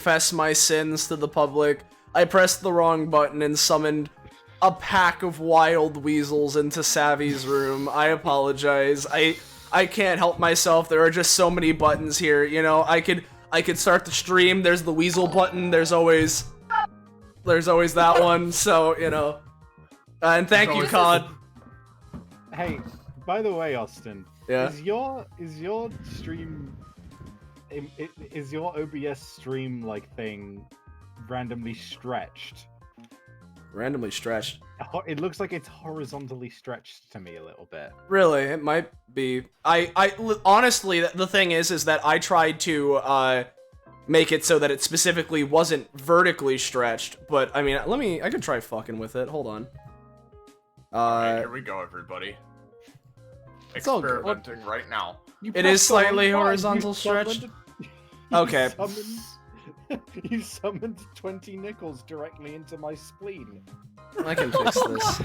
confess my sins to the public. I pressed the wrong button and summoned a pack of wild weasels into Savvy's room. I apologize. I can't help myself. There are just so many buttons here. You know, I could start the stream. There's the weasel button. There's always that one. So, you know. And thank you, Cod. Hey, by the way, Austin. Yeah. Is your stream? Is your OBS stream thing randomly stretched? Randomly stretched. It looks like it's horizontally stretched to me a little bit. Really, it might be. I honestly, the thing is that I tried to make it so that it specifically wasn't vertically stretched. But I mean, I can try fucking with it. Hold on. Alright, here we go, everybody. Experimenting right now. It is slightly horizontal stretched. Okay. You summoned 20 nickels directly into my spleen. I can fix this.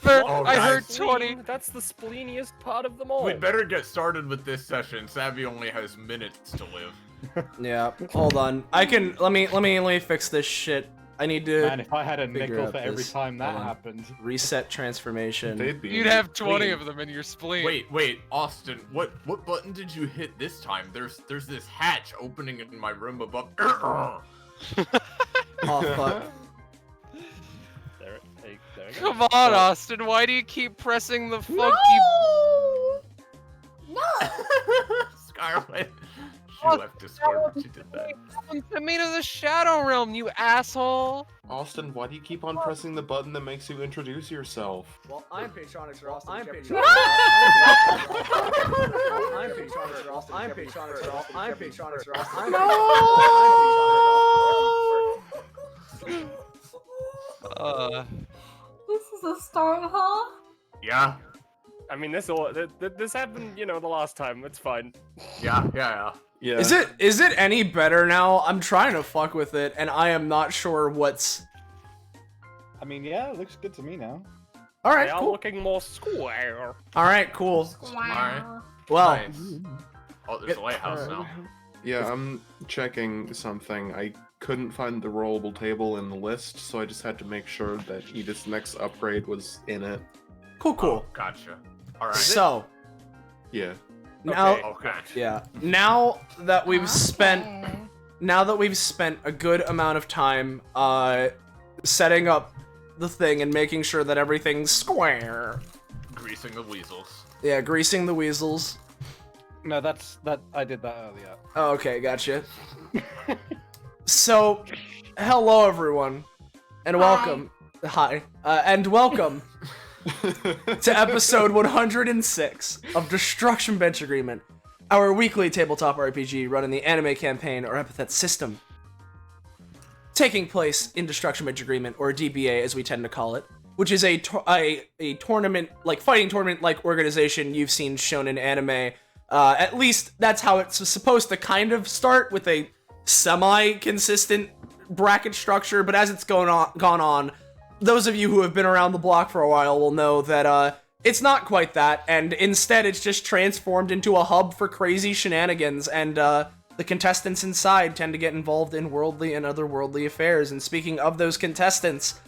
I heard 20. That's the spleeniest part of them all. We'd better get started with this session. Savvy only has minutes to live. Yeah, hold on. I can let me fix this shit. I need to. Man, if I had a nickel for every time that happened. Reset transformation. You'd have 20 of them in your spleen. Wait, Austin, what button did you hit this time? There's this hatch opening in my room above. Oh fuck. There we go. Come on, Austin. Why do you keep pressing the funky? No! Scarlet. She left Discord when she did that. Send me to the Shadow Realm, you asshole! Austin, why do you keep on pressing the button that makes you introduce yourself? Well, I'm Patronics Ross. I'm Patronics No! I'm Patronics Ross. I'm Patronics Ross. I'm Patronics Ross. This is a start, huh? Yeah. I mean, this happened, the last time. It's fine. Yeah. Yeah. Is it any better now? I'm trying to fuck with it, and I am not sure what's. I mean, yeah, it looks good to me now. All right, They are cool. looking more square. All right, cool. Wow. Well, Nice. Oh, there's a lighthouse now. Yeah, I'm checking something. I couldn't find the rollable table in the list, so I just had to make sure that Edith's next upgrade was in it. cool. Oh, gotcha. All right. So Yeah. now, Okay. yeah, now that we've spent a good amount of time setting up the thing and making sure that everything's square. Greasing the weasels. Yeah, greasing the weasels. No, I did that earlier. Oh, okay, gotcha. So, hello everyone, and welcome. Hi, and welcome to episode 106 of Destruction Bench Agreement, our weekly tabletop RPG run in the anime campaign or Epithet System. Taking place in Destruction Bench Agreement, or DBA as we tend to call it, which is a tournament, fighting tournament-like organization you've seen shown in anime. At least that's how it's supposed to kind of start, with a semi-consistent bracket structure, but as it's gone on, those of you who have been around the block for a while will know that it's not quite that, and instead it's just transformed into a hub for crazy shenanigans, and the contestants inside tend to get involved in worldly and otherworldly affairs. And speaking of those contestants,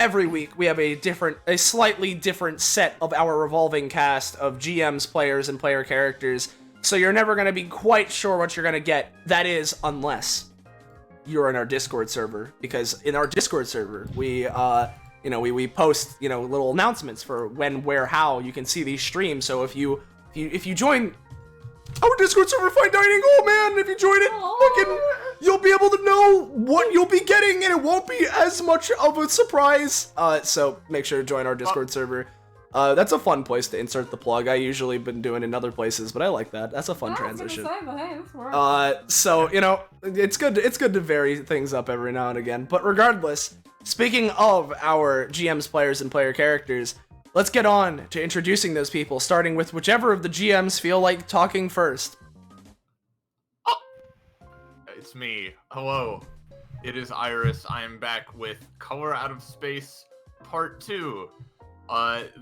every week we have a slightly different set of our revolving cast of GMs, players, and player characters, so you're never going to be quite sure what you're going to get. That is, unless you're in our Discord server, because in our Discord server, we post, little announcements for when, where, how you can see these streams. So if you join our Discord server, Fine Dining, oh man, if you join it, you'll be able to know what you'll be getting, and it won't be as much of a surprise. So make sure to join our Discord server. That's a fun place to insert the plug. I usually been doing it in other places, but I like that. That's a fun transition. So it's good to vary things up every now and again. But regardless, speaking of our GMs, players, and player characters, let's get on to introducing those people, starting with whichever of the GMs feel like talking first. It's me. Hello. It is Iris. I am back with Color Out of Space Part 2.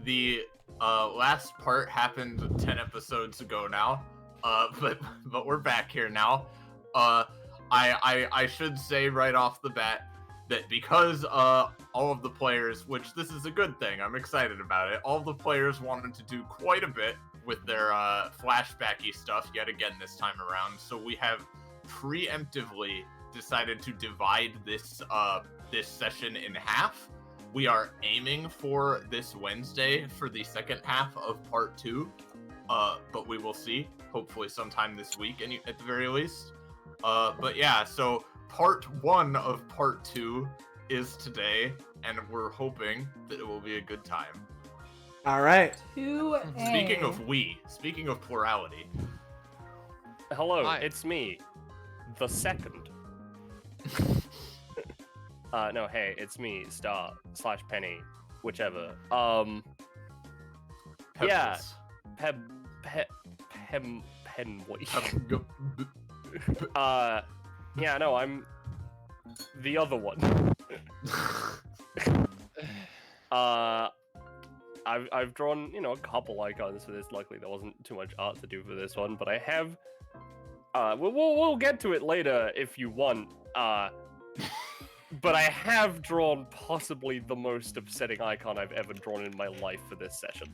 The last part happened 10 episodes ago now. But we're back here now. I should say right off the bat that because all of the players, which this is a good thing, I'm excited about it, all of the players wanted to do quite a bit with their flashbacky stuff yet again this time around, so we have preemptively decided to divide this this session in half. We are aiming for this Wednesday for the second half of part 2, but we will see. Hopefully sometime this week at the very least. But yeah, so part 1 of part 2 is today, and we're hoping that it will be a good time. All right. 2A. Speaking of plurality. Hello, Hi. it's me, the second. No, hey, it's me, Star/Penny, whichever. Yeah, yeah, no, I'm the other one. I've drawn, a couple icons for this. Luckily, there wasn't too much art to do for this one, but I have. We'll get to it later if you want. But I have drawn possibly the most upsetting icon I've ever drawn in my life for this session.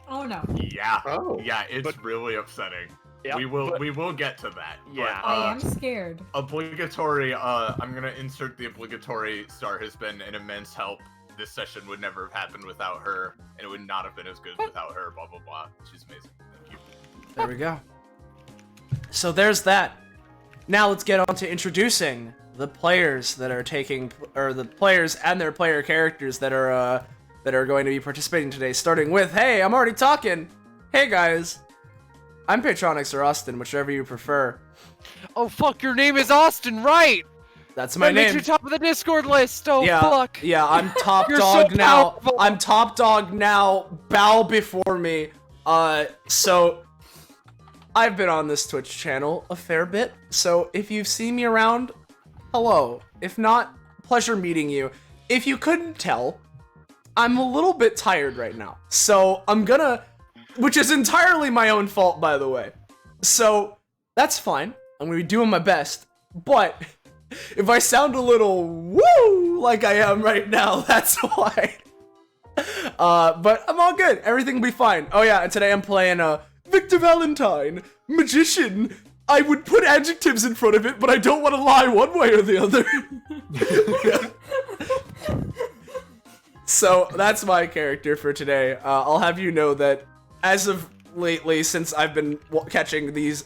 Oh no. Yeah. Oh. Yeah, it's really upsetting. Yeah, we will get to that. Yeah. But, I am scared. obligatory, I'm gonna insert the obligatory. Star has been an immense help. This session would never have happened without her, and it would not have been as good without her, blah blah blah. She's amazing. Thank you. There we go. So there's that. Now let's get on to introducing the players that are the players and their player characters that are going to be participating today. Starting with, hey, I'm already talking. Hey guys, I'm Patronix or Austin, whichever you prefer. Oh fuck, your name is Austin, right? That's my That makes name. you top of the Discord list. Oh Yeah, fuck. yeah, I'm top You're dog so now. powerful. I'm top dog now. Bow before me. So I've been on this Twitch channel a fair bit. So if you've seen me around, hello. If not, pleasure meeting you. If you couldn't tell, I'm a little bit tired right now. So I'm gonna, which is entirely my own fault, by the way. So that's fine. I'm gonna be doing my best. But if I sound a little woo like I am right now, that's why. But I'm all good. Everything will be fine. Oh yeah, and today I'm playing Victor Valentine, magician. I would put adjectives in front of it, but I don't want to lie one way or the other. So that's my character for today. I'll have you know that as of lately, since I've been catching these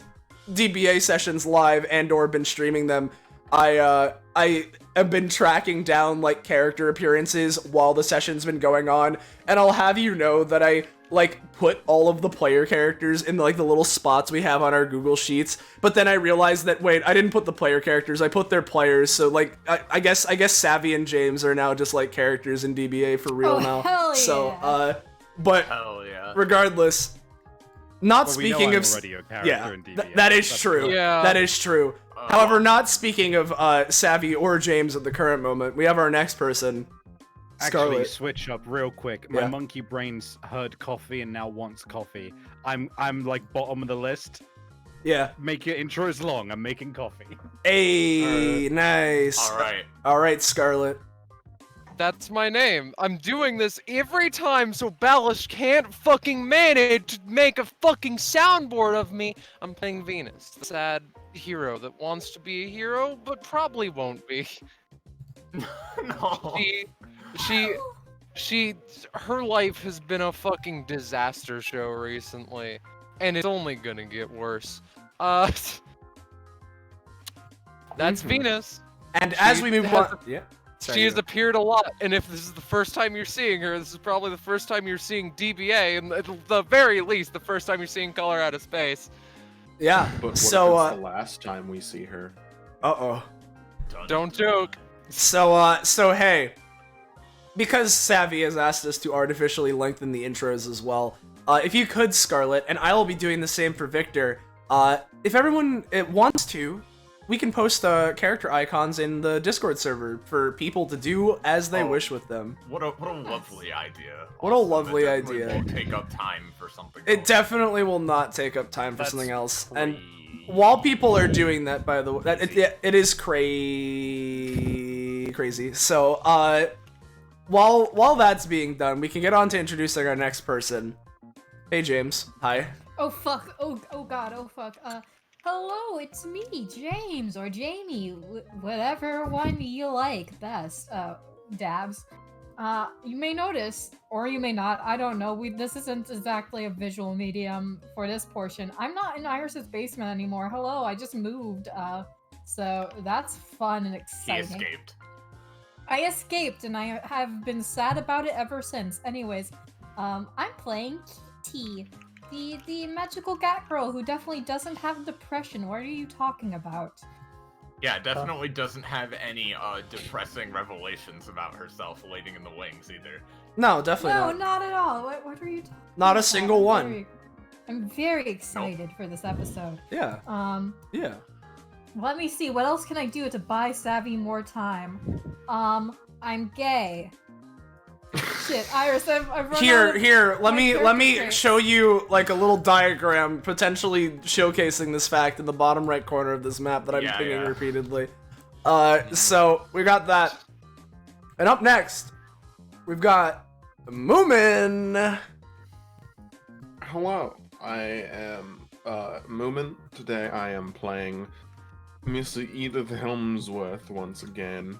DBA sessions live and/or been streaming them, I have been tracking down like character appearances while the session's been going on, and I'll have you know that I put all of the player characters in like the little spots we have on our Google Sheets, but then I realized that wait, I didn't put the player characters, I put their players. So like I guess Savvy and James are now just like characters in DBA for real now. Hell yeah. So but Hell yeah. regardless, not Well, we know speaking I'm of already a character yeah, in DBA. that is That's true. Yeah. That is true. However, not speaking of Savvy or James at the current moment, we have our next person, Actually, Scarlet. switch up real quick. My Yeah. monkey brain's heard coffee and now wants coffee. I'm like bottom of the list. Yeah. Make your intros long. I'm making coffee. Hey, nice. All right. Scarlet. That's my name. I'm doing this every time so Balish can't fucking manage to make a fucking soundboard of me. I'm playing Venus, the sad hero that wants to be a hero but probably won't be. No. Her life has been a fucking disaster show recently, and it's only gonna get worse. That's Venus. And as we move has on, yeah. She has appeared a lot, and if this is the first time you're seeing her, this is probably the first time you're seeing DBA, and at the very least, the first time you're seeing Color Out of Space. Yeah. But what So if it's the last time we see her? uh-oh. Don't joke. So hey, because Savvy has asked us to artificially lengthen the intros as well, if you could, Scarlet, and I will be doing the same for Victor, if everyone wants to, we can post character icons in the Discord server for people to do as they wish with them. What a lovely idea. What a Awesome. lovely It definitely idea. Won't take up time for something. It else. definitely will not take up time for That's something else. And while people are doing that, by the way, it is crazy. So, while that's being done, we can get on to introducing our next person. Hey, James. Hi. Oh fuck. Oh god. Oh fuck. Hello, it's me, James or Jamie, whatever one you like best. Dabs. You may notice, or you may not. I don't know. This isn't exactly a visual medium for this portion. I'm not in Iris's basement anymore. Hello, I just moved. So that's fun and He exciting. escaped. I escaped, and I have been sad about it ever since. Anyways, I'm playing Kitty, the magical cat girl who definitely doesn't have depression. What are you talking about? Yeah, definitely doesn't have any depressing revelations about herself waiting in the wings either. No, definitely No, not. not at all. What are you talking Not a about? single one. I'm very excited for this episode. Yeah. Yeah. Let me see. What else can I do to buy Savvy more time? I'm gay. Shit, Iris, I've run out of Here. Let my me character traits. show you like a little diagram, potentially showcasing this fact in the bottom right corner of this map that I'm Yeah, pinging yeah. repeatedly. So we got that, and up next, we've got Moomin. Hello, I am Moomin. Today I am playing Miss Edith Helmsworth once again.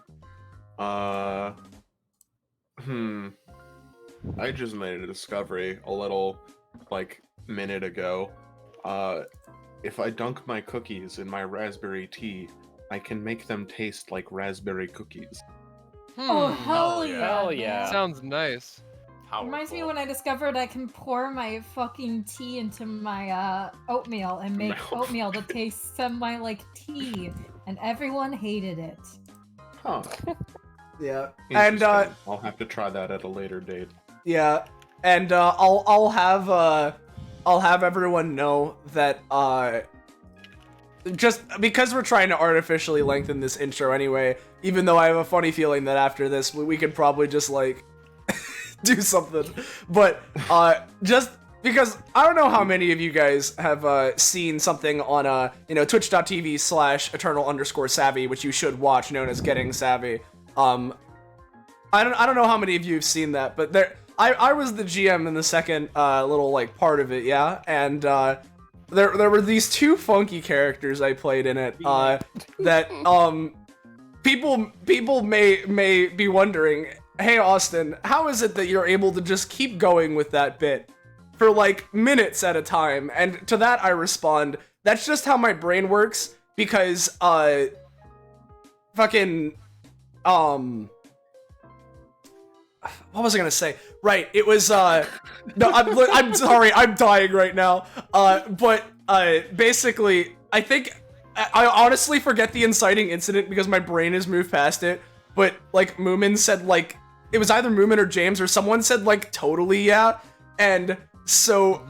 I just made a discovery a little, minute ago. If I dunk my cookies in my raspberry tea, I can make them taste like raspberry cookies. Oh, Hmm. hell yeah. Hell yeah. Sounds nice. Reminds me when I discovered I can pour my fucking tea into my oatmeal and make oatmeal that tastes semi like tea, and everyone hated it. Huh. Yeah. And Interesting. I'll have to try that at a later date. yeah, and I'll have everyone know that just because we're trying to artificially lengthen this intro anyway, even though I have a funny feeling that after this we could probably just like do something, but just because I don't know how many of you guys have seen something on twitch.tv/eternal_savvy, which you should watch, known as Getting Savvy. I don't know how many of you have seen that, but I was the GM in the second little like part of it, yeah, and there were these two funky characters I played in it that people may be wondering, hey Austin, how is it that you're able to just keep going with that bit for like minutes at a time? And to that I respond, that's just how my brain works, because fucking what was I gonna say? Right, it was no, I'm sorry, I'm dying right now. But basically, I think I honestly forget the inciting incident because my brain has moved past it. But like Moomin said, like it was either Moomin or James or someone said like totally yeah, and so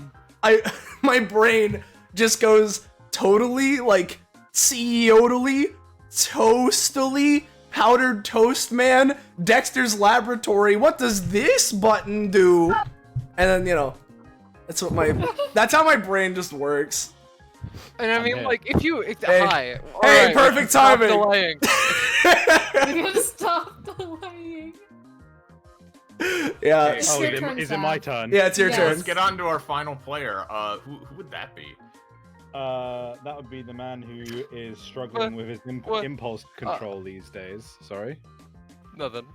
my brain just goes totally like CEO-tally, toastily. Powdered toast man, Dexter's Laboratory, what does this button do? And then, that's how my brain just works. And I mean, here. like, if you, Hey. hi. Hey, Alright, perfect stop timing. delaying. I'm gonna stop delaying. Yeah. It's Oh, your is turn, it my Sam. turn? Yeah, it's your Yes. turn. Let's get on to our final player. Who would that be? That would be the man who is struggling with his What? impulse control these days. Sorry. Nothing.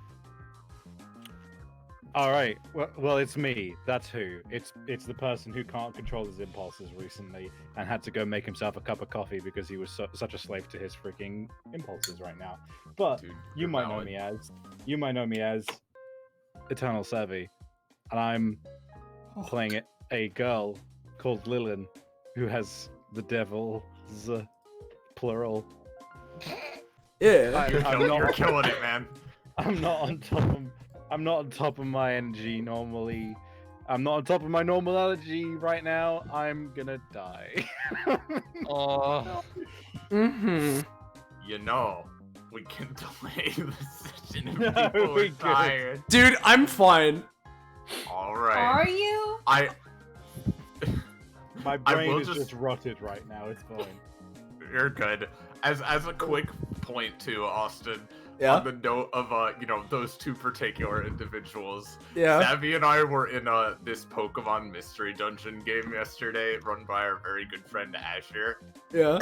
All right. Well, it's me. That's who. It's the person who can't control his impulses recently and had to go make himself a cup of coffee because he was such a slave to his freaking impulses right now. But Dude, you you're might know valid. me as Eternal Savvy, and I'm playing a girl called Lilin who has the devil's plural. Yeah. You're killing it, man. I'm not on top of my energy normally. I'm not on top of my normal energy right now. I'm gonna die. Aw. Mm-hmm. We can delay the session if No, people we are couldn't. tired. Dude, I'm fine. Alright. Are you? My brain will is just- just rotted right now. It's fine. You're good. As a quick point too, Austin. Yeah. On the note of those two particular individuals. Yeah. Savvy and I were in this Pokemon Mystery Dungeon game yesterday, run by our very good friend Asher. Yeah.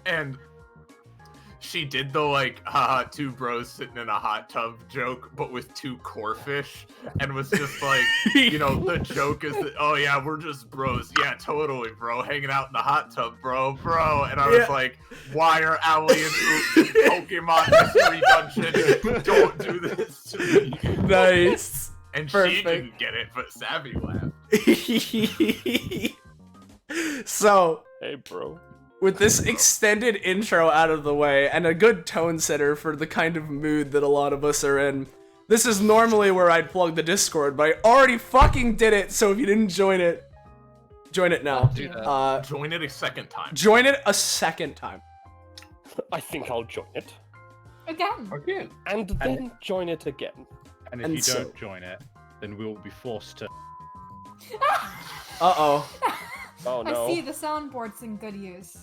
And she did the two bros sitting in a hot tub joke, but with two core fish, and was just like, the joke is that, oh yeah, we're just bros. Yeah, totally, bro. Hanging out in the hot tub, bro. And I was like, why are Allie and Oop in Pokemon Mystery Dungeon? Don't do this to me. Nice. And Perfect. she didn't get it, but Savvy laughed. So, Hey, bro. with this extended intro out of the way, and a good tone setter for the kind of mood that a lot of us are in, this is normally where I'd plug the Discord, but I already fucking did it, so if you didn't join it now. Do that. Join it a second time. Join it a second time. I think I'll join it. Again. Again. And then join it again. And if And you so- don't join it, then we'll be forced to. Uh-oh. Oh no. I see the soundboard's in good use.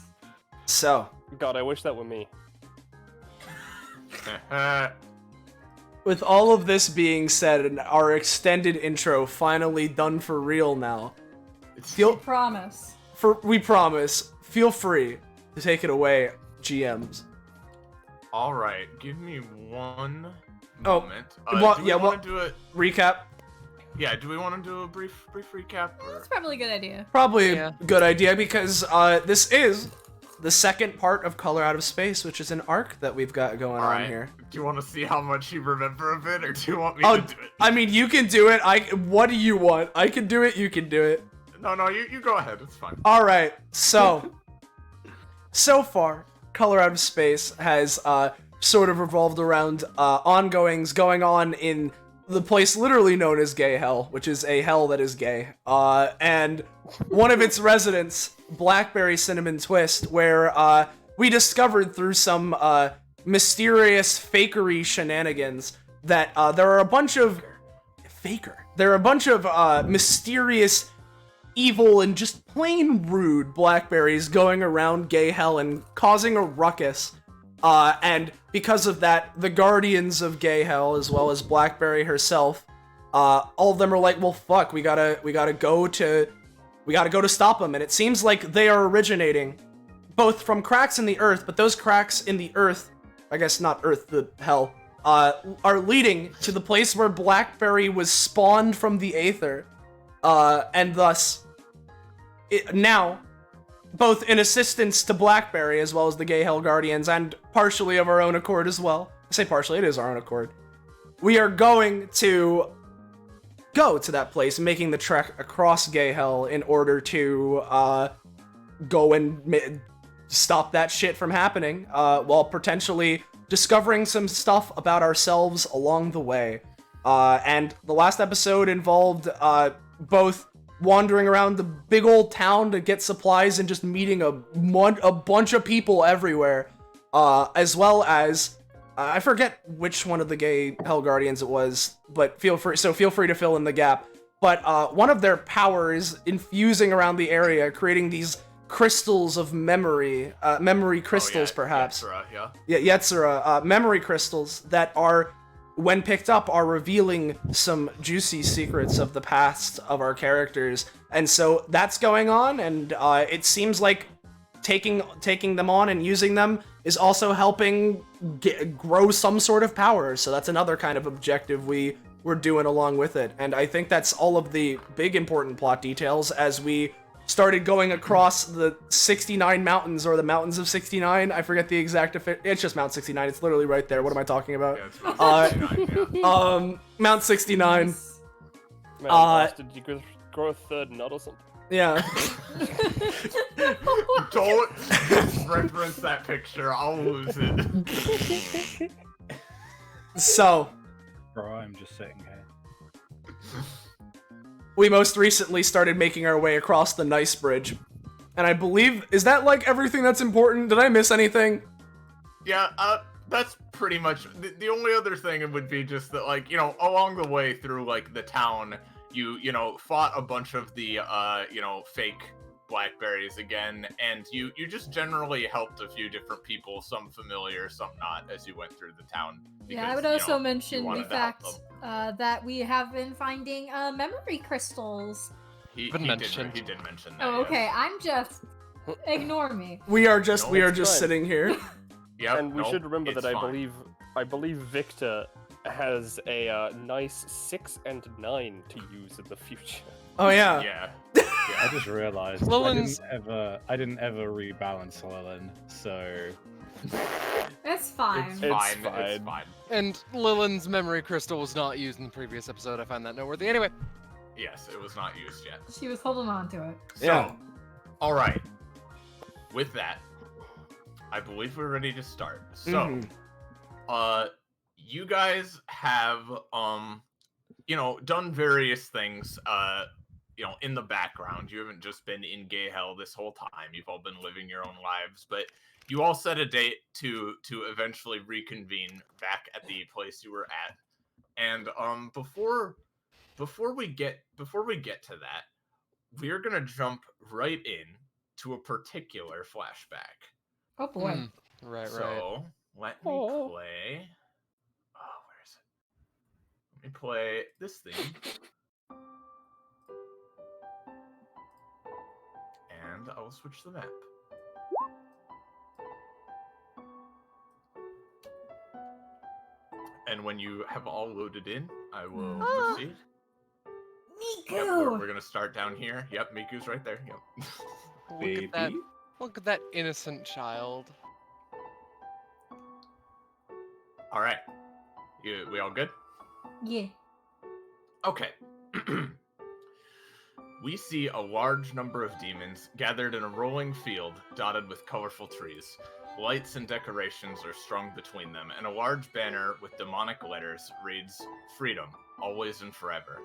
So, God, I wish that were me. with all of this being said, and our extended intro finally done for real now, I promise. we promise, feel free to take it away, GMs. All right, give me one Oh, moment. well, do we yeah, want to do it? Recap? Yeah, do we want to do a brief recap? Or... That's probably a good idea. Probably Yeah. a good idea because this is the second part of Color Out of Space, which is an arc that we've got going All on right. here. Do you want to see how much you remember of it, or do you want me Oh, to do it? I mean, you can do it. What do you want? I can do it. You can do it. No, you go ahead. It's fine. All right. So far, Color Out of Space has sort of revolved around ongoings going on in the place literally known as Gay Hell, which is a hell that is gay. And one of its residents, Blackberry Cinnamon Twist, where we discovered through some mysterious fakery shenanigans that there are a bunch of mysterious, evil, and just plain rude Blackberries going around Gay Hell and causing a ruckus. And because of that, the Guardians of Gay Hell, as well as Blackberry herself, all of them are like, well, fuck, we gotta go to stop them. And it seems like they are originating both from cracks in the earth, but those cracks in the earth, I guess not earth, the hell, are leading to the place where Blackberry was spawned from the Aether. And thus, now, both in assistance to Blackberry as well as the Gay Hell Guardians, and partially of our own accord as well. I say partially, it is our own accord. We are going to go to that place, making the trek across Gay Hell in order to go and stop that shit from happening, while potentially discovering some stuff about ourselves along the way. And the last episode involved both wandering around the big old town to get supplies and just meeting a bunch of people everywhere, as well as I forget which one of the Gay Hell Guardians it was, but feel free to fill in the gap. But one of their powers infusing around the area, creating these crystals of memory crystals, perhaps. Yetzira, yeah. Yetzira, memory crystals that are, when picked up, are revealing some juicy secrets of the past of our characters. And so that's going on, and it seems like taking them on and using them is also helping grow some sort of power. So that's another kind of objective we're doing along with it. And I think that's all of the big important plot details as we started going across the 69 mountains, or the mountains of 69. I forget the exact it's just Mount 69. It's literally right there. What am I talking about? Yeah, it's about 69, yeah. Mount 69. Nice. Man, Austin, did you grow a third nut or something? Yeah. Don't reference that picture. I'll lose it. So, Bro, I'm just sitting here. we most recently started making our way across the Nice Bridge. And I believe, is that like everything that's important? Did I miss anything? Yeah, that's pretty much the only other thing would be just that, like, along the way through like the town, you fought a bunch of the fake blackberries again, and you just generally helped a few different people, some familiar, some not, as you went through the town. Yeah, I because, would you also know, you mention the wanted to help fact them. that we have been finding memory crystals. He Been did mentioned. mention that. Oh, okay. Yes. I'm just ignore me. We are just No, we are it's just fine. sitting here. Yep, And we no, should remember it's that fine. I believe Victor has a nice 6 and 9 to use in the future. Oh yeah. Yeah. I just realized Lillian's- I didn't ever rebalance Lillian, so It's fine. It's It's fine. It's fine. fine. And Lillian's memory crystal was not used in the previous episode. I find that noteworthy. Anyway, Yes, it was not used yet. She was holding on to it. So, Yeah. all right. With that, I believe we're ready to start. So, Mhm. you guys have done various things in the background. You haven't just been in gay hell this whole time. You've all been living your own lives, but you all set a date to eventually reconvene back at the place you were at. And before we get to that, we're going to jump right in to a particular flashback. Oh boy. right. So, let me Oh. play. Oh, where is it? Let me play this thing. And I'll switch the map. And when you have all loaded in, I will Ah. proceed. Miku! Yep, we're going to start down here. Yep, Miku's right there. Yep. Look at that. Look at that innocent child. All right. We all good? Yeah. Okay. We see a large number of demons gathered in a rolling field dotted with colorful trees. Lights and decorations are strung between them, and a large banner with demonic letters reads, "Freedom, always and forever."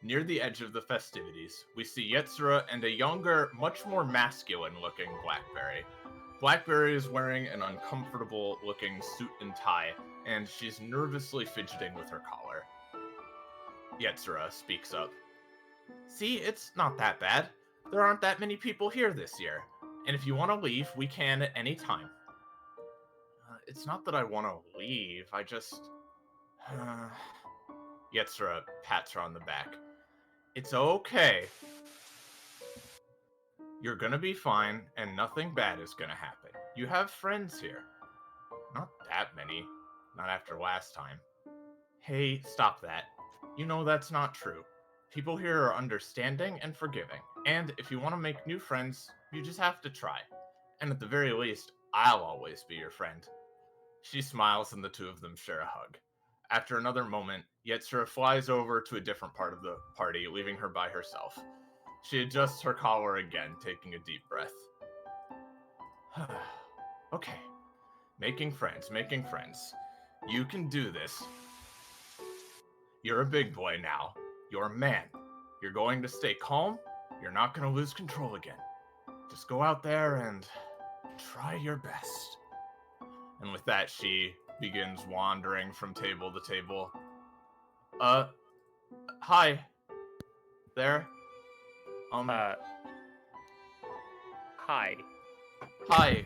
Near the edge of the festivities, we see Yetzura and a younger, much more masculine-looking Blackberry. Blackberry is wearing an uncomfortable-looking suit and tie, and she's nervously fidgeting with her collar. Yetzura speaks up. "See, it's not that bad. There aren't that many people here this year, and if you want to leave, we can at any time." It's not that I want to leave, I just... Yetzura pats her on the back. "It's okay. You're gonna be fine, and nothing bad is gonna happen. You have friends here. Not that many. Not after last time." "Hey, stop that. You know that's not true. People here are understanding and forgiving, and if you want to make new friends, you just have to try. And at the very least, I'll always be your friend." She smiles, and the two of them share a hug. After another moment, Yetzura flies over to a different part of the party, leaving her by herself. She adjusts her collar again, taking a deep breath. "Okay. Making friends. You can do this. You're a big boy now. You're a man. You're going to stay calm. You're not going to lose control again. Just go out there and try your best." And with that, she begins wandering from table to table. Hi. There. Hi. Hi.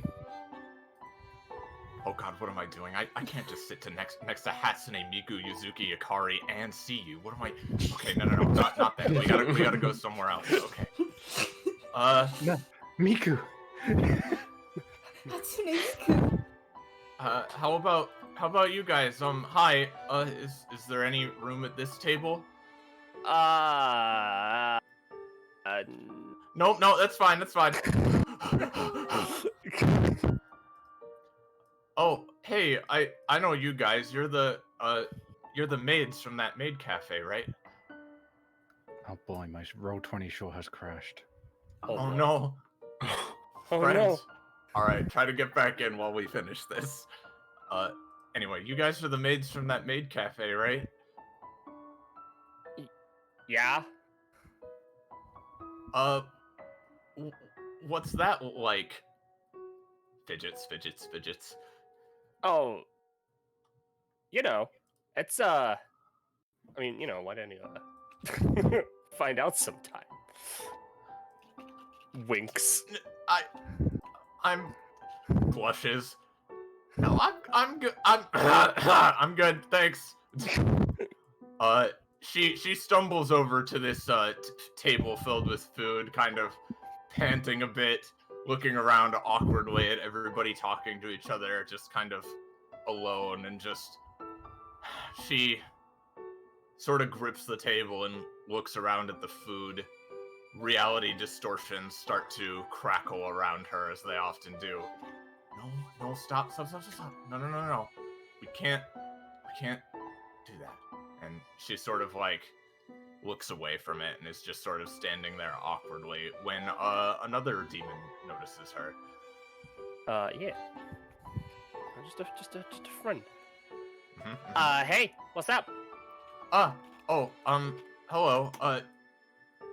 Oh god, what am I doing? I can't just sit next to Hatsune Miku, Yuzuki, Akari, and see you. What am I... Okay, no, not that. We gotta go somewhere else. Okay. Miku. Hatsune Miku. How about you guys? Hi. Is there any room at this table? Nope, no, that's fine. Oh, hey, I know you guys. You're the maids from that maid cafe, right? Oh boy, my Roll20 sure has crashed. Oh no. Oh Friends. no. All right, try to get back in while we finish this. Anyway, you guys are the maids from that maid cafe, right? Yeah. What's that like? Fidgets. Oh. It's I mean, why don't you find out sometime? winks. I'm blushes. No, I'm good. I'm good. Thanks. She stumbles over to this table filled with food, kind of panting a bit, looking around awkwardly at everybody talking to each other, just kind of alone, and just she sort of grips the table and looks around at the food. Reality distortions start to crackle around her, as they often do. No, stop. No. We can't do that. And she sort of like looks away from it and is just sort of standing there awkwardly when another demon notices her. Yeah. Just a friend. Mm-hmm. Hey, what's up? Hello.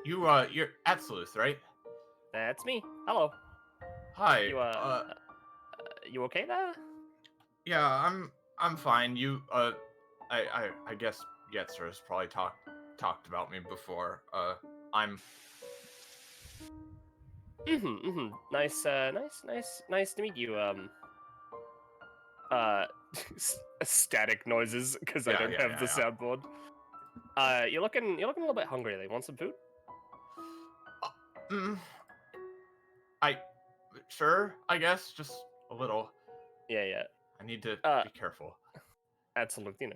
You're Absoluth, right? That's me. Hello. Hi. You okay there? Yeah, I'm fine. I guess Yetzer has probably talked about me before. I'm. Nice to meet you. Static noises because I don't have the soundboard. You're looking a little bit hungry. They want some food? Sure, I guess, just a little. Yeah. I need to be careful. Absolutely,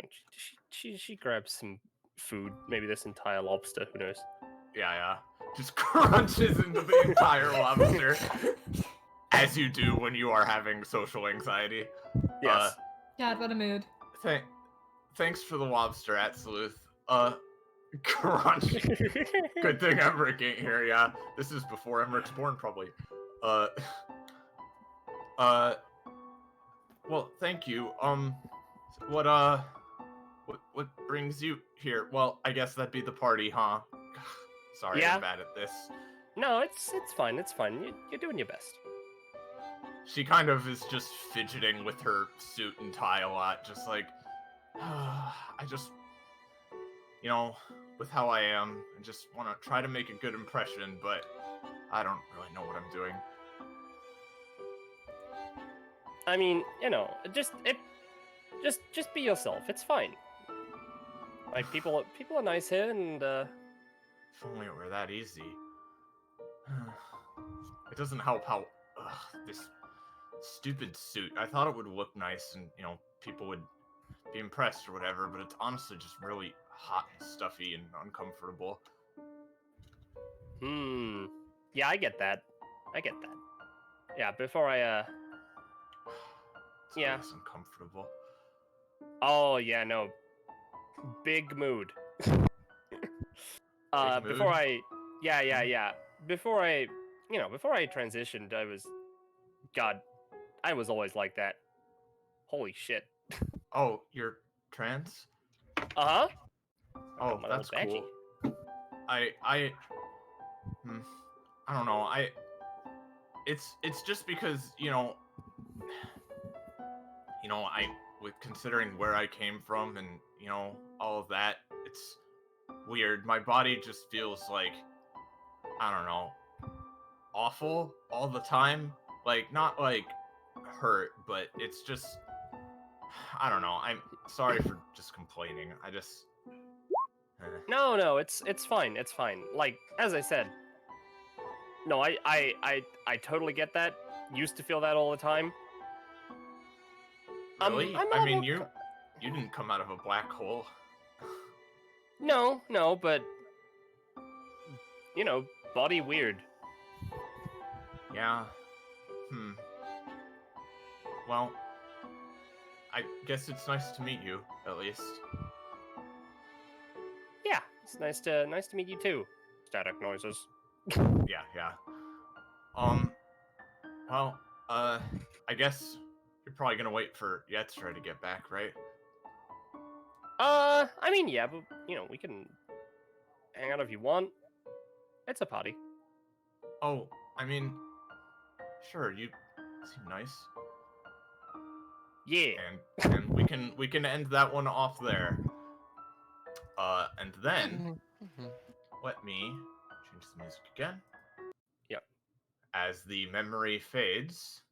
she grabs some food, maybe this entire lobster, who knows? Yeah. Just crunches into the entire lobster. As you do when you are having social anxiety. Yes. Dad, what a mood. Thanks for the lobster, Absoluth. Crunch. Good thing Emmerich ain't here, yeah. This is before Emmerich's born, probably. Well, thank you. What brings you here? Well, I guess that'd be the party, huh? Sorry, Yeah. I'm bad at this. No, it's fine. You're doing your best. She kind of is just fidgeting with her suit and tie a lot, just like, I just, with how I am, I just want to try to make a good impression, but I don't really know what I'm doing. I mean, just be yourself. It's fine. Like people are nice here, and If only it were that easy. It doesn't help how this stupid suit. I thought it would look nice, and people would be impressed or whatever. But it's honestly just really hot and stuffy and uncomfortable. Yeah, I get that. Yeah, before I It's yeah. always uncomfortable. Oh yeah, no. Big mood. Before I transitioned, I was always like that. Holy shit. Oh, you're trans? Uh-huh. Oh, my that's little cool. I don't know. It's just because, with considering where I came from and, all of that, it's weird. My body just feels like, I don't know, awful all the time. Like, not like hurt, but it's just, I don't know. I'm sorry for just complaining. I just No, it's fine. It's fine. Like, as I said, no, I totally get that. Used to feel that all the time. Really? I'm I mean, not- you didn't come out of a black hole. No, but body weird. Yeah. Well, I guess it's nice to meet you, at least. Yeah, it's nice to meet you too. Static noises. Yeah. Well, I guess you're probably gonna wait for Yetzra to get back, right? I mean, yeah, but we can hang out if you want. It's a party. Oh, I mean, sure, you seem nice. Yeah. And we can end that one off there. And then let me change the music again. Yep. as the memory fades.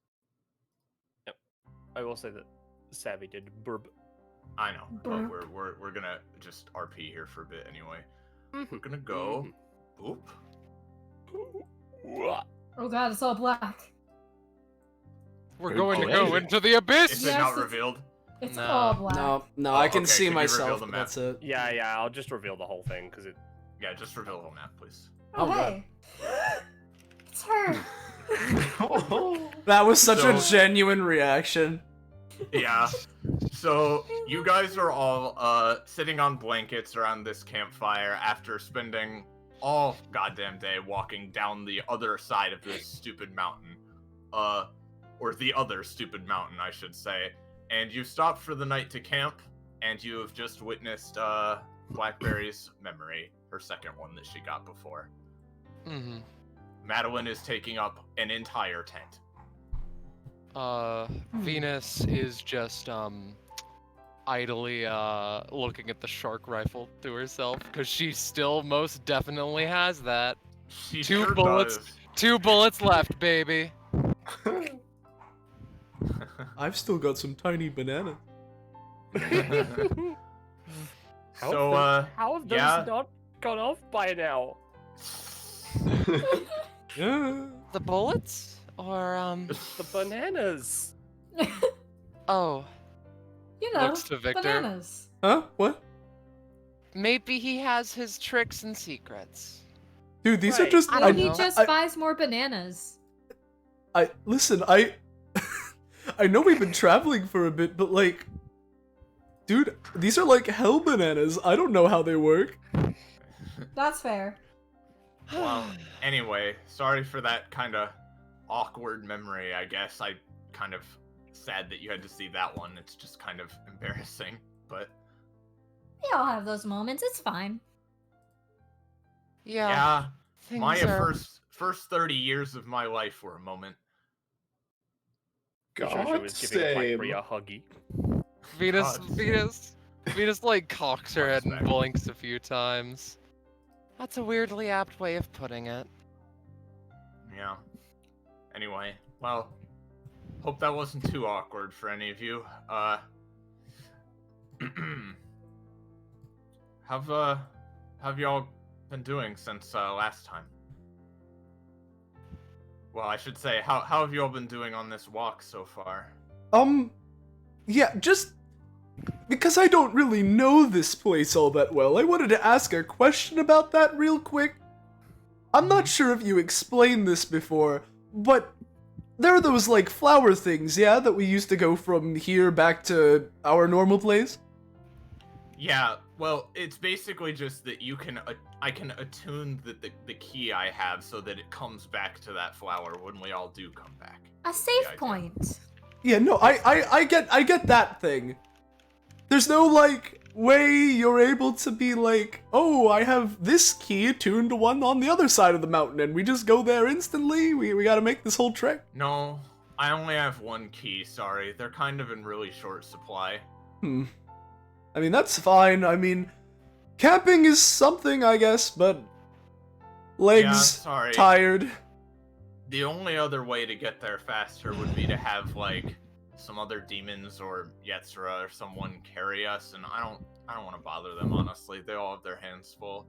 I will say that Savvy did burp. I know, Burp. but we're gonna just RP here for a bit anyway. Mhm. We're gonna go. Boop. Oh god, it's all black. We're Good going to question. go into the abyss. Is it Yes, not it's- revealed? It's No. all black. No, Oh, I can okay, see can you reveal myself. the But map? that's it. Yeah, I'll just reveal the whole thing because it. Yeah, just reveal the whole map, please. Oh, Oh, hey. It's her. That was such a So- genuine reaction. Yeah. So you guys are all sitting on blankets around this campfire after spending all goddamn day walking down the other side of this stupid mountain. Or the other stupid mountain, I should say. And you stopped for the night to camp, and you have just witnessed Blackberry's memory, her second one that she got before. Mm-hmm. Madeline is taking up an entire tent. Venus is just idly looking at the shark rifle to herself because she still most definitely has that. She Two sure bullets. does. 2 bullets left, baby. I've still got some tiny bananas. So, How have those yeah. not gone off by now? Yeah. The bullets? Or The bananas. oh, You know, looks to Victor. bananas. Huh? What? Maybe he has his tricks and secrets. Dude, these are Right. just. Maybe I he know. just buys more bananas. Listen, I know we've been traveling for a bit, but like, dude, these are like hell bananas. I don't know how they work. That's fair. Well, anyway, sorry for that kind of awkward memory, I guess. I kind of sad that you had to see that one. It's just kind of embarrassing, but We all have those moments. It's fine. yeah, things my are- first 30 years of my life were a moment. Joshua God was giving save. Blackberry a huggy. Venus, God. Venus like cocks her head and Respect. blinks a few times. That's a weirdly apt way of putting it. Yeah. Anyway, well, hope that wasn't too awkward for any of you. Have y'all been doing since last time? Well, I should say, how have you all been doing on this walk so far? Yeah, just because I don't really know this place all that well, I wanted to ask a question about that real quick. I'm not sure if you explained this before, but there are those like flower things, yeah, that we used to go from here back to our normal place? Yeah, well, it's basically just that you can, I can attune the key I have so that it comes back to that flower when we all do come back. A safe idea. point. Yeah, no, I get that thing. There's no like way you're able to be like, oh, I have this key attuned to one on the other side of the mountain, and we just go there instantly. We gotta make this whole trek. No, I only have one key, sorry. They're kind of in really short supply. I mean, that's fine. I mean, camping is something, I guess, but Yeah, legs sorry. tired. The only other way to get there faster would be to have like some other demons or Yetzra or someone carry us, and I don't want to bother them, honestly. They all have their hands full.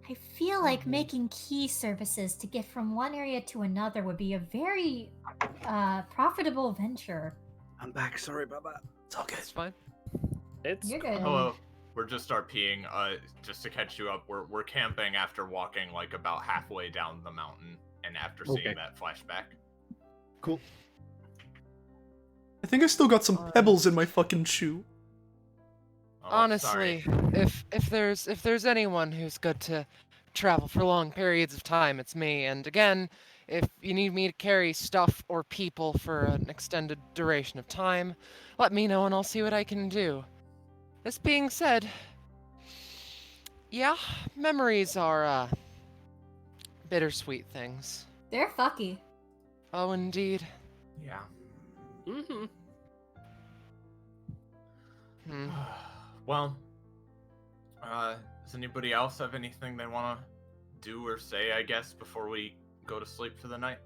I feel like making key services to get from one area to another would be a very profitable venture. I'm back. Sorry about that. It's all good. It's fine. It's You're good. Hello. We're just RPing, just to catch you up. We're camping after walking like about halfway down the mountain and after seeing Okay. that flashback. Cool. I think I still got some pebbles in my fucking shoe. Oh, Honestly, sorry. if there's anyone who's good to travel for long periods of time, it's me. And again, if you need me to carry stuff or people for an extended duration of time, let me know and I'll see what I can do. This being said, yeah, memories are bittersweet things. They're fucky. Oh, indeed. Yeah. Mm-hmm. Hmm. Well, does anybody else have anything they want to do or say, I guess, before we go to sleep for the night?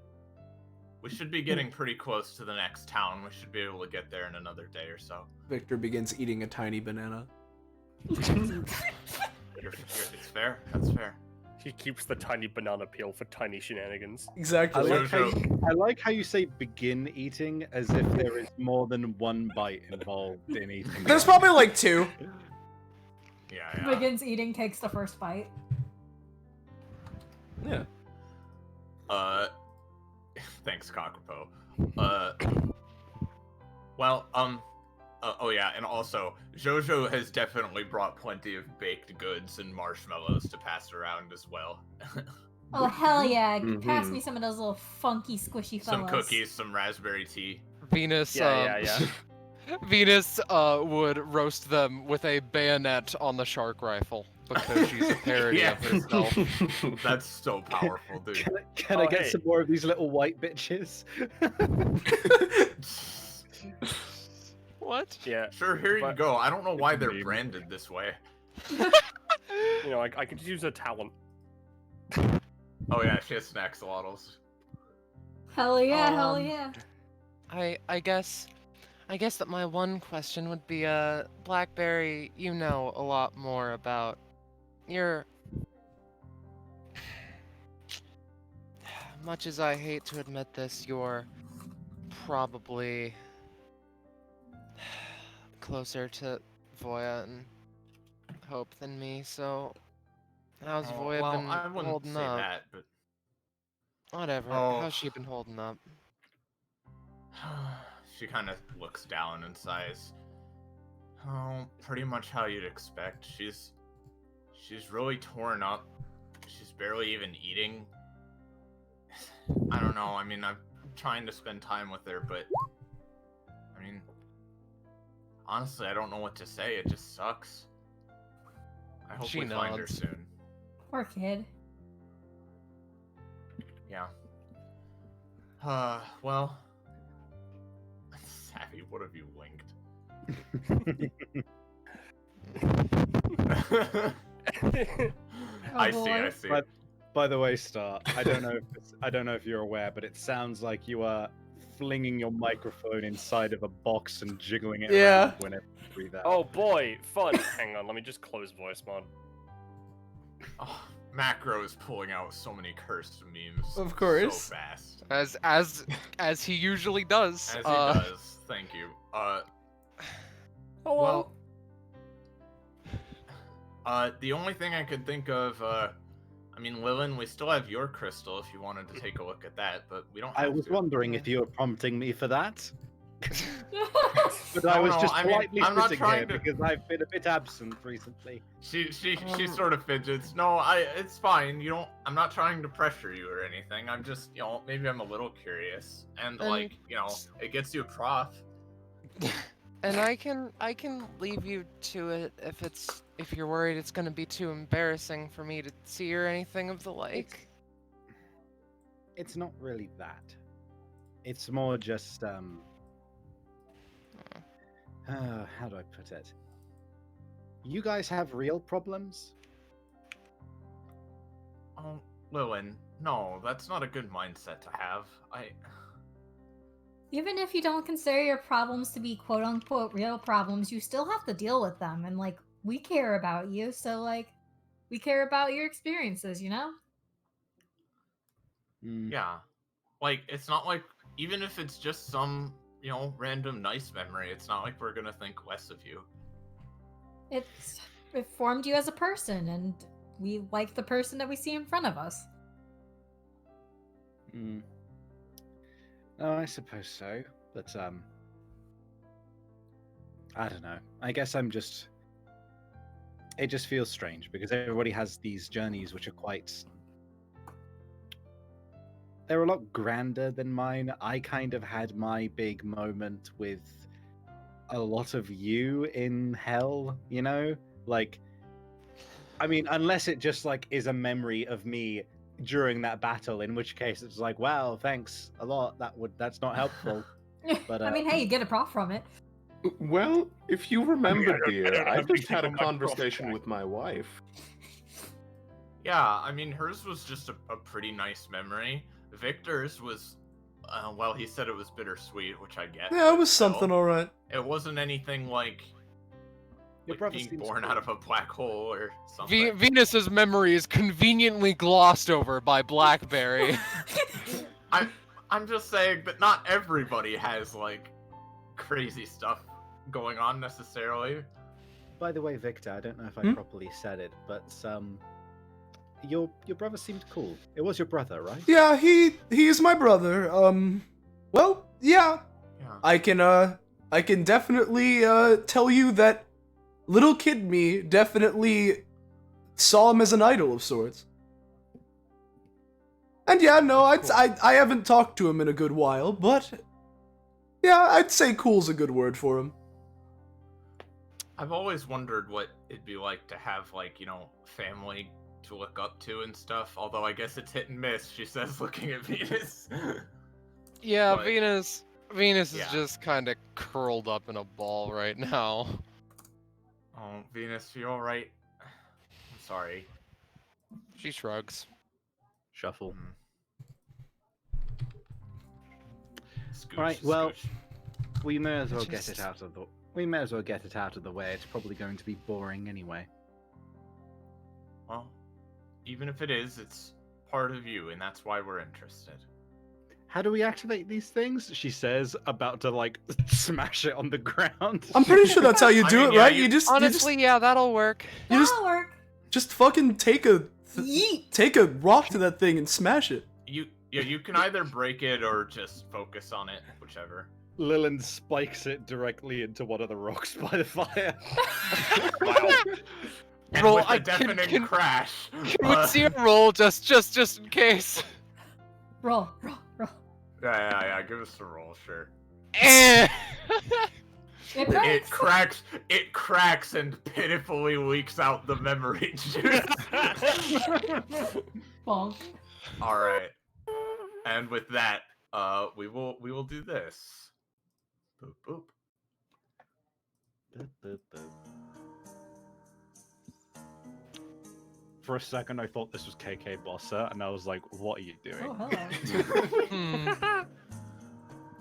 We should be getting pretty close to the next town. We should be able to get there in another day or so. Victor begins eating a tiny banana. It's fair. That's fair. He keeps the tiny banana peel for tiny shenanigans. I Exactly. like how you say begin eating as if there is more than one bite involved in eating. There's probably like 2. Yeah. Begins eating, takes the first bite. Yeah. Thanks, Cockropo. Oh yeah, and also, Jojo has definitely brought plenty of baked goods and marshmallows to pass around as well. Oh hell yeah! Pass Mhm. me some of those little funky squishy Some fellas. cookies, some raspberry tea. Venus. Yeah. Venus would roast them with a bayonet on the shark rifle because she's a parody Yeah. of herself. That's so powerful, dude. Can I Oh, get hey. some more of these little white bitches? What? Yeah. Sure, here you But- go. I don't know why It's a they're meme. branded this way. You know, I could use a talent. Oh yeah, she has snack axolotls. Hell yeah! Hell Um, yeah! I guess that my one question would be, Blackberry, you know a lot more about your. Much as I hate to admit this, you're probably closer to Voya and Hope than me, so how's Oh, Voya well, been I wouldn't holding say up? that, but Whatever, Oh. how's she been holding up? she kind of looks down and sighs. Oh, pretty much how you'd expect. She's really torn up. She's barely even eating. I don't know. I mean, I'm trying to spend time with her, but I mean, honestly, I don't know what to say. It just sucks. I hope She we find her nods. soon. Poor kid. Yeah. Well. Savvy, what have you linked? I boy. see. By the way, Star, I don't know if you're aware, but it sounds like you are flinging your microphone inside of a box and jiggling it Yeah. around whenever you breathe out. Oh boy, fun. Hang on, let me just close voice mod. Oh, Macro is pulling out so many cursed memes. Of course. So fast. As he usually does. As he does. Thank you. Hello. Well, the only thing I could think of, I mean, Lilin, we still have your crystal if you wanted to take a look at that, but we don't have I was to. wondering if you were prompting me for that, but No, I was no, just I mean, politely I'm not sitting here trying to- because I've been a bit absent recently. She sort of fidgets. No, it's fine. You don't. I'm not trying to pressure you or anything. I'm just, maybe I'm a little curious, and like, it gets you a prof. And I can leave you to it if you're worried it's gonna be too embarrassing for me to see or anything of the like. It's not really that. It's more just how do I put it? You guys have real problems? Oh, Lilin, no, that's not a good mindset to have. Even if you don't consider your problems to be quote unquote real problems, you still have to deal with them. And like, we care about you, so like, we care about your experiences, you know? Yeah. Like, it's not like, even if it's just some, random nice memory, it's not like we're gonna think less of you. It formed you as a person, and we like the person that we see in front of us. Oh, I suppose so. But I don't know. I guess I'm just. It just feels strange because everybody has these journeys which are quite. They're a lot grander than mine. I kind of had my big moment with a lot of you in hell, Like, I mean, unless it just like is a memory of me during that battle, in which case it's like, wow, thanks a lot. That's not helpful. But I mean, hey, you get a prof from it. Well, if you remember, I dear, don't I have just to had a keep on my conversation cross with my wife. Yeah, I mean, hers was just a pretty nice memory. Victor's was well, he said it was bittersweet, which I get. Yeah, it but was still, something alright. It wasn't anything like, Your like brother being seems born cool. out of a black hole or something. Venus's memory is conveniently glossed over by Blackberry. I'm just saying that not everybody has like crazy stuff going on necessarily. By the way, Victor, I don't know if I Hmm? properly said it, but your brother seemed cool. It was your brother, right? Yeah, he's my brother. Well, yeah, Yeah. I can definitely tell you that little kid me definitely saw him as an idol of sorts. And yeah, no, I haven't talked to him in a good while, but yeah, I'd say cool's a good word for him. I've always wondered what it'd be like to have like, family to look up to and stuff. Although I guess it's hit and miss, she says, looking at Venus. Yeah, But- Venus is Yeah. just kind of curled up in a ball right now. Oh, Venus, you alright? I'm sorry. She shrugs. Shuffle. Scooch, Alright, well, scooch. we may as well get Just- it out of the. We may as well get it out of the way. It's probably going to be boring anyway. Well, even if it is, it's part of you, and that's why we're interested. How do we activate these things? She says, about to like smash it on the ground. I'm pretty sure that's how you I do mean, it, yeah, right? you- You just Honestly, yeah, that'll work. you just That'll work. just fucking take a Yeet. take a rock to that thing and smash it. You can either break it or just focus on it, whichever. Lillian spikes it directly into one of the rocks by the fire. Wow. And Roll- with a I deafening crash. Can we see a roll just in case? Roll. Yeah. Give us a roll, sure. Eh. It It breaks. cracks and pitifully leaks out the memory juice. Bonk. All right. And with that, we will do this. Boop boop. Boop, boop, boop. For a second, I thought this was KK Bossa, and I was like, "What are you doing?" Oh, hello. Hmm.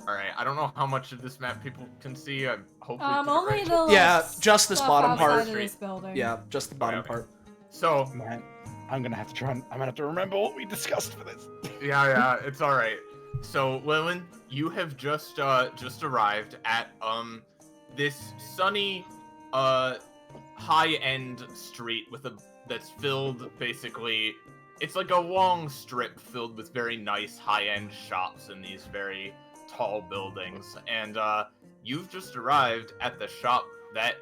All right. I don't know how much of this map people can see. I'm hoping. Only the like, Yeah, just this stuff bottom outside part. of this building. Yeah, just the bottom Okay. part. So Man, I'm gonna have to I'm gonna have to remember what we discussed for this. yeah, it's all right. So Lillian, you have just arrived at this sunny high-end street that's filled basically. It's like a long strip filled with very nice high-end shops in these very tall buildings, and you've just arrived at the shop that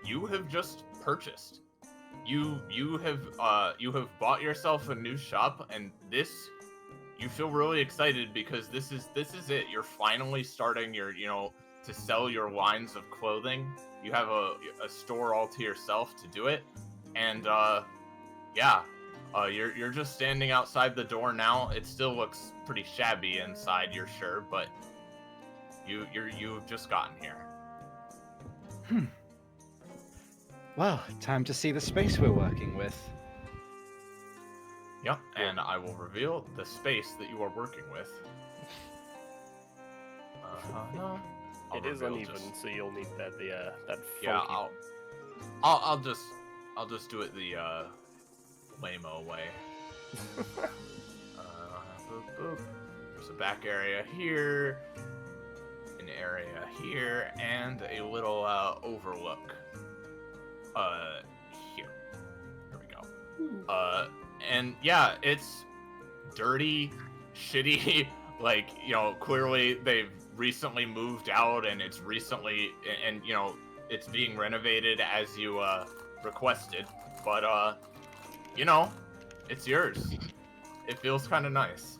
you have just purchased. You have bought yourself a new shop, and you feel really excited because this is it. You're finally starting your to sell your lines of clothing. You have a store all to yourself to do it, and you're just standing outside the door now. It still looks pretty shabby inside, you're sure, but you've just gotten here. Well, time to see the space we're working with. Yep, and I will reveal the space that you are working with. I'll It is reveal uneven, just- so you'll need that that Yeah, funky. I'll just do it the lame-o way. Boop, boop. There's a back area here, an area here, and a little overlook. Here. There we go. And yeah, it's dirty, shitty. Like, clearly they've recently moved out, and it's recently, and it's being renovated as you requested. But it's yours. It feels kind of nice.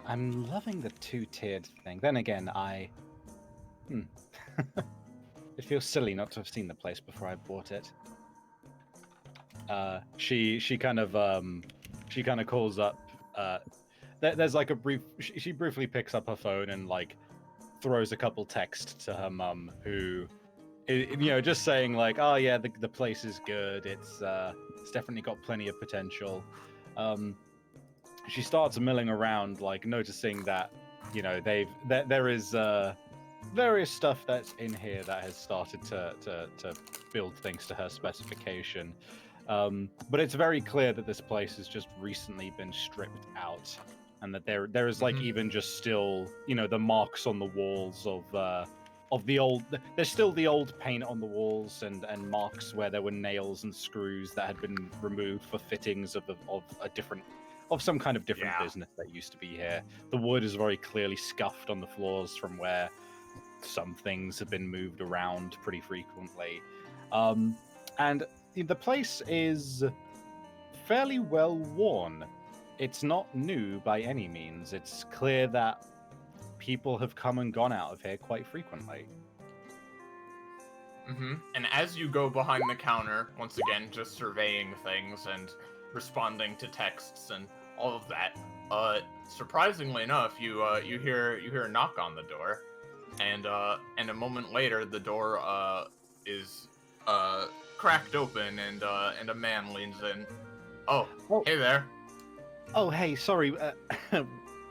I'm loving the two-tiered thing. Then again, it feels silly not to have seen the place before I bought it. She kind of calls up. There's like a brief. She briefly picks up her phone and like throws a couple texts to her mum, who, just saying like, "Oh yeah, the place is good. It's definitely got plenty of potential." she starts milling around, like noticing that, you know, there is various stuff that's in here that has started to build things to her specification. But it's very clear that this place has just recently been stripped out, and that there is like even just still, you know, the marks on the walls of the old. There's still the old paint on the walls and marks where there were nails and screws that had been removed for fittings of some kind of different business that used to be here. The wood is very clearly scuffed on the floors from where some things have been moved around pretty frequently. And the place is fairly well worn. It's not new by any means. It's clear that people have come and gone out of here quite frequently. And as you go behind the counter, once again, just surveying things and responding to texts and all of that, surprisingly enough, you hear a knock on the door, and a moment later, the door is cracked open, and a man leans in. Oh, hey there. Oh, hey, sorry.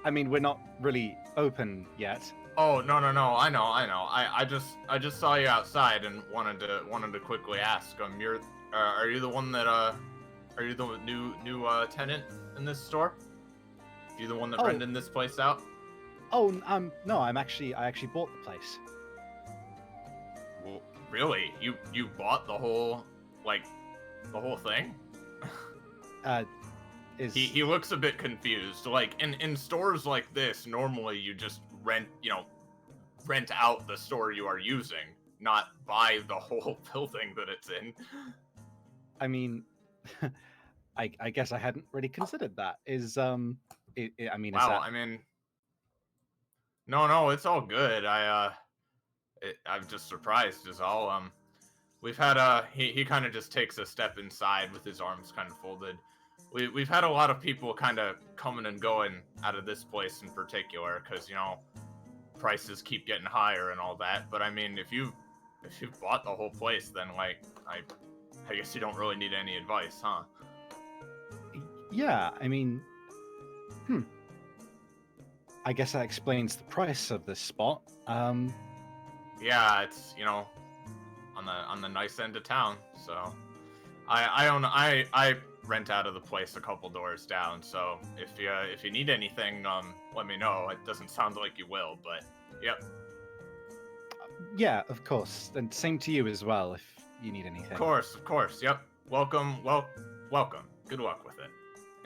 I mean, we're not really open yet. Oh, no, I know. I just saw you outside and wanted to quickly ask. Are you the one that are you the new tenant in this store? You the one that rented this place out? Oh, no, I actually bought the place. Well, really? You bought the whole thing? He looks a bit confused. Like in stores like this, normally you just rent out the store you are using, not buy the whole building that it's in. I mean, I guess I hadn't really considered that. No, it's all good. I'm just surprised is all. We've had he kind of just takes a step inside with his arms kind of folded. We've had a lot of people kind of coming and going out of this place in particular, because, you know, prices keep getting higher and all that. But I mean, if you've bought the whole place, then like I guess you don't really need any advice, huh? Yeah, I mean, I guess that explains the price of this spot. Yeah, it's, you know, on the nice end of town. So I rent out of the place a couple doors down. So if you need anything, let me know. It doesn't sound like you will, but yep. Yeah, of course. And same to you as well if you need anything. Of course. Yep. Welcome. Good luck with it.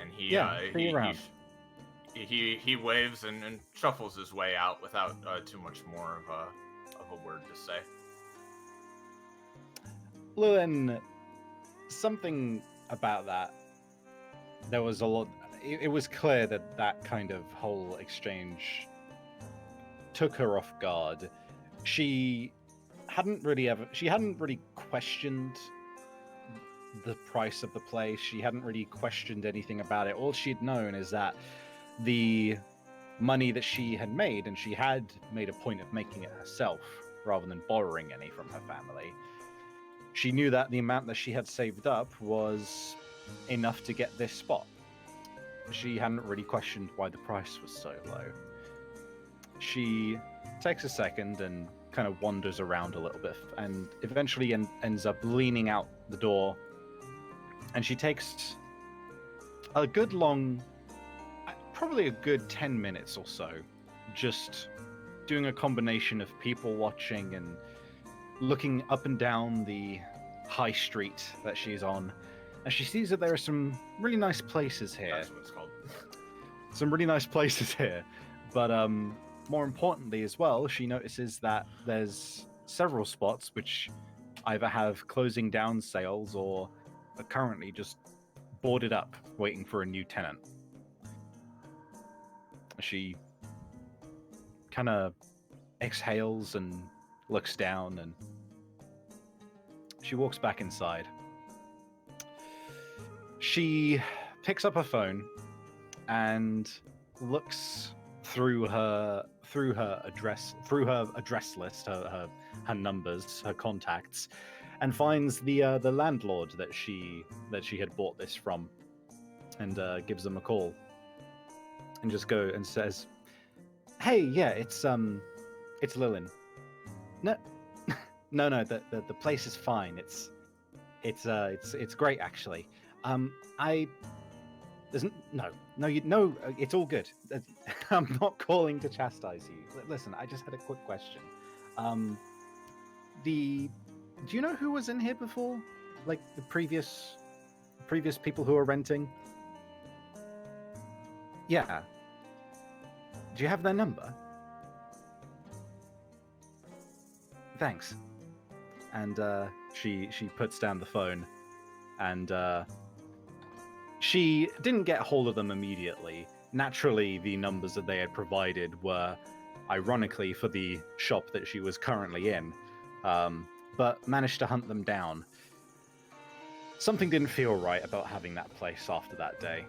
And he waves and shuffles his way out without too much more of a word to say. Lewin, something about that. There was a lot. It was clear that kind of whole exchange took her off guard. She hadn't really questioned the price of the place. She hadn't really questioned anything about it. All she'd known is that the money that she had made, and she had made a point of making it herself rather than borrowing any from her family. She knew that the amount that she had saved up was enough to get this spot. She hadn't really questioned why the price was so low. She takes a second and kind of wanders around a little bit, and eventually ends up leaning out the door, and she takes a good long, probably a good 10 minutes or so, just doing a combination of people watching and looking up and down the high street that she's on, and she sees that there are some really nice places here. That's what it's called. Some really nice places here, but more importantly as well, she notices that there's several spots which either have closing down sales or are currently just boarded up, waiting for a new tenant. She kind of exhales and looks down, and she walks back inside. She picks up her phone and looks through her address list, her numbers, her contacts, and finds the landlord that she had bought this from, and gives them a call. and just go and says, "Hey, yeah, it's Lilin. No, no, the place is fine. It's great actually. It's all good. I'm not calling to chastise you. Listen, I just had a quick question. Do you know who was in here before? Like the previous people who were renting? Yeah. Do you have their number? Thanks." And she puts down the phone, and she didn't get hold of them immediately. Naturally, the numbers that they had provided were, ironically, for the shop that she was currently in, but managed to hunt them down. Something didn't feel right about having that place after that day.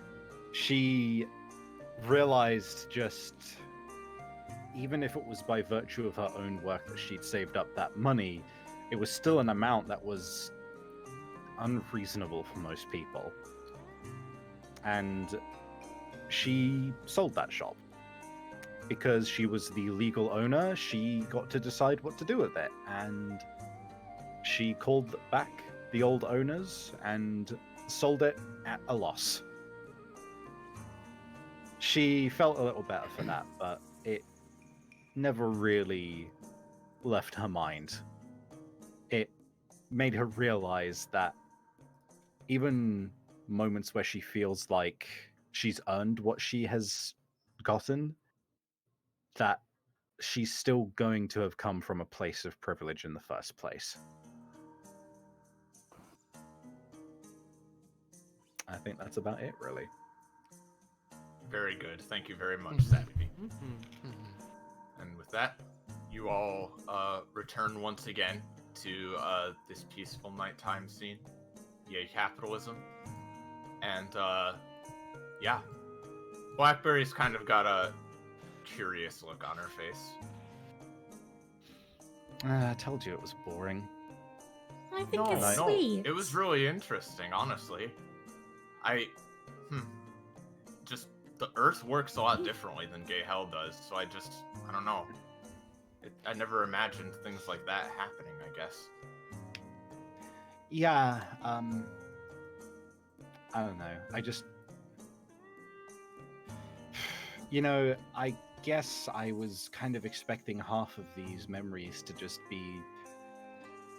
She realized just, even if it was by virtue of her own work that she'd saved up that money, it was still an amount that was unreasonable for most people. And she sold that shop. Because she was the legal owner, she got to decide what to do with it. And she called back the old owners and sold it at a loss. She felt a little better for that, but it never really left her mind. It made her realize that even moments where she feels like she's earned what she has gotten, that she's still going to have come from a place of privilege in the first place. I think that's about it, really. Very good. Thank you very much, Savvy. And with that, you all return once again to this peaceful nighttime scene. Yay, capitalism. And yeah, Blackberry's kind of got a curious look on her face. I told you it was boring. I think it's No, sweet. it was really interesting, honestly. Just the Earth works a lot differently than Gay Hell does, so I don't know. I never imagined things like that happening, I guess. Yeah, I don't know. I guess I was kind of expecting half of these memories to just be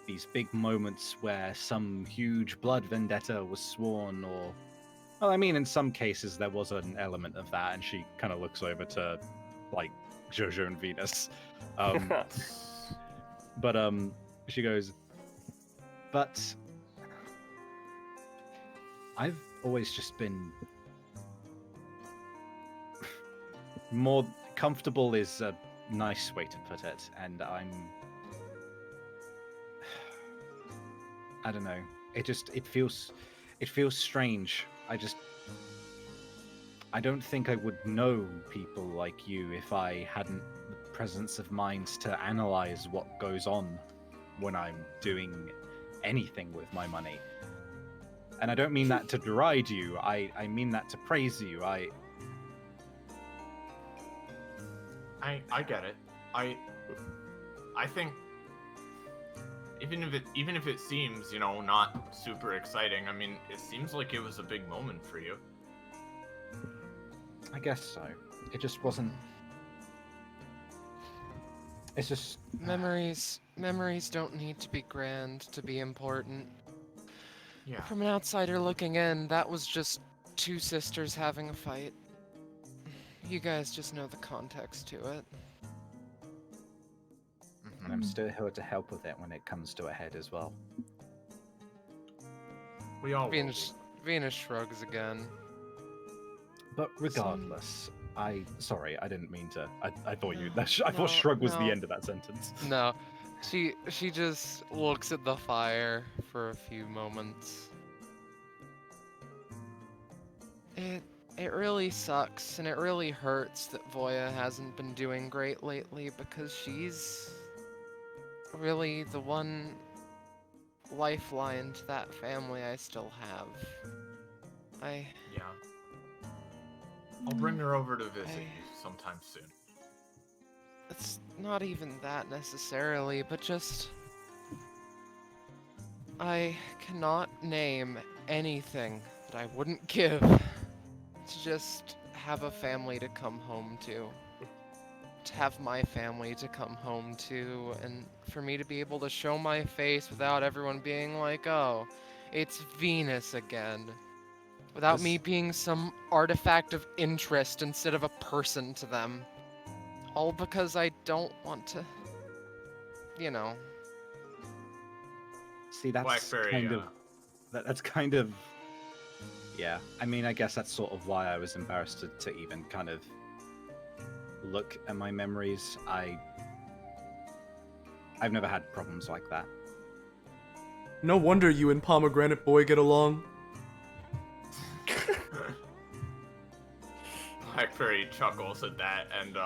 these big moments where some huge blood vendetta was sworn, or... Well, I mean, in some cases there was an element of that, and she kind of looks over to, like, Jojo and Venus. But she goes, "But I've always just been more comfortable," is a nice way to put it, and I don't know. It feels strange. I don't think I would know people like you if I hadn't the presence of mind to analyze what goes on when I'm doing anything with my money. And I don't mean that to deride you. I mean that to praise you. I get it. I think even if it seems, not super exciting, I mean, it seems like it was a big moment for you. I guess so. It just wasn't. It's just Memories don't need to be grand to be important. Yeah. From an outsider looking in, that was just two sisters having a fight. You guys just know the context to it. And I'm still here to help with it when it comes to a head as well. We all will be. Venus shrugs again. But regardless, sorry, I didn't mean to. I thought I thought No, shrug was no. the end of that sentence. No, she just looks at the fire for a few moments. It really sucks, and it really hurts that Voya hasn't been doing great lately, because she's really the one lifeline to that family I still have. Yeah. I'll bring her over to visit you sometime soon. It's not even that necessarily, but just... I cannot name anything that I wouldn't give to just have a family to come home to. To have my family to come home to, and for me to be able to show my face without everyone being like, oh, it's Venus again. Without me being some artifact of interest instead of a person to them. All because I don't want to, you know. See, that's Blackberry, kind of that's kind of yeah. I mean, I guess that's sort of why I was embarrassed to even kind of look at my memories. I've never had problems like that. No wonder you and Pomegranate Boy get along. Blackberry chuckles at that, and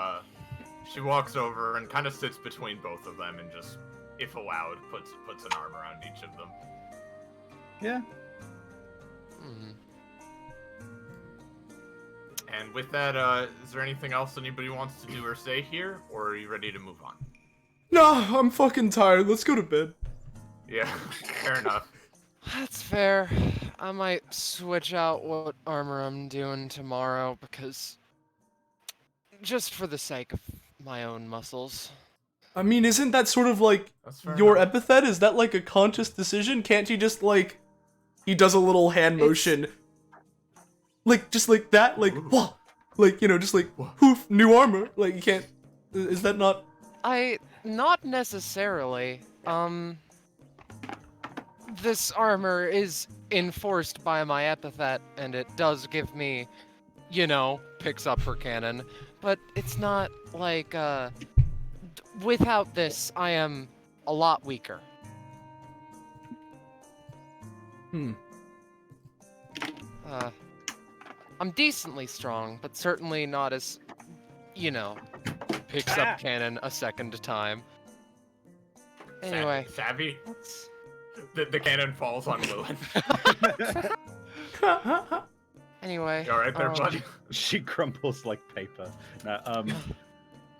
she walks over and kind of sits between both of them and just, if allowed, puts an arm around each of them. Yeah. Hmm. And with that, is there anything else anybody wants to do or say here, or are you ready to move on? Nah, I'm fucking tired. Let's go to bed. Yeah, fair enough. That's fair. I might switch out what armor I'm doing tomorrow because... just for the sake of my own muscles. I mean, isn't that sort of like That's fair your enough. epithet? Is that like a conscious decision? Can't you just like... He does a little hand motion. Like, just like that? Like, whoa! Like, you know, just like, poof, new armor. Like, you can't... Is that not... Not necessarily. This armor is enforced by my epithet, and it does give me, you know, picks up her cannon. But it's not like, without this, I am a lot weaker. I'm decently strong, but certainly not as, you know, picks up cannon a second time. Anyway. Savvy? Let's... The cannon falls on Lewin. Anyway. You alright there, buddy? She crumbles like paper. No,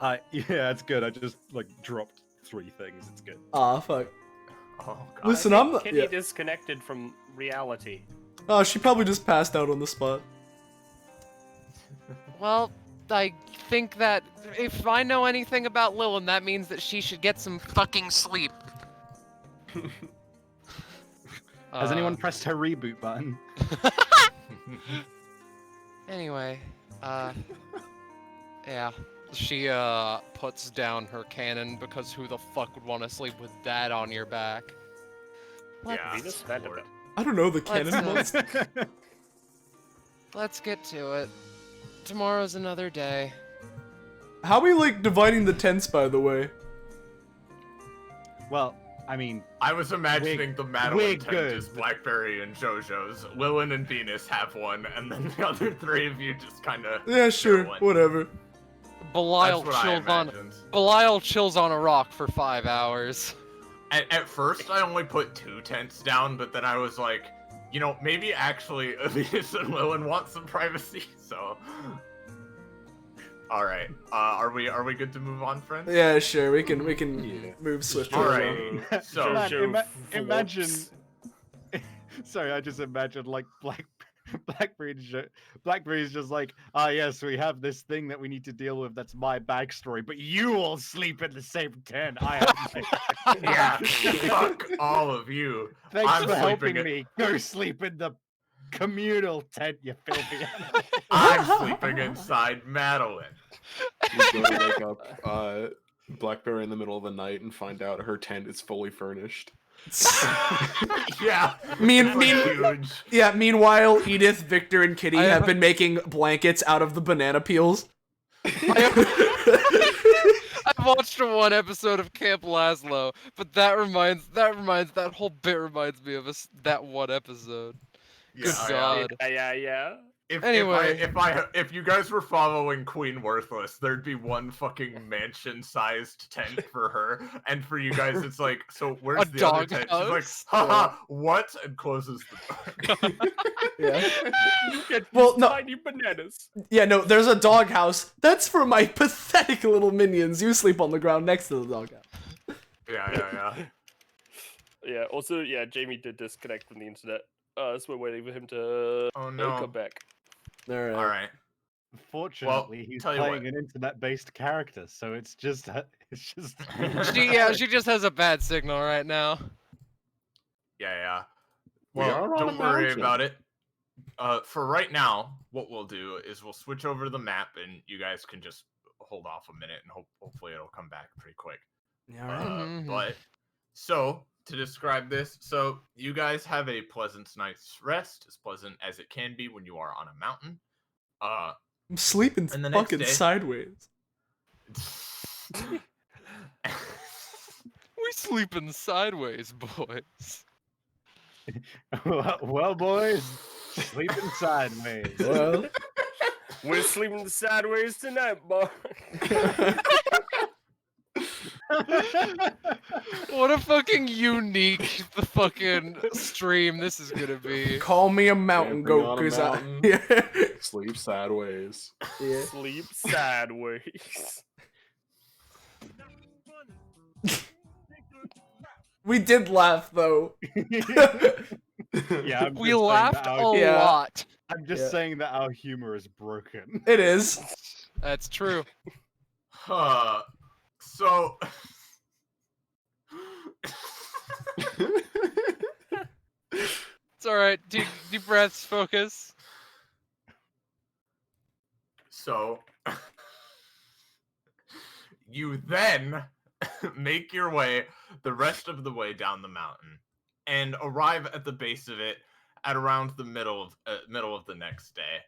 yeah, it's good. I just like dropped 3 things. It's good. Aw, fuck. Oh, God. Listen, I I'm... think Kitty Yeah. disconnected from reality. Oh, she probably just passed out on the spot. Well, I think that if I know anything about Lilin, that means that she should get some fucking sleep. Has anyone pressed her reboot button? Anyway, yeah. She, puts down her cannon because who the fuck would want to sleep with that on your back? Yeah, Venus spent a Lord. bit. I don't know, the cannon Let's, monster. Let's get to it. Tomorrow's another day. How are we, like, dividing the tents, by the way? Well, I mean, I was imagining the we're Madeline tent good. is Blackberry and JoJo's. Lilin and Venus have one, and then the other 3 of you just kind of... Yeah, sure, whatever. Belial That's what I chills on imagined. Belial chills on a rock for 5 hours. At first, I only put 2 tents down, but then I was like, you know, maybe actually Venus and Lilin want some privacy, so... Alright, are we good to move on, friends? Yeah, sure, we can Yeah. move swiftly. Alright, so... Man, Jojo imagine. floats. Sorry, I just imagined like Blackberry's just like, ah, yes, we have this thing that we need to deal with. That's my backstory, but you all sleep in the same tent. I have. Yeah, fuck all of you. Thanks I'm for sleeping helping in- me. Go sleep in the communal tent, you filthy animal. I'm sleeping inside Madeline. We go to wake up Blackberry in the middle of the night and find out her tent is fully furnished. Yeah. Huge. Yeah, meanwhile, Edith, Victor, and Kitty have been making blankets out of the banana peels. I've watched 1 episode of Camp Laszlo, but that whole bit reminds me of that one episode. Good Yeah, God. Yeah. Anyway. If you guys were following Queen Worthless, there'd be one fucking mansion-sized tent for her, and for you guys, it's like, so where's A the other dog tent? She's like, house? haha, what? And closes the door. Yeah. Get Well, these no. tiny bananas. Yeah, no, there's a doghouse. That's for my pathetic little minions. You sleep on the ground next to the doghouse. Yeah. Yeah. Also, yeah, Jamie did disconnect from the internet. So we're waiting for him to Oh no. come back. Alright. All right. Fortunately, he's tell you playing what. an internet-based character, so it's just She just has a bad signal right now. Yeah. We are Well, on a don't worry mountain. about it. For right now, what we'll do is we'll switch over the map, and you guys can just hold off a minute, and hopefully it'll come back pretty quick. Yeah, alright. Mhm. But so to describe this, so you guys have a pleasant night's rest, as pleasant as it can be when you are on a mountain. I'm sleeping And the next fucking day- sideways. We sleeping sideways, boys. well, boys, sleeping sideways. Well, We're sleeping sideways tonight, boy. What a fucking unique fucking stream this is gonna be. call me a mountain Camping goat, on a cause mountain. I... Sleep sideways. yeah. Sleep sideways. We did laugh, though. Yeah, We laughed a Yeah. lot. I'm just Yeah. saying that our humor is broken. It is. That's true. So It's alright. Deep breaths, focus. So you then make your way the rest of the way down the mountain and arrive at the base of it at around the middle of the next day.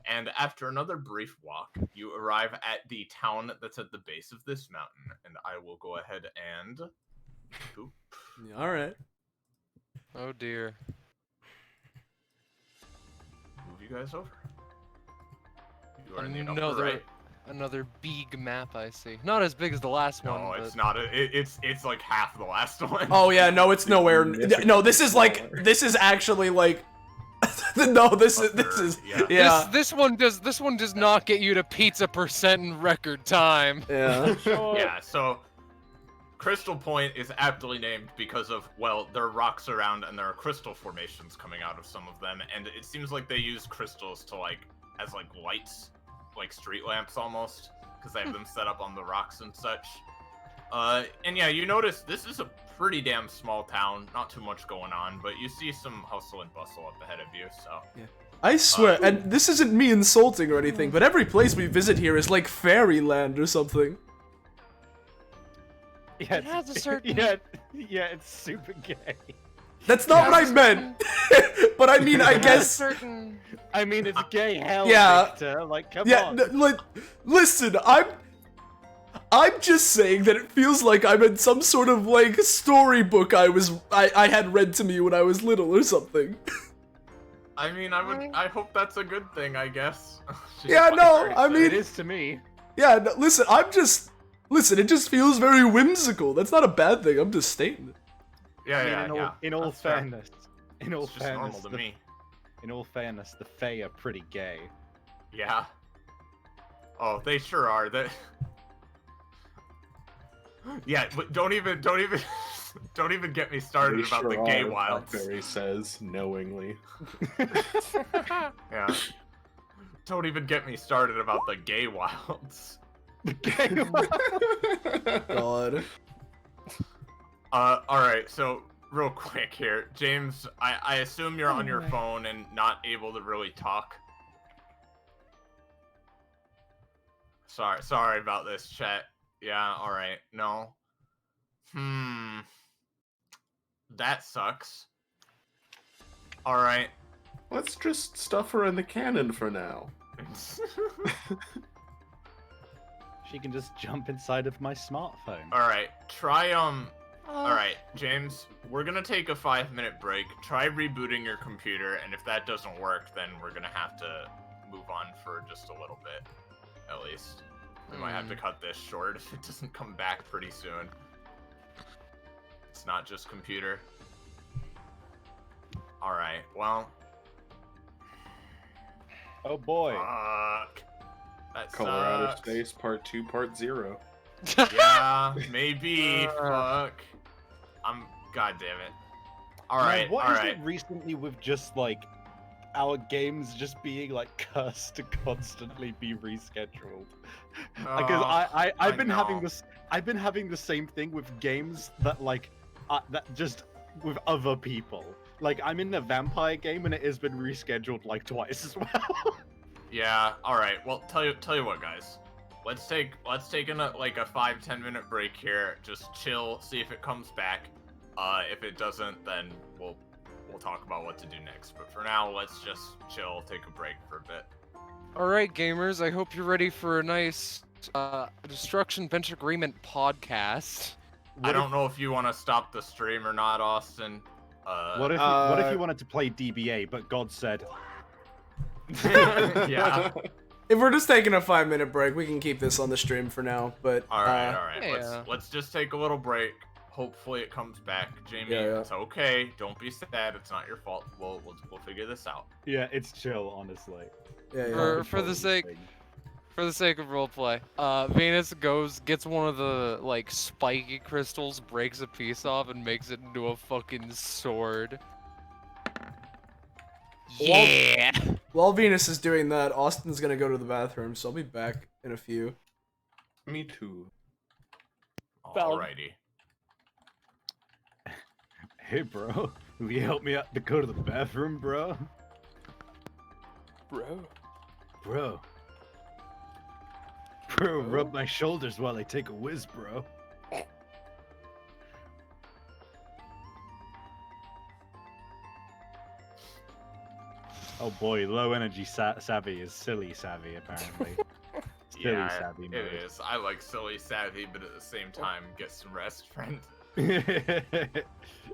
And after another brief walk, you arrive at the town that's at the base of this mountain. And I will go ahead and oop, Yeah, alright. Oh dear. move you guys over. You are in the upper Another right. another big map I see. Not as big as the last one. No, but... it's not. It's like half the last one. Oh yeah, no, it's nowhere. Significantly No, this is like, smaller. this is actually like, no, this is, Yeah. yeah, This one does not get you to pizza percent in record time. yeah. Yeah, so Crystal Point is aptly named because of, well, there are rocks around and there are crystal formations coming out of some of them, and it seems like they use crystals to as lights, like street lamps almost, because they have them set up on the rocks and such. And yeah, you notice this is a pretty damn small town, not too much going on, but you see some hustle and bustle up ahead of you, so. I swear, and this isn't me insulting or anything, but every place we visit here is like fairyland or something. Yeah, It has a certain- yeah, it's super gay. That's not what I meant. But I mean, I It has a guess. certain. I mean, it's gay hell, Yeah. Victor. Like, come Yeah, on. listen, I'm just saying that it feels like I'm in some sort of like storybook I had read to me when I was little or something. I mean, I hope that's a good thing, I guess. She's Yeah, fucking no, very I sick. mean- It is to me. Yeah, no, listen, it just feels very whimsical. That's not a bad thing. I'm just stating it. Yeah, I mean, yeah, in all that's fair. fairness, in all It's just normal fairness, to the, me. in all fairness, the Fae are pretty gay. Yeah. Oh, they sure are. That. Yeah, but don't even get me started They about sure the gay are, wilds. Blackberry says knowingly. Yeah. Don't even get me started about the gay wilds. God. Alright, so real quick here. James, I assume you're on your phone and not able to really talk. Sorry about this, chat. Yeah, alright. No. That sucks. Alright. Let's just stuff her in the cannon for now. She can just jump inside of my smartphone. Alright, try, Alright, James, we're gonna take a 5-minute break. Try rebooting your computer, and if that doesn't work, then we're gonna have to move on for just a little bit, at least. We might have to cut this short if it doesn't come back pretty soon. It's not just computer. Alright, well. Oh boy. Fuck. That Colorado sucks. Space Part 2, Part 0. Yeah, maybe. Fuck. God damn it. Alright, What is alright. it recently with just like our games just being like cursed to constantly be rescheduled? Because I've been having know. this. I've been having the same thing with games that like that just with other people. Like I'm in a vampire game and it has been rescheduled like twice as well. Yeah, alright. Well, tell you what, guys. Let's take like a 5-10 minute break here. Just chill, see if it comes back. If it doesn't, then we'll talk about what to do next. But for now, let's just chill, take a break for a bit. Alright, gamers, I hope you're ready for a nice Destruction Bench Agreement podcast. I don't know if you want to stop the stream or not, Austin. What if you wanted to play DBA, but God said, yeah. If we're just taking a 5-minute break, we can keep this on the stream for now. But Alright. yeah. Let's just take a little break. Hopefully it comes back. Jamie, Yeah. it's okay. Don't be sad. It's not your fault. We'll figure this out. "Yeah, it's chill, honestly." yeah. For the sake of roleplay, Venus gets one of the like spiky crystals, breaks a piece off, and makes it into a fucking sword. Yeah. While Venus is doing that, Austin's gonna go to the bathroom, so I'll be back in a few. Me too. Valid. Alrighty. Hey, bro, will you help me out to go to the bathroom, bro? Bro, rub my shoulders while I take a whiz, bro. Oh boy, low energy savvy is silly savvy, apparently. Silly Yeah, savvy it mode. is. I like silly savvy, but at the same time, get some rest, friend.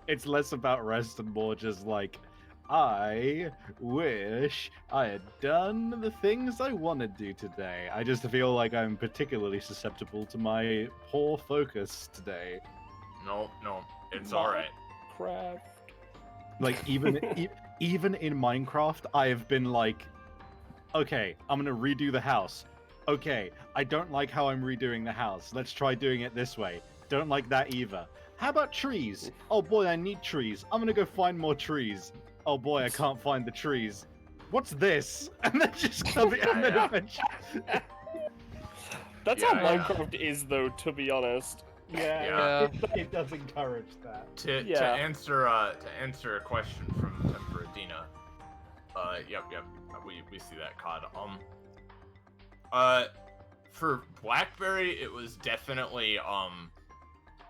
It's less about rest and more just like, I wish I had done the things I want to do today. I just feel like I'm particularly susceptible to my poor focus today. No, it's My- alright. Craft. Like even even in Minecraft, I have been like, okay, I'm gonna redo the house. Okay, I don't like how I'm redoing the house. Let's try doing it this way. Don't like that either. How about trees? Oh boy, I need trees. I'm gonna go find more trees. Oh boy, I can't find the trees. What's this? And then just come and then Yeah. eventually... That's Yeah, how yeah. Minecraft is, though, to be honest. Yeah. It does encourage that. To Yeah. answer a question from Temperadina. Yep. We see that COD. For Blackberry, it was definitely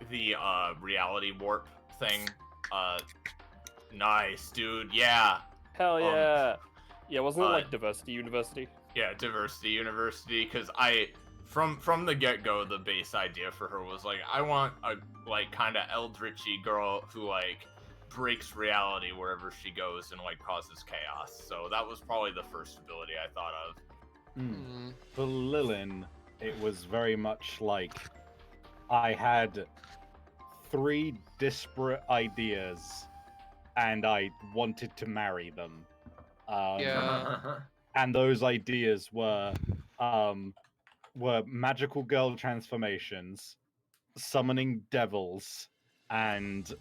the reality warp thing. Nice, dude. Yeah. Hell yeah. Yeah, wasn't it uh, like Diversity University? Yeah, Diversity University, because from the get-go, the base idea for her was like, I want a like kind of eldritchy girl who like breaks reality wherever she goes and like causes chaos. So that was probably the first ability I thought of. For Lilin, it was very much like I had 3 disparate ideas and I wanted to marry them. Yeah. And those ideas were magical girl transformations, summoning devils, and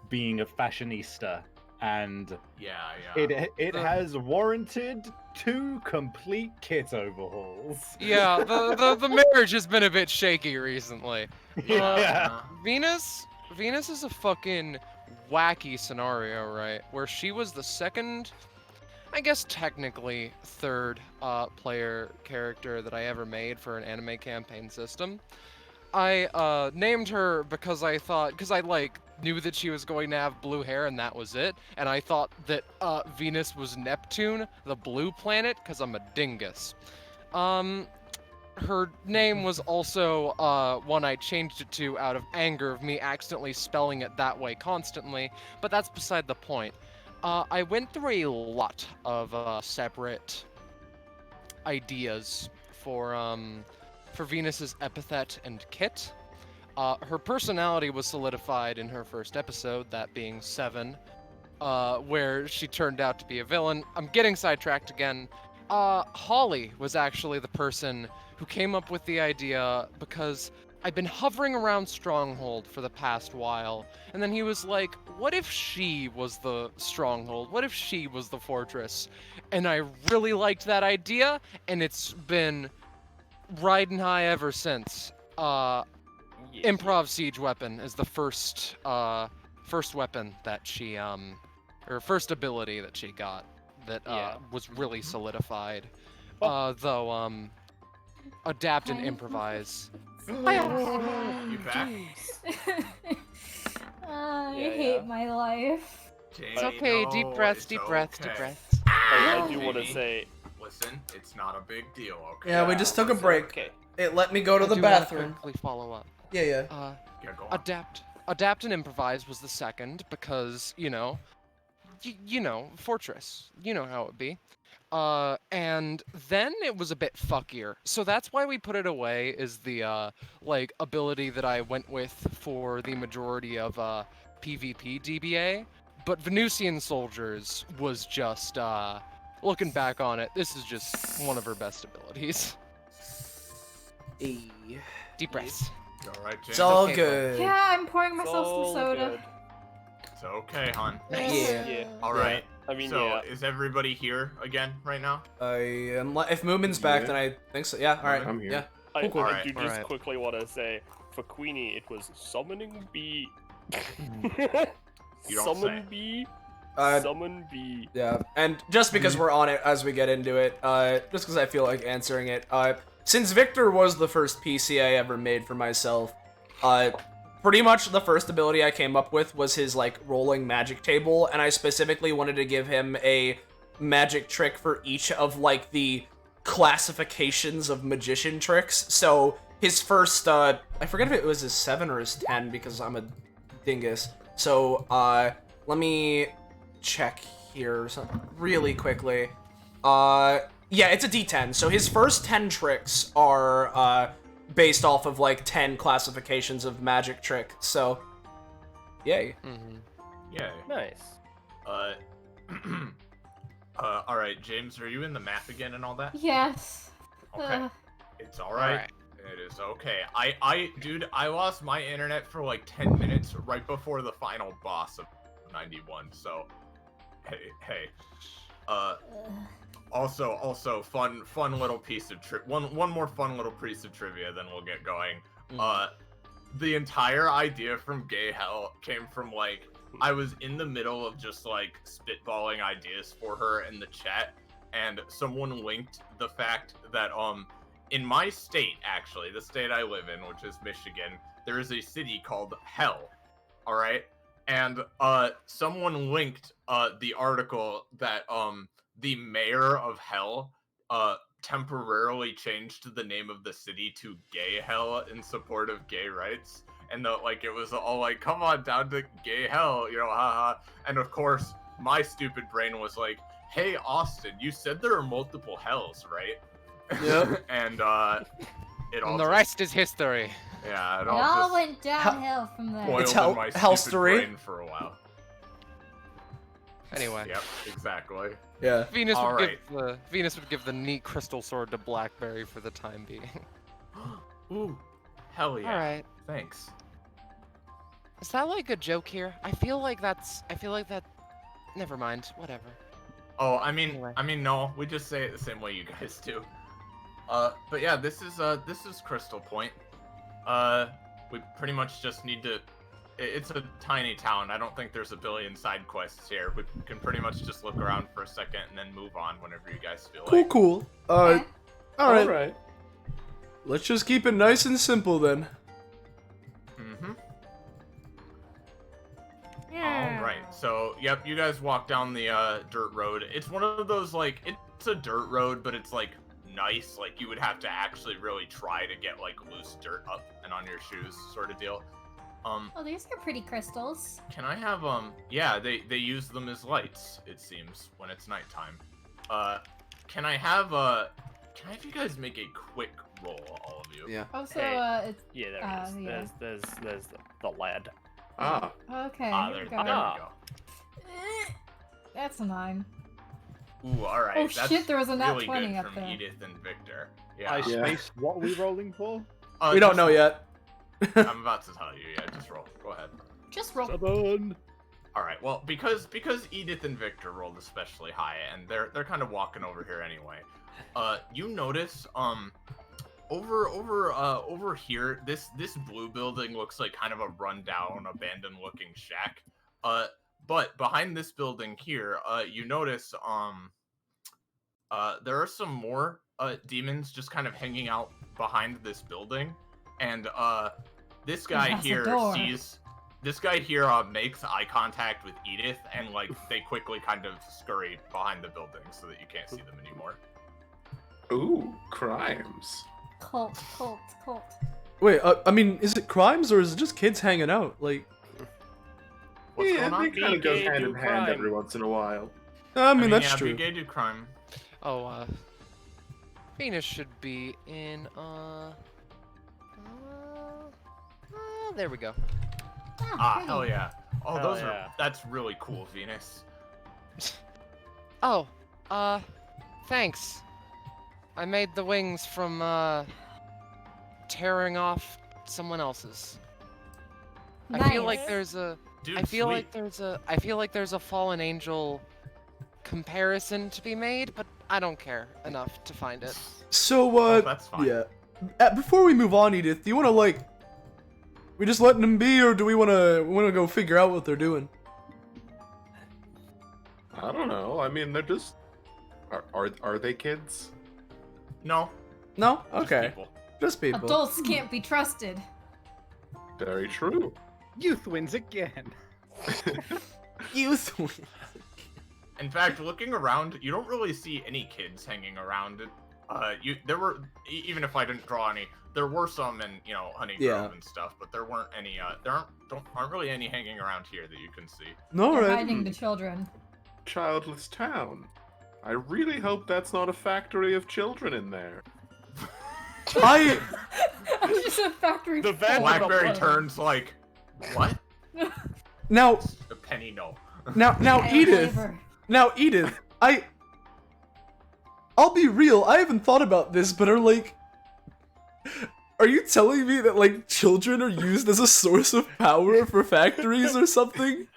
being a fashionista. And Yeah. it has warranted 2 complete kit overhauls. Yeah, the marriage has been a bit shaky recently. Yeah. Venus is a fucking wacky scenario, right? Where she was the second, I guess technically third player character that I ever made for an anime campaign system. I named her because I like knew that she was going to have blue hair and that was it, and I thought that Venus was Neptune, the blue planet, because I'm a dingus. Her name was also one I changed it to out of anger of me accidentally spelling it that way constantly, but that's beside the point. I went through a lot of separate ideas for Venus's epithet and kit. Her personality was solidified in her first episode, that being 7, where she turned out to be a villain. I'm getting sidetracked again. Holly was actually the person who came up with the idea because I've been hovering around Stronghold for the past while, and then he was like, what if she was the Stronghold? What if she was the fortress? And I really liked that idea, and it's been riding high ever since. Improv siege weapon is the first weapon that she or first ability that she got that was really solidified. Though adapt and improvise. You back? I hate my life. It's okay. Deep breaths. Deep breaths. Deep breaths. I do want to say. Listen, it's not a big deal, okay? Yeah, we just took a break. Okay. It let me go to I the do wanna bathroom. quickly follow up. Yeah. Yeah, go on. Adapt and improvise was the second because you know, fortress. You know how it be. And then it was a bit fuckier. So that's why we put it away is the like ability that I went with for the majority of PvP DBA. But Venusian Soldiers was just looking back on it, this is just one of her best abilities. Deep breaths. You all right, James? It's all okay, good. Yeah, I'm pouring myself All some soda. good. It's okay, hon. Yeah. All right. I mean, So, yeah. is everybody here again right now? If Moomin's back, Yeah. then I think so. Yeah, alright. I'm here. Yeah. I, Cool. I Alright. do just Alright. quickly want to say, for Queenie, it was summoning bee. You don't Summon say. bee. Uh, Summon bee. Yeah, and just because we're on it as we get into it, just because I feel like answering it, since Victor was the first PC I ever made for myself, pretty much the first ability I came up with was his, like, rolling magic table, and I specifically wanted to give him a magic trick for each of, like, the classifications of magician tricks. So, his first, I forget if it was his 7 or his 10, because I'm a dingus. So, let me check here really quickly. Yeah, it's a D10. So his first 10 tricks are based off of like 10 classifications of magic trick. So, yay. Yeah. Nice. All right, James, are you in the map again and all that? Yes. Okay. It's all right. Alright. It is okay. Dude, I lost my internet for like 10 minutes right before the final boss of 91. So, hey. Also, fun little piece of one more fun little piece of trivia, then we'll get going. The entire idea from Gay Hell came from like I was in the middle of just like spitballing ideas for her in the chat, and someone linked the fact that in my state, actually, the state I live in, which is Michigan, there is a city called Hell. All right, and someone linked the article that the mayor of Hell temporarily changed the name of the city to Gay Hell in support of gay rights, and it was all like, come on down to Gay Hell, you know, haha. And of course, my stupid brain was like, hey Austin, you said there are multiple hells, right? Yep. And it all And the just- rest is history. yeah, it It all all just went downhill from there. boiled It's in my hell stupid story. brain for a while. Anyway, Yep, exactly. Yeah. Venus All would give the neat crystal sword to Blackberry for the time being. Ooh, hell yeah. All right. Thanks. Is that like a joke here? I feel like that. Never mind. Whatever. Oh, Anyway. I mean, no, we just say it the same way you guys do. But yeah, this is Crystal Point. We pretty much just need to. It's a tiny town. I don't think there's a billion side quests here. We can pretty much just look around for a second and then move on whenever you guys feel like. Cool. Okay. Alright. Let's just keep it nice and simple then. Mm-hmm. All right. So, yep, you guys walk down the dirt road. It's one of those like it's a dirt road, but it's like nice. Like you would have to actually really try to get like loose dirt up and on your shoes, sort of deal. Oh, these are pretty crystals. Can I have yeah, they use them as lights, it seems, when it's nighttime. Can I have you guys make a quick roll, all of you? Yeah. Also, Hey. it's Yeah, there it is. yeah. There's the lad. Ah, okay. Ah, here there we we go. go. That's a 9. Ooh, alright. Oh That's shit, there was a nat really 20 good up from there. Edith and Victor. Yeah. I Yeah. spaced. What are we rolling for? We don't just- know yet. I'm about to tell you, yeah, just roll. Go ahead. Just roll. 7. Alright, well, because Edith and Victor rolled especially high, and they're kind of walking over here anyway. You notice, over here, this blue building looks like kind of a rundown, abandoned-looking shack. But behind this building here, you notice, there are some more, demons just kind of hanging out behind this building, and, this guy has a here door. this guy here, makes eye contact with Edith, and, like, they quickly kind of scurry behind the building so that you can't see them anymore. ooh, crimes. Cult. Wait, I mean, is it crimes or is it just kids hanging out? Like, What's Yeah, going on? they kind of go Be gay, hand do in hand crime. every once in a while. I mean that's yeah, true. Be gay, do crime. Oh, Venus should be in, there we go. Ah, pretty. hell yeah. Oh, Hell those yeah. are. That's really cool, Venus. Oh, thanks. I made the wings from, tearing off someone else's. I feel like Nice. there's a, Dude, I feel sweet. like there's a fallen angel comparison to be made, but I don't care enough to find it. So, Oh, that's fine. yeah. Before we move on, Edith, do you want to, like, we just letting them be, or do we want to go figure out what they're doing? I don't know. I mean, they're just. Are they kids? No. No? just Okay. people. Just people. Adults can't be trusted. Very true. Youth wins again. Youth. In fact, looking around, you don't really see any kids hanging around. There were even if I didn't draw any, there were some in Honey Grove Yeah. and stuff, but there weren't any. There aren't really any hanging around here that you can see. No, They're right. hiding the children. Childless town. I really hope that's not a factory of children in there. I It's just a factory. The full van- of Blackberry children. turns like, what? now A penny, no. now Child Edith. labor. Now Edith, I'll be real. I haven't thought about this, but are you telling me that like children are used as a source of power for factories or something?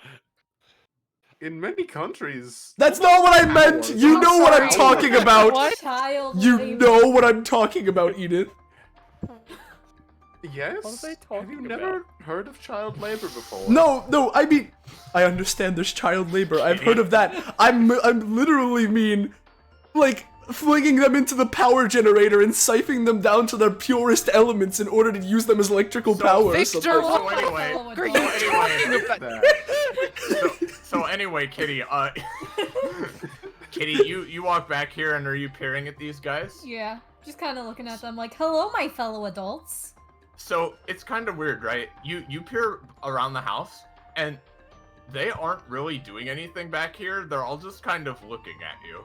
In many countries. That's not what I meant. You I'm know what I'm sorry. talking about. What? Child You labor. know what I'm talking about, Edith. Yes? What are they Have talking you never heard of child labor before? No, I mean, I understand there's child labor. I've heard of that. I'm literally mean, like, flinging them into the power generator and siphoning them down to their purest elements in order to use them as electrical So, power or Victor, something. So anyway, Fellow Are you adults. talking about? That. so anyway, Kitty, Kitty, you walk back here and are you peering at these guys? Yeah, just kind of looking at them like, hello, my fellow adults. So it's kind of weird, right? You peer around the house and they aren't really doing anything back here. They're all just kind of looking at you.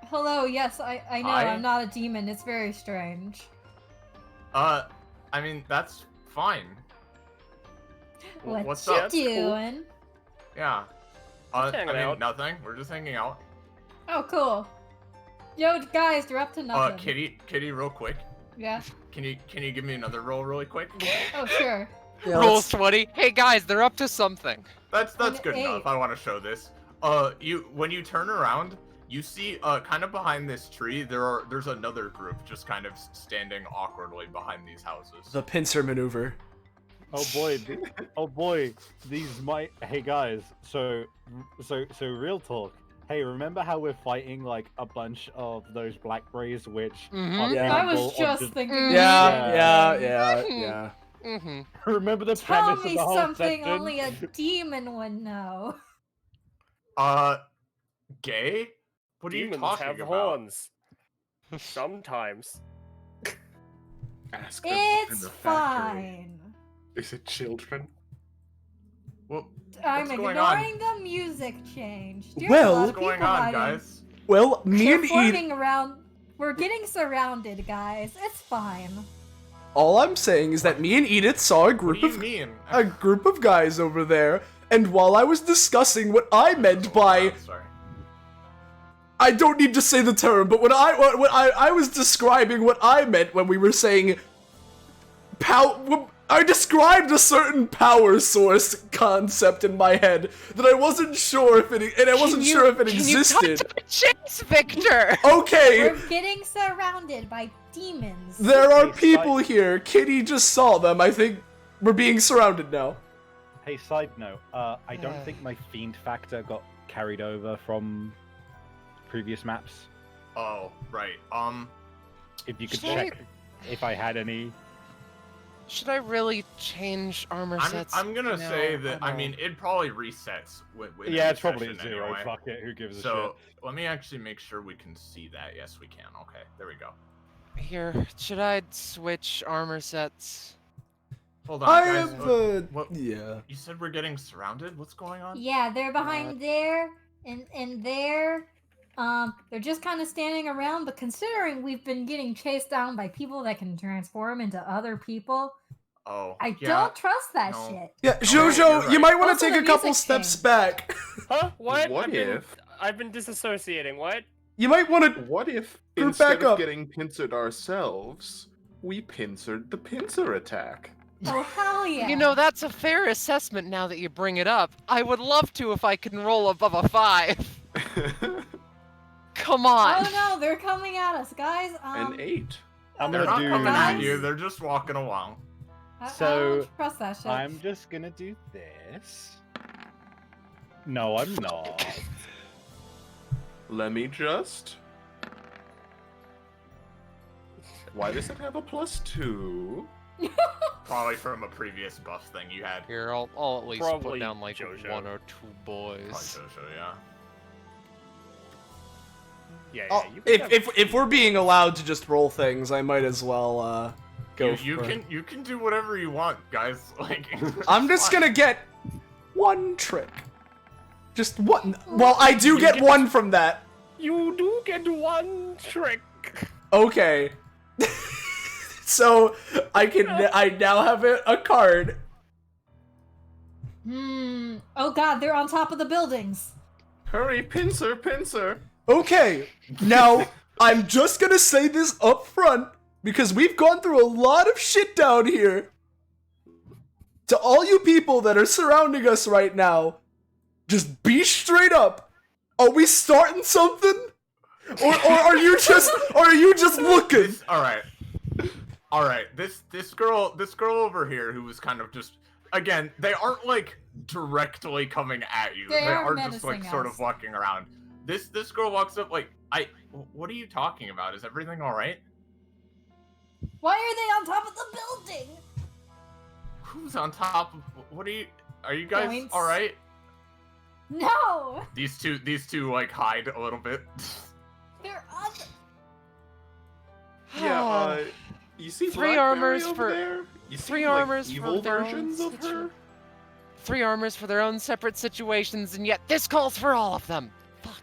Hello, yes, I know, Hi. I'm not a demon. It's very strange. I mean, that's fine. What What's you up? That's cool. doing? Yeah. Just I hanging mean, out. nothing. We're just hanging out. Oh, cool. Yo, guys, you're up to nothing. Kitty, real quick. Yeah. Can you give me another roll really quick? Oh, sure. Yeah, Roll let's- 20. Hey guys, they're up to something. That's An good enough. 8. I want to show this. When you turn around, you see kind of behind this tree there's another group just kind of standing awkwardly behind these houses. The pincer maneuver. Oh boy, these might. Hey guys, so real talk. Hey, remember how we're fighting like a bunch of those blackberries, which Mhm. are Yeah. I was capable of just thinking. Mm. Yeah. Mm-hmm. Remember the Tell premise me of the whole something section? only a demon would know. Gay? What are you Demons talking have about? horns. Sometimes. Ask them in It's the factory. fine. Is it children? Well, I'm what's going on? ignoring the music change. There's Well- a lot What's of going people on, hiding. guys? Well, me They're and Edith. forming around. We're getting surrounded, guys. It's fine. All I'm saying is that me and Edith saw a What group do you of mean? a group of guys over there, and while I was discussing what I meant by Oh, sorry. I don't need to say the term, but when I was describing what I meant when we were saying I described a certain power source concept in my head that I wasn't sure if it existed. Chicks, Victor! Okay, We're getting surrounded by demons. there are Hey, people here. Kitty just saw them. I think we're being surrounded now. Hey, side note, I don't think my fiend factor got carried over from previous maps. Oh, right. If you could Should I- check if I had any. Should I really change armor sets? I'm gonna No, say that. I don't. mean, it probably resets with Yeah, it's probably a session 0. anyway. Fuck it. Who gives a So let me actually make sure we can see that. Yes, we can. Okay, there we go. Here, should I switch armor sets? Hold on, I guys. have what- yeah. You said we're getting surrounded. What's going on? Yeah, they're behind there and there. They're just kind of standing around, but considering we've been getting chased down by people that can transform into other people, Oh, I yeah. don't trust that no. shit. Yeah, you're Jojo, you right. might want Also, to take the a couple music steps changed. back. Huh? What? What I've been, if? I've been disassociating. What? You might want to. What if Group instead back of up. getting pincered ourselves, we pincered the pincer attack? Oh hell yeah! You know, that's a fair assessment now that you bring it up. I would love to if I can roll above a 5. Come on. Oh no, they're coming at us, guys. An 8. I'm They're not gonna do. coming at Guys. you. They're just walking along. I So, don't trust that shit. I'm just gonna do this. No, I'm not. Let me just. Why does it have a +2? Probably from a previous buff thing you had. Here, I'll at least Probably put down like Jojo. 1 or 2 Probably boys. Jojo, yeah. Yeah, Oh, you can have- if we're being allowed to just roll things, I might as well go. You for... can do whatever you want, guys. Like I'm just gonna get one trick. Just one. Well, I do get one from that. You do get one trick. Okay. So I now have a card. Oh god, they're on top of the buildings. Hurry, pincer, pincer! Okay. Now I'm just gonna say this up front because we've gone through a lot of shit down here. To all you people that are surrounding us right now, just be straight up. Are we starting something? Or are you just looking? All right. This girl over here who was kind of just again, they aren't like directly coming at you. They are just like menacing sort us. of walking around. This girl walks up like, what are you talking about? Is everything all right? Why are they on top of the building? Who's on top of what are you guys Points. all right? No! These two like hide a little bit. They're on Yeah, you see 3 Blackberry armors over for- there? You 3 see, like, armors for evil their own versions of her? 3 armors for their own separate situations, and yet this calls for all of them. Fuck.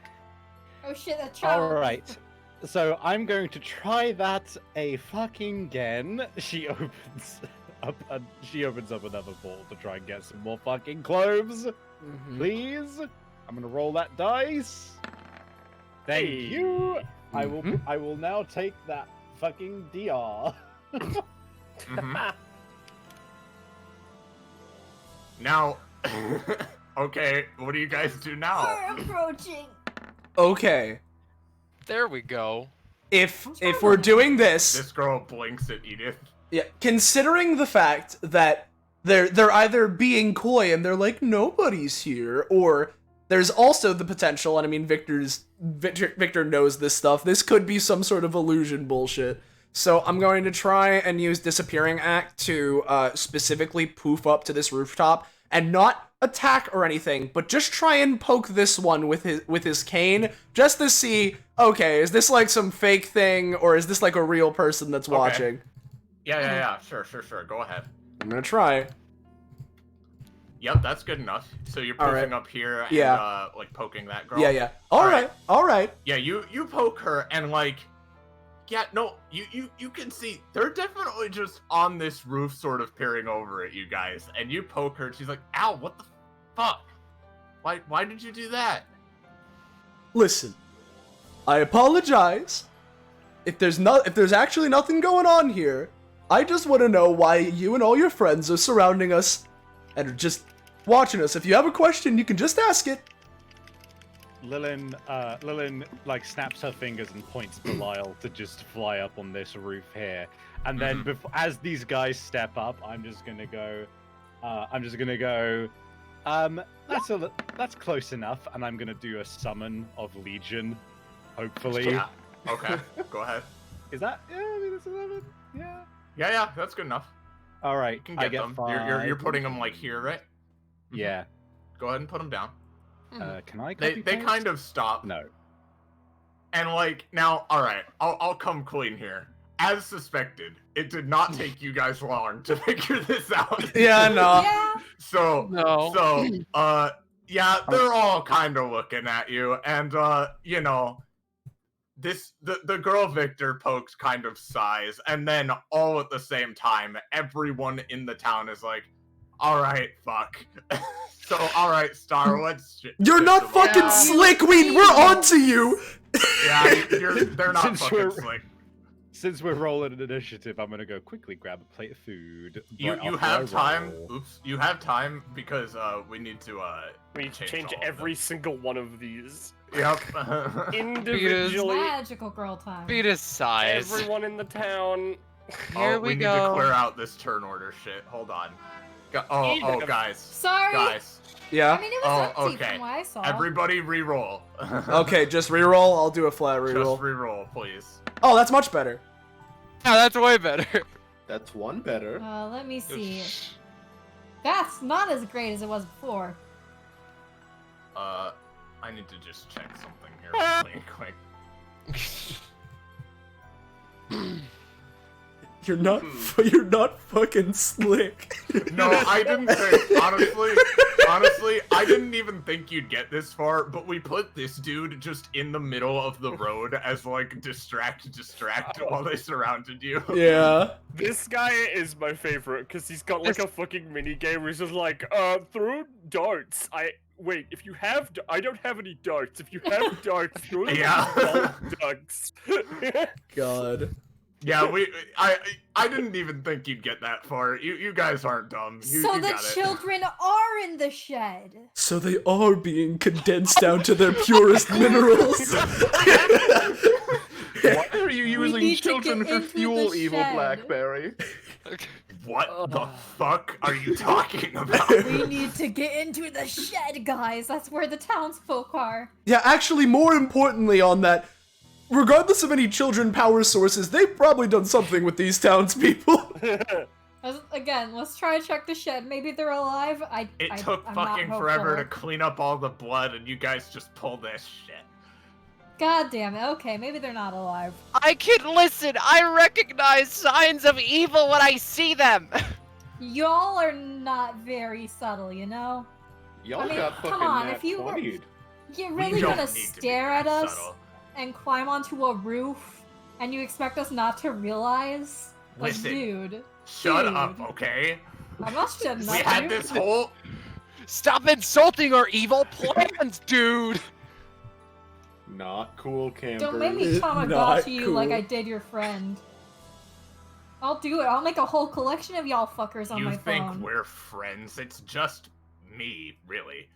Oh shit, that child. Alright. So I'm going to try that a fucking again. She opens up another ball to try and get some more fucking cloves. Please. I'm gonna roll that dice. Thank Hey. you. Mhm. I will now take that fucking DR. Mhm. Now, okay, what do you guys do now? We're approaching. Okay. There we go. If we're doing This girl blinks at Edith. yeah, considering the fact that they're either being coy and they're like nobody's here, or there's also the potential, and I mean Victor knows this stuff. This could be some sort of illusion bullshit. So I'm going to try and use Disappearing Act to specifically poof up to this rooftop and not attack or anything, but just try and poke this one with his cane, just to see, okay, is this like some fake thing, or is this like a real person that's watching? Yeah. Sure. Go ahead. I'm gonna try. Yep, that's good enough. So you're All right. poking up here and Yeah. like poking that girl. Yeah. All right. Yeah, you poke her and like, yeah, no, you can see they're definitely just on this roof, sort of peering over at you guys. And you poke her, and she's like, "Ow, what the fuck? Why did you do that?" Listen, I apologize. If there's actually nothing going on here, I just want to know why you and all your friends are surrounding us and are just watching us. If you have a question, you can just ask it. Lilin like snaps her fingers and points Belial to just fly up on this roof here, and then as these guys step up, I'm just gonna go. That's close enough, and I'm gonna do a summon of Legion. Hopefully. Yeah. Okay. Go ahead. Is that? Yeah, I mean, it's 11. Yeah. Yeah, that's good enough. All right. You can I get get them. 5. You're putting them like here, right? Yeah. Go ahead and put them down. Can I? They kind of stop. No. And like now, all right, I'll come clean here. As suspected, it did not take you guys long to figure this out. Yeah, no. Yeah. Yeah, they're all kind of looking at you, and you know, the girl Victor pokes kind of sighs, and then all at the same time, everyone in the town is like, "All right, fuck." So, all right, Star, let's. You're not fucking slick. We're on to you. Yeah, they're not Since fucking we're- slick. Since we're rolling an initiative, I'm gonna go quickly grab a plate of food. You right after have I time. roll. Oops, you have time because we need to We need to change all of every them. single one of these Yep. individually. Magical girl time. Fetus size. Everyone in the town. Here we we need go. to clear out this turn order shit. Hold on. Oh, guys. Sorry. Guys. Yeah. I mean, it was empty okay. from what I saw. Everybody re-roll. Okay, just reroll. I'll do a flat Just reroll. re-roll, please. Oh, that's much better. Yeah, that's way better. That's one better. Let me see. That's not as great as it was before. I need to just check something here really quick. You're not fucking slick. No, I didn't think, honestly, I didn't even think you'd get this far, but we put this dude just in the middle of the road as like distract while they surrounded you. Yeah. This guy is my favorite because he's got like a fucking mini game where he's just like, throw darts. Wait, if you have, I don't have any darts. If you have darts, throw them Yeah. ducks. God. Yeah, I didn't even think you'd get that far. You guys aren't dumb. You So the got it. children are in the shed. So they are being condensed down to their purest minerals. Why are you We using need to children get for into fuel, the evil shed. Blackberry? What the fuck are you talking about? We need to get into the shed, guys. That's where the townsfolk are. Yeah, actually, more importantly on that, regardless of any children power sources, they've probably done something with these townspeople. Again, let's try and check the shed. Maybe they're alive. It took I'm not fucking forever to hopeful. clean up all the blood, and you guys just pulled this shit. God damn it. Okay, maybe they're not alive. I can listen. I recognize signs of evil when I see them. Y'all are not very subtle, you know? Y'all I mean, got come fucking on, nat if you were- 20'd. You're We really don't gonna need to be stare that at us subtle. and climb onto a roof and you expect us not to realize? Like, Listen, dude. Shut Dude. up, okay? I'm not shutting up. We had dude. this whole. Stop insulting our evil plans, dude. Not cool, campers. Don't make me Not Tamagotchi you like cool. I did your friend. I'll do it. I'll make a whole collection of y'all fuckers on You my think phone. we're friends? It's just me, really.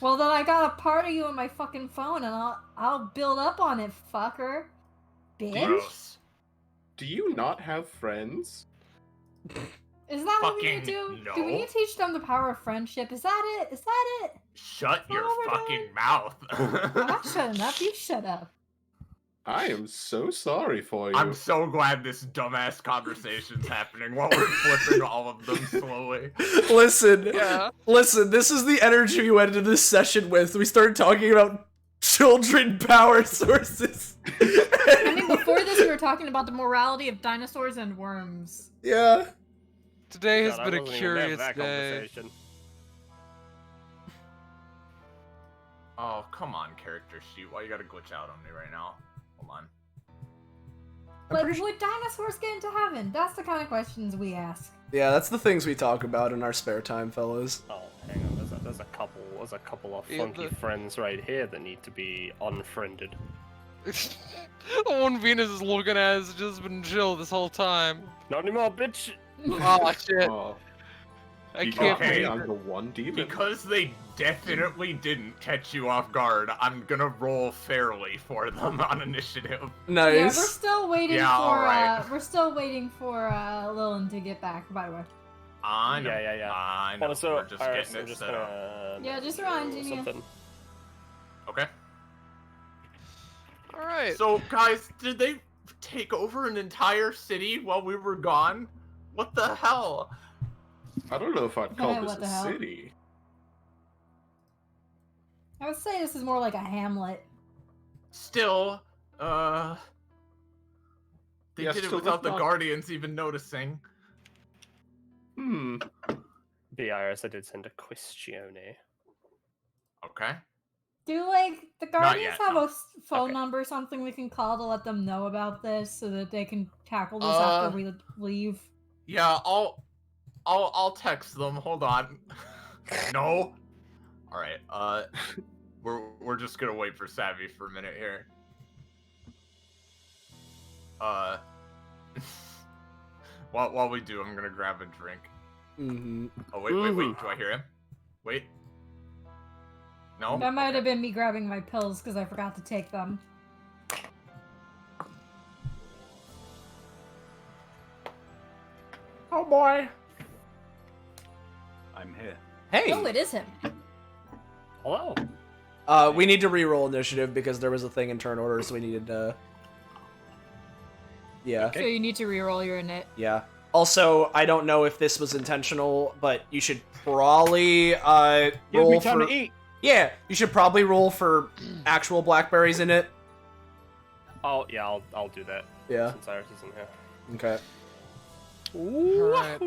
Well, then I got a part of you in my fucking phone, and I'll build up on it, fucker. Bitch. Gross. Do you not have friends? Is that what we need to Fucking do? Do we no. need to teach them the power of friendship? Is that it? Is that it? Shut Oh, your we're fucking doing- mouth. I'm not shutting up. You shut up. I am so sorry for you. I'm so glad this dumbass conversation's happening while we're flipping all of them slowly. Listen, Yeah. listen, this is the energy we went into this session with. We started talking about children power sources. I mean, before this, we were talking about the morality of dinosaurs and worms. Yeah. Today has God, I been a wasn't even there for curious that day. conversation. Oh, come on, character sheet. Why you gotta glitch out on me right now? Hold on. Like, would dinosaurs get into heaven? That's the kind of questions we ask. Yeah, that's the things we talk about in our spare time, fellas. Oh, hang on. There's a couple of Yeah, funky friends right here that need to be unfriended. The one Venus is looking at has just been chill this whole time. Not anymore, bitch. Oh shit! Oh, I you can't okay? believe I'm it. the one demon. Because they definitely didn't catch you off guard, I'm gonna roll fairly for them on initiative. Yeah, we're Nice. still waiting Yeah, for alright. we're still waiting for Lilin to get back, by the way. I know. Yeah. I know. Also, We're just Iris, getting I'm it just set up. gonna Yeah, just do reminding you. something. Okay. All right. So, guys, did they take over an entire city while we were gone? What the hell? I don't know if I'd call What this the a hell? city. I would say this is more like a hamlet. Still, they Yeah, did it still, without that's the not- Guardians even noticing. Hmm. The Iris, I did send a questione. Okay. Do like the Guardians yet, have no. a phone Okay. number or something we can call to let them know about this so that they can tackle this Uh, after we leave? Yeah, I'll text them. Hold on. No. All right. We're just gonna wait for Savvy for a minute here. While we do, I'm gonna grab a drink. Mm-hmm. Oh wait. Do I hear him? Wait. No. That might Okay. have been me grabbing my pills because I forgot to take them. Oh boy. I'm here. Hey. Oh, it is him. Hello. We need to re-roll initiative because there was a thing in turn order, so we needed to. Yeah. So you need to reroll your init. Yeah. Also, I don't know if this was intentional, but you should probably Give roll me time for. to eat. Yeah, you should probably roll for actual blackberries in it. Oh yeah, I'll do that. Yeah. Since Iris isn't here. Okay. Alright.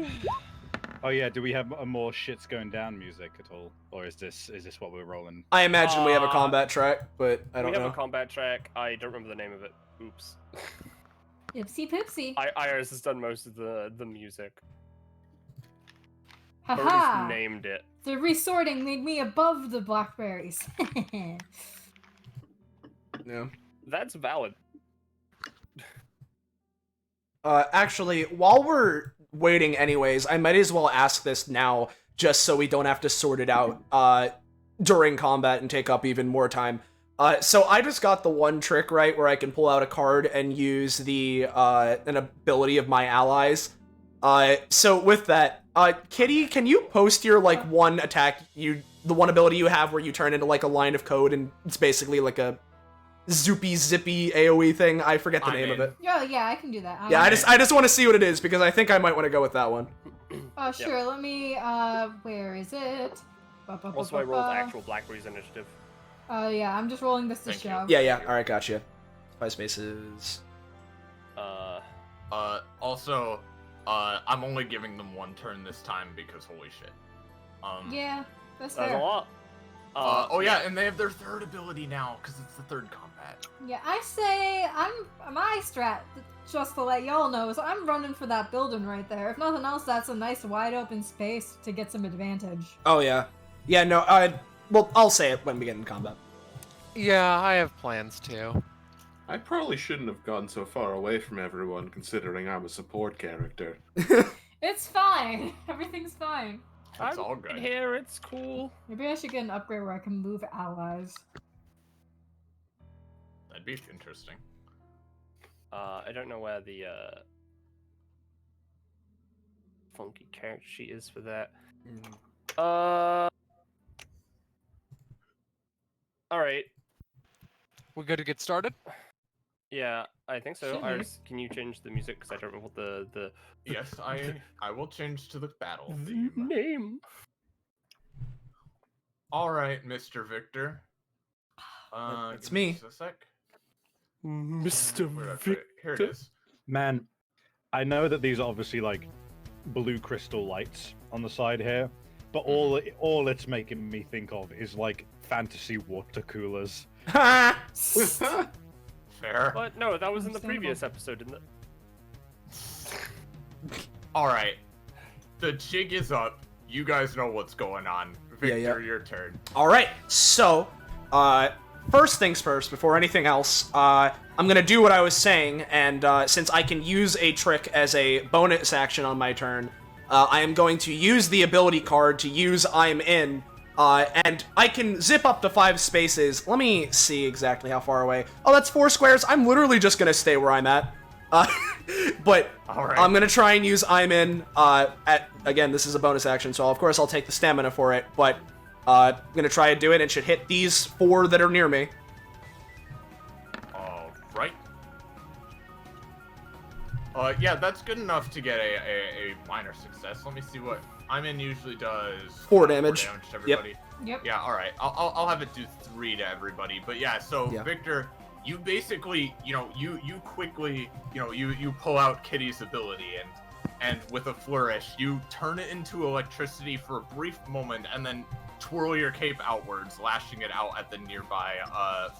Oh yeah, do we have a more shits going down music at all, or is this what we're rolling? I imagine we have a Uh, combat track, but I don't We have know. a combat track. I don't remember the name of it. Oops. Ipsy poopsie. Iris has done most of the music. Or at Haha! least named it. The resorting made me above the blackberries. Yeah. That's valid. Actually, while we're waiting anyways, I might as well ask this now, just so we don't have to sort it out during combat and take up even more time. So I just got the one trick right where I can pull out a card and use the an ability of my allies. So with that, Kitty, can you post your like one attack the one ability you have where you turn into like a line of code and it's basically like a zoopy zippy AoE thing? I forget the name of it. Yeah, I can do that. Yeah, I just want to see what it is because I think I might want to go with that one. Sure, let me, where is it? Also, I rolled actual Blackberries initiative. Yeah, I'm just rolling this to Thank you. show. Yeah. All right, gotcha. 5 spaces. Also, I'm only giving them one turn this time because holy shit. Yeah, that's That's fair. a lot. Oh yeah, and they have their third ability now because it's the third combat. Yeah, I say my strat, just to let y'all know, is I'm running for that building right there. If nothing else, that's a nice wide open space to get some advantage. Oh yeah. Yeah, no, well, I'll say it when we get in combat. Yeah, I have plans too. I probably shouldn't have gone so far away from everyone, considering I'm a support character. It's fine. Everything's fine. It's I'm all good. here. It's cool. Maybe I should get an upgrade where I can move allies. That'd be interesting. I don't know where the funky character sheet is for that. All right. We good to get started? Yeah, I think so. Should be. Iris, can you change the music? Because I don't remember what the Yes, I will change to the battle the theme. name. All right, Mr. Victor. It's give me me. just a sec. Mr. Where did I put it? Here it is. Man, I know that these are obviously like blue crystal lights on the side here. but all it's making me think of is like fantasy water coolers. Fair. But no, that was in the Understandable. previous episode, didn't it? All right. The jig is up. You guys know what's going on. Victor, yeah. your turn. All right, so, first things first, before anything else, I'm gonna do what I was saying, and since I can use a trick as a bonus action on my turn, I am going to use the ability card to use I'm in, and I can zip up to 5 spaces. Let me see exactly how far away. Oh, that's 4 squares. I'm literally just gonna stay where I'm at. But All right. I'm gonna try and use I'm in. Again, this is a bonus action, so of course I'll take the stamina for it. But I'm gonna try and do it, and should hit these 4 that are near me. All right. Yeah, that's good enough to get a minor success. Let me see what I'm in usually does. 4 damage. 4 damage to everybody. Yep. Yeah, all right. I'll have it do 3 to everybody. But yeah, so Yeah. Victor, you basically, you quickly, you pull out Kitty's ability and with a flourish, you turn it into electricity for a brief moment and then twirl your cape outwards, lashing it out at the nearby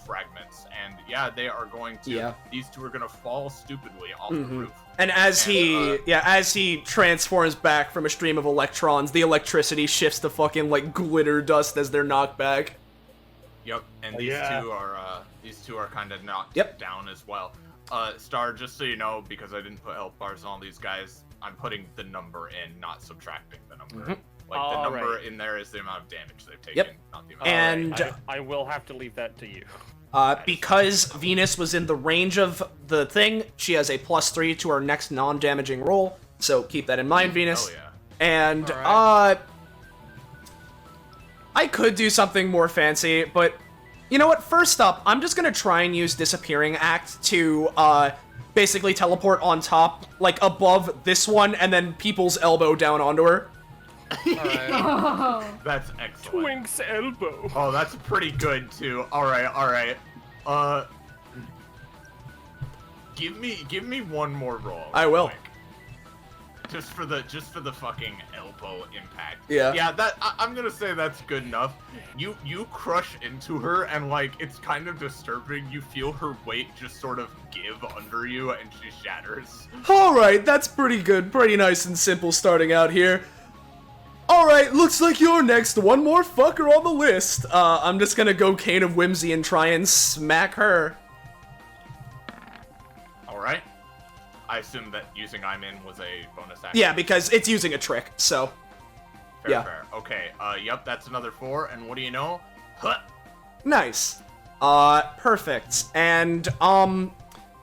fragments. And yeah, they are going to. Yeah. These 2 are going to fall stupidly off the roof. And as he transforms back from a stream of electrons, the electricity shifts to fucking like glitter dust as they're knocked back. Yep, and Oh, these yeah. these two are kind of knocked Yep. down as well. Star, just so you know, because I didn't put health bars on all these guys, I'm putting the number in, not subtracting the number. Mhm. Like the All number right. in there is the amount of damage they've taken, Yep. not the amount. And I will have to leave that to you. because Venus was in the range of the thing, she has a +3 to her next non-damaging roll. So keep that in mind, Venus. Oh yeah. And Alright. I could do something more fancy, but you know what? First up, I'm just gonna try and use Disappearing Act to basically teleport on top, like above this one, and then people's elbow down onto her. Alright. Oh. That's excellent. Twink's elbow. Oh, that's pretty good too. All right. Give me one more roll. I will. quick. Just for the fucking elbow impact. Yeah. Yeah, I'm gonna say that's good enough. You crush into her and like it's kind of disturbing. You feel her weight just sort of give under you and she shatters. Alright, that's pretty good. Pretty nice and simple starting out here. Alright, looks like you're next. One more fucker on the list. I'm just gonna go Cane of Whimsy and try and smack her. Alright. I assume that using I'm in was a bonus action. Yeah, because it's using a trick, so. Fair. Okay, yep, that's another 4, and what do you know? Huh! Nice. Perfect. And,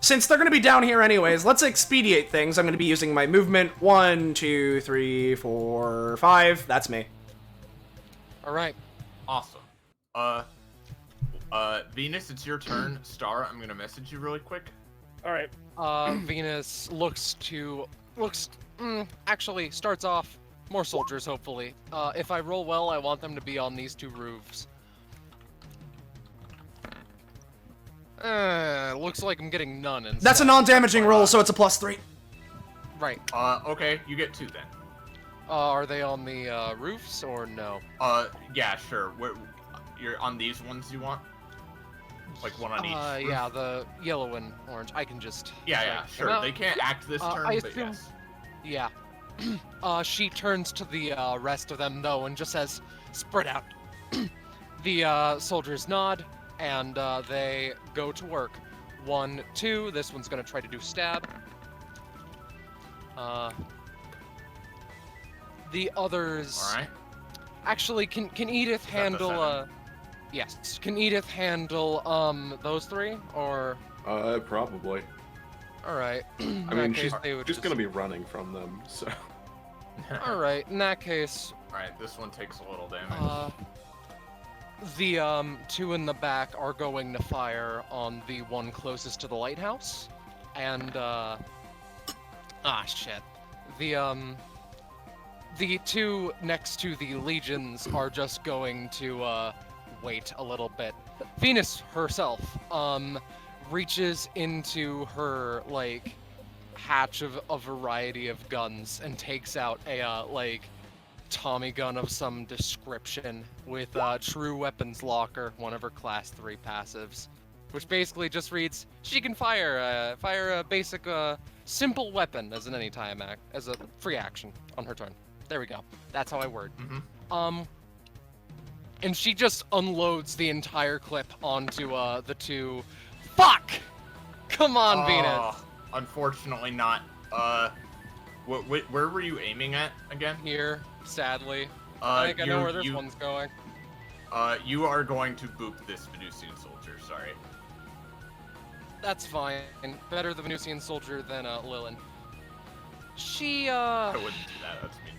since they're gonna be down here anyways, let's expedite things. I'm gonna be using my movement. 1, 2, 3, 4, 5. That's me. Alright. Awesome. Venus, it's your turn. Star, I'm gonna message you really quick. All right. Venus actually starts off more soldiers, hopefully. If I roll well, I want them to be on these 2 roofs. Looks like I'm getting none instead. That's a non-damaging roll, so it's a +3. Right. Okay, you get 2 then. Are they on the roofs or no? Yeah, sure. You're on these ones you want? Like one on each roof? Yeah, the yellow and orange. I can just. Yeah, sure. No, They can't act this turn, I but assume- yes. Yeah. She turns to the rest of them though and just says, "Spread out." The soldiers nod and they go to work. 1, 2. This one's gonna try to do stab. The others. All right. Actually, can Edith that the handle? 7? Yes. Can Edith handle those 3 or? Probably. All right. I mean, she's gonna be running from them, so. All right. In that case, All right, this one takes a little damage. the 2 in the back are going to fire on the one closest to the lighthouse, and shit. The 2 next to the legions are just going to wait a little bit. Venus herself reaches into her hatch of a variety of guns and takes out a Tommy gun of some description with True Weapons Locker, one of her Class 3 passives, which basically just reads, she can fire a basic simple weapon as an anytime as a free action on her turn. There we go. That's how I word. And she just unloads the entire clip onto the two. Fuck! Come on, Venus. Unfortunately not. Where were you aiming at again? Here, sadly. I think I know where this one's going. You are going to boop this Venusian soldier, sorry. That's fine. Better the Venusian soldier than Lilin. She, I wouldn't do that, that's mean.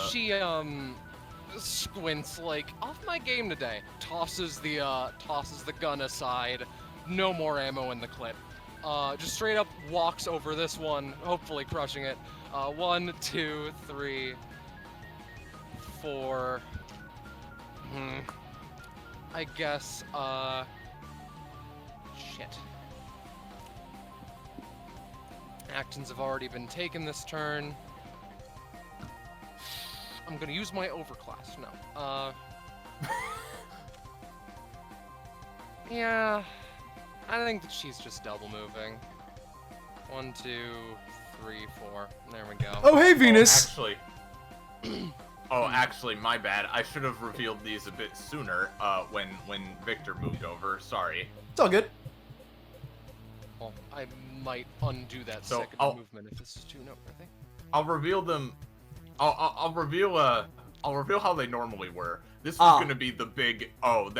She, squints like, off my game today. Tosses the gun aside. No more ammo in the clip. Just straight up walks over this one, hopefully crushing it. 1, 2, 3, 4. I guess, shit. Actions have already been taken this turn. I'm gonna use my overclass. No. Yeah. I think that she's just double moving. 1, 2, 3, 4. There we go. Oh, hey, Venus! Actually, my bad. I should have revealed these a bit sooner, when Victor moved over. Sorry. It's all good. Well, I might undo that second movement if this is too noteworthy. I'll reveal them. I'll reveal how they normally were. This is gonna be the big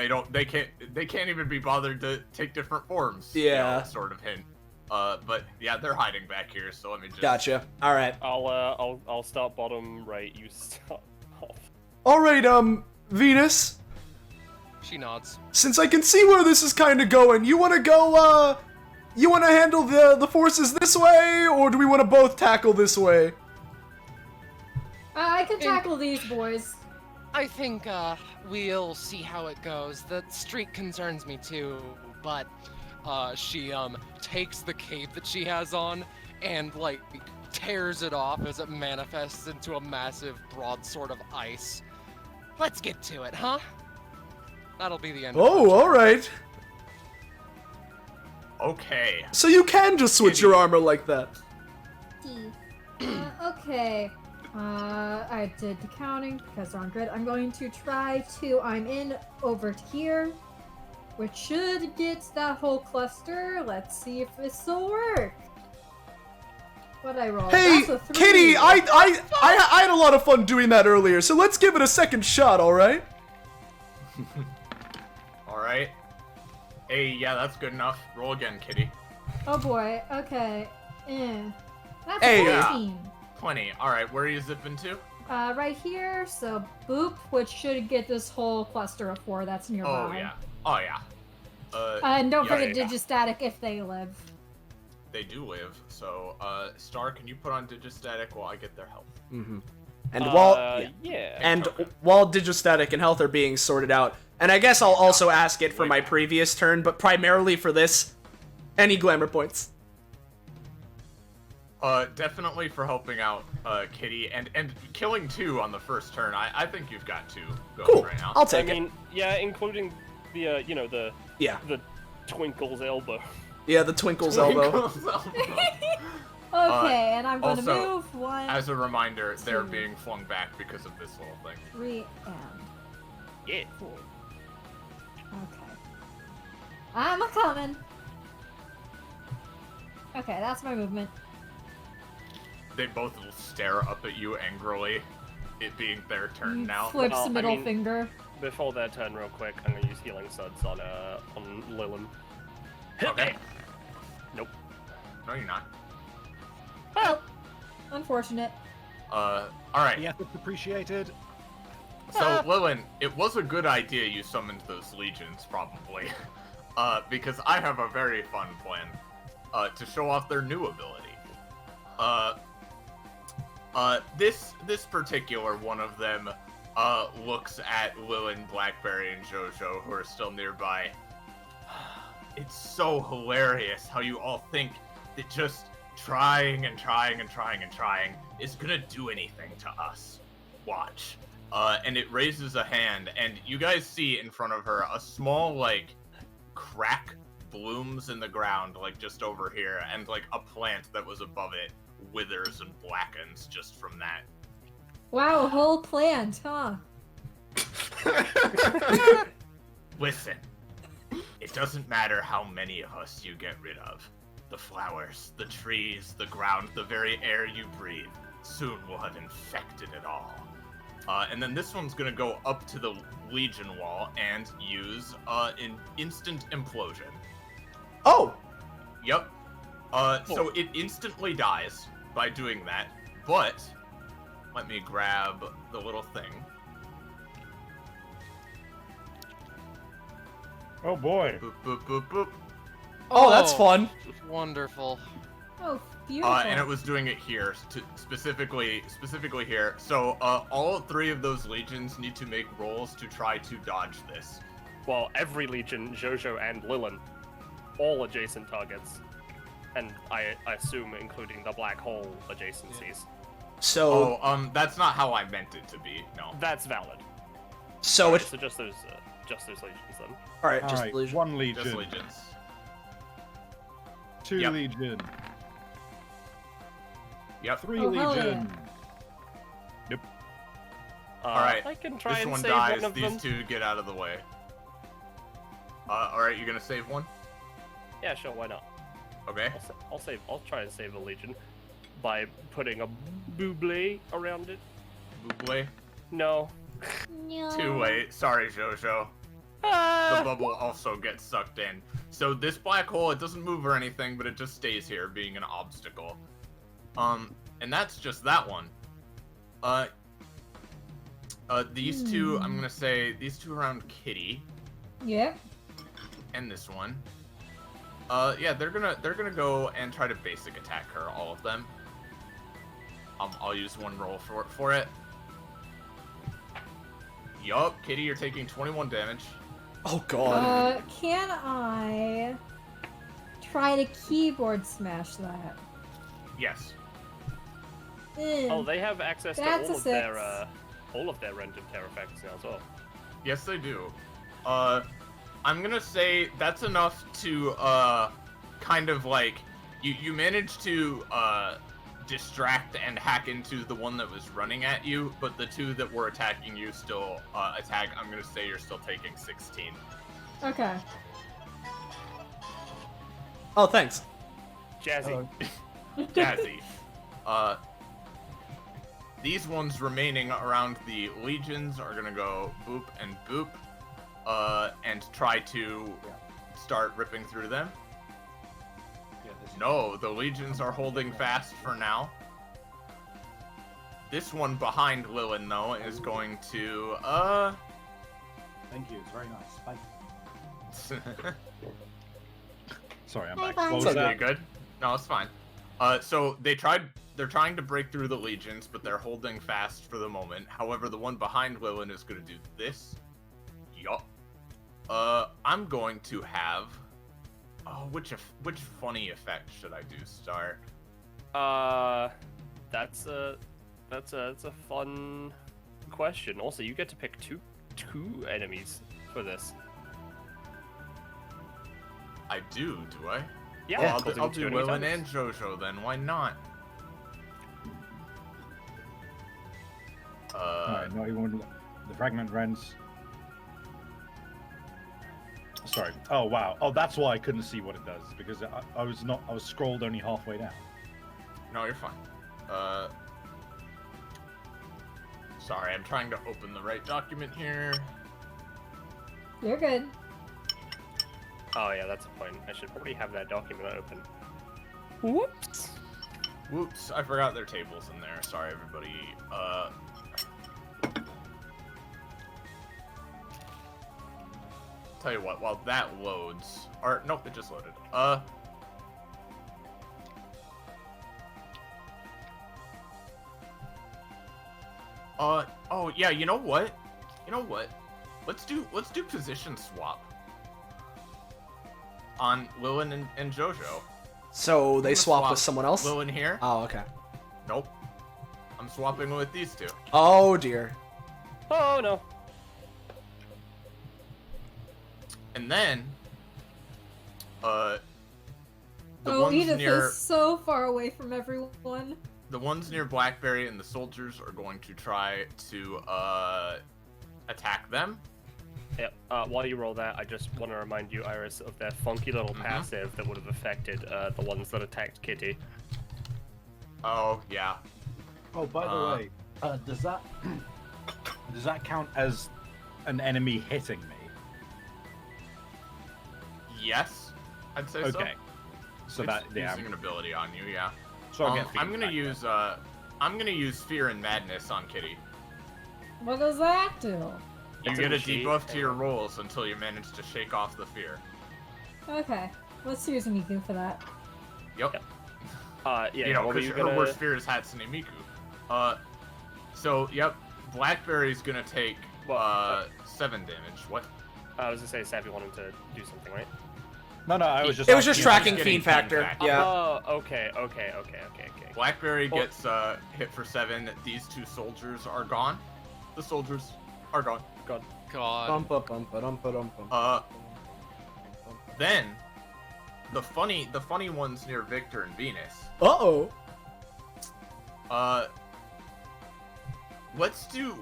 they can't even be bothered to take different forms. Yeah. Sort of hint. But yeah, they're hiding back here, so let me just. Gotcha. All right. I'll start bottom right. You start off. All right, Venus. She nods. Since I can see where this is kind of going, you want to go? You want to handle the forces this way, or do we want to both tackle this way? I can tackle these boys. I think we'll see how it goes. The streak concerns me too, but she takes the cape that she has on and like tears it off as it manifests into a massive broadsword of ice. Let's get to it, huh? That'll be the end. Oh, all right. Okay. So you can just switch your armor like that. Okay. I did the counting because I'm good. I'm going to try to. I'm in over to here, which should get that whole cluster. Let's see if this will work. What I roll? Hey, That's a 3. Kitty, I had a lot of fun doing that earlier, so let's give it a second shot, all right? All right. Hey, yeah, that's good enough. Roll again, Kitty. Oh boy. Okay. That's Hey. 14. 20. All right, where are you zipping to? Right here. So boop, which should get this whole cluster of 4 that's nearby. Oh yeah. Oh yeah. And don't yeah, forget yeah. Digistatic if they live. They do live. So, Star, can you put on Digistatic while I get their health? Mm-hmm. And while while Digistatic and health are being sorted out, and I guess I'll also ask it for my previous turn, but primarily for this, any glamour points? Definitely for helping out, Kitty, and killing 2 on the first turn. I think you've got 2 going Cool. right now. I'll take I it. mean, yeah, including the the Twinkle's elbow. Yeah, the Twinkle's elbow. Okay, and I'm going to also, move 1. As a reminder, they're 2, being flung back because of this little thing. 3 and Yeah. 4. Okay. I'm a coming. Okay, that's my movement. They both will stare up at you angrily, it being their turn now. Flips Well, the I middle mean- finger. Before their turn, real quick, I'm gonna use healing suds on Lilin. Okay. Nope. No, you're not. Well, unfortunate. Alright. The effort's appreciated. So, Lilin, it was a good idea you summoned those legions, probably. Because I have a very fun plan, to show off their new ability. This particular one of them, looks at Lilin, Blackberry, and Jojo, who are still nearby. It's so hilarious how you all think that just trying and trying and trying and trying is gonna do anything to us. watch. And it raises a hand, and you guys see in front of her a small, like, crack blooms in the ground, like, just over here, and, like, a plant that was above it withers and blackens just from that. Wow, a whole plant, huh? Listen, it doesn't matter how many of us you get rid of. The flowers, the trees, the ground, the very air you breathe, soon will have infected it all. And then this one's gonna go up to the Legion wall and use an instant implosion. Oh! Yep. So it instantly dies by doing that, but let me grab the little thing. Oh boy. Boop, boop, boop, boop. Oh, that's fun. Wonderful. Oh, beautiful. And it was doing it here, specifically here. So all 3 of those legions need to make rolls to try to dodge this. Well, every Legion, Jojo and Lilin, all adjacent targets. And I assume including the black hole adjacencies. So, that's not how I meant it to be. No. That's valid. so Alright, it's so just those Legions then. all right. All Just right, Legion. 1 legion, Just legions. 2 Yep. legion, Yep. 3 Oh, hell legion. Alright, I can try This and one save dies. one of These them. 2 get out of the way. Alright, you're gonna save one? Yeah, sure, why not? Okay. I'll try and save a Legion by putting a buble around it. Buble. No. No. Too late. Sorry, Jojo. The Ah! bubble also gets sucked in. So this black hole, it doesn't move or anything, but it just stays here, being an obstacle. And that's just that one. These 2, I'm gonna say, these 2 around Kitty, Yep. and this one. Yeah, they're gonna go and try to basic attack her, all of them. I'll use 1 roll for it. Yup, Kitty, you're taking 21 damage. Oh god. Can I try to keyboard smash that? Yes. Oh, they have access to That's a all of their random terror effects now as well. Yes, they do. I'm gonna say that's enough to kind of like you managed to distract and hack into the one that was running at you, but the 2 that were attacking you still attack. I'm gonna say you're still taking 16. Okay. Oh, thanks. Jazzy. Jazzy. These ones remaining around the legions are gonna go boop and boop, and try to start ripping through them. No, the legions are holding fast for now. This one behind Lilin, though, is going to, Thank you, it's very nice. Bye. Sorry, I'm Bye back. bye. What was Okay, that? good. No, it's fine. So they're trying to break through the legions, but they're holding fast for the moment. However, the one behind Lilin is going to do this. Yup. I'm going to have... Oh, which funny effect should I do start? That's a fun question. Also, you get to pick two enemies for this. I do I? Yeah, Well, because I'll it's do two enemy Lilin targets. and Jojo then. Why not? Alright, not even the fragment rends. Sorry. Oh wow. Oh, that's why I couldn't see what it does, because I was scrolled only halfway down. No, you're fine. Sorry, I'm trying to open the right document here. You're good. Oh yeah, that's a point. I should probably have that document open. Whoops. Whoops, I forgot their tables in there. Sorry, everybody. Tell you what, while that loads, or nope, it just loaded. Oh yeah, you know what? Let's do position swap on Lilin and Jojo. So they gonna swap swap with someone else? Lilin here. Oh, okay. Nope. I'm swapping with these two. Oh dear. Oh no. And then, the Oh, ones Edith near is so far away from everyone. the ones near Blackberry and the soldiers are going to try to attack them. Yep. While you roll that, I just want to remind you, Iris, of their funky little passive that would have affected the ones that attacked Kitty. Oh yeah. Oh, by the way, does that count as an enemy hitting me? Yes, I'd say so. Okay. So It's that using an ability on you, yeah. So I'll get I'm gonna feedback use Fear and Madness on Kitty. What does that do? You It's get a a cheat. debuff to your rolls until you manage to shake off the fear. Okay, let's use Miku for that. Yep. Yeah. You know, what were because you her gonna... worst fear is Hatsune Miku. So yep, Blackberry's gonna take 7 damage. What? I was gonna say, Savvy wanted to do something, right? No, I was just. It was just You're tracking getting fiend factor. Yeah. Oh, okay. Blackberry Well- gets hit for 7. These 2 soldiers are gone. The soldiers are gone. God. God. Then the funny ones near Victor and Venus. Uh-oh. Let's do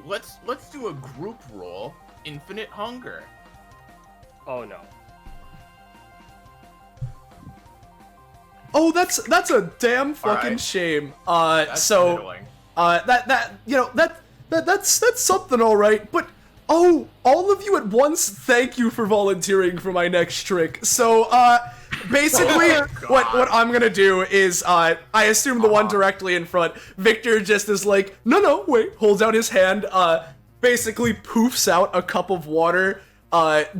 a group roll. Infinite Hunger. Oh no. Oh, that's a damn fucking Alright. shame. That's So middling. that's something, all right. But oh, all of you at once, thank you for volunteering for my next trick. So basically, Oh, what I'm gonna do is I assume the one directly in front. Victor just is like, no, wait, holds out his hand, basically poofs out a cup of water,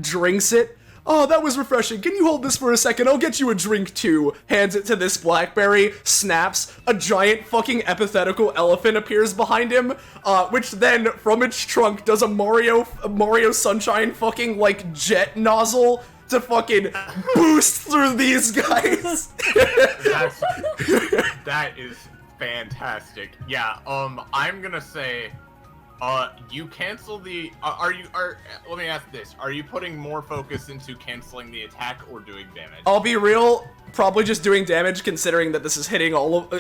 drinks it. Oh, that was refreshing. Can you hold this for a second? I'll get you a drink too. Hands it to this Blackberry, snaps. A giant fucking epithetical elephant appears behind him, which then, from its trunk, does a Mario Sunshine fucking, like, jet nozzle to fucking boost through these guys. That is fantastic. Yeah, I'm gonna say, you cancel the, let me ask this, are you putting more focus into canceling the attack or doing damage? I'll be real, probably just doing damage considering that this is hitting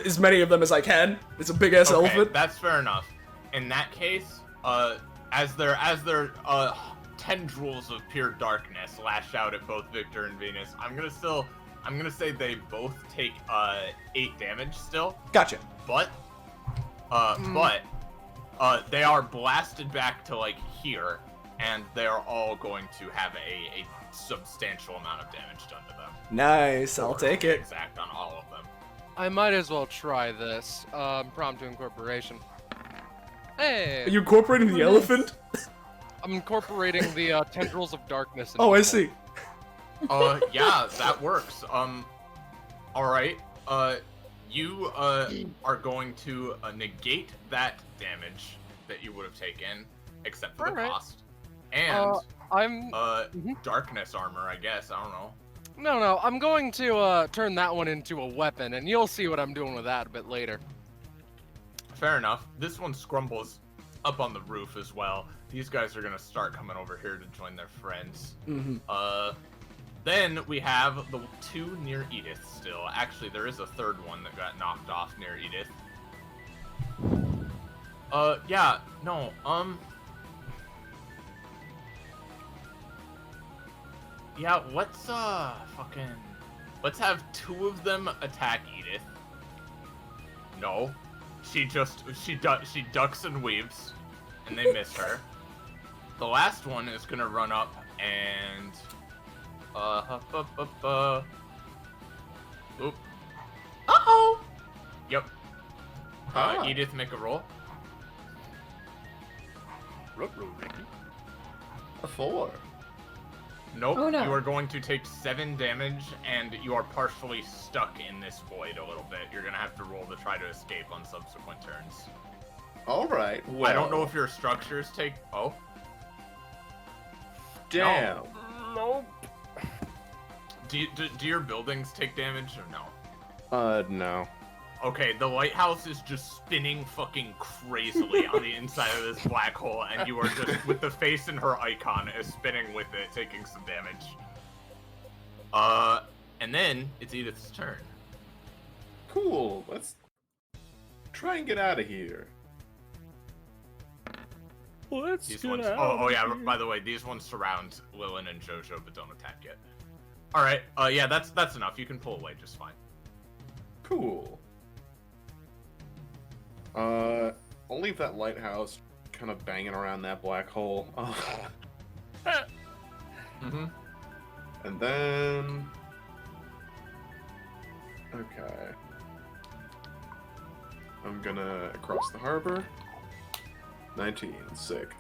as many of them as I can. It's a big ass Okay, elephant. that's fair enough. In that case, as their tendrils of pure darkness lash out at both Victor and Venus, I'm gonna say they both take 8 damage still. Gotcha. But they are blasted back to like here, and they are all going to have a substantial amount of damage done to them. Nice, I'll take it. Exact on all of them. I might as well try this. Impromptu incorporation. Hey! Are you incorporating the elephant? I'm incorporating the tendrils of darkness. into Oh, I the see. Yeah, that works. All right. You are going to negate that damage that you would have taken, except for the Alright. cost, and I'm darkness armor, I guess. I don't know. no. I'm going to turn that one into a weapon, and you'll see what I'm doing with that a bit later. Fair enough. This one scrumbles up on the roof as well. These guys are gonna start coming over here to join their friends. Then we have the 2 near Edith still. Actually, there is a 3rd one that got knocked off near Edith. Yeah, no, yeah, let's have 2 of them attack Edith. No. She ducks and weaves, and they miss her. The last one is gonna run up and oop. Uh-oh. Yep. Edith, make a roll. A 4. Nope. Oh, no. You are going to take 7 damage, and you are partially stuck in this void a little bit. You're gonna have to roll to try to escape on subsequent turns. All right. Well, I don't know if your structures take. Oh. Damn. Nope. Do your buildings take damage or no? No. Okay, the lighthouse is just spinning fucking crazily on the inside of this black hole, and you are just, with the face and her icon, is spinning with it, taking some damage. And then it's Edith's turn. Cool. Let's try and get out of here. Let's These get ones. out Oh yeah. of here. By the way, these ones surround Lilin and Jojo, but don't attack yet. All right. Yeah, that's enough. You can pull away just fine. Cool. I'll leave that lighthouse kind of banging around that black hole. Mm-hmm. And then... Okay. I'm gonna cross the harbor. 19, sick.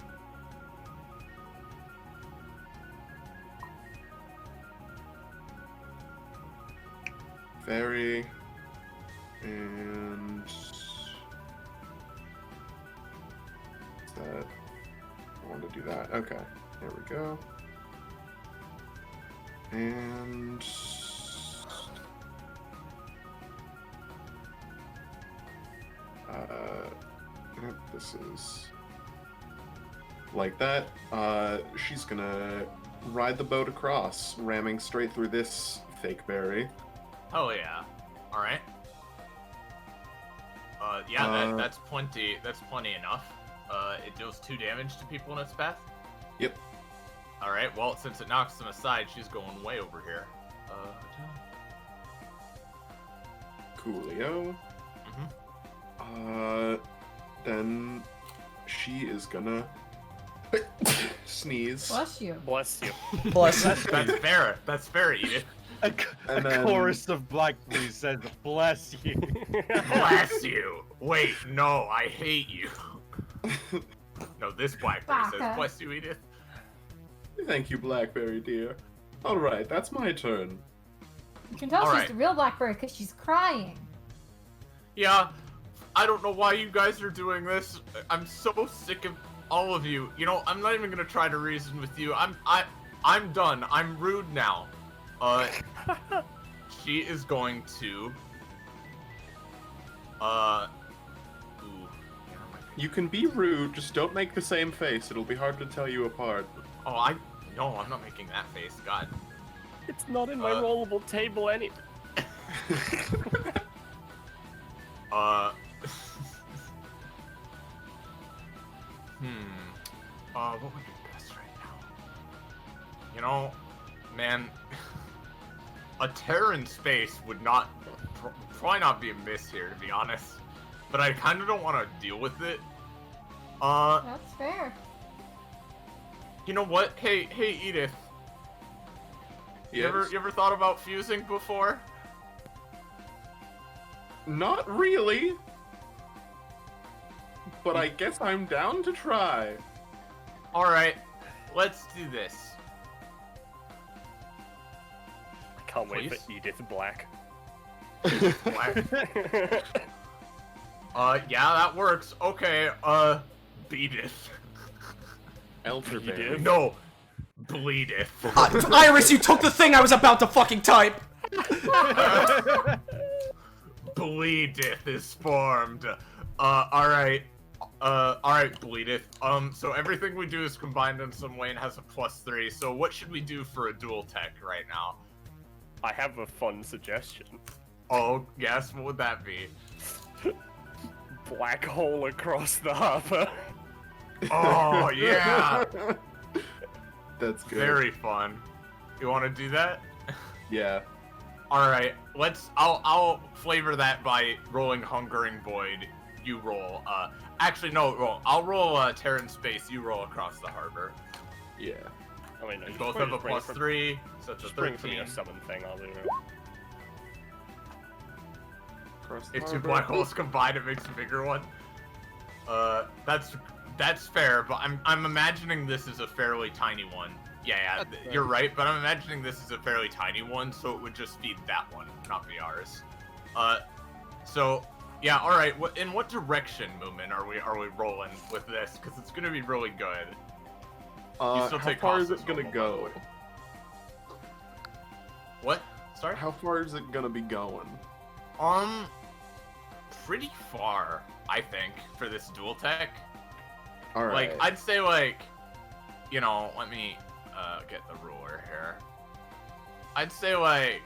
Ferry. And... that. I want to do that. Okay, there we go. And this is like that. She's gonna ride the boat across, ramming straight through this fake berry. Oh yeah. All right. Yeah, that's plenty. That's plenty enough. It deals 2 damage to people in its path. Yep. All right. Well, since it knocks them aside, she's going way over here. Coolio. Then she is gonna sneeze. Bless you. Bless you. Plus, That's fair. That's fair, Edith. A And then- chorus of blackberries says, "Bless you." Bless you. Wait, no, I hate you. No, this blackberry says, Baka. "Bless you, Edith." Thank you, Blackberry dear. All right, that's my turn. You can tell All she's right. the real Blackberry because she's crying. Yeah, I don't know why you guys are doing this. I'm so sick of all of you. You know, I'm not even gonna try to reason with you. I'm done. I'm rude now. She is going to. Ooh. You can be rude, just don't make the same face. It'll be hard to tell you apart. Oh, no, I'm not making that face. God. It's not in my rollable table any. What would be best right now? You know, man, a tear in space would probably not be amiss here, to be honest. But I kind of don't want to deal with it. That's fair. You know what? Hey, Edith. You ever thought about fusing before? Not really. But I guess I'm down to try. All right, let's do this. I can't wait Please? for Edith Black. Black. Yeah, that works. Okay, Beedith. Elderberry. No, Bleedith. Iris, you took the thing I was about to fucking type. Bleedith is formed. Alright, Bleedith. So everything we do is combined in some way and has a +3. So what should we do for a dual tech right now? I have a fun suggestion. Oh, yes, what would that be? Black hole across the harbor. Oh, yeah! That's good. Very fun. You want to do that? Yeah. Alright, I'll flavor that by rolling Hungering Void. You roll, actually, no, roll. I'll roll, Terran Space, you roll across the harbor. Yeah. I mean, no, You you both just have a bring it from- +3, so it's a Just bring from 13. your summon thing, I'll do it. Across the If 2 harbor. black holes combine, it makes a bigger one. That's fair, but I'm imagining this is a fairly tiny one. Yeah, That's you're right, but I'm imagining this is a fairly tiny one, so it would just feed that one, not be ours. So yeah, all right. In what direction, Moomin, are we rolling with this? Because it's gonna be really good. You still How take far is costs it gonna as normal, by the go? way. What? Sorry. How far is it gonna be going? pretty far, I think, for this dual tech. All right. Like, I'd say, like, you know, let me get the ruler here. I'd say, like,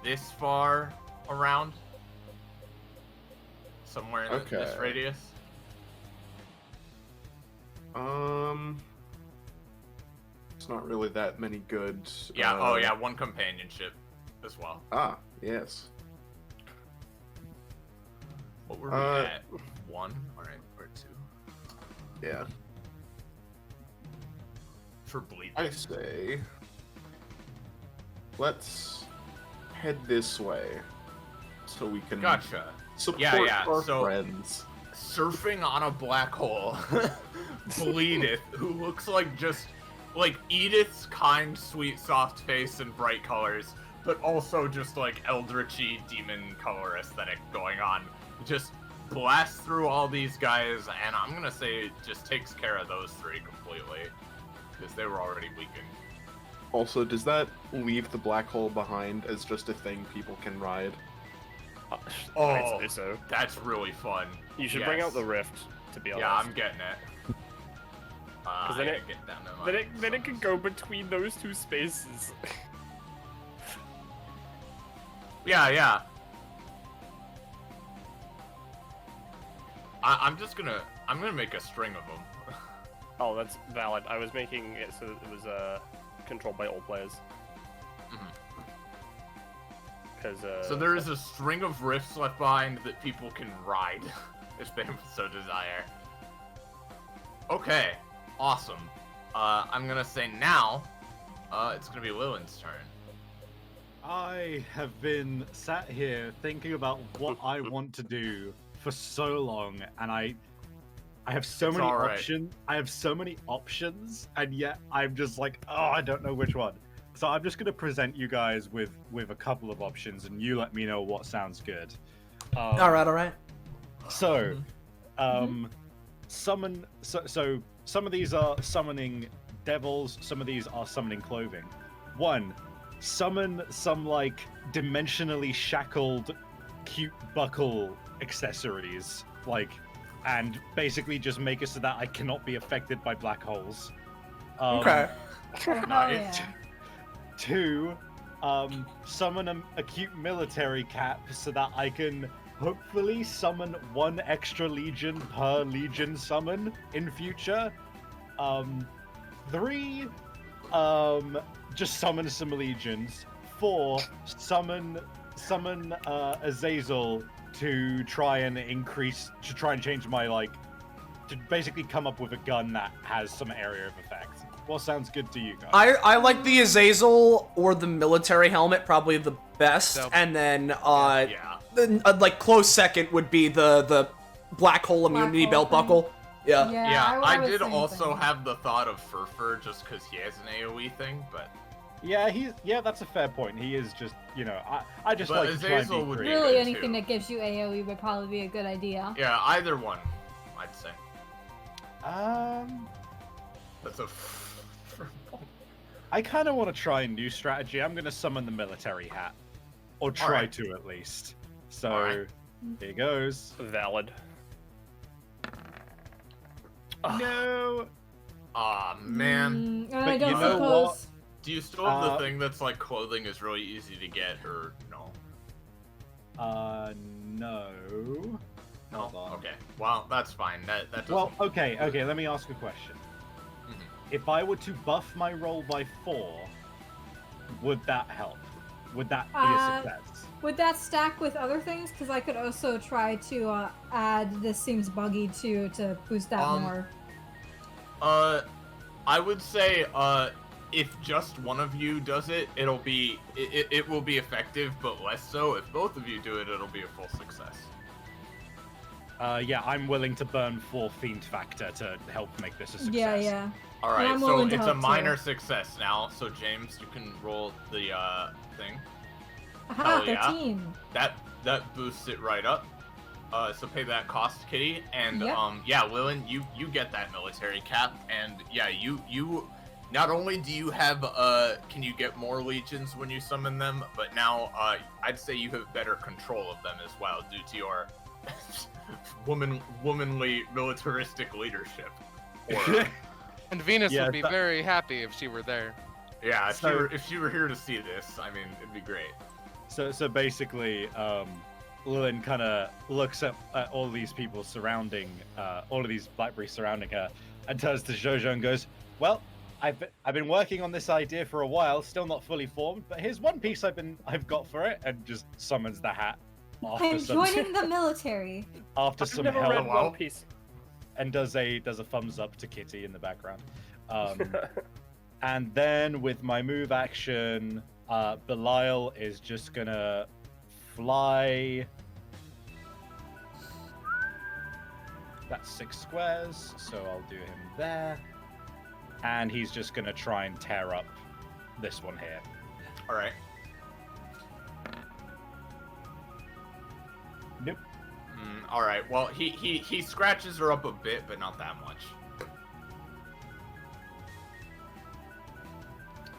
this far around. Somewhere in this Okay. radius. It's not really that many good. Yeah, oh yeah, one companionship as well. Ah, yes. What were we at? 1? Alright, or 2. Yeah. For bleed. I say, let's head this way so we can Gotcha. support Yeah, our so- friends. Surfing on a black hole. Bleedeth, who looks like just like Edith's kind, sweet, soft face and bright colors, but also just like eldritchy demon color aesthetic going on. Just blasts through all these guys, and I'm gonna say it just takes care of those 3 completely. Because they were already weakened. Also, does that leave the black hole behind as just a thing people can ride? I'd say so. That's really fun. You should bring out the rift, to be honest. Yeah, I'm getting it. Because then it, get down to then it can go between those 2 spaces. Yeah. I'm gonna make a string of them. Oh, that's valid. I was making it so it was controlled by all players. Because So there is a string of rifts left behind that people can ride, if they so desire. Okay, awesome. I'm gonna say now, it's gonna be Lillian's turn. I have been sat here thinking about what I want to do for so long, and I have so It's many all right. options. I have so many options, and yet I'm just like, oh, I don't know which one. So I'm just gonna present you guys with a couple of options, and you let me know what sounds good. All right. So, summon. So some of these are summoning devils. Some of these are summoning clothing. 1, summon some like dimensionally shackled, cute buckle accessories, like, and basically just make it so that I cannot be affected by black holes. Okay. Nice. yeah. 2, summon a cute military cap so that I can hopefully summon 1 extra legion per legion summon in future. 3, just summon some legions. 4, summon Azazel to try and change my, like, to basically come up with a gun that has some area of effect. What sounds good to you guys? I like the Azazel or the military helmet probably the best, Yep. and then Yeah. like close second would be the black hole immunity hole belt thing. buckle. Yeah. Yeah, I I was did thinking also same. have the thought of Furfur just because he has an AoE thing, but Yeah, that's a fair point. He is just, I just But like to try and Azazel be would be creative. Really, good, anything too. that gives you AoE would probably be a good idea. yeah, either one, I'd say. That's a. I kind of want to try a new strategy. I'm going to summon the military hat. Or try Alright. to, at least. So, Alright. here goes. Valid. No! Aw, man. I But don't you know suppose. what? Do you still have the Uh, thing that's like clothing is really easy to get, or no? No. No. Hold on. Okay. Well, that's fine. That doesn't. Well, okay, let me ask a question. Mhm. If I were to buff my roll by 4, would that help? Would that be a success? Would that stack with other things? Because I could also try to add this seems buggy to boost that more. I would say, if just one of you does it, it will be effective, but less so. If both of you do it, it'll be a full success. Yeah, I'm willing to burn 4 Fiend Factor to help make this a success. Yeah. All And right, I'm so willing to it's a help, too. minor success now. So James, you can roll the thing. Aha, Oh, yeah. 13. That boosts it right up. So pay that cost, Kitty, and Yep. yeah, Lillian, you get that military cap, and yeah, you not only do you have can you get more legions when you summon them, but now I'd say you have better control of them as well due to your womanly militaristic leadership. Or, And Venus Yeah, would be that- very happy if she were there. yeah, So- if she were here to see this, I mean, it'd be great. So basically, Lillian kind of looks at all these people surrounding, all of these blackberries surrounding her, and turns to Jojo and goes, "Well, I've been working on this idea for a while, still not fully formed, but here's one piece I've got for it," and just summons the hat I'm joining the military. after I've some never help, read Wow. One Piece. and does a thumbs up to Kitty in the background. And then with my move action, Belial is just gonna fly. That's 6 squares, so I'll do him there. And he's just gonna try and tear up this one here. All right. Nope. All right. Well, he scratches her up a bit, but not that much.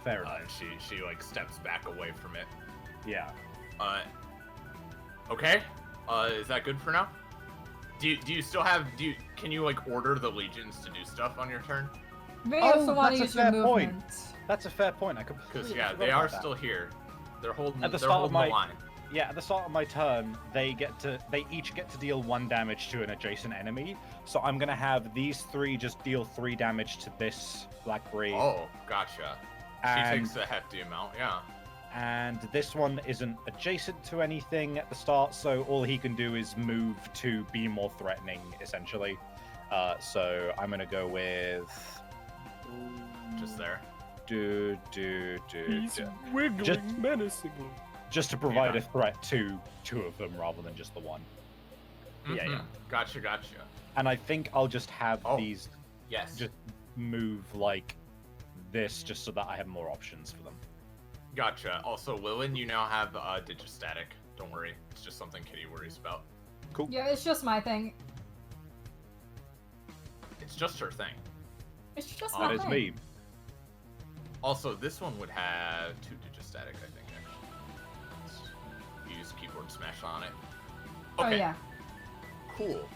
Fair enough. She like steps back away from it. Yeah. Okay. Is that good for now? Do you still have can you like order the legions to do stuff on your turn? You may Oh, also want to that's a use your fair point. movement. That's a fair point. I Because completely yeah, forgot they about are that. still here. They're holding. At the they're start of holding the my- line. Yeah, at the start of my turn, they each get to deal 1 damage to an adjacent enemy. So I'm gonna have these 3 just deal 3 damage to this blackberry. Oh, gotcha. She and, takes a hefty amount. Yeah. and this one isn't adjacent to anything at the start, so all he can do is move to be more threatening, essentially. So I'm gonna go with Just there. He's wiggling Just- menacingly. just to provide Yeah. a threat to 2 of them rather than just the one. Yeah, yeah. Mhm. Gotcha. And I think I'll just have Oh. these Yes. just move like this just so that I have more options for them. Gotcha. Also, Lillian, you now have digistatic. Don't worry. It's just something Kitty worries about. Yeah, it's just my thing. It's just her thing. It's just Oh, my That is thing. me. Also, this one would have 2 digistatic, I think, actually. Let's use keyboard smash on it. Oh Okay, yeah. cool.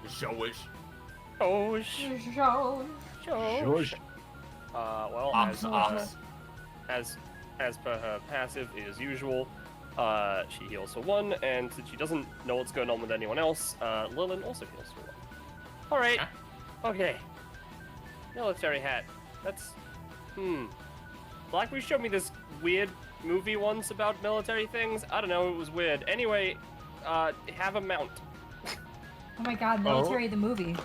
Showish. Oh, sh- Show. Shush. well, Ops, as, ops. as per her passive as usual, she heals for 1, and since she doesn't know what's going on with anyone else, Lillian also heals for 1. All right. Okay. Military hat. That's Blackberry showed me this weird movie once about military things. I don't know, it was weird. Anyway, have a mount. Oh my god, military the movie.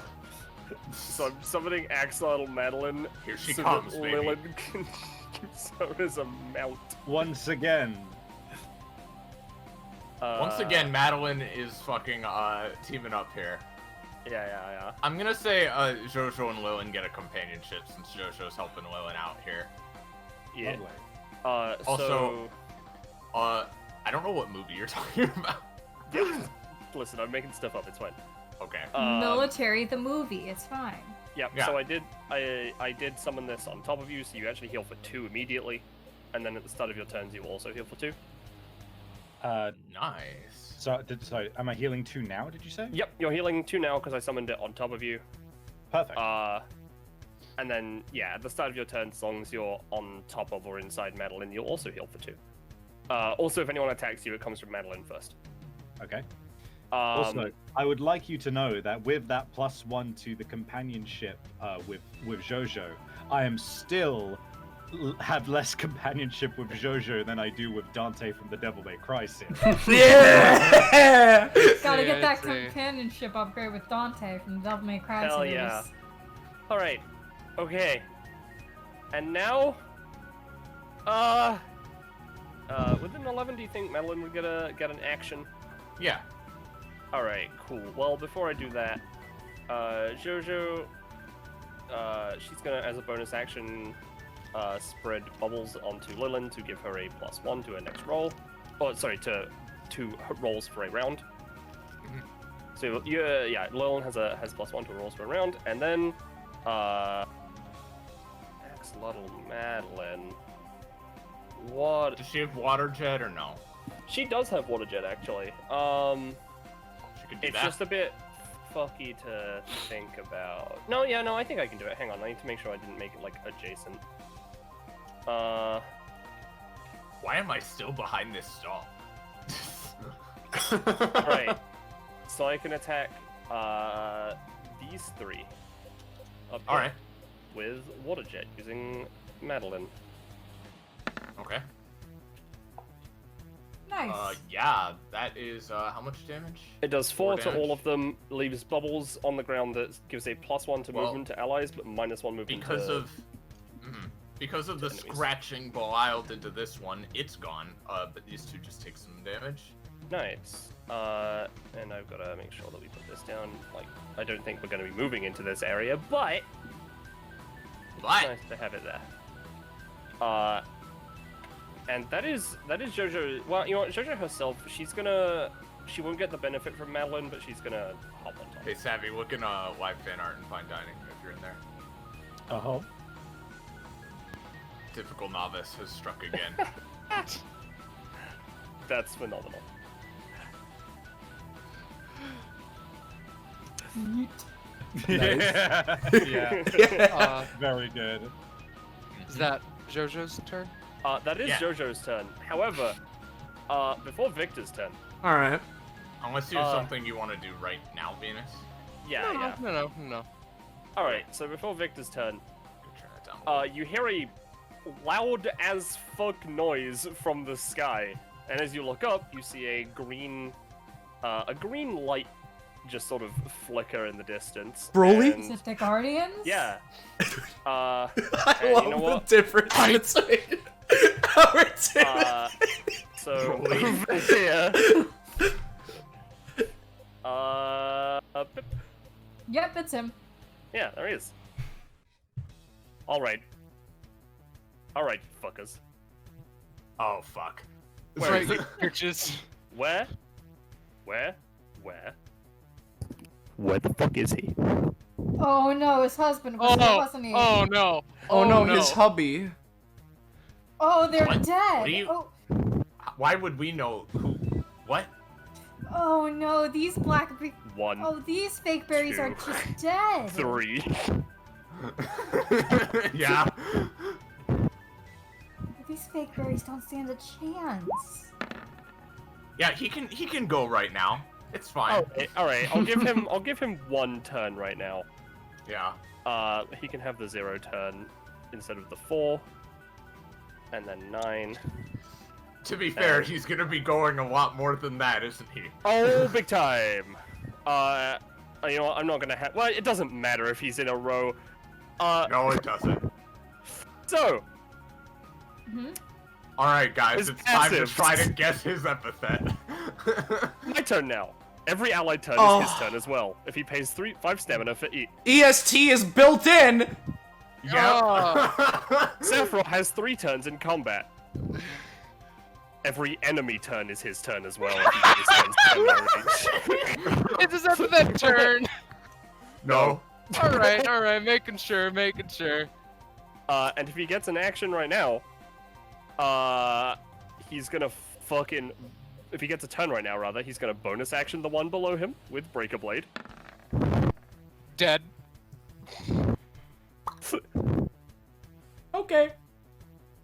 So I'm summoning Axolotl Madeline. Here she so comes, that baby. Lillian can serve as a mount. Once again. Once again, Madeline is fucking teaming up here. Yeah. I'm gonna say Jojo and Lillian get a companionship since Jojo's helping Lillian out here. Yeah. Lovely. Also- I don't know what movie you're talking about. Yeah. Listen, I'm making stuff up. It's fine. Okay. Military the movie. It's fine. Yeah. Yeah. So I did summon this on top of you, so you actually heal for 2 immediately, and then at the start of your turns you will also heal for 2. Nice. So am I healing 2 now, did you say? Yep. You're healing 2 now because I summoned it on top of you. Perfect. And then yeah, at the start of your turn, as long as you're on top of or inside Madeline, you'll also heal for 2. Also, if anyone attacks you, it comes from Madeline first. Okay. Also, I would like you to know that with that +1 to the companionship with Jojo, I am still have less companionship with Jojo than I do with Dante from the Devil May Cry series. Yeah! Gotta See, get that I see. companionship upgrade with Dante from the Devil May Cry Hell series. yeah. All right. Okay. And now, within 11, do you think Madeline would get an action? Yeah. All right, cool. Well, before I do that, Jojo, she's gonna, as a bonus action, spread bubbles onto Lillian to give her a +1 to her next roll. Oh, sorry, to her rolls for a round. So yeah, Lillian has +1 to her rolls for a round, and then Axolotl Madeline. What? Does she have water jet or no? She does have water jet, actually. She could do It's that. just a bit fucky to think about. No, yeah, no, I think I can do it. Hang on, I need to make sure I didn't make it, like, adjacent. Why am I still behind this stall? Right. So I can attack, these three. Up here Alright. with water jet using Madeline. Okay. Nice. Yeah, that is, how much damage? It does 4 to damage? all of them, leaves bubbles on the ground that gives a +1 to Well, movement to allies, but -1 movement Because to... of the enemies. scratching Belial did to this one, it's gone. But these two just take some damage. Nice. And I've got to make sure that we put this down. Like, I don't think we're going to be moving into this area, but it's nice to have it there. And that is JoJo. Well, you know what, JoJo herself, she won't get the benefit from Madeline, but she's gonna hop on top. Hey, Savvy, look in live fan art and fine dining if you're in there. Oh. Typical novice has struck again. That's phenomenal. Yeah. Very good. Is that JoJo's turn? That is Yeah. JoJo's turn. However, before Victor's turn. All right. Unless you have something you want to do right now, Venus. Yeah, yeah. No. All right. So before Victor's turn, Go turn it down a little. you hear a loud as fuck noise from the sky, and as you look up, you see a green light just sort of flicker in the distance. Broly? and- Is it the Guardians? Yeah. I And love you know what? the difference between our two. So yeah. Pip. Yep, it's him. Yeah, there he is. All right, fuckers. Oh, fuck. Where Right, is it? bitches. Where the fuck is he? Oh no, his husband was there, wasn't he? Oh no. Oh no, his hubby. Oh, they're What? dead. What do you- Oh, Why would we know who? What? oh no, these One, Oh, these fake berries are two, just dead. 3. Yeah. These fake berries don't stand a chance. Yeah, he can go right now. It's fine. All right. I'll give him 1 turn right now. Yeah. He can have the 0 turn instead of the 4, and then 9. To be fair, he's gonna be going a lot more than that, isn't he? Oh, big time. You know what? I'm not gonna have. Well, it doesn't matter if he's in a row. No, it doesn't. So. All right, guys, His it's time to passive. try to guess his epithet. My turn now. Every allied turn is his turn as well. If he pays 5 stamina for each. EST is built in. Yep. Sephiroth has 3 turns in combat. Every enemy turn is his turn as well. If he spends 10 more each. It's his epithet turn. No. Alright, making sure. And if he gets an action right now, he's gonna fucking. If he gets a turn right now, rather, he's gonna bonus action the one below him with Breaker Blade. Dead. Okay.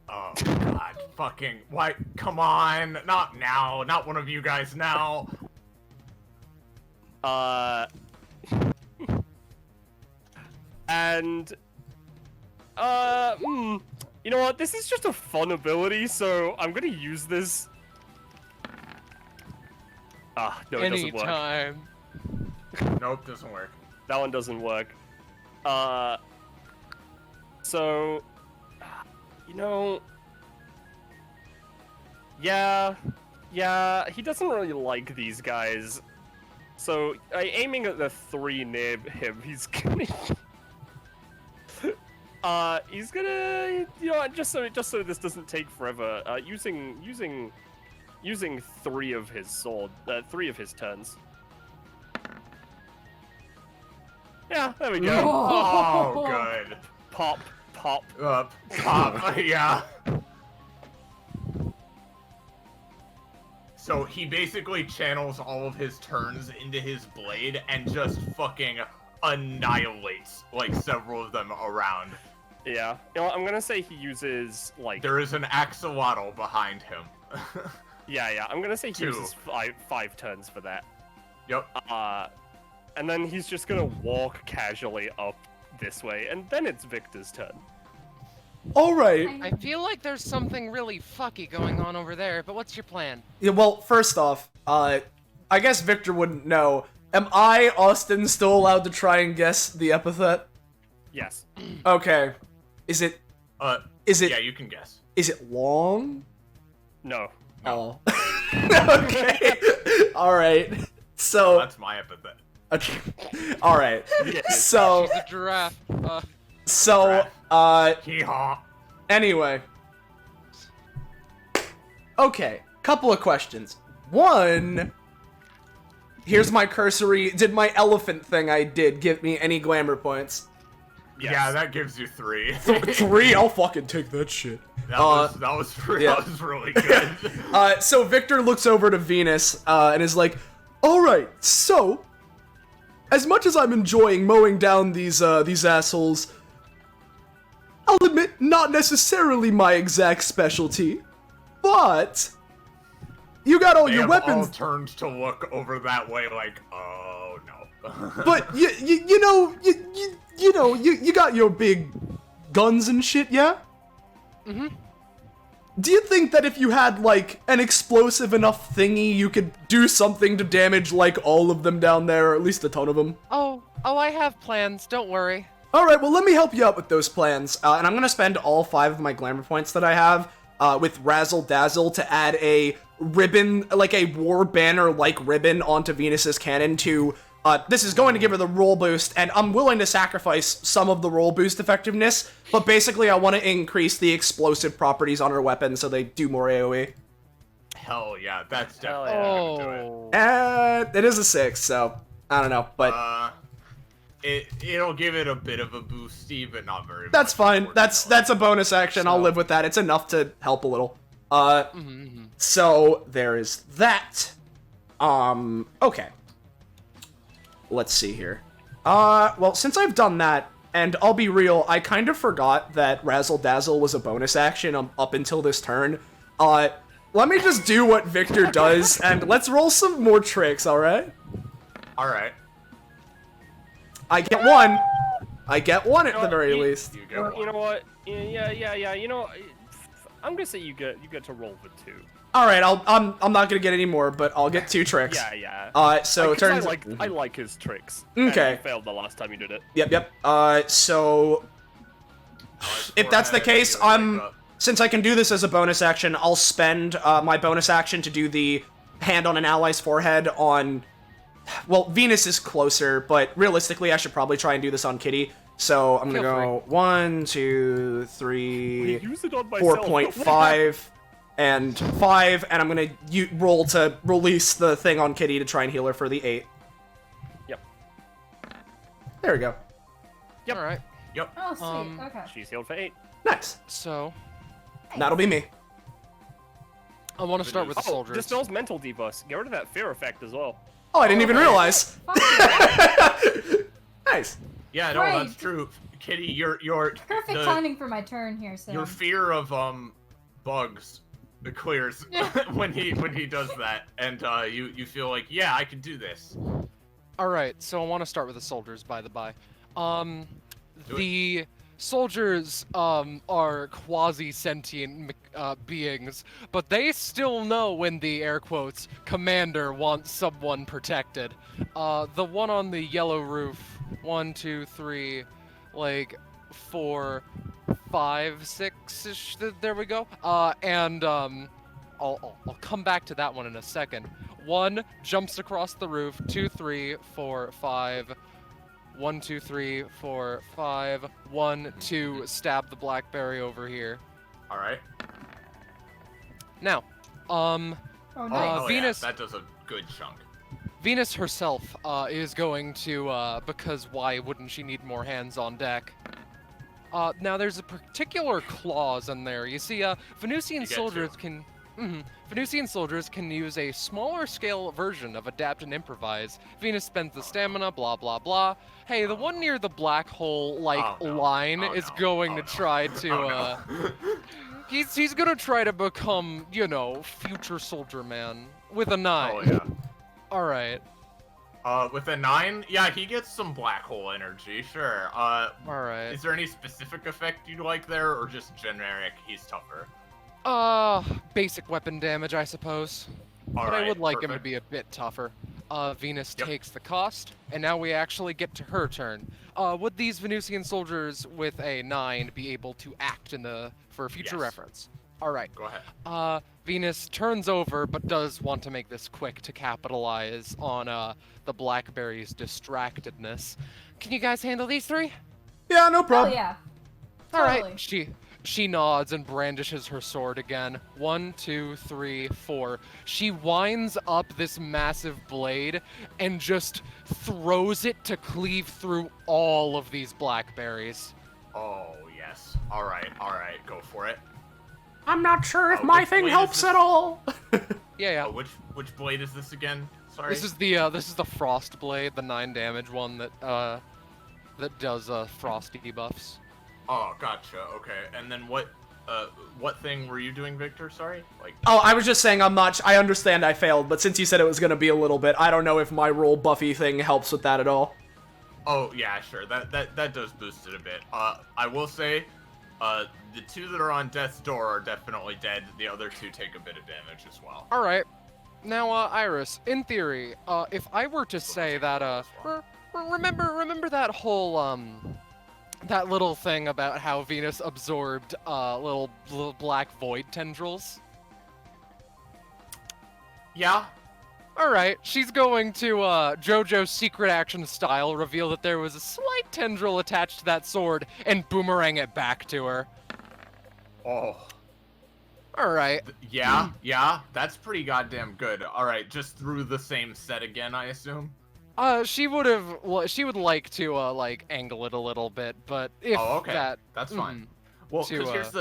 Oh God, fucking why? Come on, not now, not one of you guys now. And you know what? This is just a fun ability, so I'm gonna use this. No, it doesn't work. Anytime. Nope, doesn't work. That one doesn't work. So, you know, yeah, he doesn't really like these guys. So, aiming at the 3 near him, he's gonna, you know, just so this doesn't take forever, using 3 of his 3 of his turns. Yeah, there we go. Oh, good. Pop. Pop. Yeah. So he basically channels all of his turns into his blade and just fucking annihilates like several of them around. Yeah. You know, I'm gonna say he uses like. There is an axolotl behind him. Yeah. I'm gonna say he Two. uses five turns for that. Yep. And then he's just gonna walk casually up this way, and then it's Victor's turn. All right. I feel like there's something really fucky going on over there, but what's your plan? Yeah, well, first off, I guess Victor wouldn't know. Am I, Austin, still allowed to try and guess the epithet? Yes. Okay. Is it? Yeah, you can guess. Is it long? No. Oh. Okay. All right. So. That's my epithet. Okay. All right. So. She's a giraffe. So. Hee-haw. Anyway. Okay. Couple of questions. One. Here's my cursory. Did my elephant thing I did give me any glamour points? Yes. Yeah, that gives you 3. 3? I'll fucking take that shit. That was really good. So Victor looks over to Venus and is like, "All right, so as much as I'm enjoying mowing down these assholes, I'll admit not necessarily my exact specialty, but you got all They your have weapons." all turned to look over that way like, oh no. But you know you got your big guns and shit, yeah? Mm-hmm. Do you think that if you had, like, an explosive enough thingy, you could do something to damage, like, all of them down there, or at least a ton of them? Oh, I have plans. Don't worry. Alright, well, let me help you out with those plans. And I'm gonna spend all 5 of my glamour points that I have with Razzle Dazzle to add a ribbon, like a war banner-like ribbon onto Venus's cannon to... this is going to give her the roll boost, and I'm willing to sacrifice some of the roll boost effectiveness, but basically I want to increase the explosive properties on her weapon so they do more AoE. Hell yeah, that's Hell definitely yeah. gonna do it. It is a 6, so I don't know, but It'll give it a bit of a boosty, but not very much. that's fine. That's unfortunately. a bonus action. I'll live with that. It's enough to help a little. So there is that. Okay. Let's see here. Well, since I've done that, and I'll be real, I kind of forgot that Razzle Dazzle was a bonus action up until this turn. Let me just do what Victor does, and let's roll some more tricks, alright? Alright. I get 1. I get 1 at the very least. You get one. You know what? Yeah. You know, I'm gonna say you get to roll with 2. Alright, I'm not gonna get any more, but I'll get 2 tricks. Yeah. So it turns... I like his tricks. Okay. And you failed the last time you did it. Yep. So... If that's the case, since I can do this as a bonus action, I'll spend my bonus action to do the hand on an ally's forehead on... Well, Venus is closer, but realistically, I should probably try and do this on Kitty. So I'm gonna go 1, 2, 3, Use it on myself. 4.5, and 5, and I'm gonna roll to release the thing on Kitty to try and heal her for the 8. Yep. There we go. Yep. All right. Oh, sweet. Okay. She's healed for 8. Nice. So That'll be me. I want to start with the Oh, soldiers. dispels mental debuffs. Get rid of that fear effect as well. Oh, I didn't even realize. Fine. Nice. Yeah, no, Right. that's true. Kitty, your Perfect timing for my turn here, Sam. your fear of bugs clears when he does that, and you feel like, yeah, I can do this. All right, so I want to start with the soldiers, by the by. Do The soldiers are quasi-sentient beings, but they still know when the air quotes commander wants someone protected. The one on the yellow roof, 1, 2, 3, like 4, 5, 6-ish. There we go. And I'll come back to that one in a second. 1 jumps across the roof. 2, 3, 4, 5. 1, 2, 3, 4, 5. 1, 2, stab the blackberry over here. All right. Now, Oh, nice. Oh, Venus- yeah, that does a good chunk. Venus herself is going to, because why wouldn't she need more hands on deck? Now there's a particular clause in there. You see, Venusian You get soldiers two. can... Venusian soldiers can use a smaller scale version of adapt and improvise. Venus spends the stamina, blah blah blah. Hey, the one near the black hole line is going to try to he's gonna try to become, you know, future soldier man with a 9. Oh yeah. All right. With a 9, yeah, he gets some black hole energy, sure. All right. Is there any specific effect you'd like there, or just generic, he's tougher? Basic weapon damage, I suppose. But I would like him to be a bit tougher. Venus takes the cost, and now we actually get to her turn. Would these Venusian soldiers with a 9 be able to act for future reference? All right. Go ahead. Venus turns over, but does want to make this quick to capitalize on the Blackberry's distractedness. Can you guys handle these 3? Yeah, no Oh problem. yeah. All Totally. right. She nods and brandishes her sword again. 1, 2, 3, 4. She winds up this massive blade and just throws it to cleave through all of these blackberries. Oh, yes. Alright, go for it. I'm not sure if Oh, my which thing blade helps is this? at all. Yeah. Oh, which blade is this again? Sorry. This is the frost blade, the 9 damage one that does frost debuffs. Oh, gotcha. Okay. And then what thing were you doing, Victor? Sorry? Like. Oh, I was just saying I understand I failed, but since you said it was gonna be a little bit, I don't know if my roll Buffy thing helps with that at all. Oh, yeah, sure. That does boost it a bit. I will say, the 2 that are on death's door are definitely dead. The other 2 take a bit of damage as well. All right. Now, Iris, in theory, if I were to say that, remember that whole, that little thing about how Venus absorbed, little black void tendrils? Yeah. All right, she's going to, JoJo's secret action style, reveal that there was a slight tendril attached to that sword and boomerang it back to her. Oh. All right. Yeah, that's pretty goddamn good. All right, just through the same set again, I assume. She would like to, like, angle it a little bit, but if that's fine. Well, because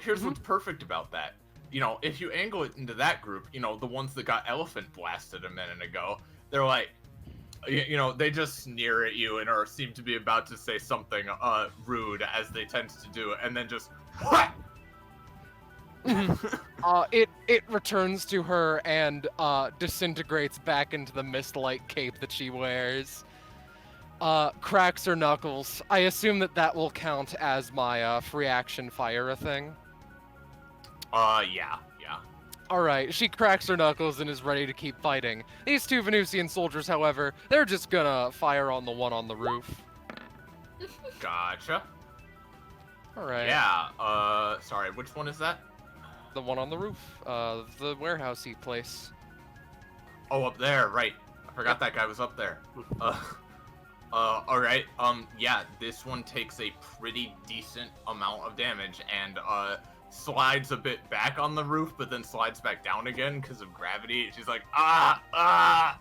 here's what's perfect about that. You know, if you angle it into that group, you know, the ones that got elephant blasted a minute ago, they're like, you know, they just sneer at you and or seem to be about to say something rude, as they tend to do, and then just it returns to her and disintegrates back into the mist-like cape that she wears. Cracks her knuckles. I assume that will count as my free action fire a thing. Yeah. Alright, she cracks her knuckles and is ready to keep fighting. These 2 Venusian soldiers, however, they're just gonna fire on the one on the roof. Gotcha. Alright. Yeah, sorry, which one is that? The one on the roof, the warehousey place. Oh, up there, right. I forgot that guy was up there. Alright, yeah, this one takes a pretty decent amount of damage, and, slides a bit back on the roof, but then slides back down again because of gravity. She's like, ah!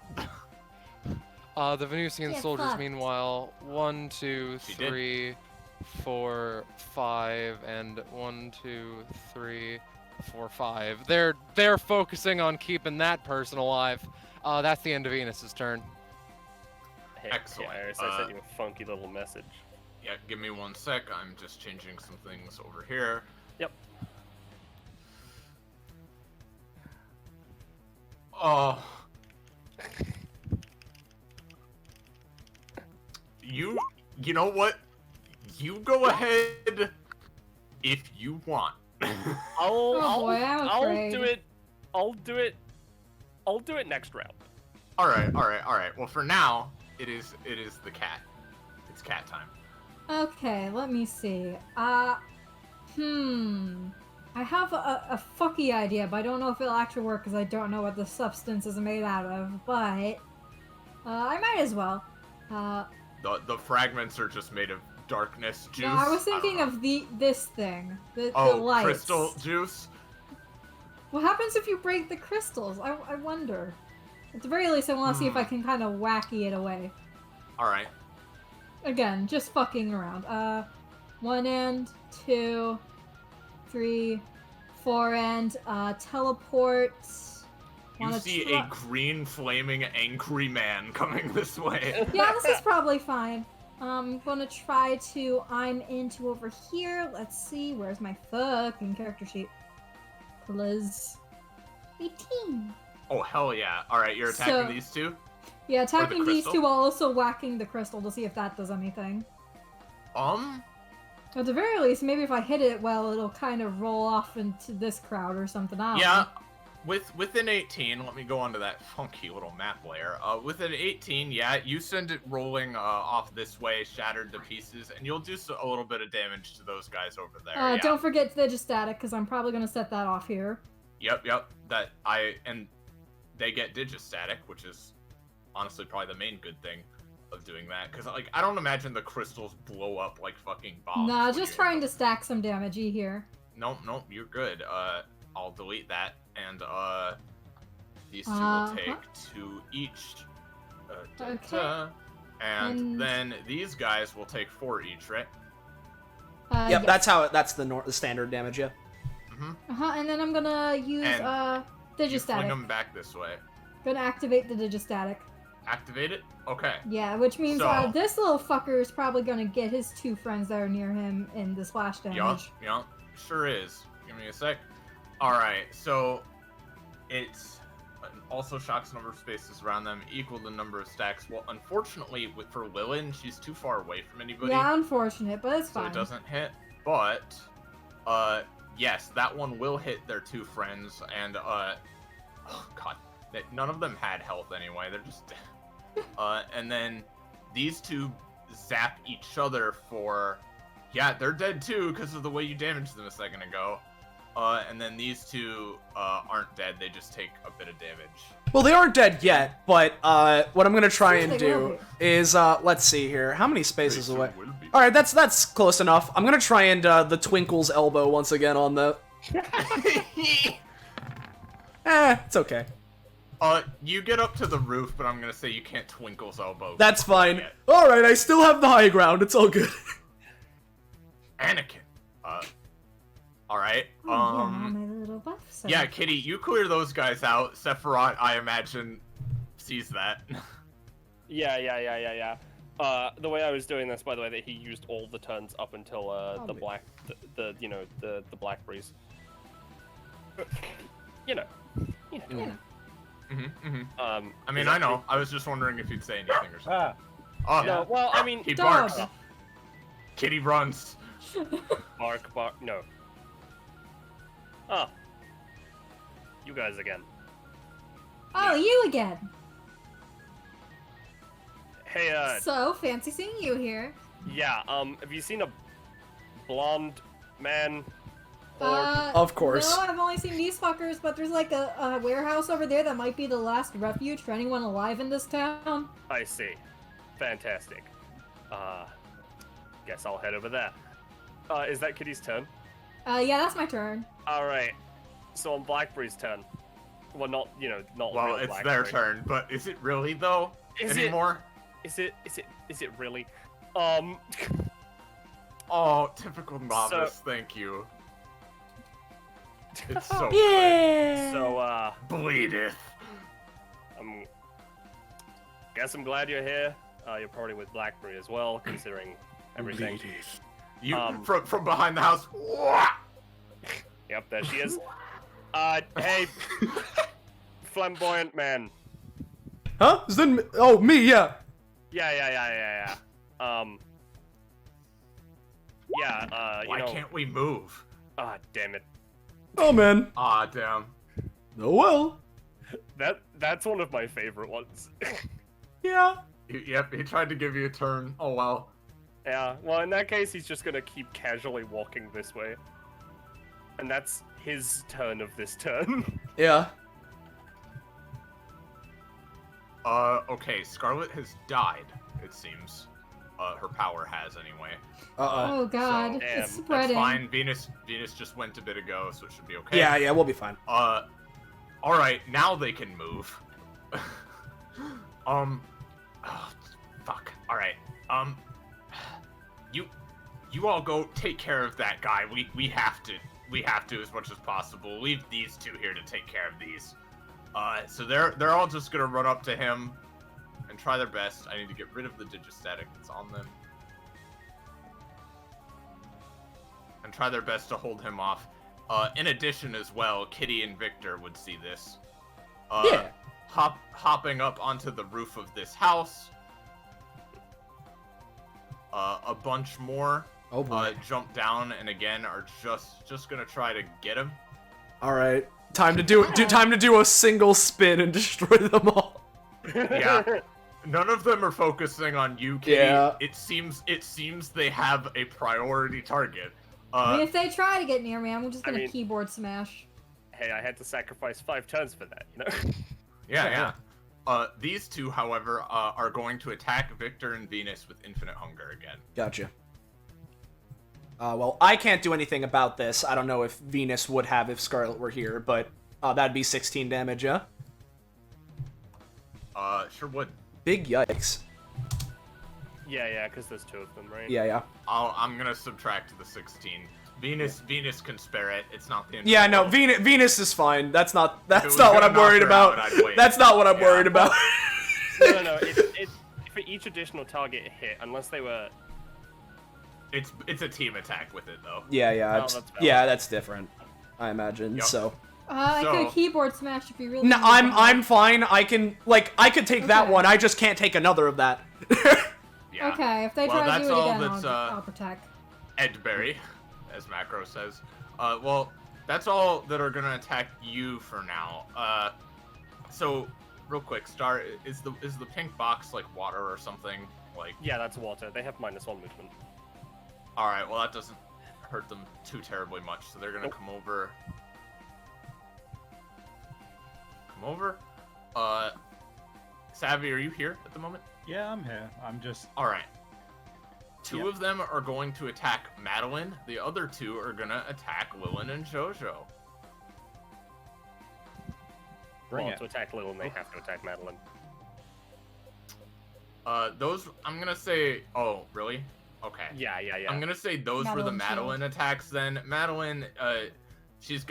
The Venusian soldiers, meanwhile, 1, 2, 3, 4, 5, and 1, 2, 3, 4, 5. They're focusing on keeping that person alive. That's the end of Venus's turn. Hey, Excellent. Hey, Iris, I sent you a funky little message. Yeah, give me 1 sec. I'm just changing some things over here. Yep. Oh. You know what? You go ahead if you want. I'll afraid. do it. I'll do it next round. All right. Well, for now, it is the cat. It's cat time. Okay, let me see. I have a fucky idea, but I don't know if it'll actually work because I don't know what the substance is made out of, but I might as well. The fragments are just made of darkness juice. No, I was thinking of this thing. The lights. Crystal juice? What happens if you break the crystals? I wonder. At the very least, I want to see if I can kind of wacky it away. Alright. Again, just fucking around. 1 and 2, 3, forehand. Teleport. You Wanna see try- a green, flaming, angry man coming this way. Yeah, this is probably fine. I'm gonna try to. I'm into over here. Let's see. Where's my fucking character sheet? Plus 18. Oh, hell yeah. Alright, you're attacking So- these two? Yeah, attacking these crystal? two while also whacking the crystal to see if that does anything. At the very least, maybe if I hit it well, it'll kind of roll off into this crowd or something. I don't Yeah. know. With an 18, let me go onto that funky little map layer. With an 18, yeah, you send it rolling off this way, shattered to pieces, and you'll do a little bit of damage to those guys over there. Yeah. Don't forget Digistatic, because I'm probably gonna set that off here. Yep. And they get Digistatic, which is honestly probably the main good thing of doing that, because like I don't imagine the crystals blow up like fucking bombs. Nah, when just you- trying to stack some damage here. Nope, you're good. I'll delete that, and these two will take 2 each. Okay. And then these guys will take 4 each, right? Yep, yes. that's the standard damage. Yeah. And then I'm gonna use And You fling Digistatic. them back this way. Gonna activate the Digistatic. Activate it. Okay. Yeah, which means So- this little fucker is probably gonna get his 2 friends that are near him in the splash damage. Yup. Sure is. Give me a sec. Alright, so it's also shocks the number of spaces around them equal the number of stacks. Well, unfortunately, for Lilin, she's too far away from anybody, Yeah, unfortunate, but it's so fine. it doesn't hit. But, yes, that one will hit their 2 friends, and, oh god, none of them had health anyway, they're just dead. And then these 2 zap each other for... Yeah, they're dead too because of the way you damaged them a second ago. And then these 2 aren't dead, they just take a bit of damage. Well, they aren't dead yet, but what I'm gonna try Soon and they will do is let's see here. How many spaces They away? soon will be. All right, that's close enough. I'm gonna try and the Twinkle's elbow once again on the. It's okay. You get up to the roof, but I'm gonna say you can't Twinkle's elbow. That's fine. yet. All right, I still have the high ground. It's all good. Anakin. Alright. Oh, yeah, my little buff set. Yeah, Kitty, you clear those guys out. Sephiroth, I imagine, sees that. Yeah. The way I was doing this, by the way, that he used all the turns up until the black, the blackberries. You know. I mean, I know. I was just wondering if you'd say anything or something. Oh, No, well, I mean, he Dog. barks. Kitty runs. bark, no. Oh. You guys again. Oh, you again. Hey, So fancy seeing you here. yeah, have you seen a blonde man? Of course. No, I've only seen these fuckers, but there's like a warehouse over there that might be the last refuge for anyone alive in this town. I see. Fantastic. Guess I'll head over there. Is that Kitty's turn? Yeah, that's my turn. Alright. So on Blackberry's turn. Well, not Well, real it's Blackberry. their turn, but is it really though? Is it? anymore? Is it really? Oh, typical novice. Thank you. It's so So, bleedeth. Guess I'm glad you're here. You're probably with Blackberry as well, considering everything. You Um, from behind the house. Yep, there she is. Hey, flamboyant man. Huh? Is that me? Oh, me? Yeah. Yeah. Why can't we move? Ah, damn it. Oh man. Ah, damn. Oh well. That's one of my favorite ones. Yeah. Yep, he tried to give you a turn. Oh well. Yeah, well, in that case, he's just gonna keep casually walking this way. And that's his turn of this turn. Yeah. Okay, Scarlet has died, it seems. Her power has, anyway. Oh god, So, damn, it's that's spreading. That's fine. Venus just went a bit ago, so it should be okay. Yeah, we'll be fine. Alright, now they can move. Oh, fuck. Alright. You all go take care of that guy. We have to we have to as much as possible. Leave these two here to take care of these. So they're all just gonna run up to him and try their best. I need to get rid of the digistatic that's on them. And try their best to hold him off. In addition as well, Kitty and Victor would see this. Yeah. Hopping up onto the roof of this house. A bunch more Oh boy. jump down and again are just gonna try to get him. All right. Time to do a single spin and destroy them all. Yeah. None of them are focusing on you, Kitty. Yeah. It seems they have a priority target. I mean, if they try to get near me, I'm just gonna I mean- keyboard smash. Hey, I had to sacrifice 5 turns for that, you know? Yeah. These two, however, are going to attack Victor and Venus with infinite hunger again. Gotcha. Well, I can't do anything about this. I don't know if Venus would have if Scarlet were here, but that'd be 16 damage, yeah? Sure would. Big yikes. Yeah, because there's 2 of them, right? Yeah. I'm gonna subtract the 16. Venus can spare it. It's not the end. Yeah, of the no, world. Venus is fine. That's not If it was what gonna I'm knock worried her about. out, I'd wait. That's not what I'm Yeah. worried about. No. For each additional target hit, unless they were... It's a team attack with it though. Yeah, Oh, that's valid. yeah, that's different. I imagine. Yep. So. I So- could keyboard smash if you really. No, need to. I'm fine. I can take that Okay. one. I just can't take another of that. Yeah. Okay, if they Well, try to that's do it all again, that's, I'll protect. Edberry, as Macro says. Well, that's all that are gonna attack you for now. So real quick, Star, is the pink box like water or something? Like, Yeah, that's water. They have -1 movement. all right, well that doesn't hurt them too terribly much. So they're gonna Nope. come over. Savvy, are you here at the moment? Yeah, I'm here. I'm just. All right. Two Yep. of them are going to attack Madeline. The other 2 are gonna attack Lilin and Jojo. Bring Well, it. to attack Lilin, they have to attack Madeline. Those I'm gonna say. Oh, really? Okay. Yeah. I'm gonna say those were the Madeline Madeline shield. attacks. Then Madeline, she's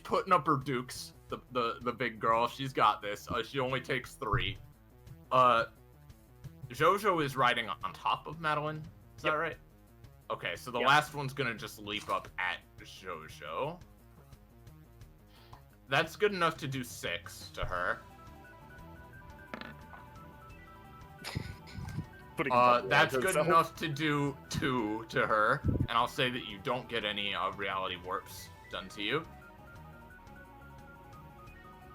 putting up her dukes. The big girl. She's got this. She only takes 3. Jojo is riding on top of Madeline. Is that right? Okay, so the Yep. last one's gonna just leap up at Jojo. That's good enough to do 6 to her. Putting double That's on good herself. enough to do 2 to her, and I'll say that you don't get any reality warps done to you.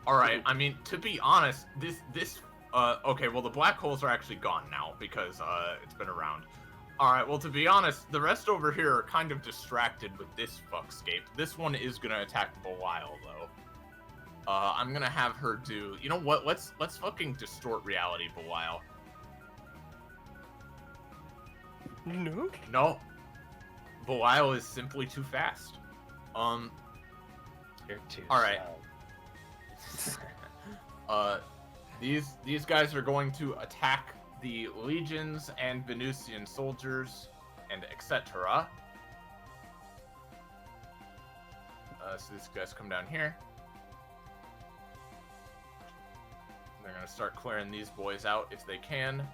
All right. I mean, to be honest, this okay. Well, the black holes are actually gone now because it's been around. All right. Well, to be honest, the rest over here are kind of distracted with this fuckscape. This one is gonna attack Belial though. I'm gonna have her do. You know what? Let's fucking distort reality, Belial. No? No. Belial is simply too fast. You're too All right. slow. These guys are going to attack the legions and Venusian soldiers and etc. So these guys come down here. They're gonna start clearing these boys out if they can.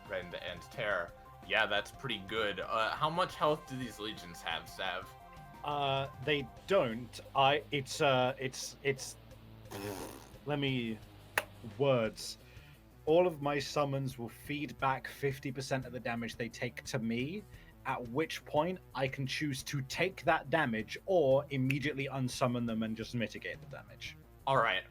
Rend and tear. Yeah, that's pretty good. How much health do these legions have, Sav? They don't. It's. Let me. Words. All of my summons will feed back 50% of the damage they take to me, at which point I can choose to take that damage or immediately unsummon them and just mitigate the damage. All right.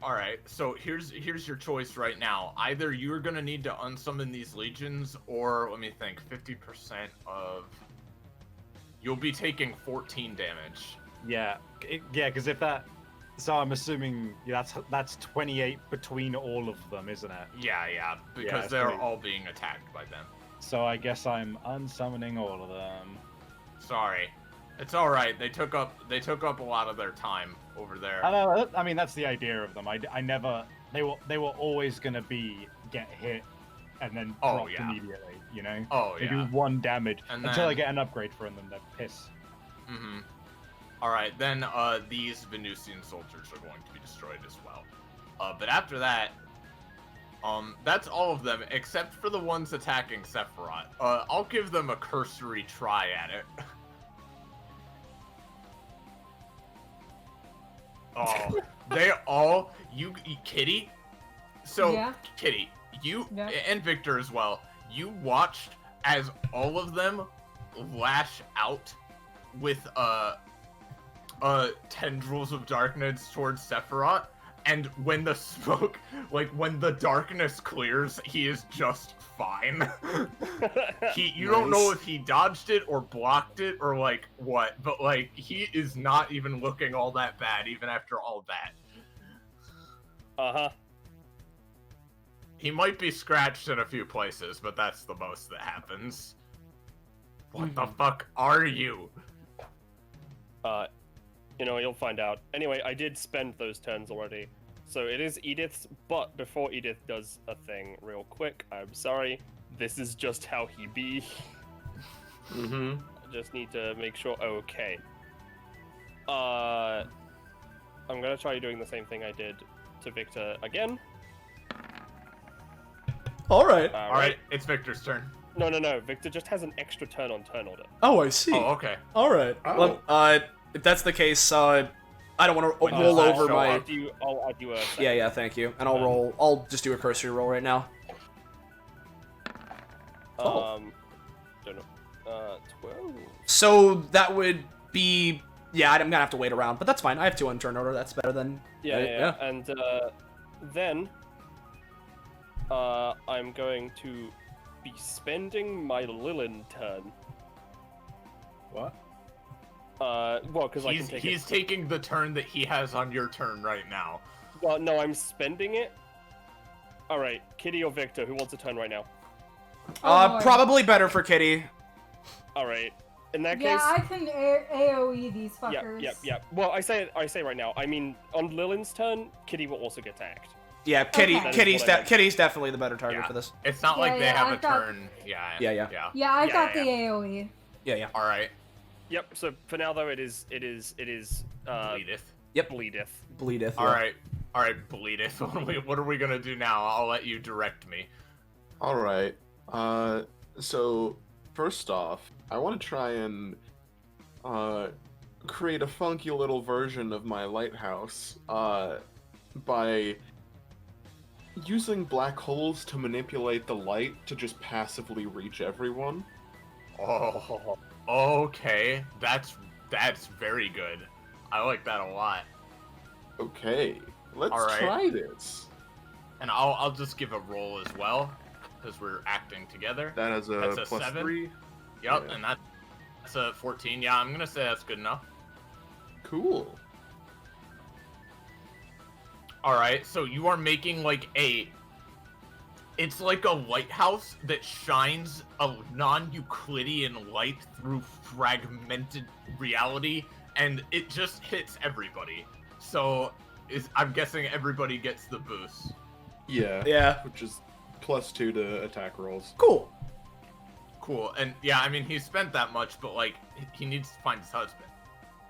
So here's your choice right now. Either you're gonna need to unsummon these legions, or let me think. 50% of. You'll be taking 14 damage. Yeah, because if that. So I'm assuming that's 28 between all of them, isn't it? Yeah, because it's they're pretty- all being attacked by them. So I guess I'm unsummoning all of them. Sorry, it's all right. They took up a lot of their time over there. I know. I mean, that's the idea of them. I never. They were always gonna get hit, and then Oh, dropped yeah. immediately. you know? Oh, They yeah. do 1 damage And until I then- get an upgrade from them that piss. Mm-hmm. Alright, then these Venusian soldiers are going to be destroyed as well. But after that, that's all of them, except for the ones attacking Sephiroth. I'll give them a cursory try at it. Oh, they all, Kitty? So, Yeah. Kitty, you, Yeah. and Victor as well, you watched as all of them lash out with, tendrils of darkness towards Sephiroth, and when the smoke, like, when the darkness clears, he is just fine. You don't know Nice. if he dodged it or blocked it or, like, what, but, like, he is not even looking all that bad, even after all that. Uh-huh. He might be scratched in a few places, but that's the most that happens. What the fuck are you? You know, you'll find out. Anyway, I did spend those turns already. So it is Edith's, but before Edith does a thing real quick, I'm sorry. This is just how he be. Mm-hmm. I just need to make sure. Okay. I'm gonna try doing the same thing I did to Victor again. All right. Alright, it's Victor's turn. No. Victor just has an extra turn on turn order. Oh, I see. Oh, okay. All right. Oh. Well, if that's the case, I don't want to When roll does that over show my. up? I'll add you a second. Yeah, thank you. And I'll just do a cursory roll right now. Oh. Don't know. 12. So that would be. Yeah, I'm gonna have to wait around, but that's fine. I have 2 on turn order. That's better than. Yeah. And then I'm going to be spending my Lilin turn. What? Well, because I can take He's taking the turn that he has on your turn right now. Well, no, I'm spending it. All right, Kitty or Victor, who wants a turn right now? Oh, Lord. Probably better for Kitty. All right. In that Yeah, case. I can AOE these fuckers. Yep. Well, I say right now. I mean, on Lilin's turn, Kitty will also get attacked. Yeah, Kitty. Okay. Kitty's definitely the better target Yeah. for this. It's not like Yeah, they yeah, have I've a got- turn. Yeah. Yeah. Yeah, I got yeah. the AOE. Yeah. Alright. Yep. So for now, though, it is. Edith. Bleedeth. Bleedeth. Alright, Bleedith. What are we gonna do now? I'll let you direct me. All right. So first off, I want to try and create a funky little version of my lighthouse by using black holes to manipulate the light to just passively reach everyone. Oh, okay. That's very good. I like that a lot. Okay, let's All right. try this. And I'll just give a roll as well, because we're acting together. That is That's a plus 7. 3. Yep, Yeah. and that's a 14. Yeah, I'm gonna say that's good enough. Cool. Alright, so you are making like it's like a lighthouse that shines a non-Euclidean light through fragmented reality, and it just hits everybody. So, I'm guessing everybody gets the boost. Yeah. Yeah. Which is plus 2 to attack rolls. Cool. Cool, and yeah, I mean, he spent that much, but like, he needs to find his husband.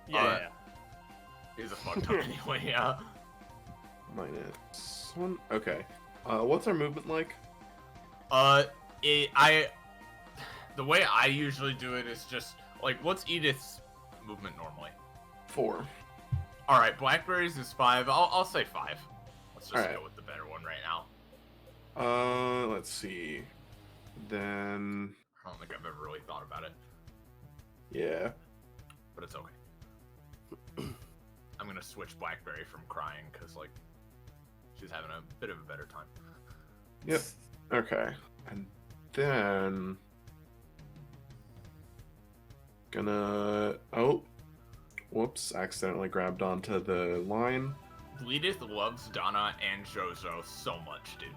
Yeah. He's a fucked up anyway, yeah. Minus 1. Okay. What's our movement like? The way I usually do it is just, like, what's Edith's movement normally? 4. Alright, Blackberries is 5. I'll say 5. Let's just Alright. go with the better one right now. Let's see. Then, I don't think I've ever really thought about it, yeah. but it's okay. I'm gonna switch Blackberry from crying, because, like, she's having a bit of a better time. Yep. Okay. And then gonna whoops, accidentally grabbed onto the line. Bleedith loves Donna and Jojo so much, dude.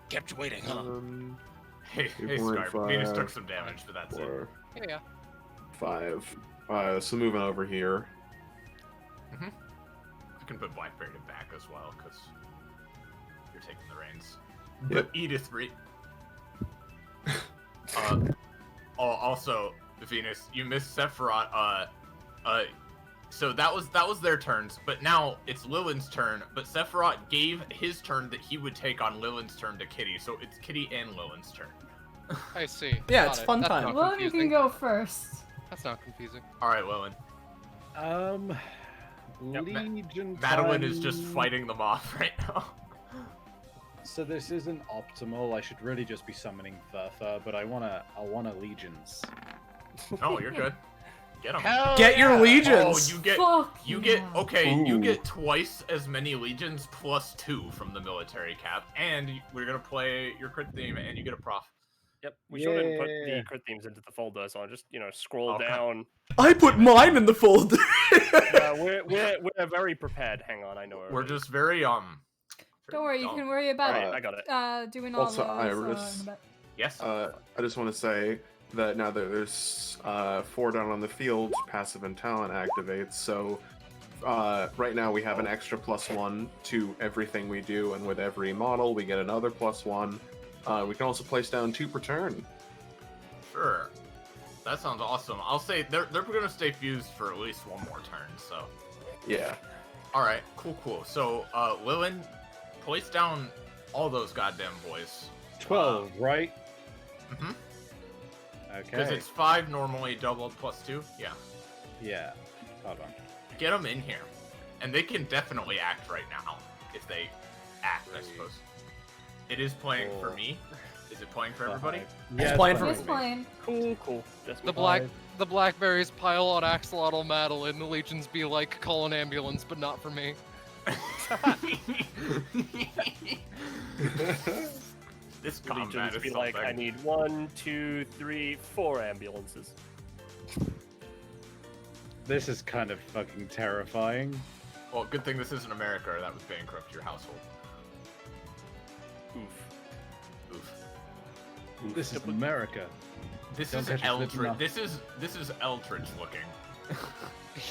Kept you waiting, huh? Hey, 2.5, Scarf, Venus took some damage, but that's it. 4, Yeah. 5. So moving over here. You can put Blackberry back as well, because you're taking the reins. Yep. Edith Reed. Also, Venus, you missed Sephiroth. So that was their turns, but now it's Lillian's turn. But Sephiroth gave his turn that he would take on Lillian's turn to Kitty, so it's Kitty and Lillian's turn. I see. Yeah, Got it's it. fun That's time. not Well, you confusing. can go first. That's not confusing. All right, Lillian. Legion Madeline is time- just fighting them off right now. So this isn't optimal. I should really just be summoning Furfur, but I wanna legions. No, you're good. Get them. Hell Get your yeah. legions. Oh, Fuck you get yeah. okay. You Ooh. get twice as many legions plus 2 from the military cap, and we're gonna play your crit theme, and you get a prof. Yep, we shouldn't put Yeah. the crit themes into the folder, so I'll just, scroll Okay. down. I put mine in the folder. We're very prepared. Hang on, I know. We're already. just very Don't worry, you dumb. can worry about Alright, I got it. doing all Also, those. Iris. in a bit. Yes. I just want to say that now that there's 4 down on the field, passive and talent activates. So right now we have an extra +1 to everything we do, and with every model we get another +1. We can also place down 2 per turn. Sure. That sounds awesome. I'll say they're gonna stay fused for at least one more turn. So. Yeah. All right. Cool. So, Lillian, place down all those goddamn boys. 12, right? Mm-hmm. Okay. Because it's 5 normally, doubled +2. Yeah. Yeah. Hold on. Get them in here, and they can definitely act right now if they act. I suppose. It is playing for me. Is it playing for everybody? Yeah, playing for It's playing. Cool. Just The blackberries pile on Axolotl Madeline. The legions be like, call an ambulance, but not for me. This combat Legions is be something. like, I need 1, 2, 3, 4 ambulances. This is kind of fucking terrifying. Well, good thing this isn't America, or that would bankrupt your household. Oof. This is America. This Don't is touch it, good Eldritch. enough. This is Eldritch looking.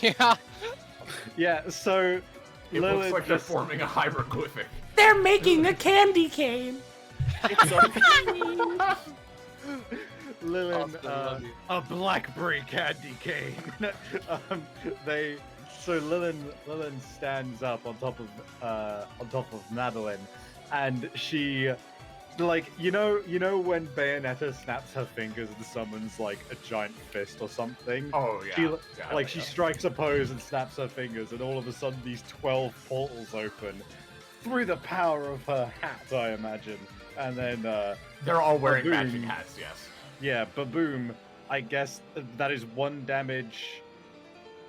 Yeah. Yeah, so It Lilith looks like they're just- forming a hieroglyphic. They're making a candy cane. Lillian, Austin, love you. a blackberry candy cane. So Lillian stands up on top of Madeline, and she, like, you know when Bayonetta snaps her fingers and summons like a giant fist or something. Oh yeah. She, yeah, like she strikes a pose and snaps her fingers, and all of a sudden these 12 portals open through the power of her hat, I imagine. And then They're all wearing Baboon. matching hats. Yes. yeah, baboom. I guess that is 1 damage.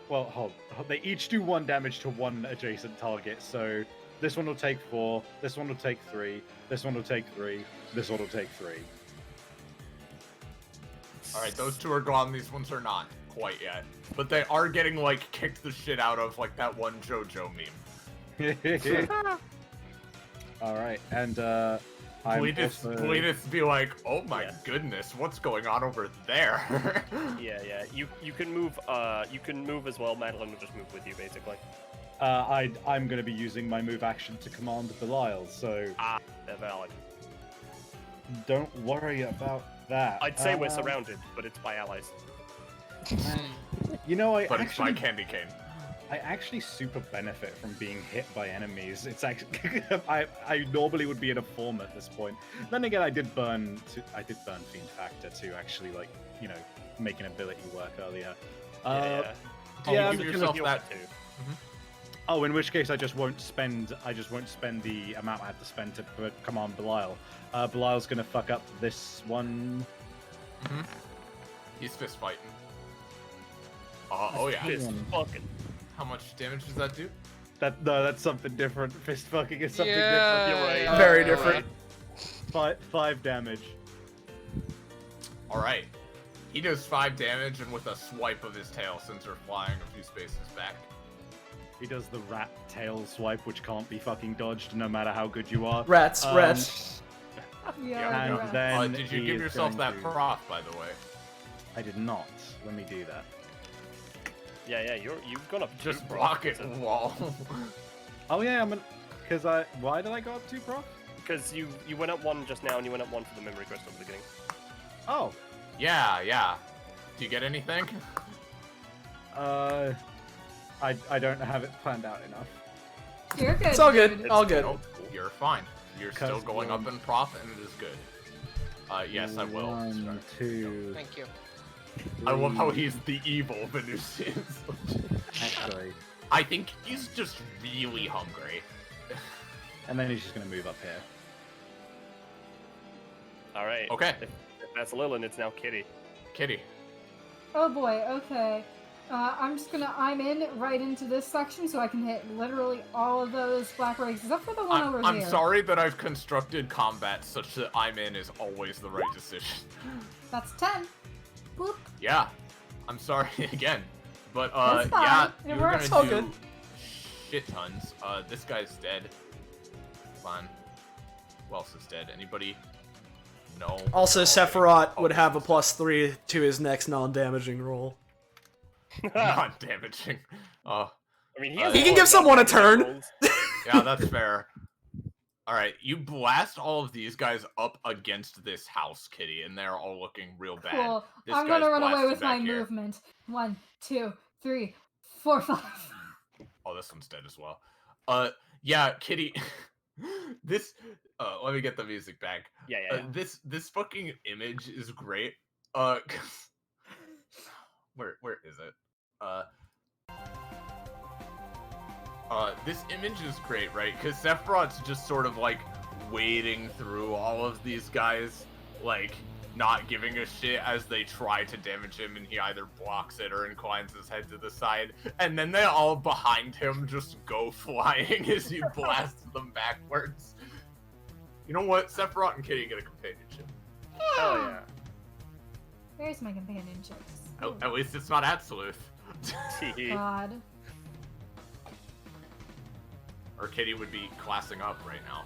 Well, hold. They each do 1 damage to 1 adjacent target. So this one will take 4. This one will take 3. This one will take 3. This one will take 3. All right, those 2 are gone. These ones are not quite yet, but they are getting like kicked the shit out of, like that one JoJo meme. All right, and I'm also... Bleedith be like, oh my Yeah. goodness, what's going on over there? Yeah. You can move. You can move as well. Madeline will just move with you, basically. I'm going to be using my move action to command Belial, so They're valid. don't worry about that. I'd say we're surrounded, but it's by allies. You know, But it's my candy cane. I actually super benefit from being hit by enemies. It's actually I normally would be in a form at this point. Then again, I did burn Fiend Factor to actually, like, you know, make an ability work earlier. Yeah. Yeah, give I'm yourself gonna- that. too. Oh, in which case I just won't spend the amount I have to spend to command Belial. Belial's gonna fuck up this one. He's fist fighting. Oh yeah. Fist fucking. How much damage does that do? That's something different. Fist fucking is something Yeah, different. You're yeah, Very yeah, different. right. 5 damage. All right. He does 5 damage, and with a swipe of his tail, since they're flying a few spaces back. He does the rat tail swipe, which can't be fucking dodged no matter how good you are. Rats. Yeah. And right. then Did you he give is yourself going that to- prof, by the way? I did not. Let me do that. Yeah. You've gone up. Just 2, bro. block it, So- wall. Oh yeah, why did I go up 2 proc? Because you went up one just now, and you went up one for the memory crystal at the beginning. Oh. Yeah. Do you get anything? I don't have it planned out enough. You're good. It's all good. dude. All good. Nope, you're fine. You're still going up in prof, and it is good. Yes, I will. 1, 2. Thank you. I love how he's the evil Venusians. Actually. I think he's just really hungry. And then he's just gonna move up here. All right. Okay. If that's Lilin, it's now Kitty. Kitty. Oh boy, okay. I'm just gonna in right into this section so I can hit literally all of those black rays, except for the one over I'm here. sorry that I've constructed combat such that I'm in is always the right decision. That's 10. Boop. Yeah. I'm sorry again. But, That's fine. yeah, It you're works. gonna All do good. shit tons. This guy's dead. Fine. Who else is dead? Anybody? No. Also, Okay. Sephiroth would have a +3 to his next non-damaging roll. Not damaging. I mean, He has can more give someone a non-damaging turn. rolls. Yeah, that's fair. Alright, you blast all of these guys up against this house, Kitty, and they're all looking real bad. Cool. This I'm gonna guy's run away blasted with my back here. movement. 1, 2, 3, 4, 5. Oh, this one's dead as well. Yeah, Kitty. This. Let me get the music back. Yeah. This fucking image is great. 'Cause- where is it? This image is great, right? Because Sephiroth's just sort of like wading through all of these guys, like not giving a shit as they try to damage him, and he either blocks it or inclines his head to the side, and then they all behind him just go flying as he blasts them backwards. You know what? Sephiroth and Kitty get a companionship. Hell yeah. Where's my companionship? At least it's not absolute. God. Or Kitty would be classing up right now.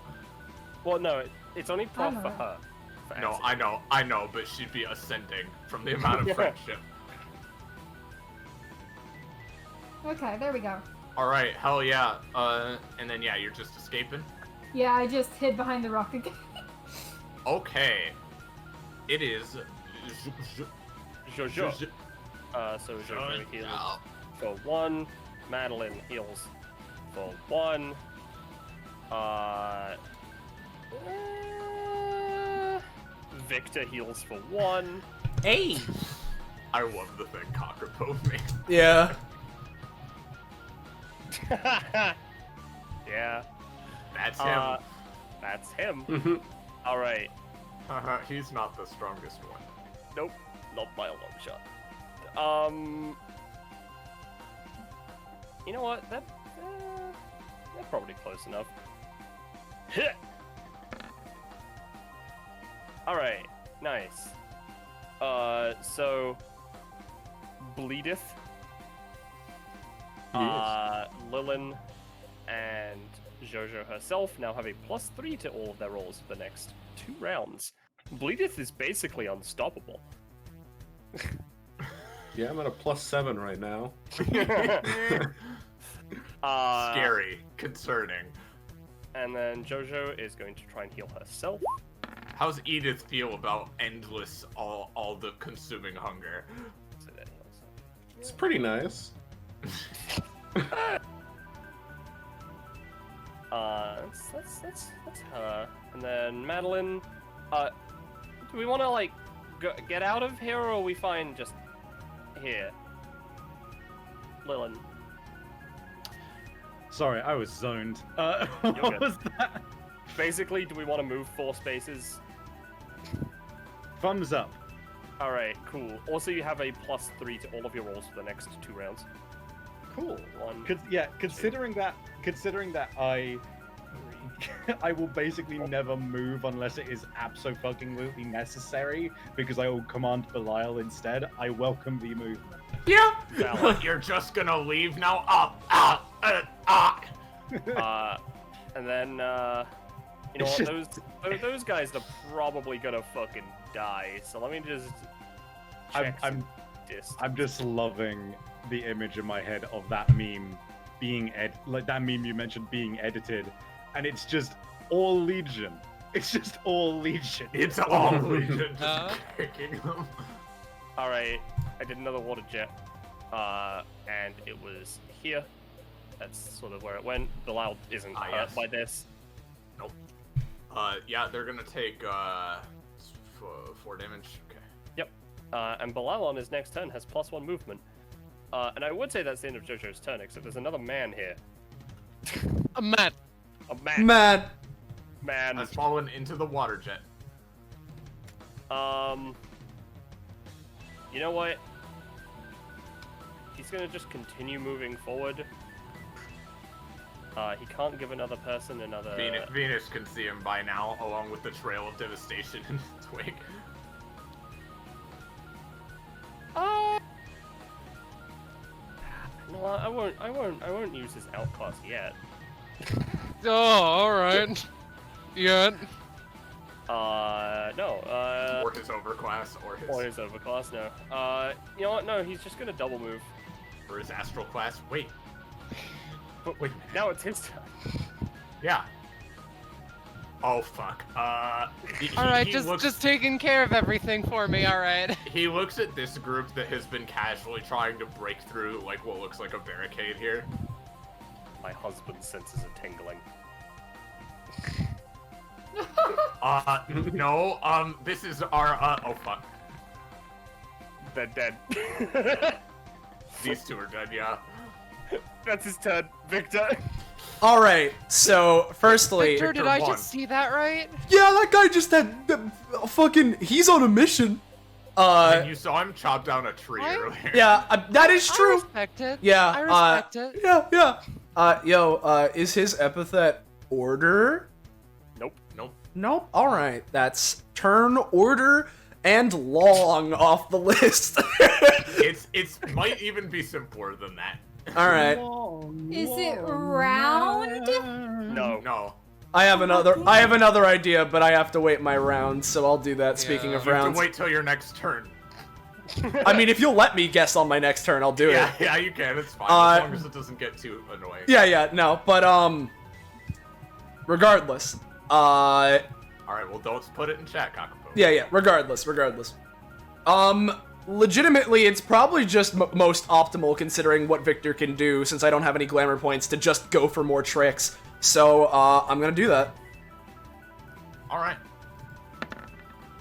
Well, no, it's only prof know for that. her. For No, Axie. I know, but she'd be ascending from the amount of friendship. Okay, there we go. Alright, hell yeah. And then yeah, you're just escaping? Yeah, I just hid behind the rock again. Okay. It is... Jojo. So Jojo heals for 1. Madeline heals for 1. Victor heals for 1. Hey. I love the thing Cockapoo made. Yeah. Yeah. That's him. That's him. Mm-hmm. Alright. He's not the strongest one. Nope. Not by a long shot. You know what? They're probably close enough. Alright. Nice. So... Bleedeth. Lilin and Jojo herself now have a +3 to all of their rolls for the next 2 rounds. Bleedeth is basically unstoppable. Yeah, I'm at a +7 right now. Scary. Concerning. And then Jojo is going to try and heal herself. How's Edith feel about endless, all the consuming hunger? So that heals. It's pretty nice. That's her. And then Madeline. Do we want to like get out of here, or are we fine just here? Lilin. Sorry, I was zoned. You're What good. was that? Basically, do we want to move 4 spaces? Thumbs up. All right, cool. Also, you have a +3 to all of your rolls for the next 2 rounds. Cool. 1. Considering that I will basically never move unless it is absolutely necessary because I will command Belial instead. I welcome the movement. Yeah. What, you're just gonna leave now? And then, you know It's what? Those guys are probably gonna fucking die. So let me just check some distance. I'm just loving the image in my head of that meme being like that meme you mentioned being edited, and it's just all Legion It's just all Legion. It's all Legion just Uh. kicking them. All right, I did another water jet, and it was here. That's sort of where it went. Belial isn't hurt Yes. by this. Nope. Yeah, they're gonna take 4 damage. Okay. And Belial on his next turn has +1 movement. And I would say that's the end of JoJo's turn, except there's another man here. A man. A man. Man. Has fallen into the water jet. You know what? He's gonna just continue moving forward. He can't give another person another. Venus can see him by now, along with the trail of devastation in his wake. No, I won't use his outclass yet. Oh, all right. Yeah. No. Or his overclass, or his overclass. No. You know what? No, he's just gonna double move. or his astral class. Wait. But wait, now it's his turn. Yeah. Oh fuck. All right, just taking care of everything for me. All right. He looks at this group that has been casually trying to break through like what looks like a barricade here. My husband's senses are tingling. No, this is our, oh fuck. They're dead. These two are dead, yeah. That's his turn, Victor. All right. So, firstly, Victor, did Victor I won. just see that right? yeah, that guy just had fucking. He's on a mission. And you saw him chop down a tree I- earlier. Yeah, that is I true. respect it. Yeah, I respect it. Yeah. Is his epithet order? Nope. Nope. All right, that's turn, order, and long off the list. It's might even be simpler than that. All right, Is it round? No. No. I have another idea, but I have to wait my round, so I'll do that. Speaking Yeah. of You have rounds, to wait till your next turn. I mean, if you'll let me guess on my next turn, I'll do it. Yeah, you can. It's fine as long as it doesn't get too annoying. Yeah, no, but regardless, All right. Well, don't put it in chat, Kakapo. yeah, regardless. Legitimately, it's probably just most optimal considering what Victor can do, since I don't have any glamour points, to just go for more tricks. So, I'm gonna do that. All right.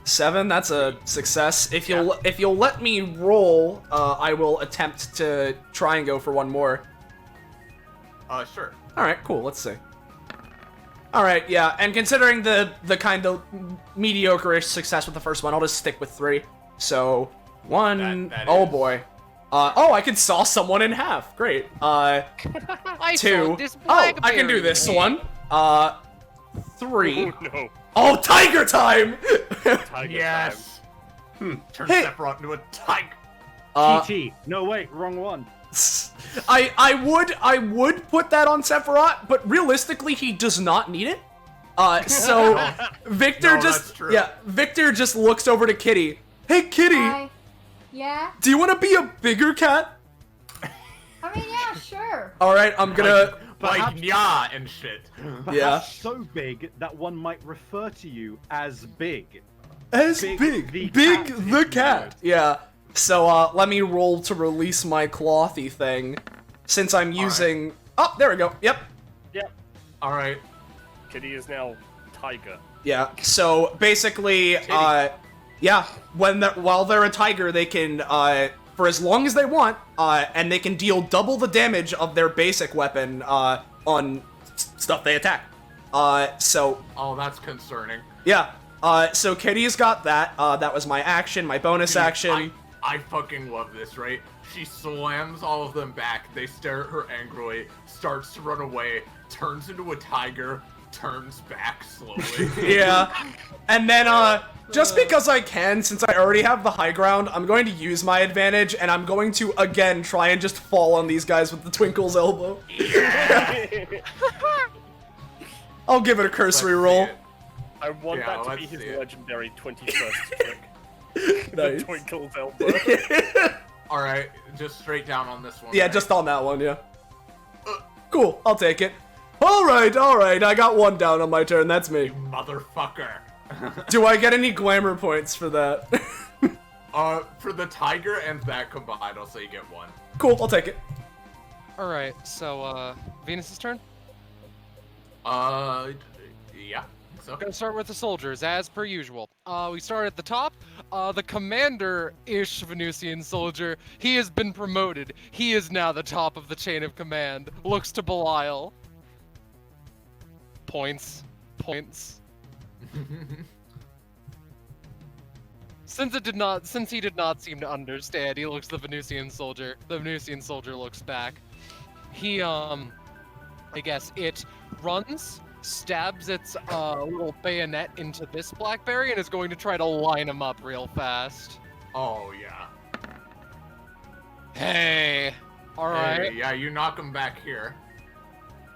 7, that's a success. If you'll let me roll, I will attempt to try and go for one more. Sure. Alright, cool, let's see. Alright, yeah, and considering the kind of mediocre-ish success with the first one, I'll just stick with 3. So, 1, That oh is- boy. Oh, I can saw someone in half, great. I 2, saw this oh, I can do blackberry. this one. 3, Oh no. oh, tiger time! Tiger Yes. Turn Hey. Sephiroth into a tiger. TT. No, wait, wrong one. I would put that on Sephiroth, but realistically, he does not need it. So Victor No, just that's true. Victor just looks over to Kitty. Hey, Kitty, Yeah? do you want to be a bigger cat? I mean, yeah, sure. All right, I'm gonna. Like yeah and shit. Perhaps Yeah. so big that one might refer to you as big. As Big big, the cat, the if you cat. would. Yeah. So let me roll to release my clothy thing, since I'm using. Oh, there we go. Yep. All right. Kitty is now tiger. Yeah. So basically, yeah, while they're a tiger, they can for as long as they want, and they can deal double the damage of their basic weapon on stuff they attack. So Oh, that's concerning. yeah. So Kitty's got that. That was my action, my bonus action. I fucking love this, right? She slams all of them back. They stare at her angrily, starts to run away, turns into a tiger, turns back slowly. Yeah. And then, just because I can, since I already have the high ground, I'm going to use my advantage, and I'm going to, again, try and just fall on these guys with the Twinkle's elbow. I'll give it a cursory Let's roll. see it. I want Yeah, that to be let's his see it. legendary 21st trick. Nice. The Twinkle's elbow. All right, just straight down on this one. Yeah, right? just on that one, yeah. Cool, I'll take it. All right, I got one down on my turn. That's me. You motherfucker. Do I get any glamour points for that? For the tiger and that combined, I'll say you get 1. Cool, I'll take it. All right, so Venus's turn. Yeah. So. Gonna start with the soldiers, as per usual. We start at the top. The commander-ish Venusian soldier, he has been promoted. He is now the top of the chain of command. Looks to Belial. Points. Since he did not seem to understand, he looks the Venusian soldier. The Venusian soldier looks back. He, I guess it runs, stabs its little bayonet into this blackberry, and is going to try to line him up real fast. Oh, yeah. Hey! Alright. Hey, yeah, you knock him back here.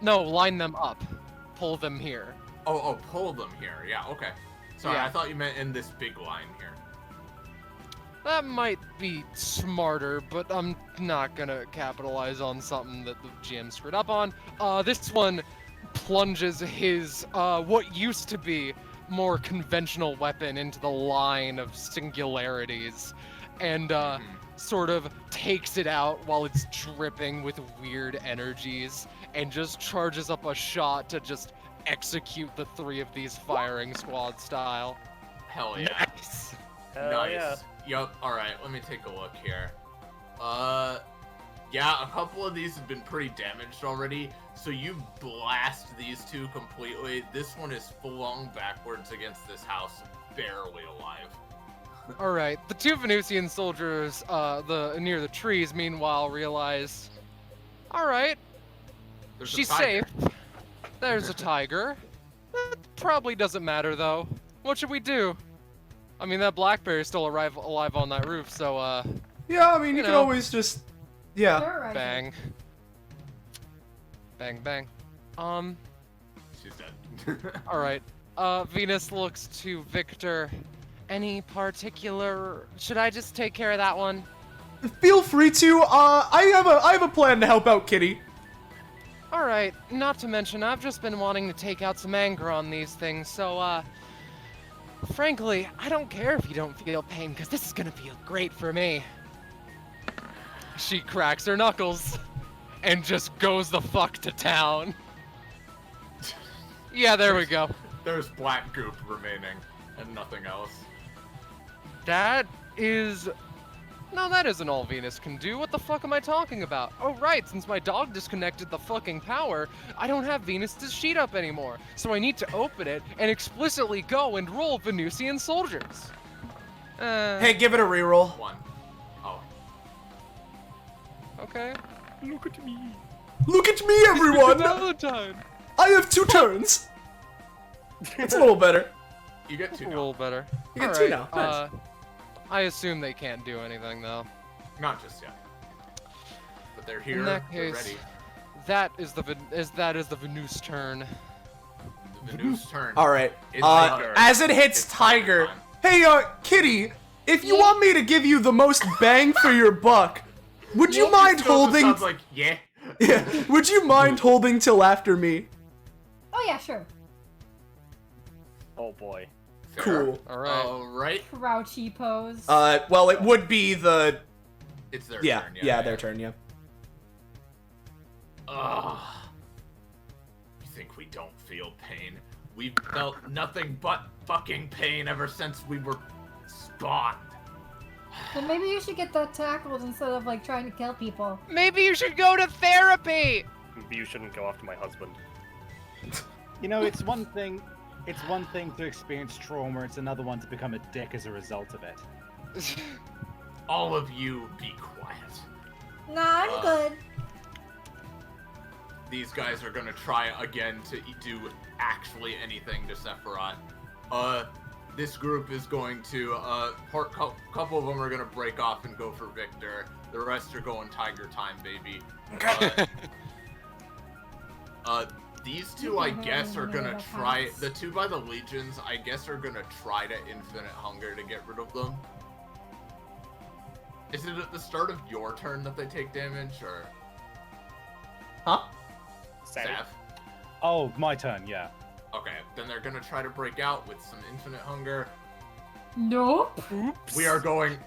No, line them up. Pull them here. Oh, pull them here. Yeah, okay. Sorry, Yeah. I thought you meant in this big line here. That might be smarter, but I'm not gonna capitalize on something that the GM screwed up on. This one plunges his, what used to be more conventional weapon into the line of singularities, and, sort of takes it out while it's dripping with weird energies, and just charges up a shot to just execute the 3 of these firing squad style. Hell yeah. Nice. Hell Nice. yeah. Yup, alright, let me take a look here. Yeah, a couple of these have been pretty damaged already, so you blast these 2 completely. This one is flung backwards against this house, barely alive. Alright, the 2 Venusian soldiers near the trees, meanwhile, realize, alright, There's a she's tiger. safe. There's a tiger. That probably doesn't matter, though. What should we do? I mean, that blackberry's still alive on that roof, so, Yeah, I mean, you can know. always just, yeah. Terrorizing. bang. Bang, bang. She's dead. Alright. Venus looks to Victor. Any particular... Should I just take care of that one? Feel free to. I have a plan to help out Kitty. Alright, not to mention, I've just been wanting to take out some anger on these things, so, frankly, I don't care if you don't feel pain, because this is gonna feel great for me. She cracks her knuckles, and just goes the fuck to town. Yeah, there we go. There's black goop remaining, and nothing else. That is... No, that isn't all Venus can do. What the fuck am I talking about? Oh, right, since my dog disconnected the fucking power, I don't have Venus's sheet up anymore. So I need to open it and explicitly go and roll Venusian soldiers. Hey, give it a reroll. 1. Oh. Okay. Look at me. Look at me, everyone! Valentine. I have 2 turns. It's a little better. You get 2 A now. little better. You get 2 Alright, now. Nice. I assume they can't do anything, though. Not just yet. But they're here, In that they're case, ready. that is the Venus turn. The Venu's turn. All right. It's Tiger. As it hits It's Tiger, time. hey, Kitty, if you want me to give you the most bang for your buck, would you mind It still just holding? Sounds like yeah. Yeah. Would you mind holding till after me? Oh yeah, sure. Oh boy. Fair. Cool. Alright. Alright. Crouchy pose. Well, it would be the It's their yeah, turn. yeah, their turn, yeah. Ugh. You think we don't feel pain? We've felt nothing but fucking pain ever since we were spawned. Well, maybe you should get that tackled instead of like trying to kill people. Maybe you should go to therapy. Maybe you shouldn't go after my husband. You know, it's one thing. It's one thing to experience trauma. It's another one to become a dick as a result of it. All of you be quiet. Nah, I'm good. These guys are gonna try again to do actually anything to Sephiroth. This group is going to, couple of them are gonna break off and go for Victor. The rest are going Tiger time, baby. These 2, I guess, are gonna try, the 2 by the Legions, I guess are gonna try to Infinite Hunger to get rid of them. Is it at the start of your turn that they take damage, or? Huh? Savvy. Sav? Oh, my turn. Yeah. Okay, then they're gonna try to break out with some infinite hunger. Nope. We are going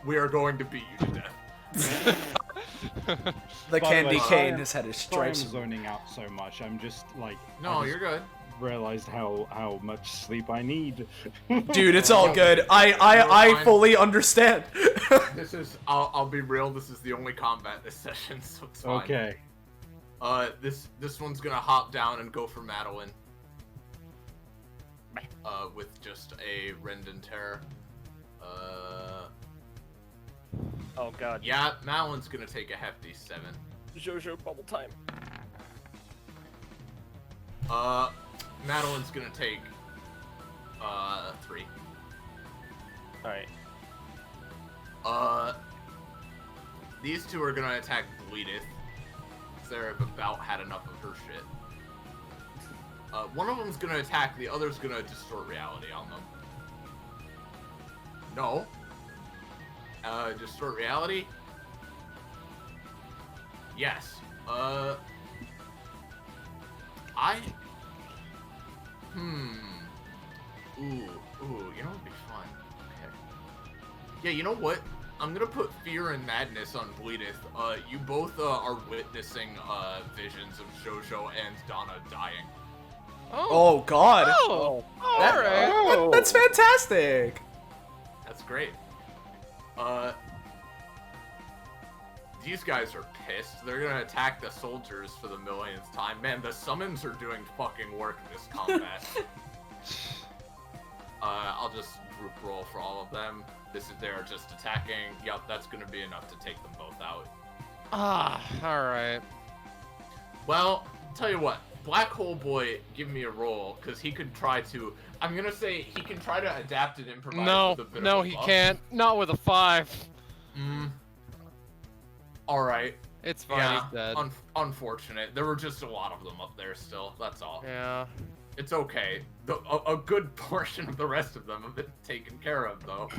to beat you to death. The By the candy way, cane sorry- has had its Sorry, I'm stripes. zoning out so much. I'm just like. No, you're good. Realized how much sleep I need. Dude, it's all good. I fully understand. This is, I'll be real, this is the only combat this session, so it's fine. Okay. This one's gonna hop down and go for Madeline. With just a Rend and Terror. Oh god. Yeah, Madeline's gonna take a hefty 7. Jojo bubble time. Madeline's gonna take 3. Alright. These two are gonna attack Bleedeth. They've about had enough of her shit. One of them's gonna attack, the other's gonna distort reality on them. No. Distort reality? Yes. Ooh, you know what'd be fun? Okay. Yeah, you know what? I'm gonna put Fear and Madness on Bleedeth. You both are witnessing visions of Jojo and Donna dying. Oh God. Oh, alright. That's fantastic. That's great. These guys are pissed. They're gonna attack the soldiers for the millionth time. Man, the summons are doing fucking work in this combat. I'll just group roll for all of them. They're just attacking. Yup, that's gonna be enough to take them both out. Ah, alright. Well, tell you what, Black Hole Boy, give me a roll, because he could try to. I'm gonna say he can try to adapt and improvise. No, with a bit no, of a he buff. can't. Not with a 5. Alright. It's fine, Yeah, he's dead. unfortunate. There were just a lot of them up there still, that's all. Yeah. It's okay. A good portion of the rest of them have been taken care of, though.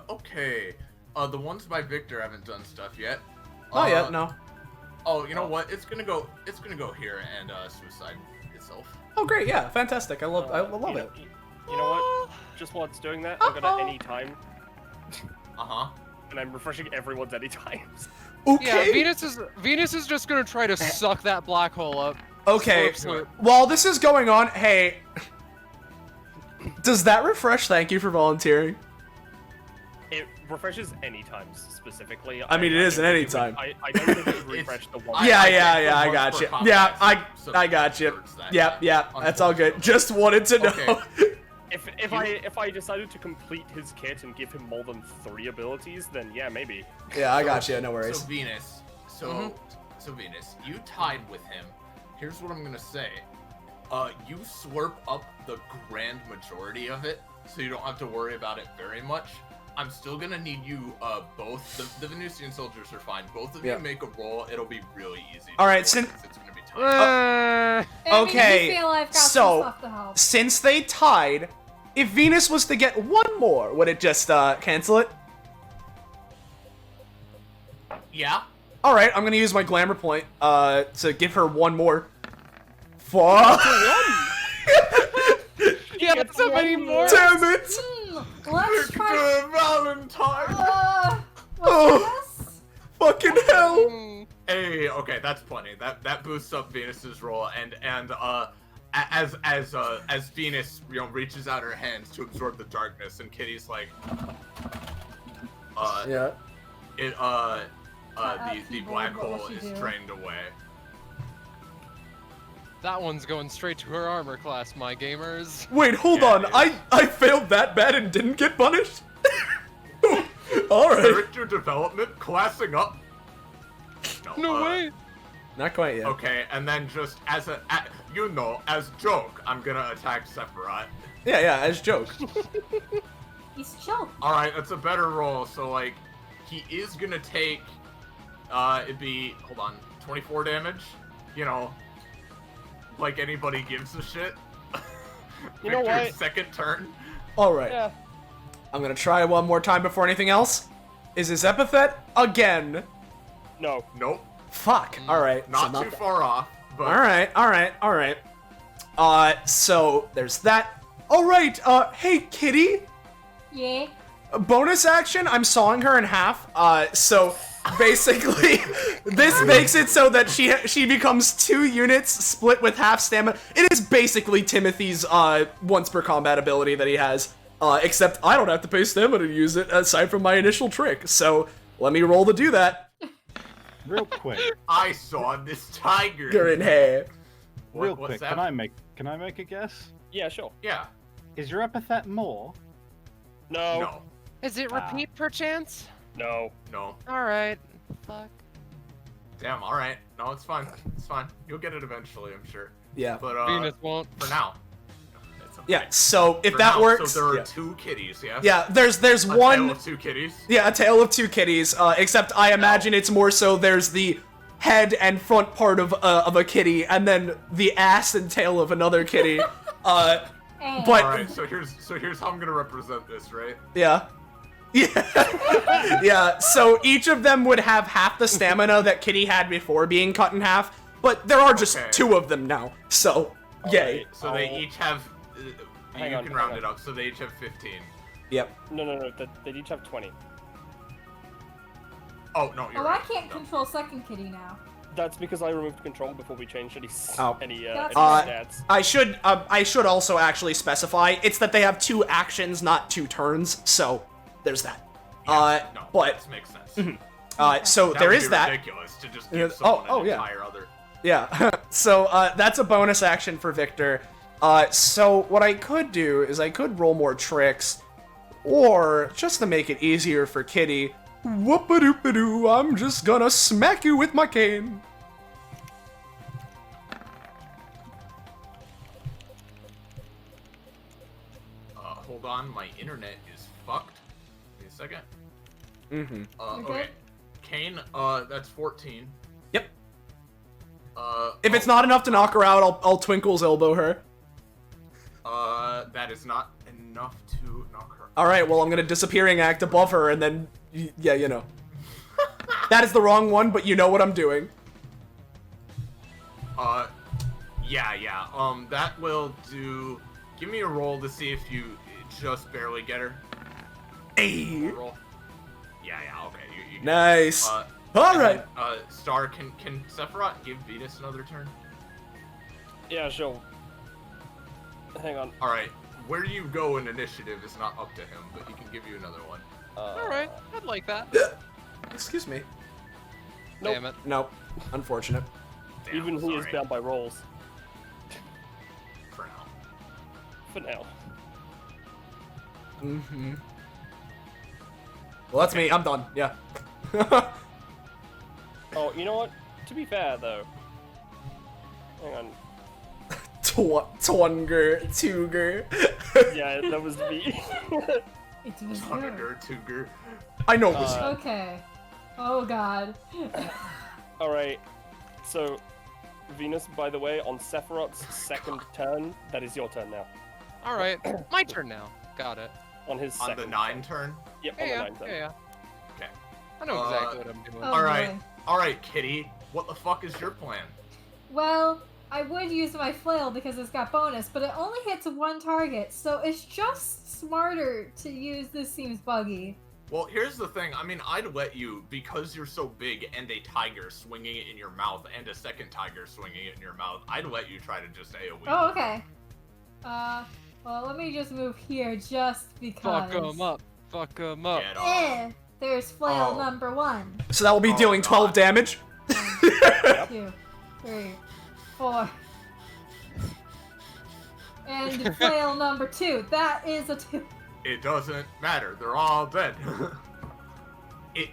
Okay. The ones by Victor haven't done stuff yet. Oh yeah, no. Oh, you know what? It's gonna go here and suicide itself. Oh great, yeah, fantastic. I love You it. know what? Just while it's doing that, I'm gonna anytime, Uh-huh. and I'm refreshing everyone's anytimes. Okay. Yeah, Venus is just gonna try to suck that black hole up. Okay. Slurp, slurp. While this is going on, hey, does that refresh? Thank you for volunteering. It refreshes anytimes specifically. I mean, it is an anytime. I don't think it refreshed the one. Yeah, I yeah, think yeah, the I ones got for you. combat Yeah, I got you. subverts that. Yep, yep, that's all good. Just wanted to know. Okay. If I decided to complete his kit and give him more than 3 abilities, then yeah, maybe. Yeah, I got you. No worries. So Venus, so Venus, you tied with him. Here's what I'm gonna say. You slurp up the grand majority of it, so you don't have to worry about it very much. I'm still gonna need you both. The Venusian soldiers are fine. Both of Yeah. you make a roll. It'll be really easy. All right, to do it, since- it's gonna be timed. Okay, I feel I've got so- some stuff to help. Since they tied, if Venus was to get one more, would it just cancel it? Yeah. All right, I'm gonna use my glamour point to give her one more. Fuck! Yeah, that's so many more. Damn it! Let's try. Valentine. Oh, fucking hell! Mm. Hey, okay, that's plenty. That boosts up Venus's roll, and as Venus reaches out her hands to absorb the darkness, and Kitty's like, Yeah. the keyboard, black what will hole she is do? drained away. That one's going straight to her armor class, my gamers. Wait, hold Yeah, on. dude. I failed that bad and didn't get punished? Alright. Character development, classing up. No way. Not quite yet. Okay, and then just as joke, I'm gonna attack Sephiroth. Yeah, yeah, as joke. He's chill. All right, that's a better roll. So like, he is gonna take, it'd be 24 damage. You know, like anybody gives a shit. You know Victor's what? second turn. Alright. Yeah. I'm gonna try one more time before anything else. Is his epithet again? No. Nope. Fuck. All right. Not so too far off, but All right. So there's that. All right. Hey, kitty. Yeah. Bonus action. I'm sawing her in half. So basically, this makes it so that she becomes 2 units split with half stamina. It is basically Timothy's once per combat ability that he has. Except I don't have to pay stamina to use it aside from my initial trick. So let me roll to do that. Real quick, I saw this tiger. You're in hair. real What's quick. that? Can I make a guess? Yeah, sure. Yeah. Is your epithet more? No. No. Is it repeat perchance? No. No. Alright. Fuck. Damn. All right. No, it's fine. It's fine. You'll get it eventually, I'm sure. Yeah. But Venus won't. for now. It's okay. Yeah. So if For that now, works. So there are yeah. 2 kitties. Yes. Yeah. There's A one. tale of 2 kitties. Yeah, a tale of 2 kitties. Except I imagine it's more so there's the head and front part of a kitty, and then the ass and tail of another kitty. But All right. So here's how I'm gonna represent this, right? yeah. Yeah. Yeah. So each of them would have half the stamina that Kitty had before being cut in half, but there are just Okay. 2 of them now. So, yay. So they each have. Hang you on, can hang round on. it up. So they each have 15. Yep. No. They each have 20. Oh no, you're Oh, I right. can't No. control second kitty now. That's because I removed control before we changed any Oh. any That's stats. I should also actually specify it's that they have 2 actions, not 2 turns. So, there's that. No, But that makes sense. so That there would is be that. ridiculous to just Yeah, give someone oh, an yeah. entire other. Yeah. So that's a bonus action for Victor. So what I could do is I could roll more tricks, or just to make it easier for Kitty, whoop-a-doop-a-doo, I'm just gonna smack you with my cane. Hold on, my internet is fucked. Give me a second. Mm-hmm. Okay. Okay. Kane, that's 14. Yep. If oh, it's not enough to knock her out, I'll Twinkle's elbow her. That is not enough to knock her. All right. Well, I'm gonna disappearing act above her, and then yeah, you know. That is the wrong one, but you know what I'm doing. Yeah. That will do. Give me a roll to see if you just barely get her. Hey. Roll. Yeah. Okay. You Nice. Uh, All and right. then, Star, can Sephiroth give Venus another turn? Yeah, sure. Hang on. All right. Where you go in initiative is not up to him, but he can give you another one. Alright, I'd like that. Excuse me. Nope. Damn it. Nope. Unfortunate. Damn, Even he is sorry. bound by rolls. For now. For now. Mm-hmm. Well, that's me. I'm done. Yeah. Oh, you know what? To be fair, though. Hang on. Twonger, Tuger. Yeah, that was me. It was her. Tuger, Tuger. I know it was you. Okay. Oh god. Alright. So, Venus, by the way, on Sephiroth's second turn, that is your turn now. Alright, my turn now. Got it. On his On second the 9 turn. Yep, Yeah, on the yeah, 9 turn. yeah. Okay. I know exactly what I'm doing. Oh, All right. boy. All right, Kitty. What the fuck is your plan? Well, I would use my flail because it's got bonus, but it only hits 1 target, so it's just smarter to use this seems buggy. Well, here's the thing. I mean, I'd let you, because you're so big and a tiger swinging it in your mouth and a second tiger swinging it in your mouth, I'd let you try to just AoE. Oh, okay. Well, let me just move here just because. Fuck 'em up. Fuck 'em up. Get off. There's flail Oh. number 1. So that will be Oh, dealing 12 God. damage. 2, 3, 4. And flail number 2. That is a 2. It doesn't matter. They're all dead.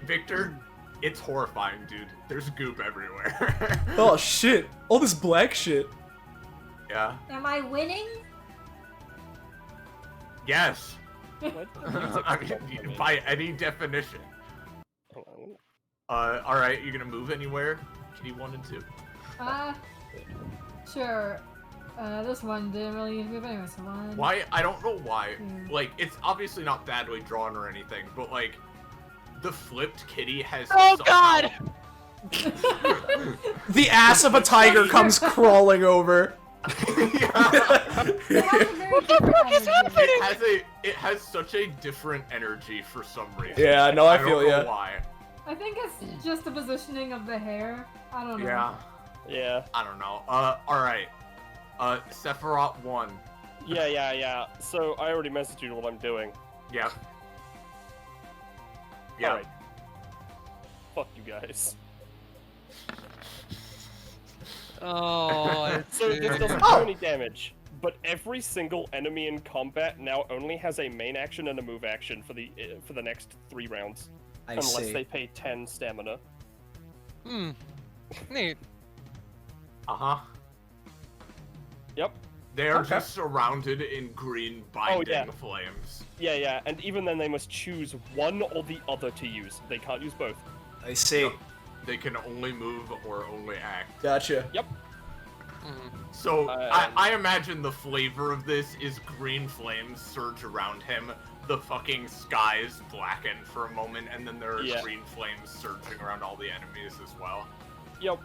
Victor, it's horrifying, dude. There's goop everywhere. Oh shit! All this black shit. Yeah. Am I winning? Yes. What? I mean, by any definition. All right. You gonna move anywhere? Kitty 1 and 2. Sure. This one didn't really move anyway, so 1. Why? I don't know why. Hmm. Like, it's obviously not badly drawn or anything, but like, the flipped kitty has. Oh somehow- god! The ass of a tiger comes crawling over. They have a very different energy. It has such a different energy for some reason. Yeah, no, I don't feel know ya. why. I think it's just the positioning of the hair. I don't know. Yeah, Yeah. I don't know. All right. Sephiroth 1. Yeah. So I already messaged you what I'm doing. Yep. Yeah. Alright. Fuck you guys. Oh, I So see. this doesn't do any damage, but every single enemy in combat now only has a main action and a move action for the next 3 rounds, I unless see. they pay 10 stamina. Hmm. Neat. Uh-huh. Yep. They are Okay. just surrounded in green binding yeah. flames. Yeah, and even then they must choose one or the other to use. They can't use both. I see. They can only move or only act. Gotcha. Hmm. So Um, I imagine the flavor of this is green flames surge around him, the fucking skies blacken for a moment, and then there are Yeah. green flames surging around all the enemies as well. Yep.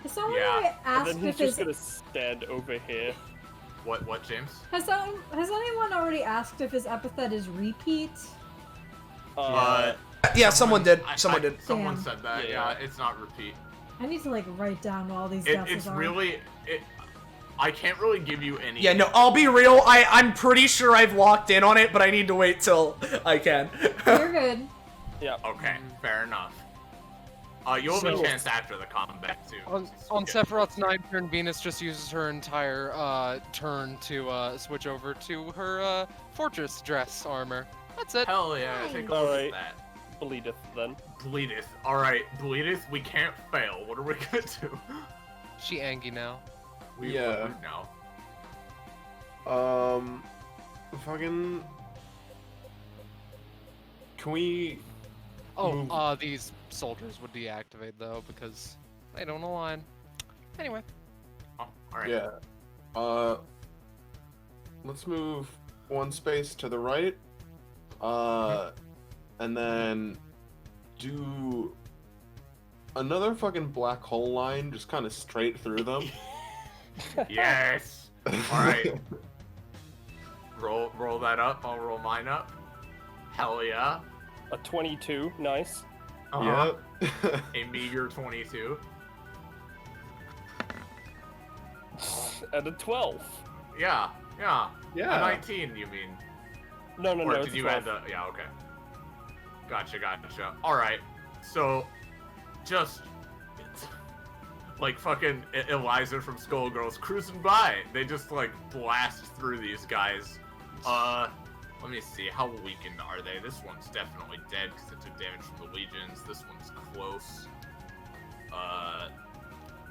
Has someone Yeah. already And asked then he's if just his... gonna stand over here. What, James? Has anyone already asked if his epithet is repeat? Yeah, someone did. I- Someone I- did. Someone Damn. said that. Yeah. Yeah, it's not repeat. I need to like write down all these It, guesses it's are. really I can't really give you any. Yeah, no, I'll be real. I'm pretty sure I've locked in on it, but I need to wait till I can. You're good. Yeah. Okay, fair enough. You'll have a chance after the combat too. On Sephiroth's 9-turn, Venus just uses her entire turn to switch over to her fortress dress armor. That's it. Hell yeah, take a look Alright. at that. Bleedeth then. Bleedeth. Alright, Bleedeth, we can't fail. What are we gonna do? She Angie now. We Yeah. would know. Fucking. Can we? Oh, Move. these soldiers would deactivate though because they don't align. Anyway. Oh, alright. Yeah. Let's move one space to the right. And then do another fucking black hole line, just kind of straight through them. Yes! Alright. Roll that up, I'll roll mine up. Hell yeah. A 22, nice. Uh-huh. Yep. A meager 22. And a 12. Yeah. A Yeah. 19, you mean? No, Or it's did you 12. add the... Yeah, okay. Gotcha. Alright, so, just... like fucking Eliza from Skullgirls cruising by. They just, like, blast through these guys. Let me see. How weakened are they? This one's definitely dead because it took damage from the legions. This one's close.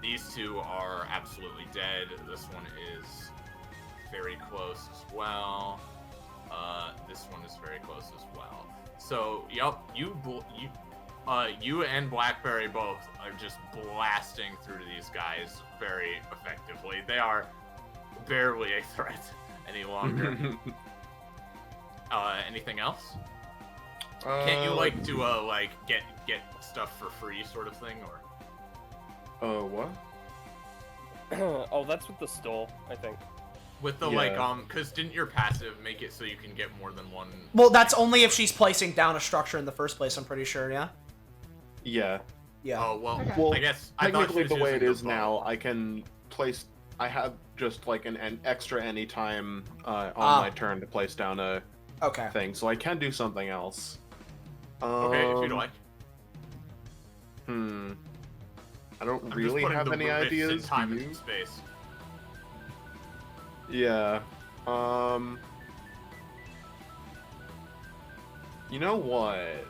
These two are absolutely dead. This one is very close as well. This one is very close as well. So, yep, you and Blackberry both are just blasting through these guys very effectively. They are barely a threat any longer. Anything else? Can't you like do a like get stuff for free sort of thing or? What? Oh, that's with the stall, I think. With the Yeah. cause didn't your passive make it so you can get more than one? Well, that's only if she's placing down a structure in the first place, I'm pretty sure, yeah? Yeah. Yeah. Oh well, Okay. Well, I guess I thought she technically, was the way it using is bow. now, I can place. I have just like an extra anytime on Ah. my turn to place down a Okay. thing, so I can do something else. Okay, if you'd like. I don't I'm just really putting have the any limits in ideas. Do time you? and space. Yeah. You know what?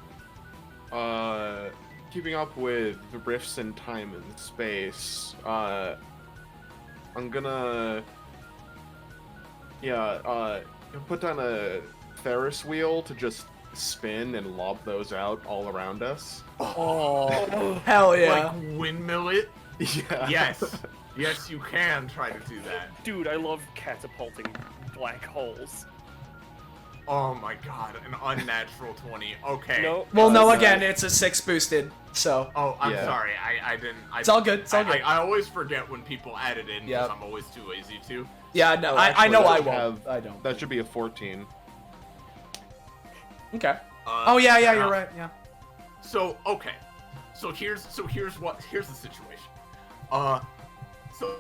Keeping up with the rifts in time and space, I'm gonna... Yeah, put down a Ferris wheel to just spin and lob those out all around us. Oh, hell yeah. Like windmill it? Yeah. Yes. Yes, you can try to do that. Dude, I love catapulting black holes. Oh my god, an unnatural 20. Okay. No. Well, no, Uh, again, it's a 6 boosted, so. Oh, I'm Yeah. sorry. I didn't. It's all good, it's all good. I always forget when people add it in because Yep. I'm always too lazy to. Yeah, no, Oh, I actually, know that I should won't. have- I don't. That should be a 14. Okay. Oh, yeah, fair you're enough. right, yeah. So okay, so here's the situation. So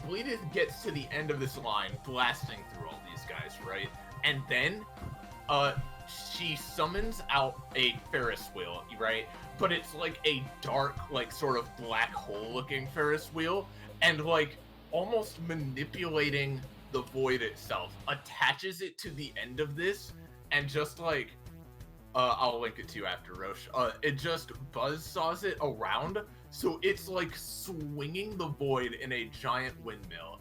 Bleedeth gets to the end of this line, blasting through all these guys, right? And then, she summons out a Ferris wheel, right? But it's like a dark, like sort of black hole-looking Ferris wheel, and like almost manipulating the void itself, attaches it to the end of this, and just like. I'll link it to you after, Roche. It just buzzsaws it around, so it's like swinging the void in a giant windmill.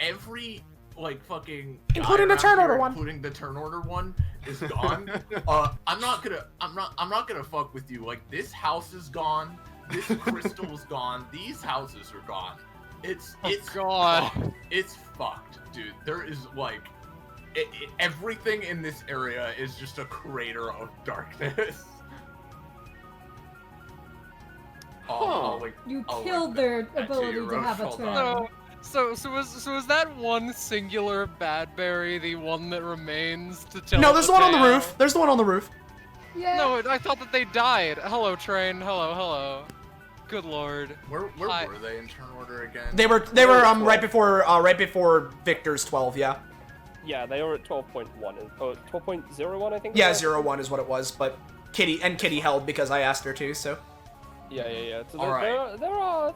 Every like fucking guy Including the around turn here, order one. including the turn order one, is gone. I'm not gonna fuck with you. Like this house is gone. This crystal is gone. These houses are gone. It's God. fucked. It's fucked, dude. There is like. Everything in this area is just a crater of darkness. You I'll killed link their that to ability you, to have a Roche. Hold turn. on. So was that one singular Badberry the one that remains to tell? No, there's the one on the tale? roof. There's the one on the roof. Yeah. No, I thought that they died. Hello, train. Hello. Good lord. Where Hi. were they in turn order again? They were right before Victor's 12, yeah. Yeah, they were at 12.1. 12.01, I think. Yeah, it was? 01 is what it was, but Kitty held because I asked her to, so. Yeah. So All right. there are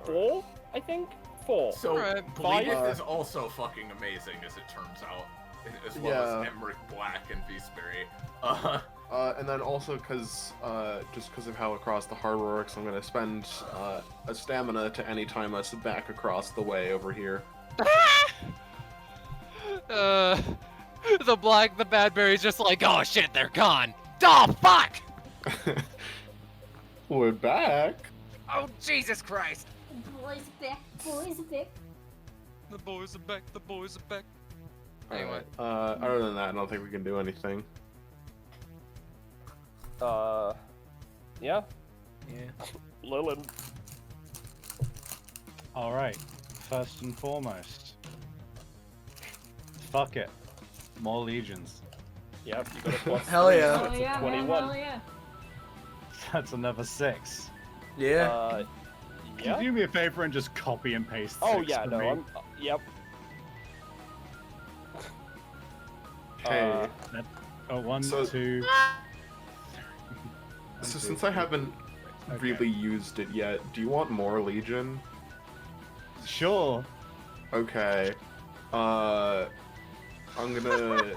4, I think. 4. So Alright. Bleedeth is also fucking amazing, as it turns out, as well as Yeah. Emmerich Black and Beastberry. And then also because of how across the harbor works, I'm gonna spend a stamina to anytime us back across the way over here. The Badberry's just like, oh shit, they're gone. Oh fuck! We're back. Oh Jesus Christ! Boys back. Boys back. The boys are back. The boys are back. Anyway. Alright, other than that, I don't think we can do anything. Yeah. Yeah. Lilin. All right. First and foremost, fuck it. More legions. Yep, you got a plus Hell 3, yeah. so Hell it's yeah, a man. 21. Hell yeah. That's another 6. Yeah. Can Yeah. you do me a favor and just copy and paste? Oh 6 yeah, for no, me? I'm. Yep. Okay. Oh, 1, So- 2. So since I haven't really used it yet, do you want more Legion? Sure. Okay. I'm gonna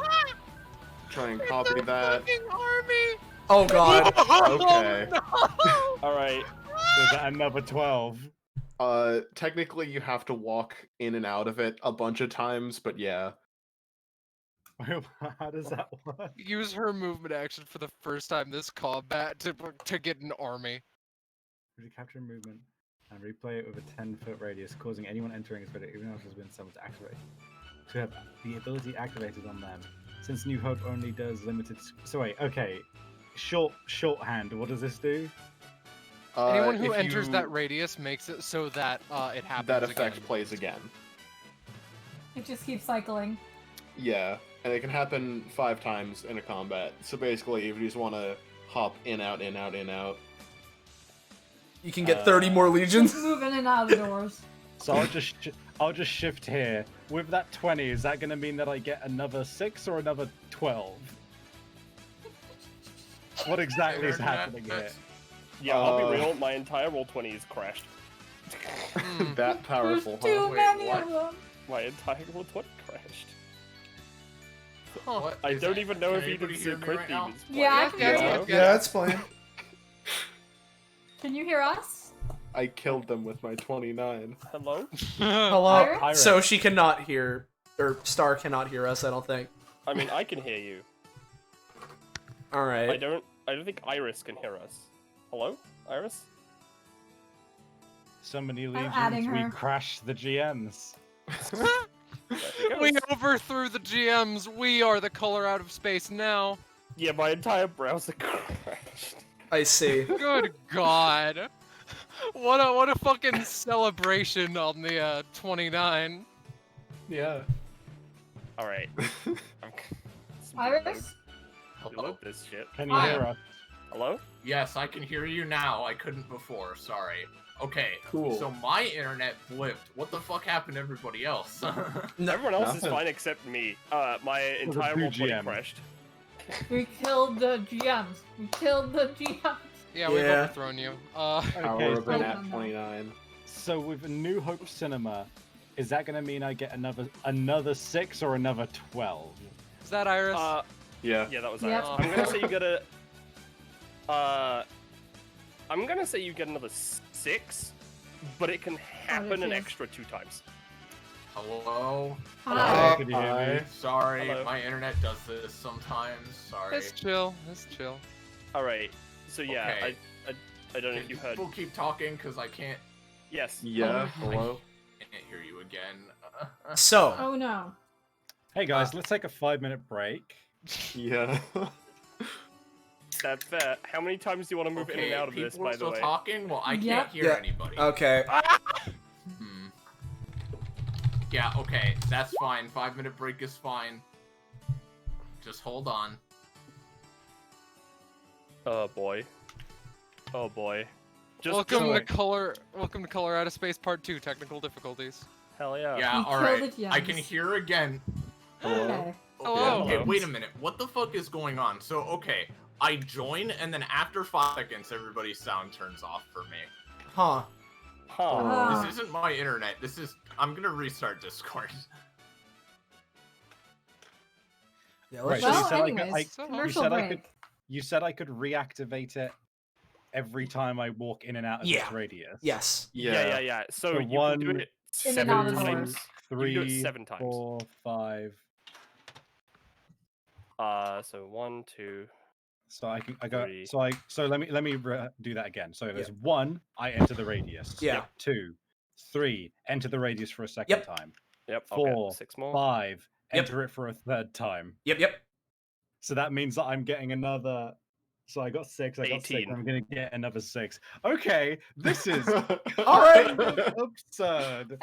try and copy that. Army. Oh god. Okay. All right. So is that another 12? Technically you have to walk in and out of it a bunch of times, but yeah. How does that work? Use her movement action for the first time this combat to get an army. Would you capture movement and replay it with a 10-foot radius, causing anyone entering its video, even if it's been summoned, to activate? To have the ability activated on them. Since New Hope only does limited. So wait, okay. Shorthand. What does this do? Anyone who if enters you- that radius makes it so that it happens. that effect again. plays again. It just keeps cycling. Yeah, and it can happen 5 times in a combat. So basically, if you just want to hop in, out, in, out, in, out. You can get 30 more legions. Just move in and out of the doors. So I'll just shift here. With that 20, is that going to mean that I get another 6 or another 12? What exactly is happening here? Yeah, I'll be real. My entire roll 20 is crashed. Hmm. That powerful, There's huh? too Wait, many what? of them. My entire roll 20 crashed. Huh. I don't even know can if anybody even hear me Secret right now? Demons. Yeah, I can hear Yeah, you. yeah. That's fine. Can you hear us? I killed them with my 29. Hello? Hello. Iris? So she cannot hear, or Star cannot hear us. I don't think. I mean, I can hear you. All I right. don't think Iris can hear us. Hello, Iris? So many adding legions, we her. crashed the GMs. There we go. We overthrew the GMs. We are the color out of space now. Yeah, my entire browser crashed. I see. Good God. What a fucking celebration on the 29. Yeah. All right. Iris? Hello. This shit. Can you Hi. hear us? Hello? Yes, I can hear you now. I couldn't before. Sorry. Okay. Cool. So my internet blipped. What the fuck happened to everybody else? Everyone else is Nothing. fine except me. My entire two roleplay GM. crashed. We killed the GMs. We killed the GMs. Yeah, we've Yeah. overthrown you. Power of the so- nat 29. So with a New Hope Cinema, is that going to mean I get another 6 or another 12? Is that Iris? Yeah. Yeah, that was Yep. Iris. I'm gonna say you get a. I'm gonna say you get another 6, but it can happen an yeah. extra 2 times. Hello? Hi. Can you hear me? Sorry, Hello. my internet does this sometimes. Sorry. It's chill. It's chill. All right. So yeah, Okay. I don't know if Can you heard. people keep talking because I can't Yes. Yeah. Hello. hear you again. So, Oh no. Hey guys, let's take a 5-minute break. Yeah. That's fair. How many times do you want to move in and out of this, people by are the still way? talking? Well, I Yep. can't hear Yeah. anybody. okay. Hmm. Yeah, okay, that's fine. 5-minute break is fine. Just hold on. Oh boy. Oh boy. Just Welcome wait. to Color Out of Space Part 2, technical difficulties. Hell yeah. Yeah, We alright. killed the I can gems. hear again. Okay. Hello. Okay, wait a minute. What the fuck is going on? So, okay, I join, and then after 5 seconds, everybody's sound turns off for me. Huh. Huh. Ah. This isn't my internet. This is... I'm gonna restart Discord. Yeah, Right, let's so you Well, said anyways, you commercial said I break. You said I could reactivate it every time I walk in and out of Yeah. this radius. Yes. Yeah. So So you can do one, it In and 7 out of the times. doors. You can do it 3, 7 times. 4, 5. So 1, 2. So I go. 3. So let me do that again. So there's 1, I enter the radius. Yeah. 2, 3, enter the radius for a second Yep. time. Yep. 4, Okay. 6 more. 5, Yep. enter it for a third time. Yep. So that means that I'm getting another. So I got 6. I got 6. 18. I'm gonna get another 6. Okay, this is All right. absurd.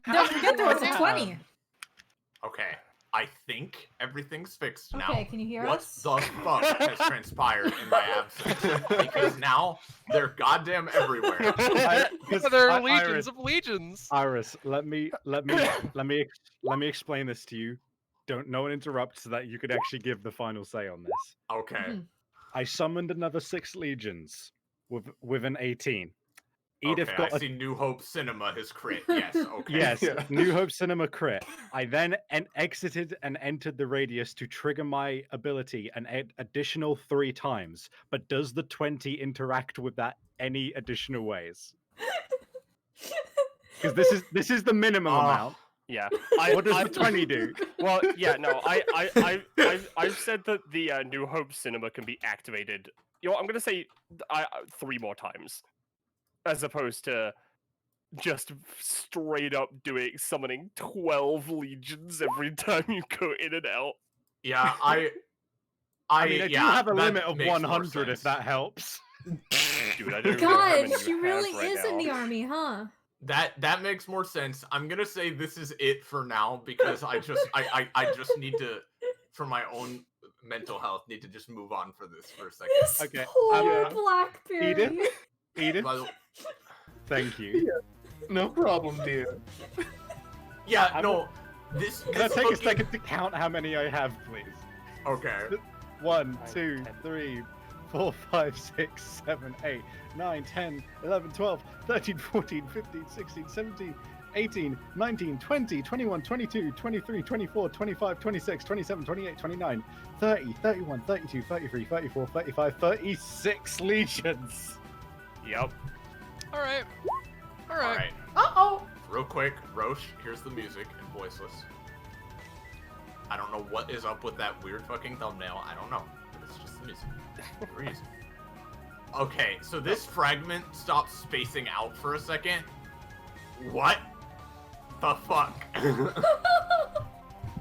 Don't forget there was a 20. Okay, I think everything's fixed now. Okay, can you hear What us? the fuck has transpired in my absence? Because now they're goddamn everywhere. There are Iris, legions of legions. Iris, let me explain this to you. Don't no one interrupt so that you could actually give the final say on this. Okay. Mhm. I summoned another 6 legions with an 18. Edith Okay, got I a see New Hope Cinema has crit. Yes, okay. yes, Yeah. New Hope Cinema crit. I then exited and entered the radius to trigger my ability an additional 3 times. But does the 20 interact with that any additional ways? Because this is the minimum amount. Yeah. What does the 20 do? Well, yeah, no, I've said that the New Hope Cinema can be activated. You know, I'm gonna say 3 more times, as opposed to just straight up summoning 12 legions every time you go in and out. Yeah, I I do have a that limit of makes more 100 if sense. that helps. Dude, I don't even know how many God, she you really have right is in now. the army, huh? That makes more sense. I'm gonna say this is it for now because I just need to, for my own mental health, need to just move on for this for a second. This Okay, poor yeah. Blackberry. Edith? Edith, By the- thank you. No problem, dear. yeah, I'm- no. This Can I this take a fucking- second to count how many I have, please? Okay. 1, 2, 3, 4, 5, 6, 7, 8, 9, 10, 11, 12, 13, 14, 15, 16, 17, 18, 19, 20, 21, 22, 23, 24, 25, 26, 27, 28, 29, 30, 31, 32, 33, 34, 35, 36 legions. Yep. All right. All right. Uh-oh. Real quick, Roche, here's the music in voiceless. I don't know what is up with that weird fucking thumbnail. I don't know. But it's just the music. We're using it. Okay, so this fragment stops spacing out for a second. What the fuck?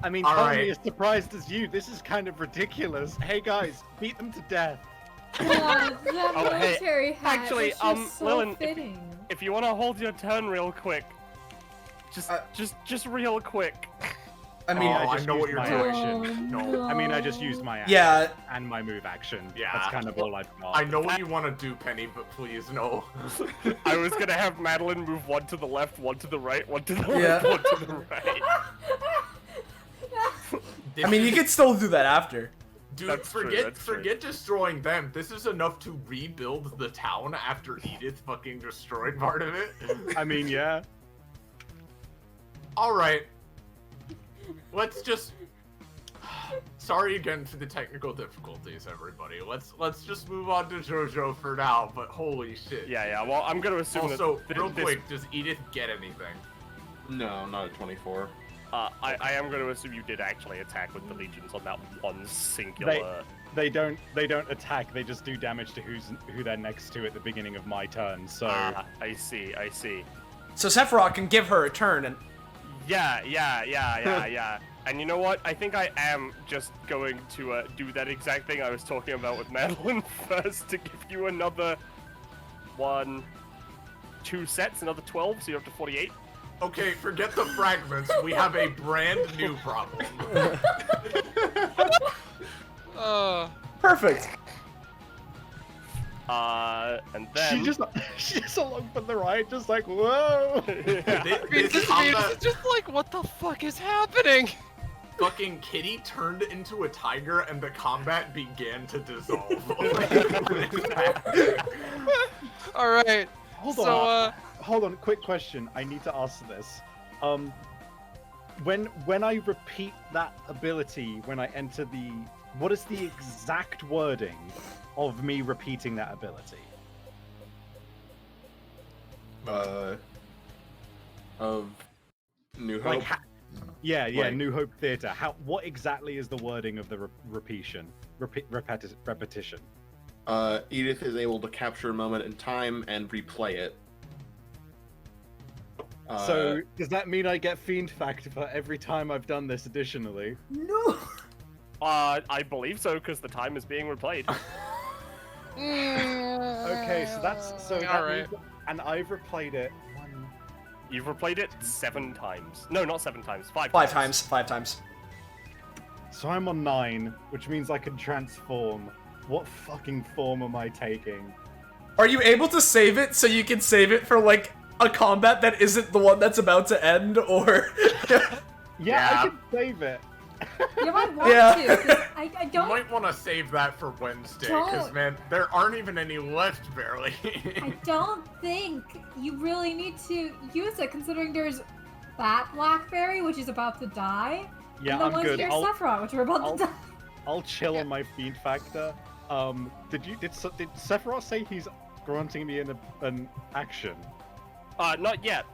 I mean, All totally right. as surprised as you. This is kind of ridiculous. Hey guys, beat them to death. God, that Oh, hey, military hat actually, was just so Lilin, fitting. If you want to hold your turn real quick, just real quick. I mean, I just know what used you're my doing. action. No. I mean, I just used my action yeah. and my move action. Yeah. That's kind of all I've got. I know what you want to do, Penny, but please no. I was gonna have Madeline move one to the left, one to the right, one to the Yeah. left, one to the right. I mean, you could still do that after. Dude, That's true, that's true. forget destroying them. This is enough to rebuild the town after Edith fucking destroyed part of it. I mean, yeah. All right. Let's just. Sorry again for the technical difficulties, everybody. Let's just move on to JoJo for now. But holy shit. Yeah. Well, I'm gonna assume Also, that real this, quick, does Edith get anything? No, not at 24. I am gonna assume you did actually attack with the legions on that one singular. They don't attack. They just do damage to who they're next to at the beginning of my turn. So I see. So Sephiroth can give her a turn, and Yeah. And you know what? I think I am just going to do that exact thing I was talking about with Madeline first to give you another 2 sets, another 12, so you're up to 48. Okay, forget the fragments. We have a brand new problem. perfect. And then she just along for the ride, just like whoa. This combat, It's just like, what the fuck is happening? fucking Kitty turned into a tiger and the combat began to dissolve. All right. Hold So, on. Hold on. Quick question. I need to ask this. When I repeat that ability, when I enter the, what is the exact wording of me repeating that ability? Of New Hope. Like, yeah, Like- New Hope Theater. What exactly is the wording of the repetition? Edith is able to capture a moment in time and replay it. So does that mean I get Fiend Factor for every time I've done this additionally? No. I believe so because the time is being replayed. Okay, so that's All right. and I've replayed it. You've replayed it 7 times. No, not 7 times. 5 5 times. So I'm on 9, which means I can transform. What fucking form am I taking? Are you able to save it so you can save it for like a combat that isn't the one that's about to end, or? Yeah, I can save it. You might want Yeah. to, 'cause I You don't. might want to save that for Wednesday, because Don't. man, there aren't even any left, barely. I don't think you really need to use it, considering there's that Blackberry, which is about to die, Yeah, and the I'm ones good. near Sephiroth, which are about to die. I'll chill on my Fiend Factor. Did Sephiroth say he's granting me an action? Not yet.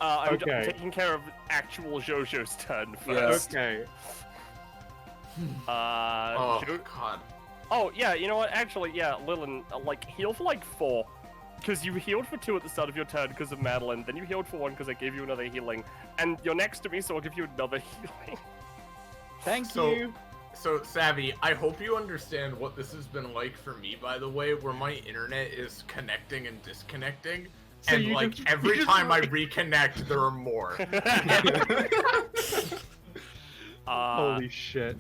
I'm Okay. taking care of actual JoJo's turn first. Okay. Oh Jo- god. Oh yeah, you know what? Actually, yeah, Lilin, like heal for like 4, because you healed for 2 at the start of your turn because of Madeline. Then you healed for 1 because I gave you another healing, and you're next to me, so I'll give you another healing. Thank So- you. So, Savvy, I hope you understand what this has been like for me, by the way, where my internet is connecting and disconnecting. So And, you like, just- every you just time I reconnect, there are more. Holy shit.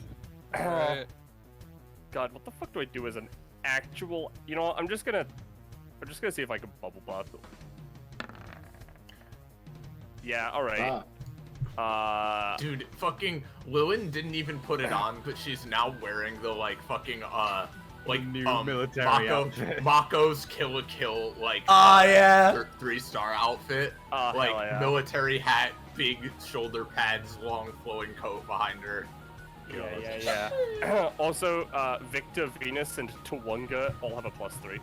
Alright. God, what the fuck do I do as an actual? You know what? I'm just gonna see if I can bubble blast. Yeah. All right. Dude, fucking Lilin didn't even put it on, but she's now wearing the, like, fucking, like, New military outfit. Mako's Kill a Kill, like, Yeah. 3-star outfit. Hell Like, yeah. military hat, big shoulder pads, long flowing coat behind her. Yeah. Also, Victor, Venus, and Tawunga all have a +3.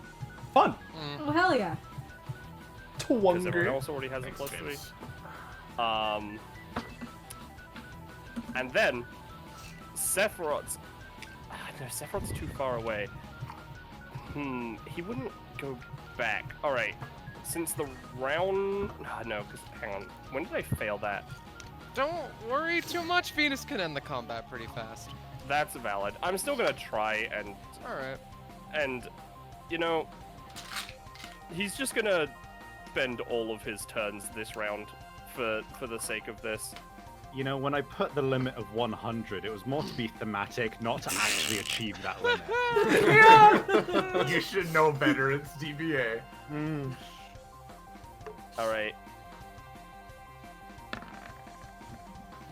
Fun. Oh hell yeah! Because everyone Tawunger. else already has a Thanks, +3. Vince. And then Sephiroth's. No, Sephiroth's too far away. He wouldn't go back. All right. Since the round. No, because hang on. When did I fail that? don't worry too much. Venus can end the combat pretty fast. That's valid. I'm still gonna try and Alright. and you know, he's just gonna spend all of his turns this round for the sake of this. You know, when I put the limit of 100, it was more to be thematic, not to actually achieve that limit. You should know better. It's DBA. All right.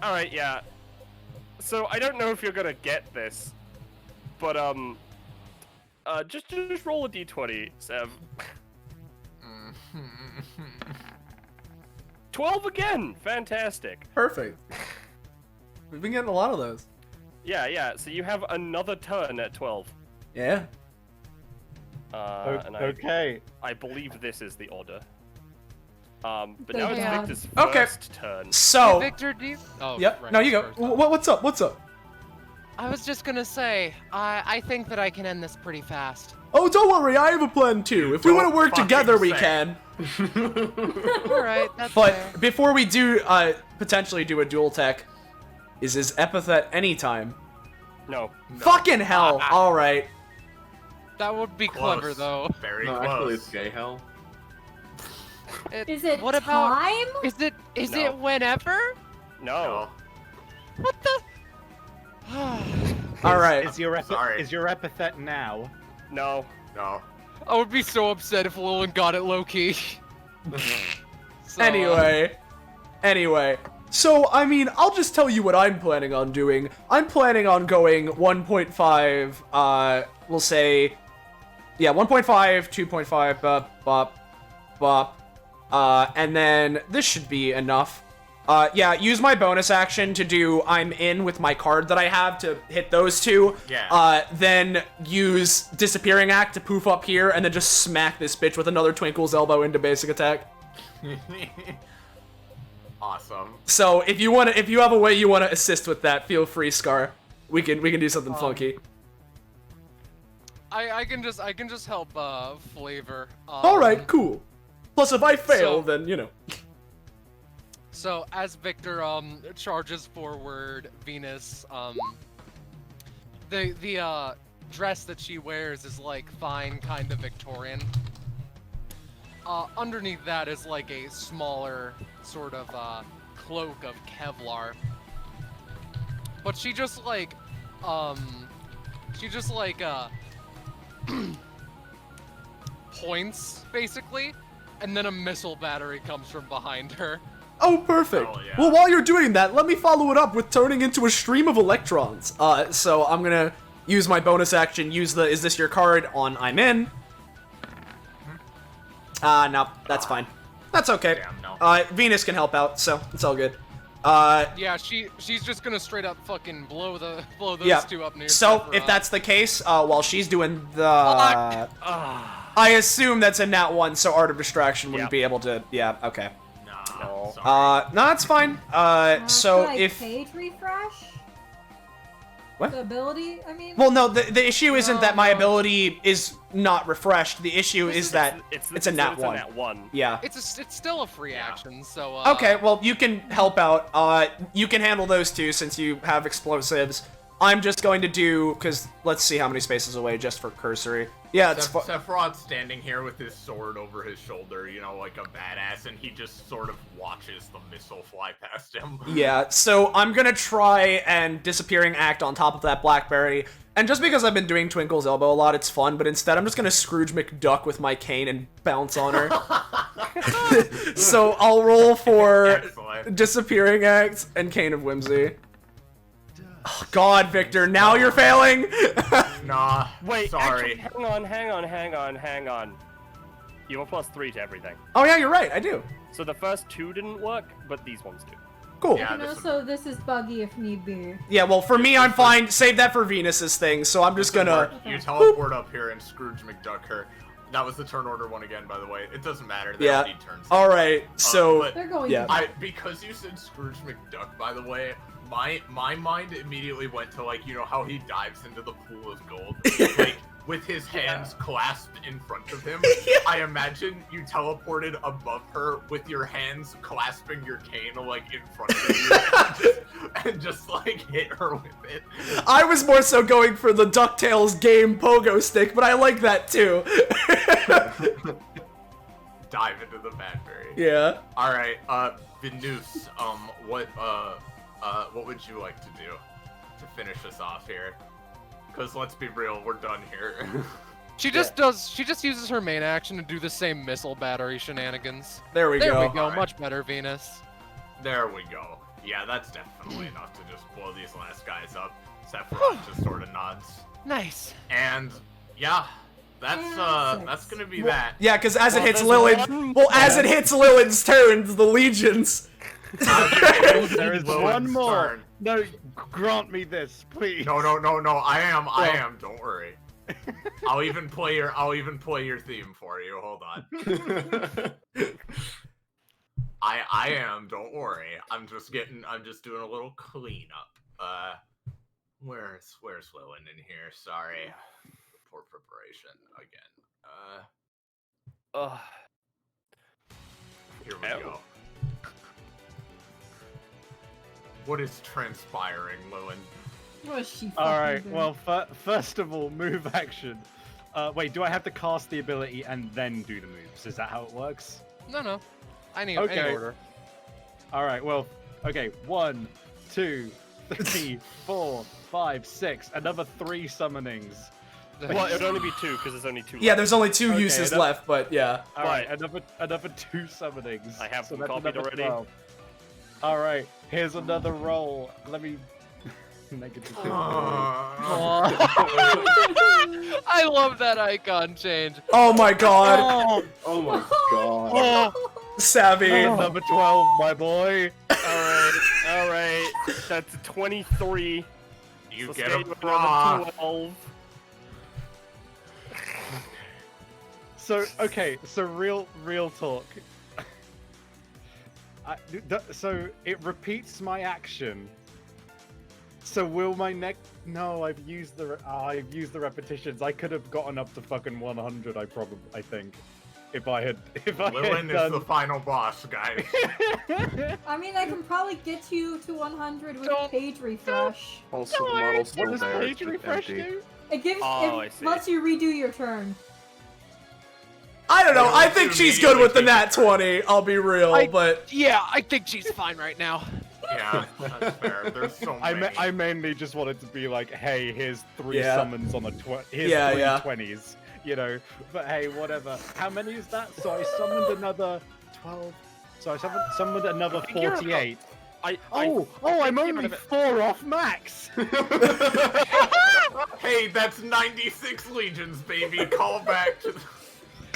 All right, yeah. So I don't know if you're gonna get this, but just roll a d20, Sev. 12 again! Fantastic. Perfect. We've been getting a lot of those. Yeah, so you have another turn at 12. Yeah. And Okay. I believe this is the order. But Good now it's job. Victor's Okay. first turn. So. Victor, do you... Oh, Yep. right, No, you go. first. What's up? What's up? I was just gonna say, I think that I can end this pretty fast. Oh, don't worry. I have a plan too. If we Don't want to work fucking together, we say. can. Alright, that's fair. But before we do potentially do a dual tech, is his epithet anytime? No. Fucking hell! All right. That would be Close. clever, though. Very No, close. actually, it's gay hell. Is it What about- time? Is it No. whenever? No. What the? All right. Is your Sorry. epithet now? No. No. I would be so upset if Lilin got it low-key. So, Anyway. So, I mean, I'll just tell you what I'm planning on doing. I'm planning on going 1.5, we'll say, yeah, 1.5, 2.5, and then this should be enough. Yeah, use my bonus action to do I'm in with my card that I have to hit those two. Yeah. Then use Disappearing Act to poof up here, and then just smack this bitch with another Twinkle's Elbow into basic attack. Awesome. So if you have a way you want to assist with that, feel free, Scar. We can do something funky. I can just help flavor. All right, cool. Plus, if I fail, so- then you know. So as Victor charges forward, Venus the dress that she wears is like fine, kind of Victorian. Underneath that is like a smaller sort of cloak of Kevlar. But she just like points basically, and then a missile battery comes from behind her. Oh, perfect. Oh, yeah. Well, while you're doing that, let me follow it up with turning into a stream of electrons. So I'm gonna use my bonus action, use the Is This Your Card on I'm in. No, that's fine. That's okay. Damn, no. Venus can help out, so it's all good. Yeah, she's just gonna straight up fucking blow those Yeah. two up near. So Sephiroth. if that's the case, while she's doing the, I assume that's a nat 1, so Art of Distraction wouldn't Yeah. be able to. Yeah, okay. No. No. Sorry. No, that's fine. So Should I if page refresh? What? The ability, I mean? well, no, the issue isn't that my ability is not refreshed. The issue is that it's a nat 1. It's a nat 1. Yeah. it's still a free action, so Okay, well, you can help out. You can handle those two since you have explosives. I'm just going to do, because let's see how many spaces away just for cursory. Yeah, it's Sephiroth's standing here with his sword over his shoulder, you know, like a badass, and he just sort of watches the missile fly past him. Yeah, so I'm gonna try and Disappearing Act on top of that Blackberry. And just because I've been doing Twinkle's Elbow a lot, it's fun, but instead I'm just gonna Scrooge McDuck with my cane and bounce on her. So I'll roll for Excellent. Disappearing Act and Cane of Whimsy. Oh, God, Victor, now you're failing? Nah, Wait, sorry. actually, hang on. You have a +3 to everything. Oh yeah, you're right, I do. So the first two didn't work, but these ones do. Cool. Yeah. And also, this is buggy if need be. Yeah, well, for me, I'm fine. Save that for Venus's thing, so I'm just gonna... You teleport up here and Scrooge McDuck her. That was the turn order one again, by the way. It doesn't matter. They Yeah. all need turns. Alright, so... but They're going Yeah. to because you said Scrooge McDuck, by the way, my mind immediately went to, like, you know how he dives into the pool of gold. Like, with his hands clasped in front of him. Yeah. I imagine you teleported above her with your hands clasping your cane like in front of you and just like hit her with it. I was more so going for the DuckTales game pogo stick, but I like that too. Dive into the Badberry. Yeah. All right, Venus, what would you like to do to finish us off here? Because let's be real, we're done here. She just uses her main action to do the same missile battery shenanigans. There we There go. we go, Alright. much better, Venus. There we go. Yeah, that's definitely enough to just blow these last guys up. Sephiroth just sort of nods. Nice. And yeah, that's gonna be that. Yeah, because as it hits there's Lilith, as it hits Lilith's turn, the legions. There is Lilith's one more. turn. No, grant me this, please. No. I am. Don't worry. I'll even play your theme for you. Hold on. I am. Don't worry. I'm just doing a little cleanup. Where's Lilin in here? Sorry. Poor preparation again. Here we go. What is transpiring, Lilin? What is she All right. fucking Well, first of all, move action. Wait, do I have to cast the ability and then do the moves? Is that how it works? No. I need Okay. order. All right. Well, okay. 1, 2, 3, 4, 5, 6. Another 3 summonings. Well, it would only be 2 because there's only 2. Yeah, there's only 2 Okay, uses that- left, but yeah. All right. Another 2 summonings. I have them that's copied another already. 12. All right. Here's another roll. Let me. Negative. I love that icon change. Oh my god. Oh my god. Savvy. Number 12, my boy. All right. That's 23. You So get stay a with prof. another 12. So okay, so real talk. So it repeats my action. So will my next? No, I've used the repetitions. I could have gotten up to fucking 100. I think, if I had Lilin is done. the final boss, guys. I mean, I can probably get you to 100 with Don't- page refresh. Also, the model's still What does there. page It's just refresh empty. do? It gives Oh, I it see. lets you redo your turn. I don't know. I Lilith think she's good with the nat immediately 20. I'll be real, but Yeah, I think she's fine right now. Yeah, that's fair. There's so many. I mainly just wanted to be like, hey, here's 3 Yeah. summons on the here's Yeah, 3 yeah. 20s, you know. But hey, whatever. How many is that? So I summoned another 12. So I summoned another think you're 48. I I'm think you're only gonna- 4 off max. Hey, that's 96 legions, baby. Call back to.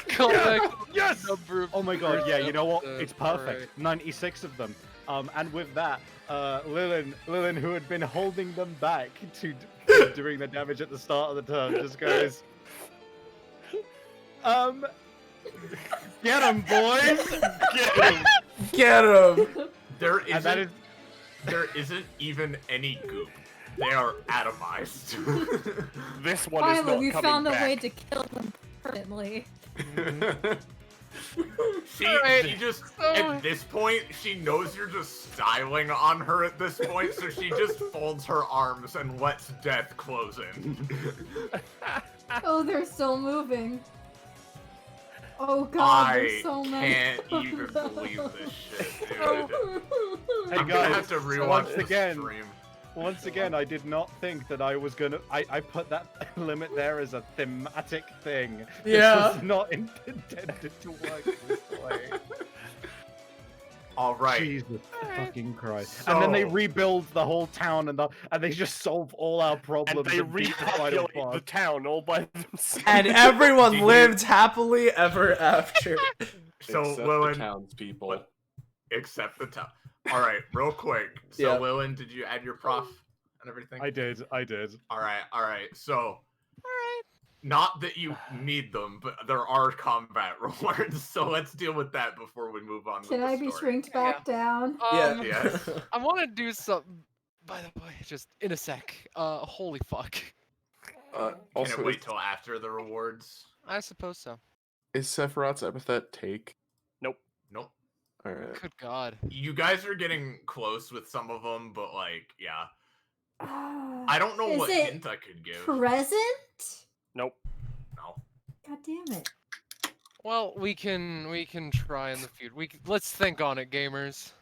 Come back. Yes! Number of Oh my god, yeah, you know what? It's Alright. perfect. 96 of them. And with that, Lilin, who had been holding them back to doing the damage at the start of the turn, just goes, get him, boys! Get him. get him. There And that isn't. There isn't even any goop. They are atomized. This one is Finally, not we coming found a back. way to kill them permanently. She Alright, just so- at this point she knows you're just styling on her at this point, so she just folds her arms and lets death close in. Oh, they're still moving. Oh god, I there's so many. can't even believe this shit, dude. Hey I'm gonna have guys, to rewatch once the again, stream. once again, I did not think that I was gonna. I put that limit there as a thematic thing. Yeah. This was not intended to work this way. All right. Jesus fucking Christ! And then they So- rebuild the whole town, and they just solve all our And problems. they beat the final repopulate boss. the town all by themselves. And everyone lived happily ever after. So Except the Lilin, townspeople. What? Except the town. All right, real quick. So Yeah. Lilin, did you add your prof and everything? I did. All right. So, not that you need them, but there are combat rewards. So let's deal with that before we move on. Can with I the be story. shrinked back down? Yeah. Yes. I want to do something. By the way, just in a sec. Holy fuck. Can Also, it wait till after the rewards? I suppose so. is Sephiroth's epithet take? Nope. Alright. Good God. You guys are getting close with some of them, but like, yeah. I don't know Is what it hint I could give. Present? Nope. No. God damn it. Well, we can try in the future. Let's think on it, gamers.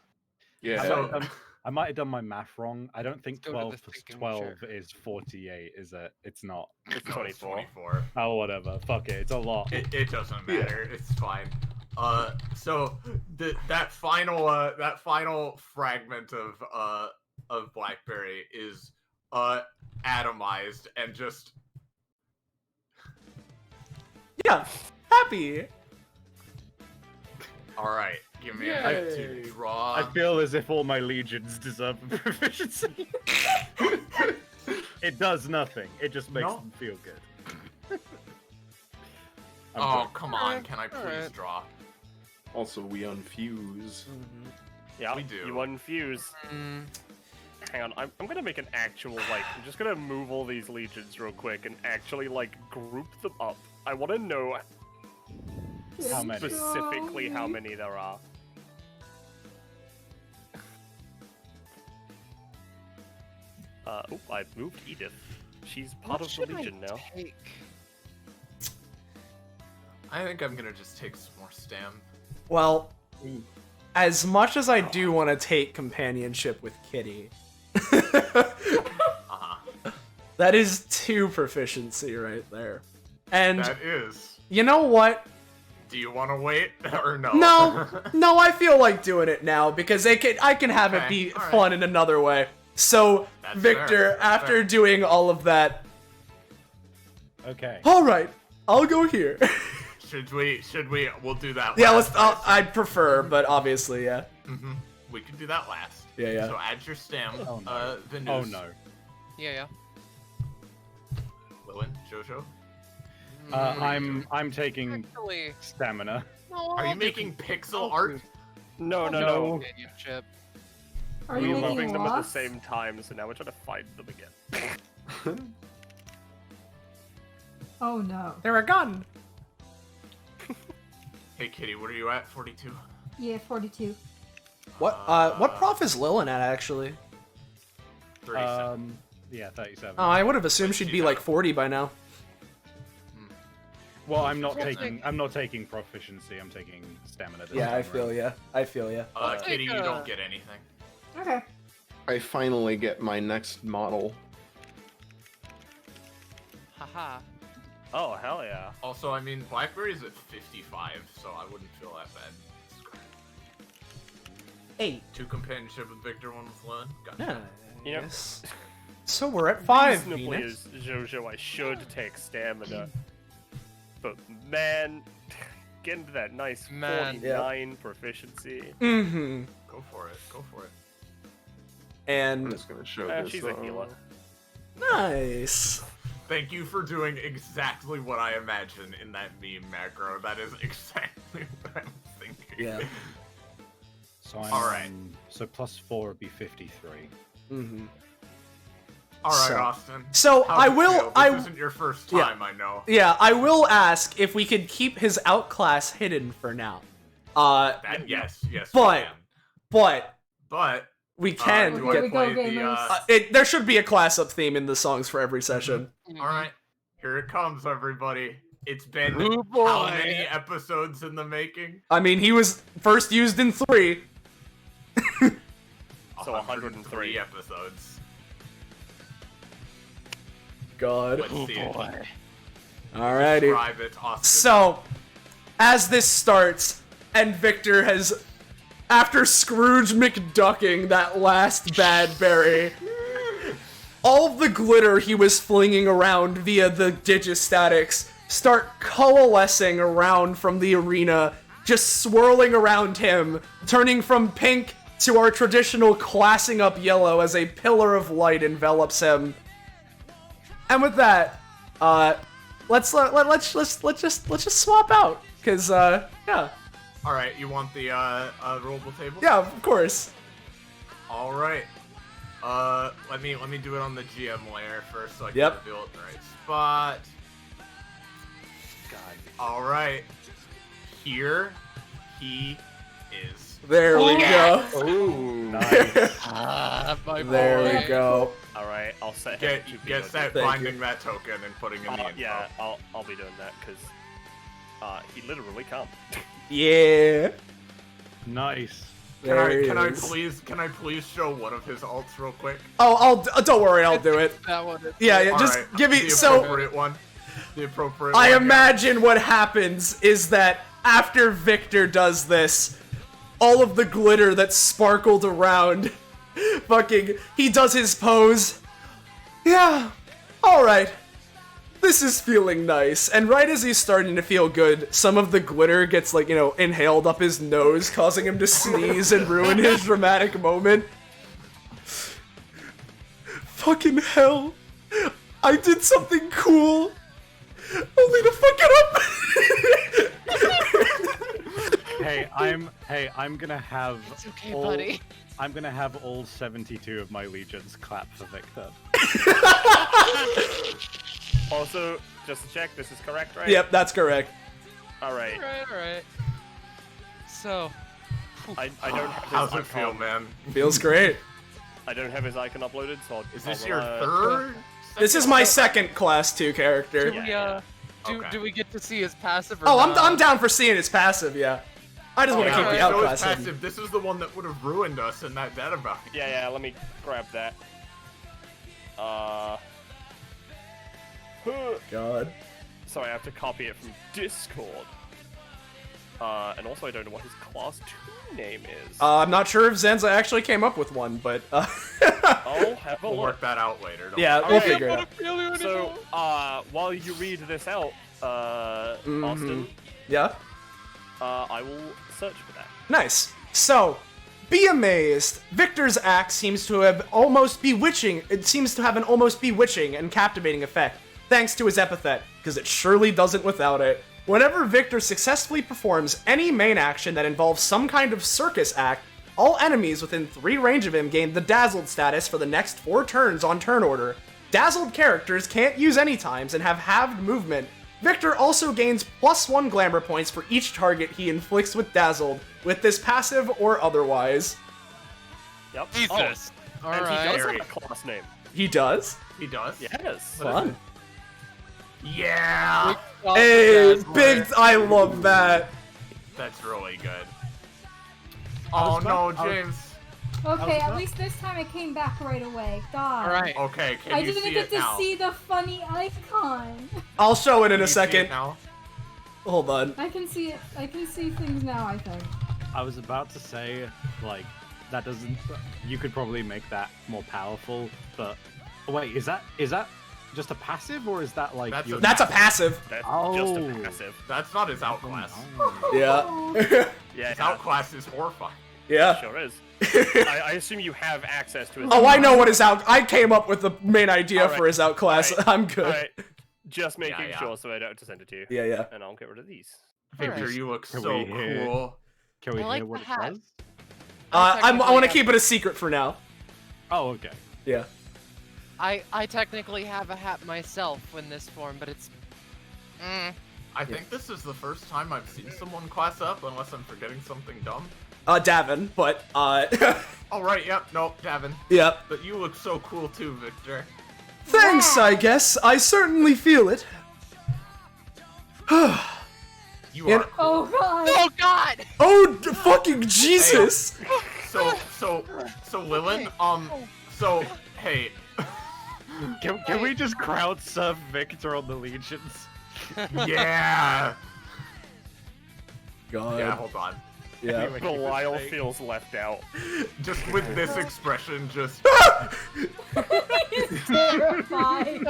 Yeah. So- I might have done my math wrong. I don't think Let's go to 12 the plus thinking 12 chair. is 48, is it? It's not. It's No, it's 24. 24. Oh, whatever. Fuck it. It's a lot. It doesn't matter. It's fine. So that final fragment of Blackberry is atomized and just Yeah, happy. all right. Give me a Yay. minute to draw. I feel as if all my legions deserve a proficiency. It does nothing. It just makes No. them feel good. I'm Oh, joking. come on. Alright, Can I please alright. draw? Also, we unfuse. Yeah, We do. you unfuse. Mm, Hang on, I'm gonna make an actual, like, I'm just gonna move all these legions real quick and actually, like, group them up. I want to know How many? specifically how many there are. I've moved Edith. She's part what of should the I Legion now. take? I think I'm gonna just take some more stam. Well, as much as I do want to take companionship with Kitty, that is 2 proficiency right there. And That is. you know what? Do you want to wait or no? No, I feel like doing it now because I can have it Okay, be alright. fun in another way. So, That's Victor, fair, that's after fair. doing all of that, Okay. all right, I'll go here. Should we? We'll do that. Yeah, last, I'd prefer, but obviously, yeah. We can do that last. Yeah, yeah. So add your stem. Oh, no. Venus, Oh no. Yeah. Lewin, Jojo. I'm taking Actually, stamina. no, Are I'll you do making pixel art? No. companionship. Are We you were making moving them at the lost? same time, so now we're trying to find them again. Oh no. They're a gun. Hey, Kitty, what are you at? 42. Yeah, 42. What prof is Lilin at, actually? 37. Yeah, 37. Oh, I would have assumed she'd be She's like at- 40 by now. Well, I'm not Okay. taking. I'm not taking proficiency. I'm taking stamina. This Yeah, time I feel around. ya. I feel ya. I'll Kitty, take, you don't get anything. Okay. I finally get my next model. Haha. Oh, hell yeah. Also, I mean, Blackberry's at 55, so I wouldn't feel that bad. 8. 2 companionship with Victor, 1 with Lewin. Gotcha. Yeah. You know- Yes. So we're at 5. Reasonably Venus. as Jojo, I should take stamina. But man, get into that nice Man. 49 proficiency. Mm-hmm. Go for it. Go for it. I'm And just gonna show this. She's a healer. nice. Thank you for doing exactly what I imagine in that meme macro. That is exactly what I'm thinking. Yeah. So I'm, Alright. So +4 would be 53. Mm-hmm. All right, So- Austin. So How's I it will. feel? This isn't your first Yeah. time, I know. Yeah, I will ask if we could keep his outclass hidden for now. That, yes, yes. But- we can. But But we can do Here get. we go, gamers. There should be a class up theme in the songs for every session. all right, here it comes, everybody. It's been Oh, how boy. many episodes in the making? I mean, he was first used in 3. So 103 episodes. God. Let's see it. Alrighty. Describe it, Austin. So, as this starts, and Victor has, after Scrooge McDucking that last bad berry, all of the glitter he was flinging around via the digistatics start coalescing around from the arena, just swirling around him, turning from pink to our traditional classing up yellow as a pillar of light envelops him. And with that, let's just swap out, cause yeah, All right, you want the rollable table? yeah, of course. All right. Let me do it on the GM layer first, so I can Yep. reveal it in the right spot. God. All right. Here he is. There we go. Ooh. My There boy. we go. All right, I'll set Get him to be get like- set Thank finding that token and putting in the info. Yeah, I'll be doing that because he literally can't. Yeah. Nice. There he Can I is. please show one of his alts real quick? Oh, don't worry, I'll do it. That one is Yeah, yeah. Just Alright, give me. the So appropriate one. The appropriate I one, yeah. imagine what happens is that after Victor does this, all of the glitter that sparkled around, he does his pose. Yeah. All right. This is feeling nice. And right as he's starting to feel good, some of the glitter gets, like, inhaled up his nose, causing him to sneeze and ruin his dramatic moment. Fucking hell. I did something cool. Only to fuck it up. Hey, I'm gonna have. It's okay, all, buddy. I'm gonna have all 72 of my legions clap for Victor. Also, just to check, this is correct, right? Yep, that's correct. All right. Alright. So, I don't have his How's it icon. feel, man? Feels great. I don't have his icon uploaded, so Is this I'll, your third? This is my second class 2 character. do we, Yeah. Okay. do we get to see his passive or Oh, not? I'm down for seeing his passive, yeah. I just want to Yeah, keep the show his outclass hidden. passive. This is the one that would have ruined us in that data box. Yeah, let me grab that. God. Sorry, I have to copy it from Discord. And also I don't know what his class 2 name is. I'm not sure if Zenza actually came up with one, but I'll have a We'll look. work that out later. don't yeah, worry. we'll Alright. figure it out. So, while you read this out, Austin, Yeah? I will search for that. Nice. So, be amazed. Victor's axe seems to have almost bewitching. It seems to have an almost bewitching and captivating effect, thanks to his epithet, because it surely doesn't without it. Whenever Victor successfully performs any main action that involves some kind of circus act, all enemies within 3 range of him gain the Dazzled status for the next 4 turns on turn order. Dazzled characters can't use any times and have halved movement. Victor also gains +1 glamour points for each target he inflicts with Dazzled, with this passive or otherwise. Yep. Jesus. Oh, and he Alright. does have a class name. He does? He does? Yes. Fun. Yeah! Hey, That's big! I love that. That's really good. Oh no, James. Okay, at least this time it came back right away. God. Alright. Okay, can I you didn't see get it to now? see the funny icon. I'll show it in Can a you see it second. now? Hold on. I can see it. I can see things now, I think. I was about to say, like, that doesn't. You could probably make that more powerful, but wait, is that just a passive or is that like? That's your- a- That's a passive. That's Oh. just a passive. That's not his outclass. Oh, Yeah. Yeah, His outclass is horrifying. Yeah. sure is. I assume you have access to his. Oh, I know what his out. I came up with the main idea Alright. for his outclass. Alright. I'm good. Alright, just making Yeah. sure so I don't have to send it to you. Yeah, yeah. And I'll get rid of these. Victor, Alright. you look Can so we hear- cool. Can we I like hear what the it hat. does? I want to keep it a secret for now. Oh, okay. Yeah. I technically have a hat myself in this form, but it's. I think this is the first time I've seen someone class up, unless I'm forgetting something dumb. Davin, but Oh right, yep, nope, Davin. yep. But you look so cool too, Victor. Thanks, I guess. I certainly feel it. You And- are cool. Oh God. Oh God! Oh, fucking Jesus! So Lilin, so hey, Can we just crowd surf Victor on the legions? yeah, God. yeah, hold on. Yeah. Belial feels left out. Just with this expression, just He's terrified.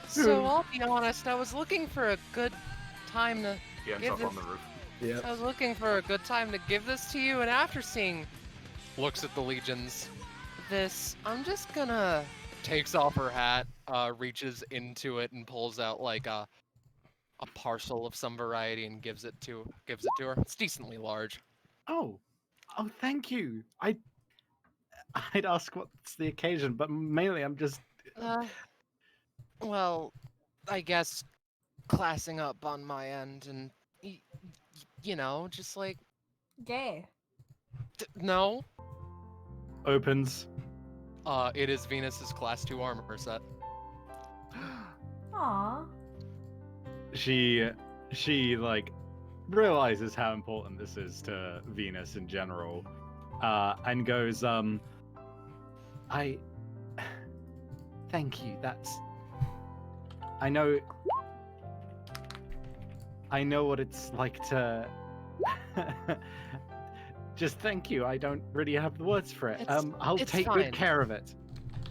So I'll be honest, I was looking for a good time to. hands Give up on this- the roof. Yeah. I was looking for a good time to give this to you, and after seeing. Looks at the legions. This, I'm just gonna. Takes off her hat, reaches into it, and pulls out like a parcel of some variety and gives it to her. It's decently large. Oh, thank you. I'd ask what's the occasion, but mainly I'm just. Well, I guess classing up on my end and, you know, just like, Gay. no. Opens. It is Venus's class 2 armor set. Aw. She like realizes how important this is to Venus in general, and goes, I thank you. I know what it's like to just thank you. I don't really have the words for it. I'll it's take fine. good care of it.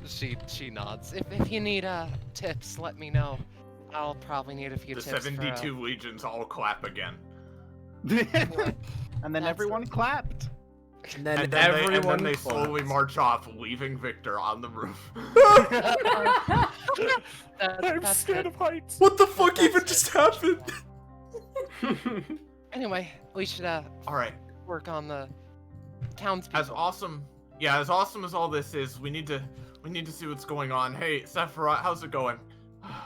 She nods. If you need tips, let me know. I'll probably need a few The tips. 72 legions all clap again. And then everyone clapped. And then And then everyone they clapped. slowly march off, leaving Victor on the roof. I'm scared of heights. What the fuck That's even it. just happened? Anyway, we should All right. work on the townspeople. As awesome as all this is, we need to see what's going on. Hey, Sephiroth, how's it going?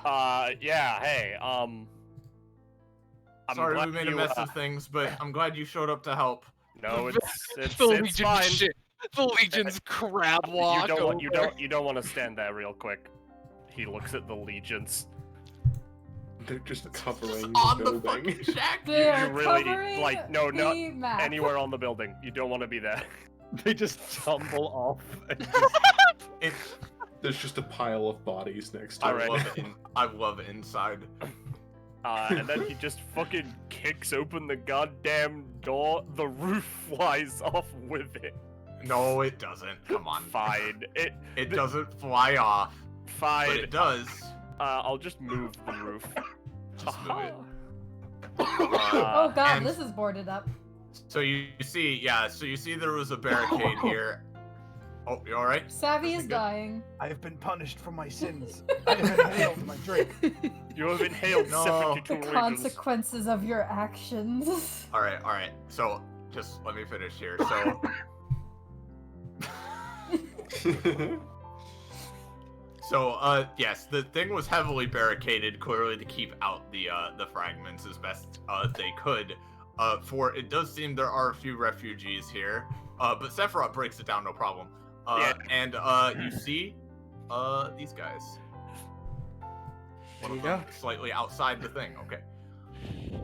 Yeah, hey, I'm Sorry glad we made a you, mess of things, but I'm glad you showed up to help. No, it's the it's Legion fine. shit. The Legion's crab walk. You over. don't want to stand there real quick. He looks at the legions. They're just covering On the the building. fucking shack. They You are really covering like no, not the map. anywhere on the building. You don't want to be there. They just tumble off. And It, There's just a pile of bodies next to I it. love it. I love it inside. And then he just fucking kicks open the goddamn door. The roof flies off with it. No, it doesn't. Come on. Fine. It doesn't fly off, Fine. but it does. I'll just move the roof. Just move it. Oh god, and this is boarded up. So you see there was a barricade here. Oh, you all right? Savvy is Good. dying. I have been punished for my sins. I have inhaled my drink. You have inhaled No. 72 The regions. consequences of your actions. All right. So just let me finish here. So, yes, the thing was heavily barricaded, clearly to keep out the fragments as best they could. For it does seem there are a few refugees here, but Sephiroth breaks it down no problem. Yeah. And you see, these guys. One There of you them go. slightly outside the thing. Okay.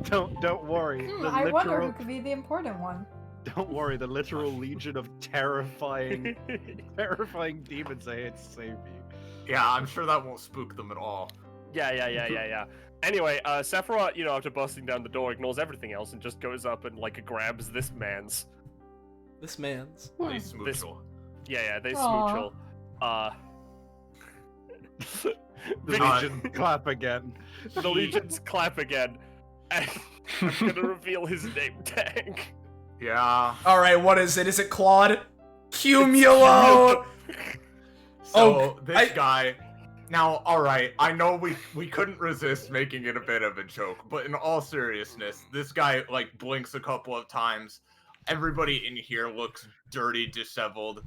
don't worry. The I wonder literal, who could be the important one. don't worry. The literal legion of terrifying demons are here to save you. Yeah, I'm sure that won't spook them at all. Yeah. Anyway, Sephiroth, after busting down the door, ignores everything else and just goes up and grabs this man's. This man's. They smoochel. Yeah, they Aw. smoochel. The legion clap again. The legions clap again. And I'm gonna reveal his name tag. Yeah. All right, what is it? Is it Claude? Cumulo. So this guy. Now, all right. I know we couldn't resist making it a bit of a joke, but in all seriousness, this guy blinks a couple of times. Everybody in here looks dirty, disheveled.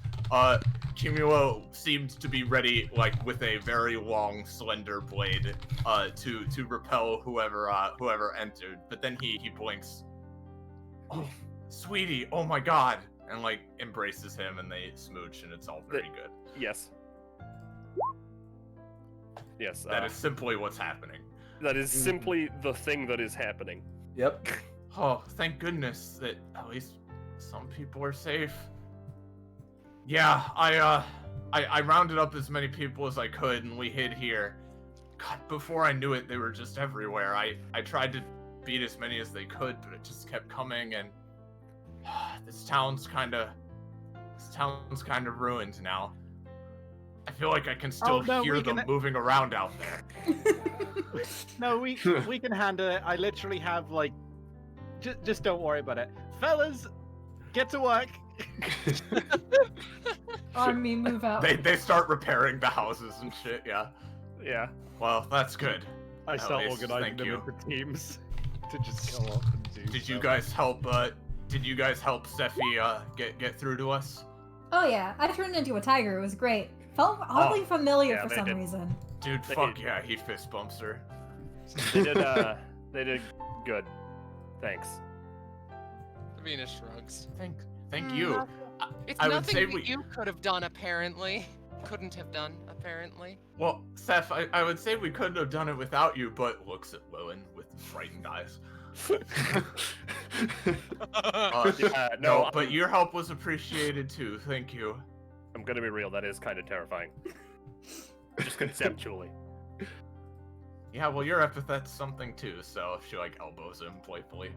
Cumulo seemed to be ready, with a very long, slender blade, to repel whoever entered. But then he blinks. Oh, sweetie! Oh my God! And embraces him, and they smooch, and it's all very good. Yes. Yes. That is simply what's happening. That is simply the thing that is happening. Yep. Oh, thank goodness that at least some people are safe. Yeah, I rounded up as many people as I could, and we hid here. God, before I knew it, they were just everywhere. I tried to beat as many as they could, but it just kept coming, and this town's kind of ruined now. I feel like I can still hear them moving around out there. No, we can handle it. I literally have just don't worry about it, fellas. Get to work. On me, move out. They start repairing the houses and shit. Yeah. Yeah. Well, that's good. I At start least, organizing thank them you. into teams to just go off and do. Did you stuff. guys help? Did you guys help Sephi get through to us? Oh yeah, I turned into a tiger. It was great. Felt oddly familiar yeah, for they some did. reason. Dude, They fuck did. yeah, he fist bumps her. They did good. Thanks. Venus shrugs. Thank you. It's I would nothing say that you could have done, apparently. Couldn't have done, apparently. Well, Seth, I would say we couldn't have done it without you, but looks at Lillian with frightened eyes. No, but your help was appreciated too. Thank you. I'm gonna be real. That is kind of terrifying. Just conceptually. Yeah, well, your epithet's something too, so she like elbows him playfully.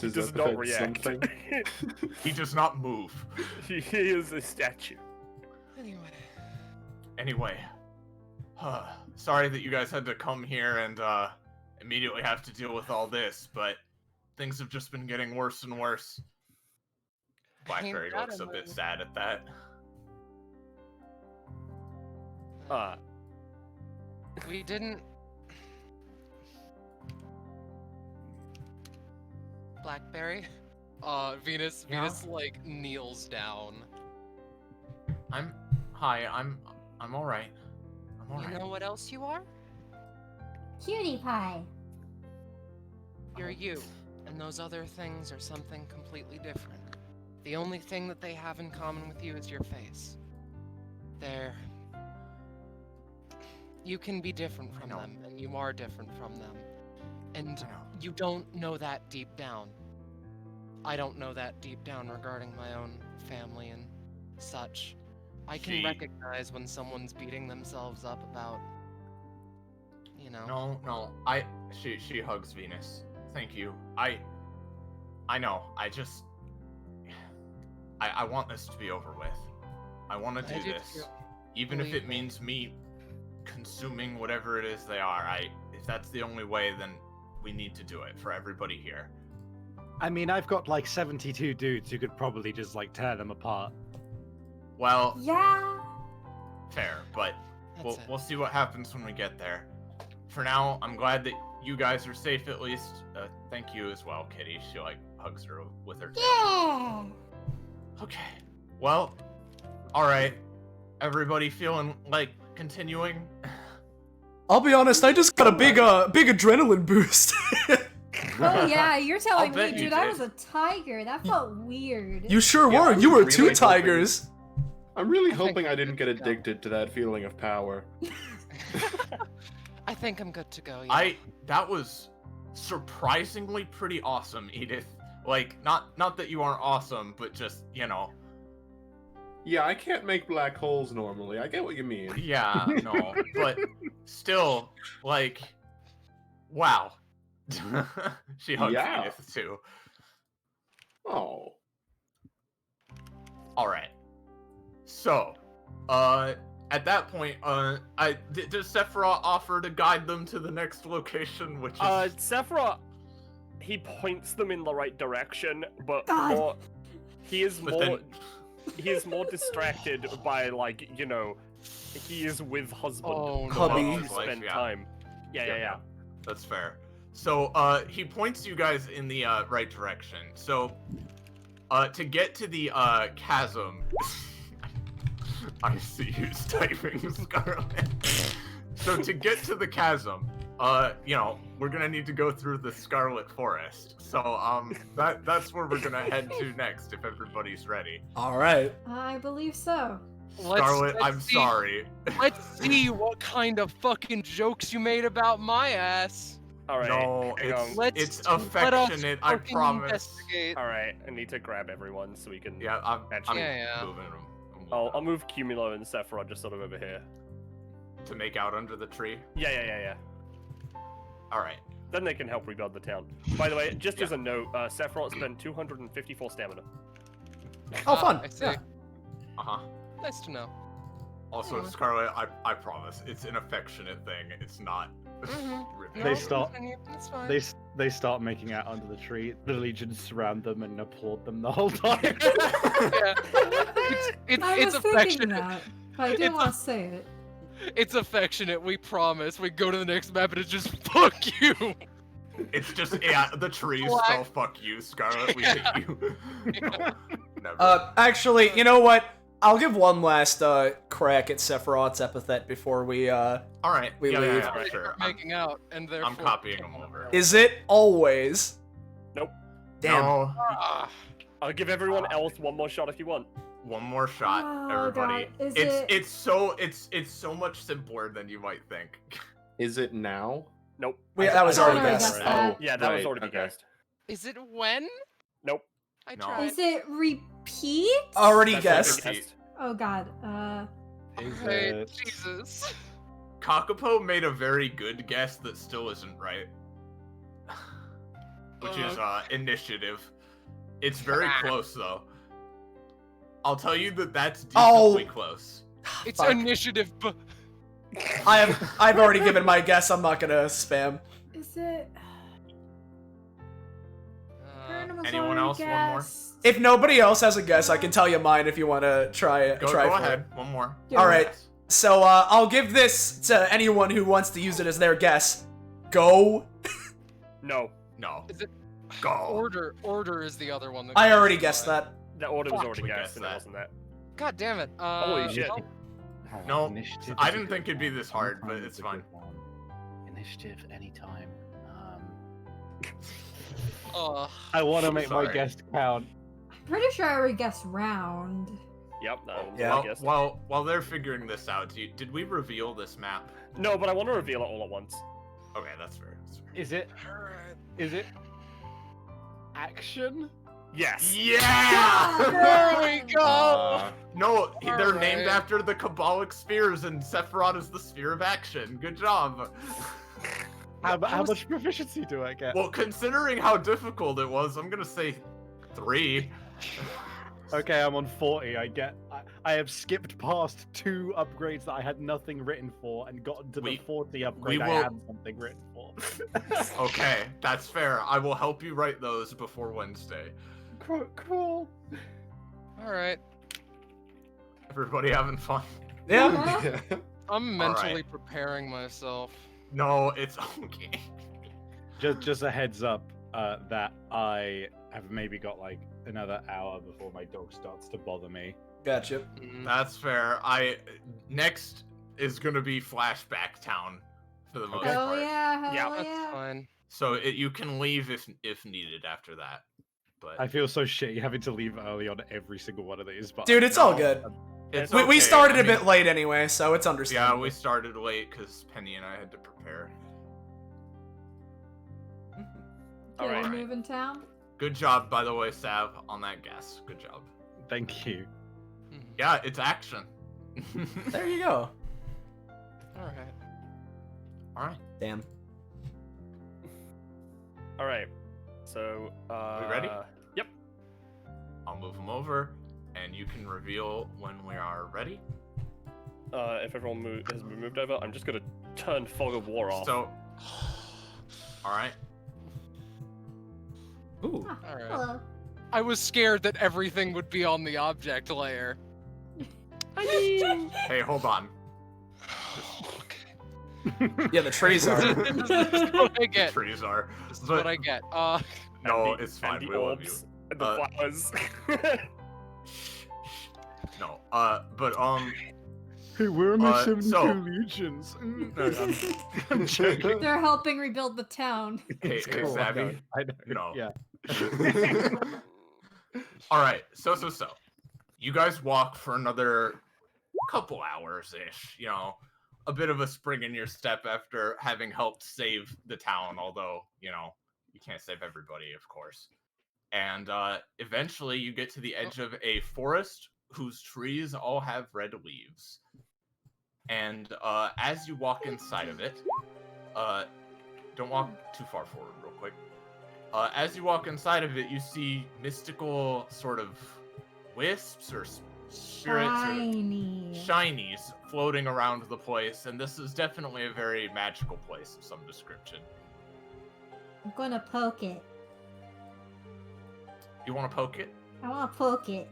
He Is does that not react. something? He does not move. He is a statue. Anyway, sorry that you guys had to come here and immediately have to deal with all this, but things have just been getting worse and worse. Blackberry Ain't that looks a bit annoying. sad at that. We didn't... Blackberry? Venus, Yeah? like, kneels down. I'm all right. I'm all You right. know what else you are? Cutie pie. You're you, and those other things are something completely different. The only thing that they have in common with you is your face. They're... You can be different from know. them, and you are different from them. And I know. you don't know that deep down. I don't know that deep down regarding my own family and such. I can She- recognize when someone's beating themselves up about, you know. No. She hugs Venus. Thank you. I know. I want this to be over with. I want to I do do this. too. Even if Believe it me. means me consuming whatever it is they are. If that's the only way, then we need to do it for everybody here. I mean, I've got like 72 dudes who could probably just like tear them apart. Well, Yeah. fair, but That's it. we'll see what happens when we get there. For now, I'm glad that you guys are safe at least. Thank you as well, Kitty. She like hugs her with her tail. Yeah. Okay. Well, all right. Everybody feeling like continuing? I'll be honest, I just got a big adrenaline boost. Oh yeah, you're telling me, bet you dude. I did. was a tiger. That felt weird. You sure Yeah, were. I'm You were really two hoping- tigers. I'm really I think hoping I I'm didn't good get to go. addicted to that feeling of power. I think I'm good to go. Yeah. That was surprisingly pretty awesome, Edith. Like, not that you aren't awesome, but just, you know. Yeah, I can't make black holes normally. I get what you mean. Yeah, no, but still, like, wow. She hugged Yeah. Edith too. Oh. All right. So, at that point, does Sephiroth offer to guide them to the next location, which is Sephiroth, he points them in the right direction, but God. he is But more then- he is more distracted by, like, you know, he is with husband. Oh, the no. love Hubby. of his life, Spend yeah. time. Yeah. That's fair. So, he points you guys in the right direction. So, to get to the chasm, I see you typing, Scarlet. So to get to the chasm, you know, we're gonna need to go through the Scarlet Forest. So, that's where we're gonna head to next if everybody's ready. All right. I believe so. Scarlet, I'm see- sorry. Let's see what kind of fucking jokes you made about my ass. All right. No, hang on. it's Let us affectionate. I fucking promise. investigate. All right. I need to grab everyone so we can. Yeah, I'm Actually- Yeah. moving them. I'll move Cumulo and Sephiroth just sort of over here. To make out under the tree. Yeah. All right. Then they can help rebuild the town. By the way, just Yeah. as a note, Sephiroth spent 254 stamina. Oh, fun. I see. Yeah. Uh-huh. Nice to know. Also, Yeah. Scarlet, I promise, it's an affectionate thing. It's not. ripping They you. start- That's fine. They start making out under the tree. The legions surround them and applaud them the whole time. Yeah. It's I was thinking affectionate. that, but I didn't It's want to say it. It's affectionate. We promise. We go to the next map and it's just fuck you. It's just, yeah, the trees, so Black- fuck you, Scarlet, we hate you. Never. Actually, you know what? I'll give one last crack at Sephiroth's epithet before we All right. we yeah, leave. Yeah, sure. Making out, and therefore I'm copying them over. Is it always? Nope. Damn. No, Ah, I'll give everyone else one more shot if you want. one more shot, Oh, everybody. God. Is It's so much simpler than you might think. Is it now? Nope. That was I already already guessed. guessed that. Yeah, that was right, already okay. guessed. is it when? Nope. I No. tried. Is it repeat? Already That's guessed. already guessed. Oh god. Is Hey, it? Jesus. Kakapo made a very good guess that still isn't right. Which is initiative. It's very close though. I'll tell you that that's decently close. It's Fuck. initiative. I've already given my guess. I'm not gonna spam. Is it? Vern was Anyone already else? One more? guessed. If nobody else has a guess, I can tell you mine if you want to try it. Go for ahead. it. One more. Yeah. All right. So I'll give this to anyone who wants to use it as their guess. Go. No. No. Is it Go. order is the other one. That I already guessed that. That order was Fuck, already we guessed, guessed and it that. wasn't that. God damn it. Holy shit. no. No, Initiative I is a didn't good think it'd be one. this hard, but Anytime it's is a fine. good one. Initiative anytime. I want to make my Sorry. guess count. I'm pretty sure I already guessed round. Yep, that one's Yeah. already guessed. While they're figuring this out, did we reveal this map? No, but I want to reveal it all at once. Okay, that's fair. That's fair. Is it? Is it? Action? Yes. Yeah! There we go. No, they're named Alright. after the Kabbalic spheres, and Sephiroth is the sphere of action. Good job. How much proficiency do I get? Well, considering how difficult it was, I'm gonna say 3. Okay, I'm on 40. I have skipped past 2 upgrades that I had nothing written for and gotten to We- the 40 upgrade I will- had something written for. Okay, that's fair. I will help you write those before Wednesday. Cool. All right. Everybody having fun? Yeah. I'm mentally Alright. preparing myself. No, it's okay. Just a heads up that I have maybe got like another hour before my dog starts to bother me. Gotcha. Mm, That's fair. Next is gonna be Flashback Town for the most Hell part. yeah, hell Yeah, that's yeah. fine. So you can leave if needed after that. But I feel so shitty having to leave early on every single one of these. But Dude, it's all No. good. it's We okay. started I a bit mean, late anyway, so it's Yeah, understandable. we started late because Penny and I had to prepare. Get Alright. a move in town. Good job, by the way, Sav, on that guess. Good job. thank you. Yeah, it's action. There you go. All right. All right. Damn. All right. So. We ready? Yep. I'll move them over, and you can reveal when we are ready. If everyone has been moved over, I'm just gonna turn Fog of War off. So, all right. Ooh. Ah, All right. hello. I was scared that everything would be on the object layer. Hey, hold on. Yeah, the trees are. This is what I get. Trees are. This is But what I get. no, And the- it's fine. and the We love you. orbs and the Uh, flowers. No. But Hey, where are my 72 72 so- legions? I'm joking. They're helping rebuild the town. Hey, It's hey, cool, I know, Savvy. I know. No. Yeah. All right. So. You guys walk for another couple hours ish. You know, a bit of a spring in your step after having helped save the town. Although you can't save everybody, of course. And eventually, you get to the edge of a forest whose trees all have red leaves. And as you walk inside of it, don't walk too far forward, real quick. As you walk inside of it, you see mystical sort of wisps or spirits Shiny. or shinies floating around the place, and this is definitely a very magical place of some description. I'm gonna poke it. You want to poke it? I wanna poke it.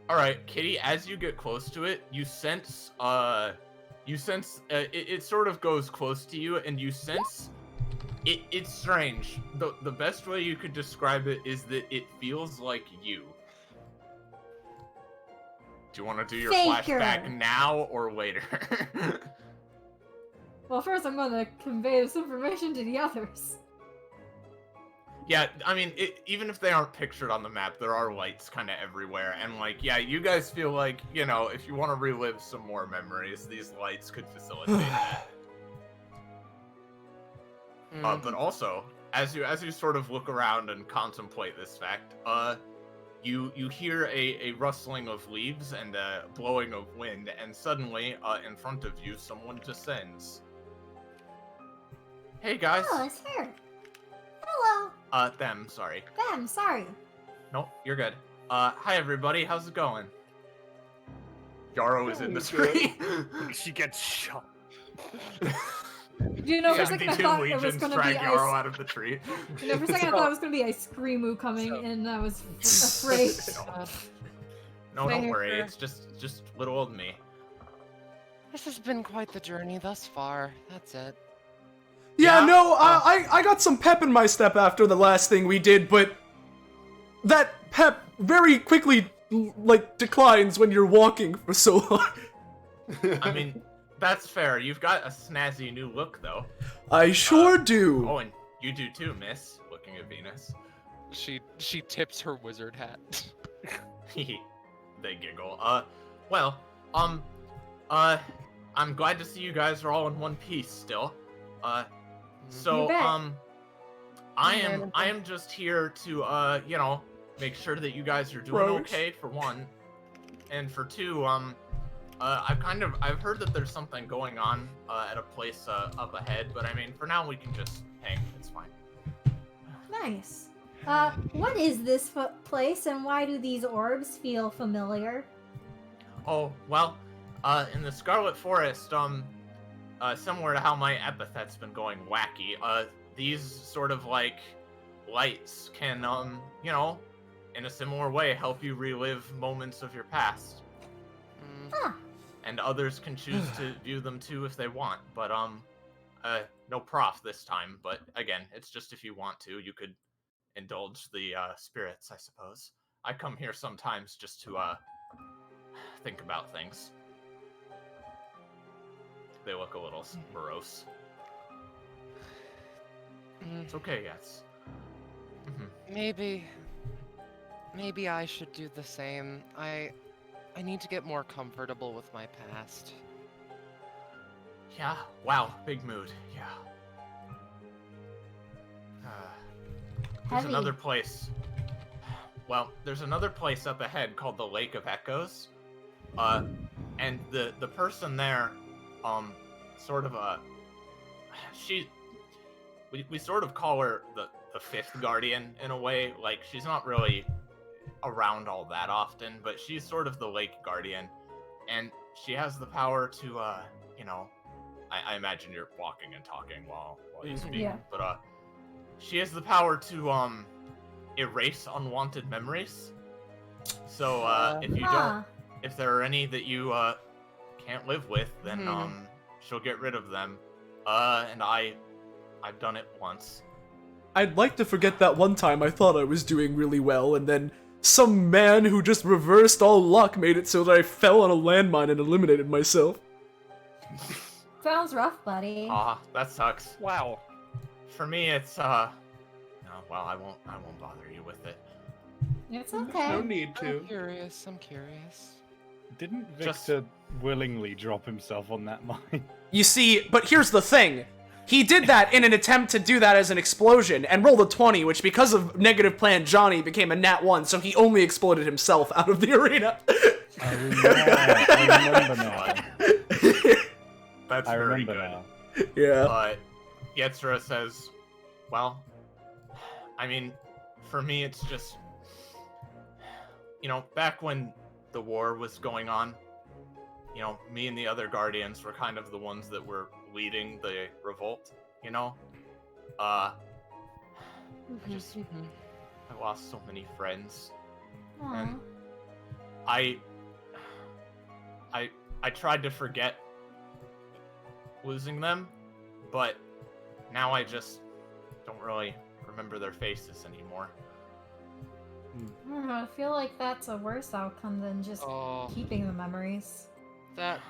All right, Kitty. As you get close to it, you sense it sort of goes close to you, and you sense it's strange. The best way you could describe it is that it feels like you. Do you want to do your Faker. flashback now or later? Well, first I'm gonna convey this information to the others. Yeah, I mean, even if they aren't pictured on the map, there are lights kind of everywhere. And, like, yeah, you guys feel like, you know, if you want to relive some more memories, these lights could facilitate that. But also, as you sort of look around and contemplate this fact, you hear a rustling of leaves and a blowing of wind, and suddenly, in front of you, someone descends. Hey, guys. Oh, it's her. Hello. Them, sorry. Them, sorry. Nope, you're good. Hi everybody, how's it going? Yarrow is in the tree. She gets shot. You know, for a second I 72 thought it was legions gonna drag be Yarrow ice. out of the tree. You know, for a second I thought it was gonna be a screamo coming, and I was afraid. No, don't Fair. worry, it's just little old me. This has been quite the journey thus far. That's it. Yeah, Yeah? no, I got some pep in my step after the last thing we did, but that pep very quickly, like, declines when you're walking for so long. I mean, that's fair. You've got a snazzy new look, though. I sure do. Oh, and you do too, miss. Looking at Venus. She tips her wizard hat. They giggle. Well, I'm glad to see you guys are all in one piece still. So, You bet. I am just here to, you know, make sure that you guys are doing Roach. okay, for one. And for two, I've heard that there's something going on, at a place, up ahead, but I mean, for now we can just hang, it's fine. Nice. What is this place, and why do these orbs feel familiar? Oh, well, in the Scarlet Forest, similar to how my epithet's been going wacky, these sort of, like, lights can, you know, in a similar way, help you relive moments of your past. Huh. And others can choose to view them too if they want, but, no prof this time, but again, it's just if you want to, you could indulge the, spirits, I suppose. I come here sometimes just to, think about things. They look a little morose. It's okay, yes. Maybe I should do the same. I need to get more comfortable with my past. Yeah, wow, big mood, yeah. There's Heavy. another place. Well, there's another place up ahead called the Lake of Echoes. And the person there, sort of we sort of call her the fifth guardian in a way. Like, she's not really around all that often, but she's sort of the lake guardian, and she has the power to, you know, I imagine you're walking and talking while you speak, Yeah. but she has the power to erase unwanted memories. So if you don't, if there are any that you can't live with, then she'll get rid of them. And I've done it once. I'd like to forget that one time I thought I was doing really well, and then some man who just reversed all luck made it so that I fell on a landmine and eliminated myself. Sounds rough, buddy. That sucks. Wow. For me, it's no, well, I won't bother you with it. It's okay. No need I'm to. curious. Didn't Just- Victor willingly drop himself on that mine? You see, but here's the thing. He did that in an attempt to do that as an explosion, and rolled a 20, which because of negative plan Johnny became a nat 1, so he only exploded himself out of the arena. I remember now. That's I very remember good. now. Yeah. But Yetzira says, well, I mean, for me, it's just, you know, back when the war was going on, you know, me and the other Guardians were kind of the ones that were leading the revolt, you know? I lost so many friends. Aw. And I tried to forget losing them, but now I just don't really remember their faces anymore. I don't know, I feel like that's a worse outcome than just Oh, keeping the memories. that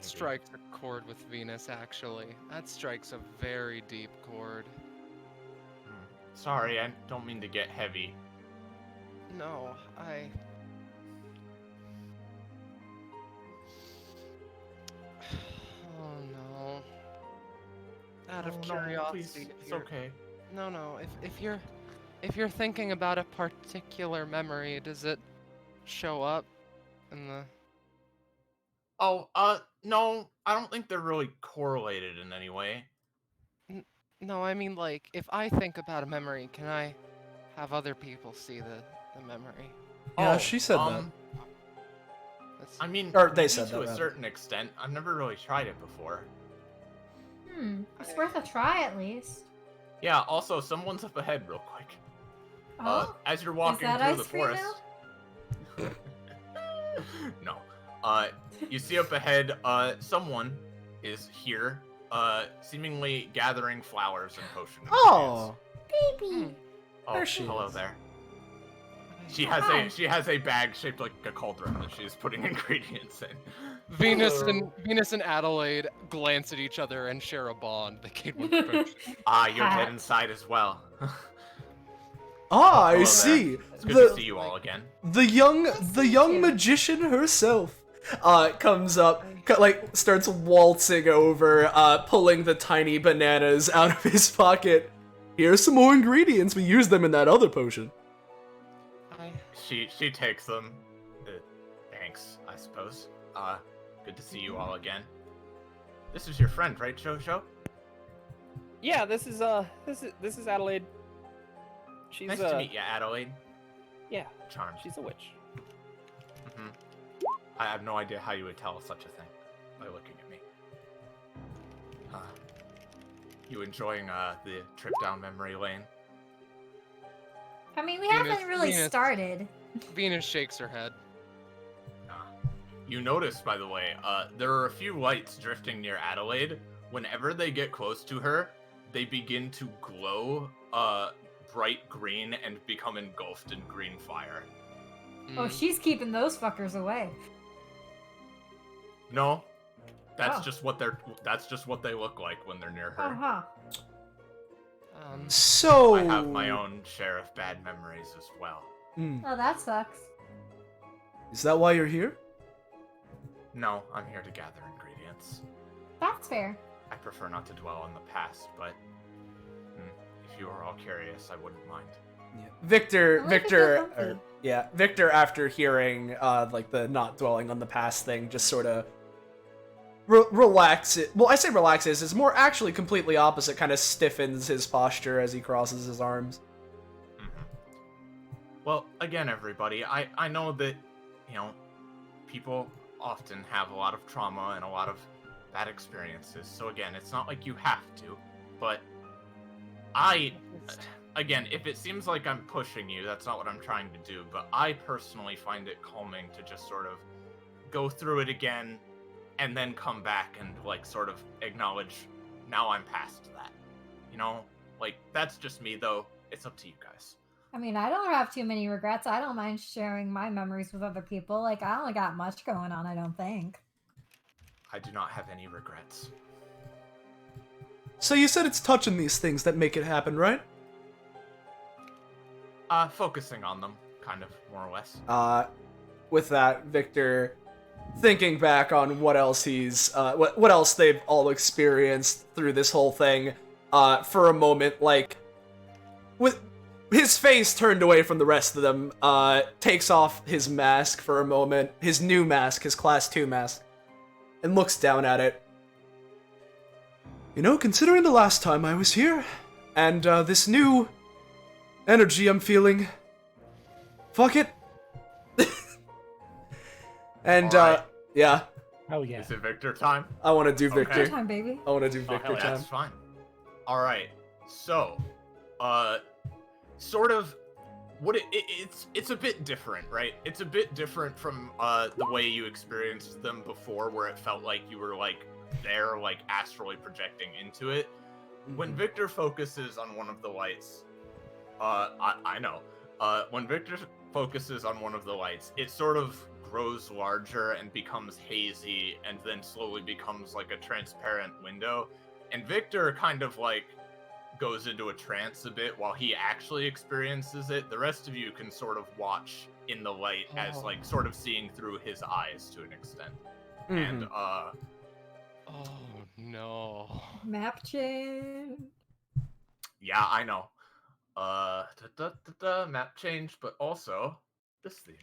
strikes a chord with Venus. Actually, that strikes a very deep chord. Sorry, I don't mean to get heavy. No, Oh no. Out of Oh, no, curiosity, please, if it's you're- okay. No. If you're thinking about a particular memory, does it show up in the? Oh, no, I don't think they're really correlated in any way. No, I mean like if I think about a memory, can I have other people see the memory? Yeah, Oh, she said that. That's, I mean, Or they maybe said to that, a rather. certain extent. I've never really tried it before. It's worth a try at least. Yeah, also, someone's up ahead real quick. Oh? As you're walking that through ice the cream forest. No. You see up ahead, someone is here, seemingly gathering flowers and potion Oh, Baby! Oh, there she hello is. there. okay. She has a bag shaped like a cauldron that she is putting ingredients in. Venus Hello. and Adelaide glance at each other and share a bond. They came with the potion. You're dead Hat. inside as well. Ah, I Hello there. see. It's good to The see you all again. the young you. magician herself comes up, starts waltzing over, pulling the tiny bananas out of his pocket. Here's some more ingredients. We used them in that other potion. She takes them. Thanks, I suppose. Good to see you all again. This is your friend, right, Jojo? Yeah, this is Adelaide. She's Nice to meet you, Adelaide. Yeah, Charmed. she's a witch. hmm I have no idea how you would tell such a thing by looking at me. You enjoying the trip down memory lane? I mean, we Venus- haven't really Venus. started. Venus shakes her head. You notice, by the way, there are a few lights drifting near Adelaide. Whenever they get close to her, they begin to glow bright green and become engulfed in green fire. Oh, Mm. she's keeping those fuckers away. No, that's Oh. just what they look like when they're near her. Uh-huh. So I have my own share of bad memories as well. Oh, that sucks. Is that why you're here? No, I'm here to gather ingredients. That's fair. I prefer not to dwell on the past, but if you are all curious, I wouldn't mind. Yeah. Victor, I like to feel Victor, comfy. Victor, after hearing like the not dwelling on the past thing, just sort of relaxes. Well, I say relaxes. It's more actually completely opposite. Kind of stiffens his posture as he crosses his arms. Well, again, everybody, I know that, people often have a lot of trauma and a lot of bad experiences. So again, it's not like you have to, but again, if it seems like I'm pushing you, that's not what I'm trying to do, but I personally find it calming to just sort of go through it again and then come back and sort of acknowledge, now I'm past that. That's just me though. It's up to you guys. I mean, I don't have too many regrets. I don't mind sharing my memories with other people. Like, I don't got much going on, I don't think. I do not have any regrets. So you said it's touching these things that make it happen, right? Focusing on them, kind of, more or less. With that, Victor, thinking back on what else he's, what else they've all experienced through this whole thing, for a moment, with his face turned away from the rest of them, takes off his mask for a moment, his new mask, his Class 2 mask, and looks down at it. Considering the last time I was here, and this new energy I'm feeling, fuck it. And, Alright. yeah, Oh yeah. Is it Victor time? I want to do Okay. Victor. Time, baby. I want to do Oh, Victor hell, time. that's fine. All right. So, sort of, it's a bit different, right? It's a bit different from the way you experienced them before, where it felt like you were there, astrally projecting into it. When Victor focuses on one of the lights, I know. When Victor focuses on one of the lights, it sort of grows larger and becomes hazy, and then slowly becomes like a transparent window. And Victor kind of like goes into a trance a bit while he actually experiences it. The rest of you can sort of watch in the light as like sort of seeing through his eyes to an extent. And Oh no. Map change. yeah, I know. Map change, but also this theme.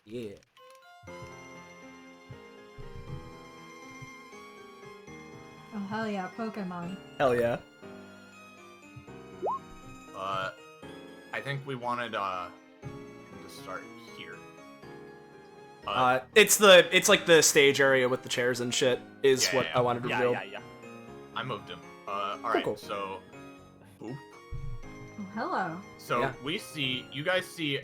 Yeah. Oh hell yeah, Pokemon. Hell yeah. I think we wanted to start here. It's like the stage area with the chairs and shit is what I wanted to Yeah, reveal. yeah. I moved him. Alright, Cool. so boop. Oh hello. So Yeah. you guys see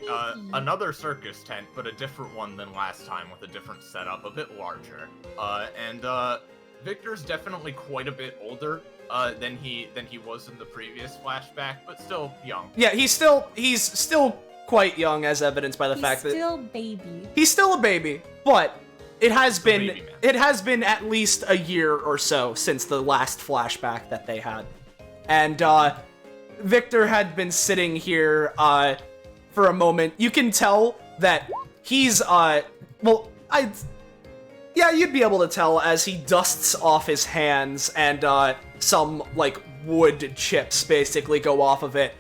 another circus tent, but a different one than last time with a different setup, a bit larger. And Victor's definitely quite a bit older than he was in the previous flashback, but still young. Yeah, he's still quite young, as evidenced by the fact that still baby. he's still a baby, but it has Still been baby man. it has been at least a year or so since the last flashback that they had. And Victor had been sitting here for a moment. You can tell that he's you'd be able to tell as he dusts off his hands and some like wood chips basically go off of it.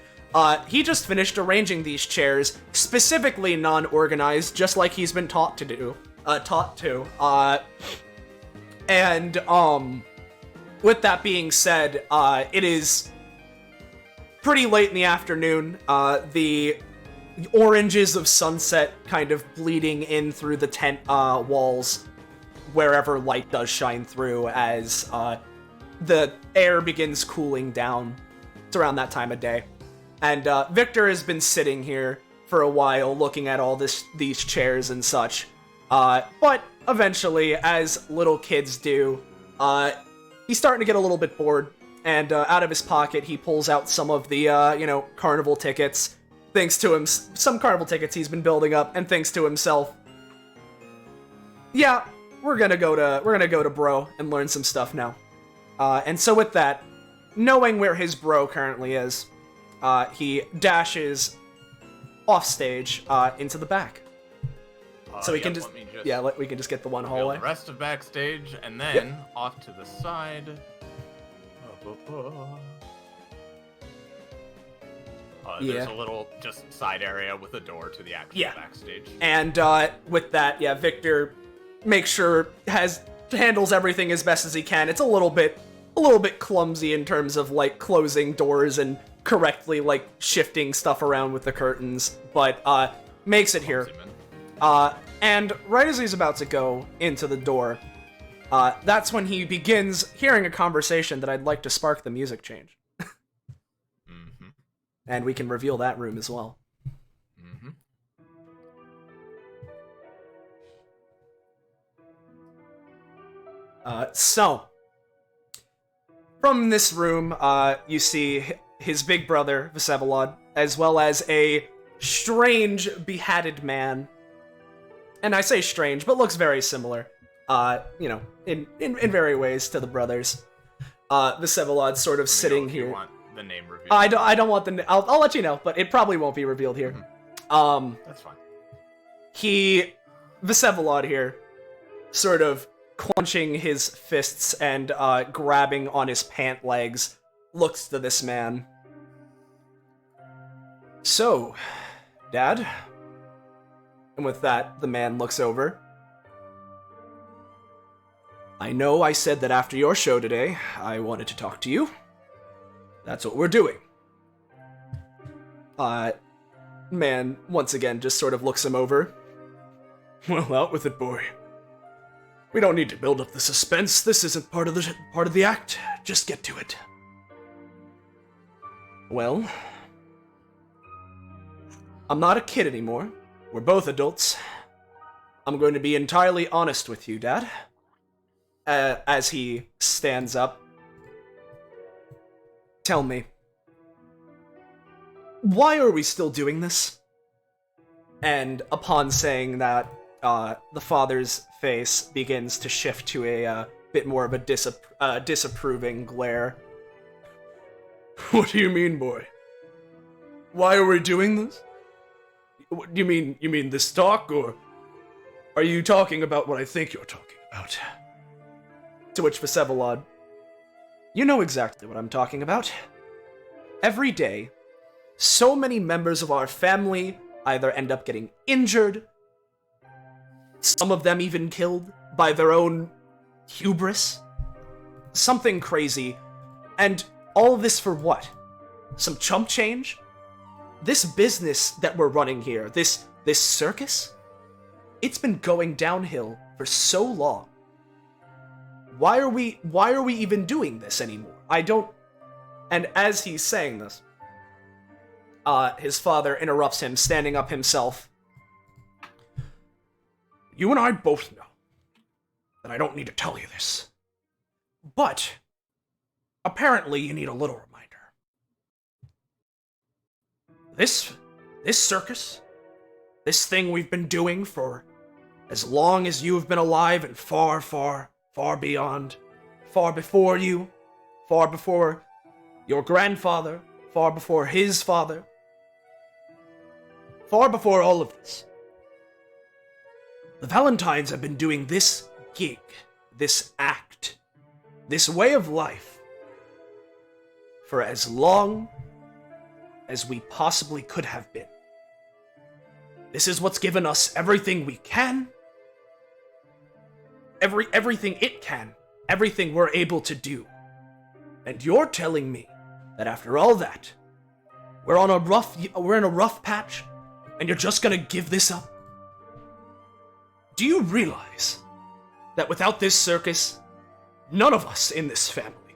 He just finished arranging these chairs, specifically non-organized, just like he's been taught to. And with that being said, it is pretty late in the afternoon. The oranges of sunset kind of bleeding in through the tent walls wherever light does shine through as the air begins cooling down. It's around that time of day. And Victor has been sitting here for a while looking at all these chairs and such. But eventually, as little kids do, he's starting to get a little bit bored. And out of his pocket, he pulls out some of the, carnival tickets. Thinks to him, some carnival tickets he's been building up, and thinks to himself, yeah, we're gonna go to Bro and learn some stuff now. And so with that, knowing where his bro currently is, he dashes off stage into the back. So we can just we can just get the one reveal hallway. the rest of backstage, and then off to the side. There's a little just side area with a door to the actual backstage. And with that, Victor makes sure handles everything as best as he can. It's a little bit clumsy in terms of like closing doors and correctly like shifting stuff around with the curtains, but makes it here. And right as he's about to go into the door, that's when he begins hearing a conversation that I'd like to spark the music change. And we can reveal that room as well. So, from this room, you see his big brother, Vsevolod, as well as a strange, behatted man. And I say strange, but looks very similar, in very ways to the brothers. Vsevolod sort of sitting here. You want the name revealed? I don't want the. I'll let you know, but it probably won't be revealed here. That's fine. Vsevolod here, sort of clenching his fists and grabbing on his pant legs, looks to this man. So, Dad? And with that, the man looks over. I know I said that after your show today, I wanted to talk to you. That's what we're doing. Man, once again, just sort of looks him over. Well, out with it, boy. We don't need to build up the suspense. This isn't part of the act. Just get to it. Well, I'm not a kid anymore. We're both adults. I'm going to be entirely honest with you, Dad. As he stands up. Tell me, why are we still doing this? And upon saying that, the father's face begins to shift to a bit more of a disapproving glare. What do you mean, boy? Why are we doing this? What, you mean this talk, or are you talking about what I think you're talking about? To which Vsevolod, you know exactly what I'm talking about. Every day, so many members of our family either end up getting injured, some of them even killed by their own hubris. Something crazy. And all of this for what? Some chump change? This business that we're running here, this circus, it's been going downhill for so long. Why are we even doing this anymore? I don't... And as he's saying this, his father interrupts him, standing up himself. You and I both know that I don't need to tell you this. But, apparently you need a little reminder. This circus, this thing we've been doing for as long as you've been alive and far, far, far beyond, far before you, far before your grandfather, far before his father, far before all of this. The Valentines have been doing this gig, this act, this way of life for as long as we possibly could have been. This is what's given us everything we can, everything it can, everything we're able to do. And you're telling me that after all that, we're in a rough patch, and you're just gonna give this up? Do you realize that without this circus, none of us in this family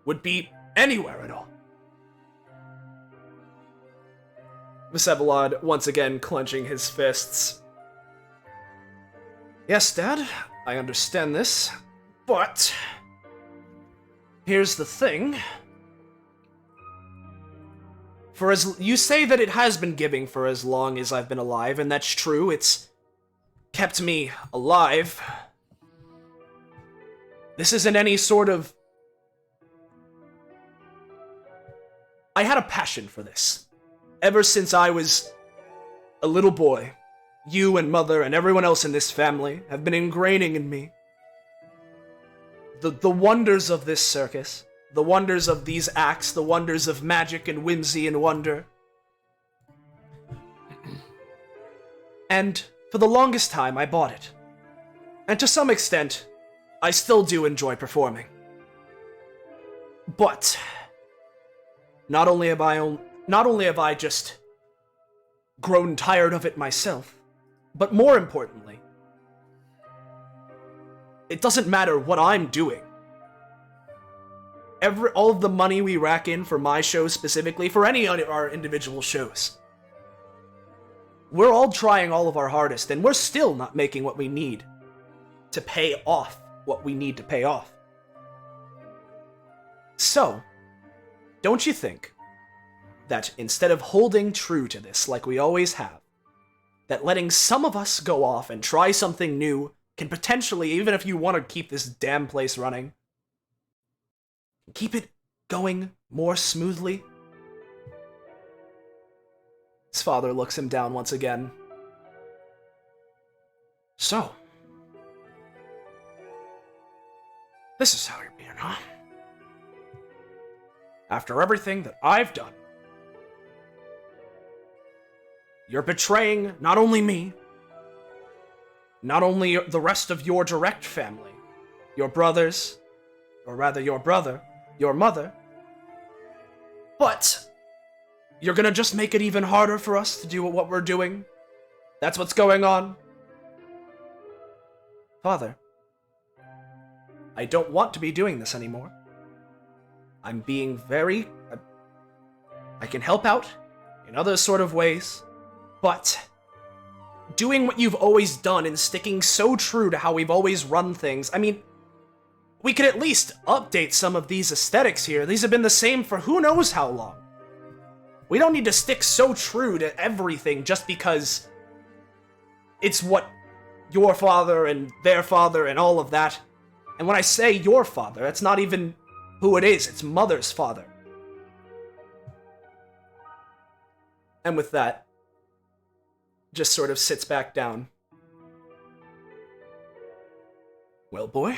would be anywhere at all? Vsevolod once again clenching his fists. Yes, Dad, I understand this, but here's the thing. For as you say that it has been giving for as long as I've been alive, and that's true, it's kept me alive. This isn't any sort of... I had a passion for this. Ever since I was a little boy, you and Mother and everyone else in this family have been ingraining in me the wonders of this circus, the wonders of these acts, the wonders of magic and whimsy and wonder. And for the longest time, I bought it. And to some extent, I still do enjoy performing. But not only have I just grown tired of it myself, but more importantly, it doesn't matter what I'm doing. All of the money we rack in for my show specifically, for any of our individual shows, we're all trying all of our hardest, and we're still not making what we need to pay off what we need to pay off. So, don't you think that instead of holding true to this like we always have, that letting some of us go off and try something new can potentially, even if you want to keep this damn place running, keep it going more smoothly? His father looks him down once again. So, this is how you're being, huh? After everything that I've done, you're betraying not only me, not only the rest of your direct family, your brothers, or rather your brother, your mother, but you're gonna just make it even harder for us to do what we're doing? That's what's going on? Father, I don't want to be doing this anymore. I'm being very... I can help out in other sort of ways, but doing what you've always done and sticking so true to how we've always run things, I mean, we could at least update some of these aesthetics here. These have been the same for who knows how long. We don't need to stick so true to everything just because it's what your father and their father and all of that. And when I say your father, that's not even who it is. It's Mother's father. And with that, just sort of sits back down. Well, boy,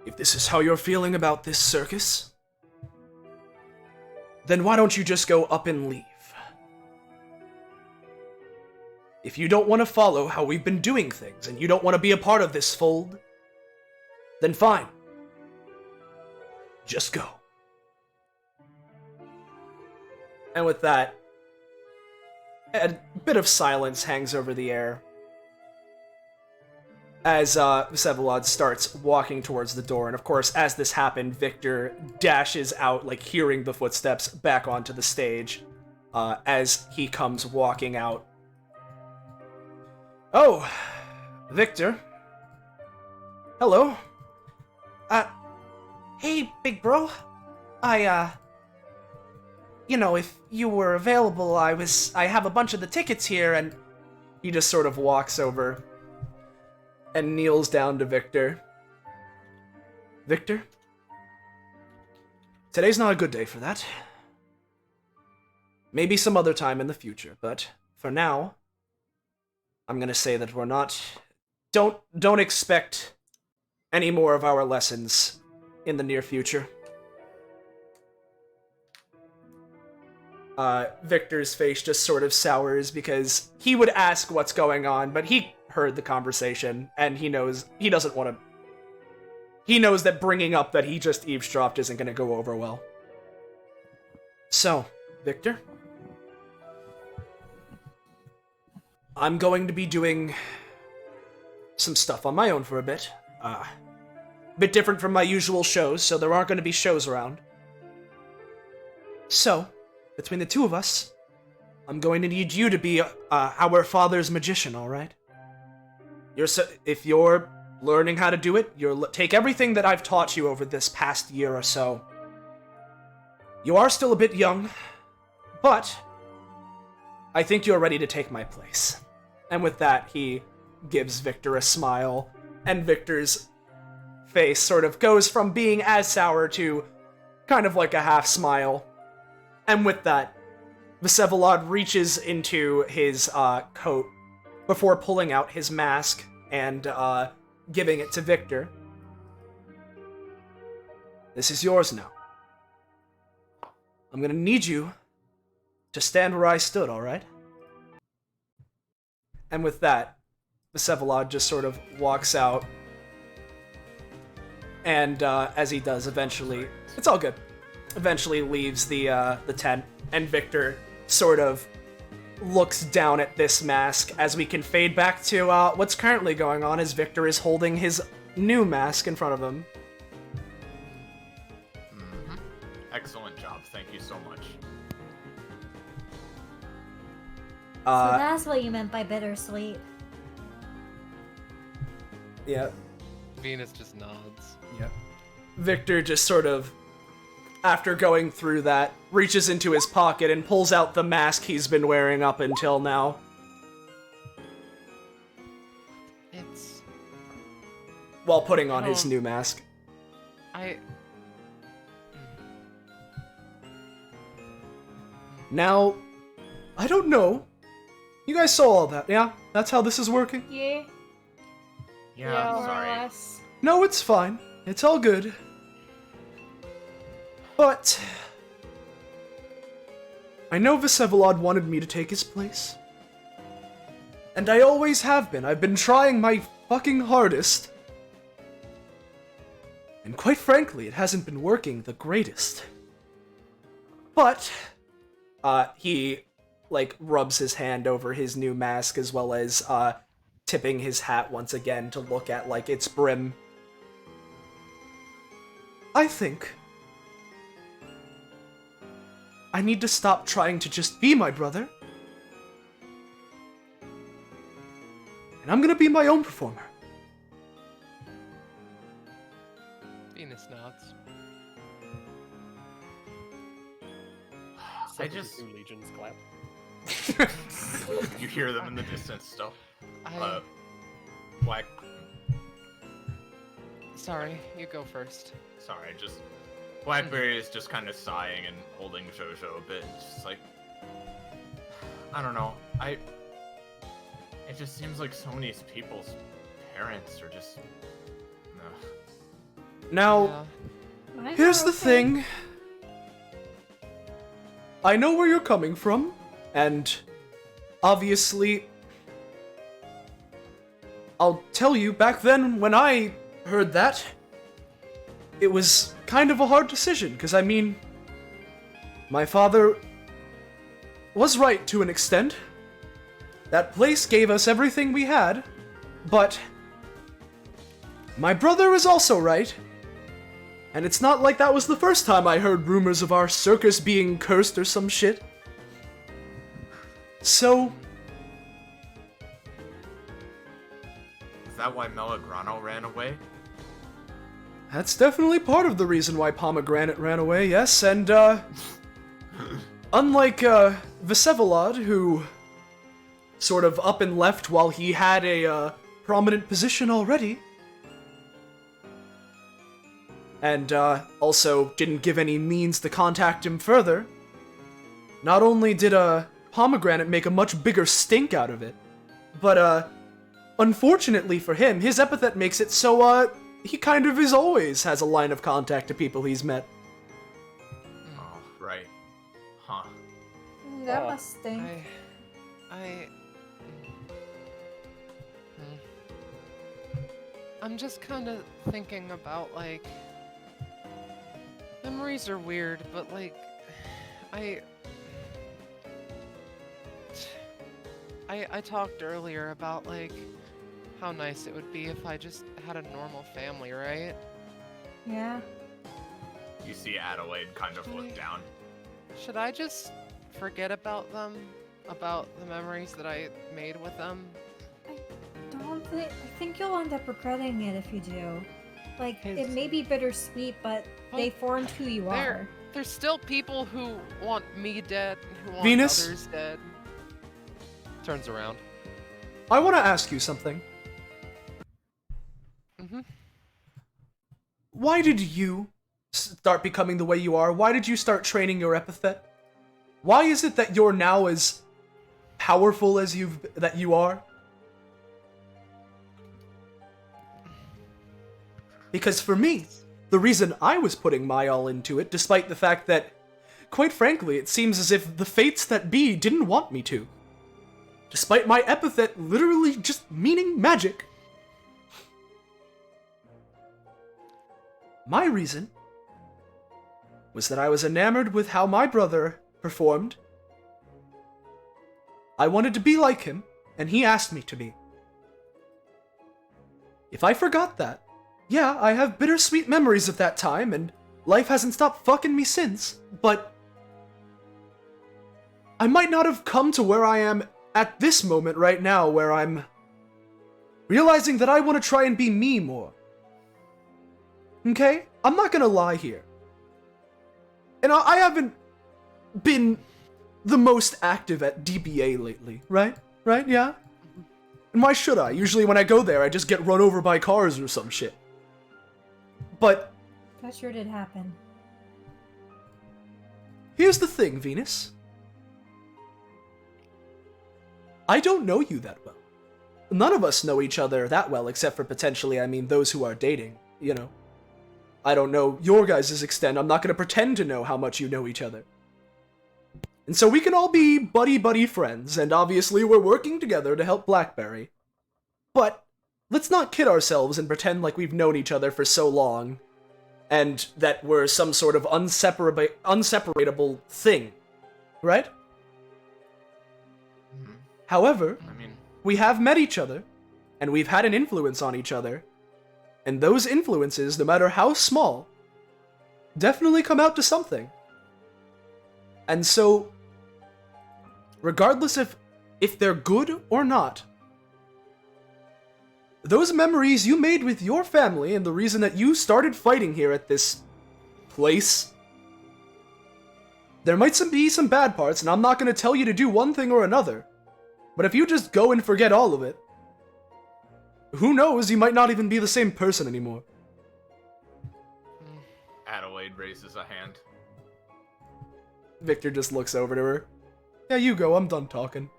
if this is how you're feeling about this circus, then why don't you just go up and leave? If you don't want to follow how we've been doing things, and you don't want to be a part of this fold, then fine. Just go. And with that, a bit of silence hangs over the air as Vsevolod starts walking towards the door. And of course, as this happened, Victor dashes out, like hearing the footsteps, back onto the stage as he comes walking out. Oh, Victor. Hello. Hey, big bro. If you were available, I have a bunch of the tickets here, and he just sort of walks over and kneels down to Victor. Victor? Today's not a good day for that. Maybe some other time in the future, but for now, I'm gonna say that we're not... Don't expect any more of our lessons in the near future. Victor's face just sort of sours because he would ask what's going on, but he heard the conversation, and he knows he doesn't want to... He knows that bringing up that he just eavesdropped isn't going to go over well. So, Victor? I'm going to be doing some stuff on my own for a bit. Bit different from my usual shows, so there aren't going to be shows around. So, between the two of us, I'm going to need you to be our father's magician, alright? If you're learning how to do it, take everything that I've taught you over this past year or so. You are still a bit young, but I think you're ready to take my place. And with that, he gives Victor a smile, and Victor's face sort of goes from being as sour to kind of like a half smile. And with that, Vsevolod reaches into his coat before pulling out his mask and giving it to Victor. This is yours now. I'm gonna need you to stand where I stood, alright? And with that, Vsevolod just sort of walks out. And as he does, eventually... It's all good. Eventually leaves the tent, and Victor sort of looks down at this mask as we can fade back to what's currently going on as Victor is holding his new mask in front of him. Mm-hmm. Excellent job. Thank you so much. So that's what you meant by bittersweet. Yeah. Venus just nods. Yep. Victor just sort of, after going through that, reaches into his pocket and pulls out the mask he's been wearing up until now. It's... While putting on his new mask. Now, I don't know. You guys saw all that, yeah? That's how this is working? Yeah. Yeah, I'm more or sorry. less. No, it's fine. It's all good. But... I know Vsevolod wanted me to take his place. And I always have been. I've been trying my fucking hardest. And quite frankly, it hasn't been working the greatest. But... he, like, rubs his hand over his new mask as well as, tipping his hat once again to look at, like, its brim. I think I need to stop trying to just be my brother. And I'm gonna be my own performer. Venus nods. I just... Legions clap. You hear them in the distance still. I... Black. Sorry, you go first. Sorry, just Blackberry is just kind of sighing and holding Jojo a bit. It's just like, I don't know. It just seems like so many people's parents are just. Now, Yeah. here's the thing. I know where you're coming from, and obviously, I'll tell you, back then when I heard that, it was kind of a hard decision, because I mean, my father was right to an extent. That place gave us everything we had, but my brother is also right. And it's not like that was the first time I heard rumors of our circus being cursed or some shit. So... Is that why Melagrano ran away? That's definitely part of the reason why Pomegranate ran away, yes, and, unlike, Visevolod, who sort of up and left while he had a, prominent position already, and, also didn't give any means to contact him further, not only did, Pomegranate make a much bigger stink out of it, but, unfortunately for him, his epithet makes it so, he kind of always has a line of contact to people he's met. Oh, right. Huh. That must stink. I'm just kind of thinking about, like, memories are weird, but, like, I talked earlier about, like, how nice it would be if I just had a normal family, right? Yeah. You see Adelaide kind of look down. Should I just forget about them? About the memories that I made with them? I think you'll end up regretting it if you do. Like, it may be bittersweet, but they formed who you are. There's still people who want me dead, who want Venus? others dead. Turns around. I want to ask you something. Mm-hmm. Why did you start becoming the way you are? Why did you start training your epithet? Why is it that you're now as powerful as you are? Because for me, the reason I was putting my all into it, despite the fact that, quite frankly, it seems as if the fates that be didn't want me to. Despite my epithet literally just meaning magic. My reason was that I was enamored with how my brother performed. I wanted to be like him, and he asked me to be. If I forgot that, yeah, I have bittersweet memories of that time, and life hasn't stopped fucking me since, but I might not have come to where I am at this moment right now, where I'm realizing that I want to try and be me more. Okay? I'm not gonna lie here. And I haven't been the most active at DBA lately, right? Right? Yeah? And why should I? Usually when I go there, I just get run over by cars or some shit. But That sure did happen. here's the thing, Venus. I don't know you that well. None of us know each other that well, except for potentially, I mean, those who are dating, you know. I don't know your guys' extent. I'm not going to pretend to know how much you know each other. And so we can all be buddy-buddy friends, and obviously we're working together to help Blackberry. But let's not kid ourselves and pretend like we've known each other for so long, and that we're some sort of unseparatable thing, right? However, we have met each other, and we've had an influence on each other, and those influences, no matter how small, definitely come out to something. And so, regardless if they're good or not, those memories you made with your family and the reason that you started fighting here at this place, There might be some bad parts, and I'm not going to tell you to do one thing or another. But if you just go and forget all of it, who knows, you might not even be the same person anymore. Adelaide raises a hand. Victor just looks over to her. Yeah, you go, I'm done talking.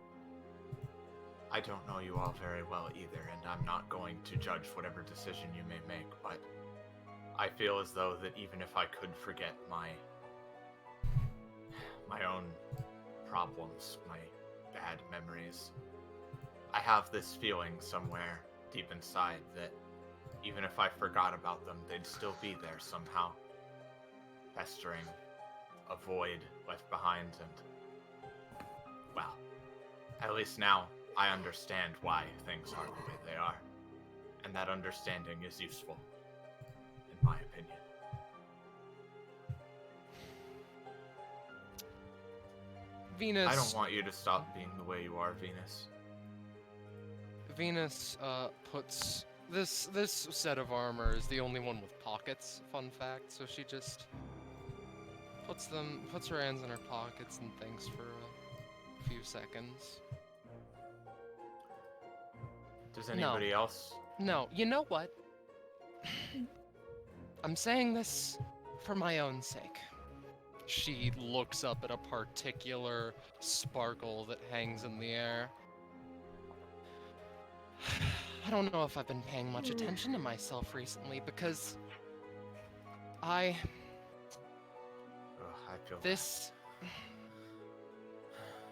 I don't know you all very well either, and I'm not going to judge whatever decision you may make, but I feel as though that even if I could forget my own problems, my bad memories, I have this feeling somewhere deep inside that even if I forgot about them, they'd still be there somehow, festering, a void left behind, and, well, at least now I understand why things are the way they are, and that understanding is useful, in my opinion. Venus. I don't want you to stop being the way you are, Venus. Venus puts this set of armor is the only one with pockets. Fun fact. So she just puts her hands in her pockets and thinks for a few seconds. Does anybody else? No. You know what? I'm saying this for my own sake. She looks up at a particular sparkle that hangs in the air. I don't know if I've been paying much attention to myself recently because I feel this.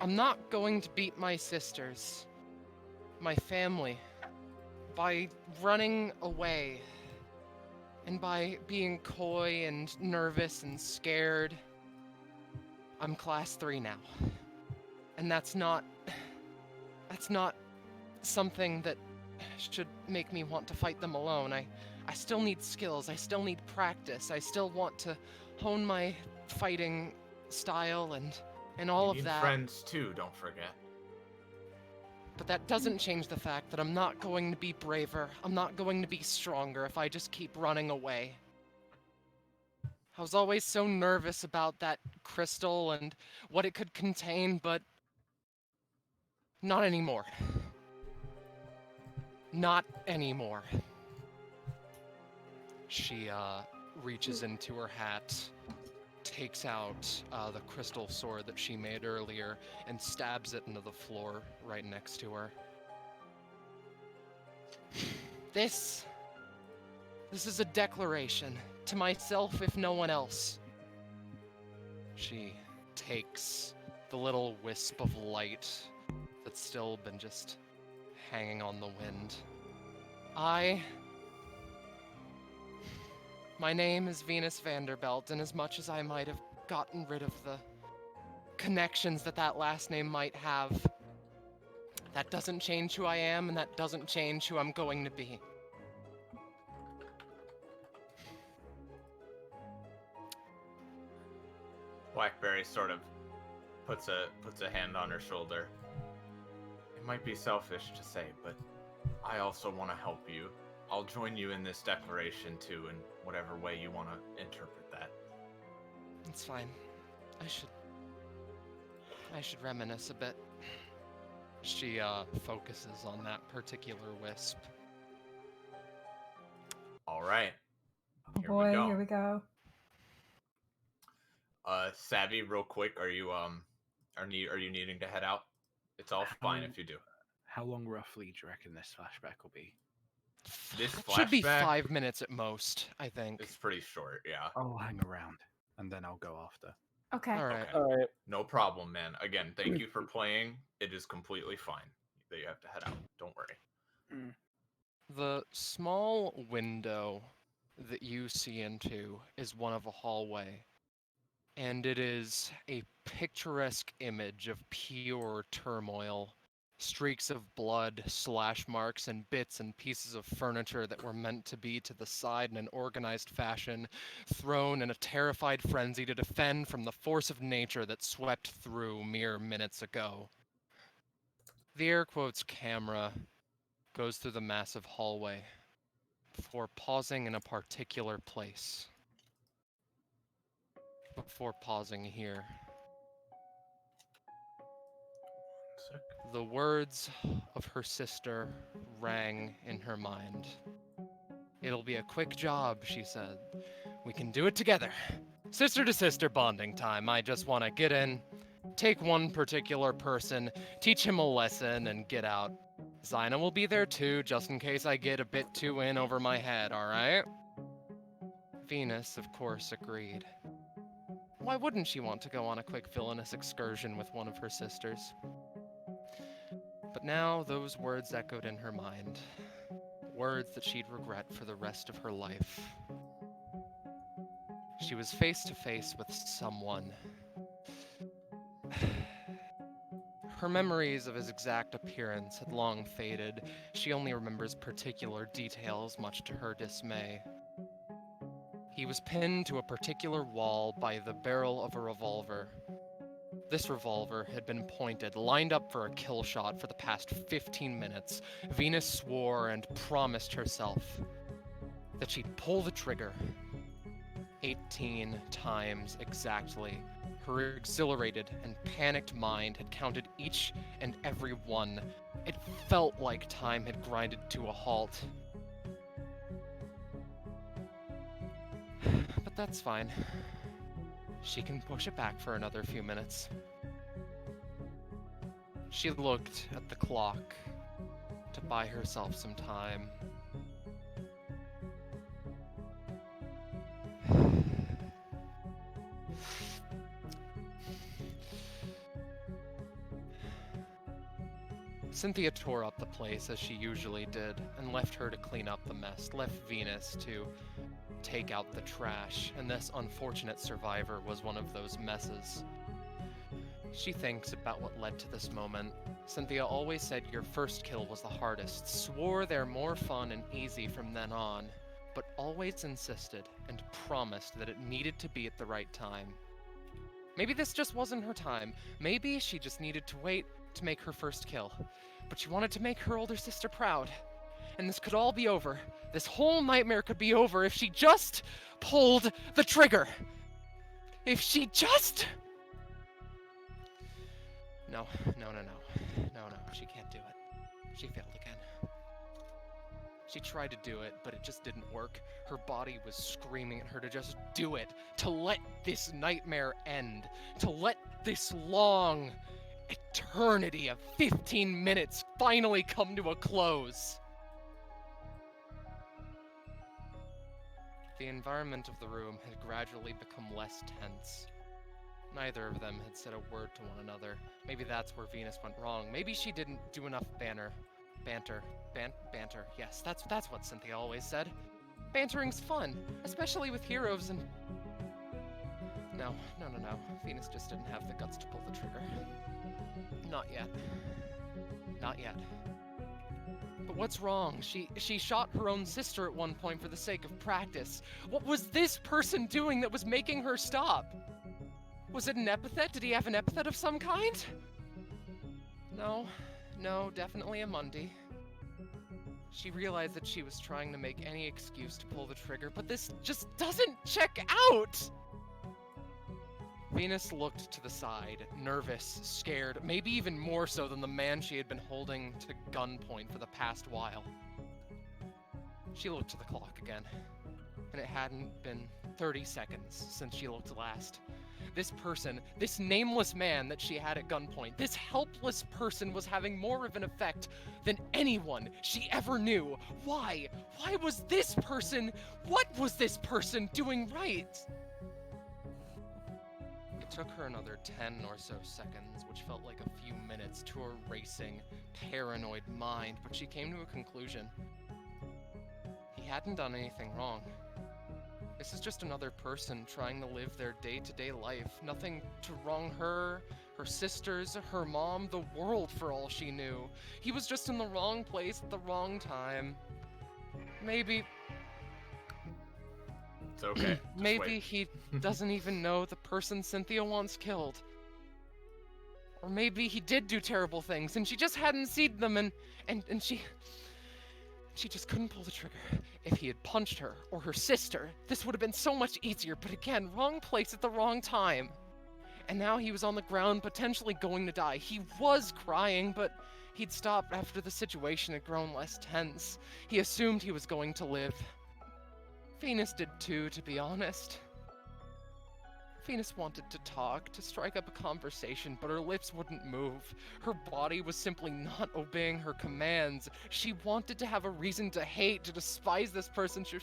I'm not going to beat my sisters, my family, by running away and by being coy and nervous and scared. I'm class 3 now. And that's not something that should make me want to fight them alone. I still need skills, I still need practice, I still want to hone my fighting style and all of that. Friends too, don't forget. But that doesn't change the fact that I'm not going to be braver, I'm not going to be stronger if I just keep running away. I was always so nervous about that crystal and what it could contain, but not anymore. Not anymore. She reaches into her hat, takes out the crystal sword that she made earlier, and stabs it into the floor right next to her. This is a declaration to myself, if no one else. She takes the little wisp of light that's still been just hanging on the wind. My name is Venus Vanderbilt, and as much as I might have gotten rid of the connections that last name might have, that doesn't change who I am, and that doesn't change who I'm going to be. Blackberry sort of puts a hand on her shoulder. It might be selfish to say, but I also want to help you. I'll join you in this declaration too, in whatever way you want to interpret that. It's fine. I should reminisce a bit. She focuses on that particular wisp. All right. Oh boy, here we go. Savvy, real quick, are you needing to head out? It's all fine if you do. How long roughly do you reckon this flashback will be? This flashback should be 5 minutes at most, I think. It's pretty short, yeah. I'll hang around, and then I'll go after. Okay. All right. Okay. All right. No problem, man. Again, thank you for playing. It is completely fine that you have to head out. Don't worry. The small window that you see into is one of a hallway, and it is a picturesque image of pure turmoil. Streaks of blood, slash marks, and bits and pieces of furniture that were meant to be to the side in an organized fashion, thrown in a terrified frenzy to defend from the force of nature that swept through mere minutes ago. The air quotes camera goes through the massive hallway before pausing in a particular place. Before pausing here, music. The words of her sister rang in her mind. "It'll be a quick job," she said. "We can do it together. Sister to sister bonding time. I just want to get in, take one particular person, teach him a lesson, and get out. Zyna will be there too, just in case I get a bit too in over my head, alright?" Venus, of course, agreed. Why wouldn't she want to go on a quick villainous excursion with one of her sisters? But now those words echoed in her mind. Words that she'd regret for the rest of her life. She was face to face with someone. Her memories of his exact appearance had long faded. She only remembers particular details, much to her dismay. He was pinned to a particular wall by the barrel of a revolver. This revolver had been pointed, lined up for a kill shot for the past 15 minutes. Venus swore and promised herself that she'd pull the trigger 18 times exactly. Her exhilarated and panicked mind had counted each and every one. It felt like time had grinded to a halt. But that's fine. She can push it back for another few minutes. She looked at the clock to buy herself some time. Cynthia tore up the place as she usually did, and left her to clean up the mess, left Venus to take out the trash, and this unfortunate survivor was one of those messes. She thinks about what led to this moment. Cynthia always said your first kill was the hardest, swore they're more fun and easy from then on, but always insisted and promised that it needed to be at the right time. Maybe this just wasn't her time. Maybe she just needed to wait to make her first kill. But she wanted to make her older sister proud. And this could all be over. This whole nightmare could be over if she just pulled the trigger. If she just... No, she can't do it. She failed again. She tried to do it, but it just didn't work. Her body was screaming at her to just do it, to let this nightmare end, to let this long eternity of 15 minutes finally come to a close. The environment of the room had gradually become less tense. Neither of them had said a word to one another. Maybe that's where Venus went wrong. Maybe she didn't do enough banter. Yes, that's what Cynthia always said. Bantering's fun, especially with heroes and... No. Venus just didn't have the guts to pull the trigger. Not yet. But what's wrong? She shot her own sister at one point for the sake of practice. What was this person doing that was making her stop? Was it an epithet? Did he have an epithet of some kind? No, definitely a Mundi. She realized that she was trying to make any excuse to pull the trigger, but this just doesn't check out! Venus looked to the side, nervous, scared, maybe even more so than the man she had been holding to gunpoint for the past while. She looked to the clock again, and it hadn't been 30 seconds since she looked last. This person, this nameless man that she had at gunpoint, this helpless person was having more of an effect than anyone she ever knew. Why? Why was this person, what was this person doing right? It took her another 10 or so seconds, which felt like a few minutes to her racing, paranoid mind, but she came to a conclusion. He hadn't done anything wrong. This is just another person trying to live their day-to-day life. Nothing to wrong her, her sisters, her mom, the world for all she knew. He was just in the wrong place at the wrong time. Maybe... It's okay. Maybe he doesn't even know the person Cynthia once killed. Or maybe he did do terrible things and she just hadn't seen them and she just couldn't pull the trigger. If he had punched her or her sister, this would have been so much easier, but again, wrong place at the wrong time. And now he was on the ground, potentially going to die. He was crying, but he'd stopped after the situation had grown less tense. He assumed he was going to live. Venus did too, to be honest. Venus wanted to talk, to strike up a conversation, but her lips wouldn't move. Her body was simply not obeying her commands. She wanted to have a reason to hate, to despise this person so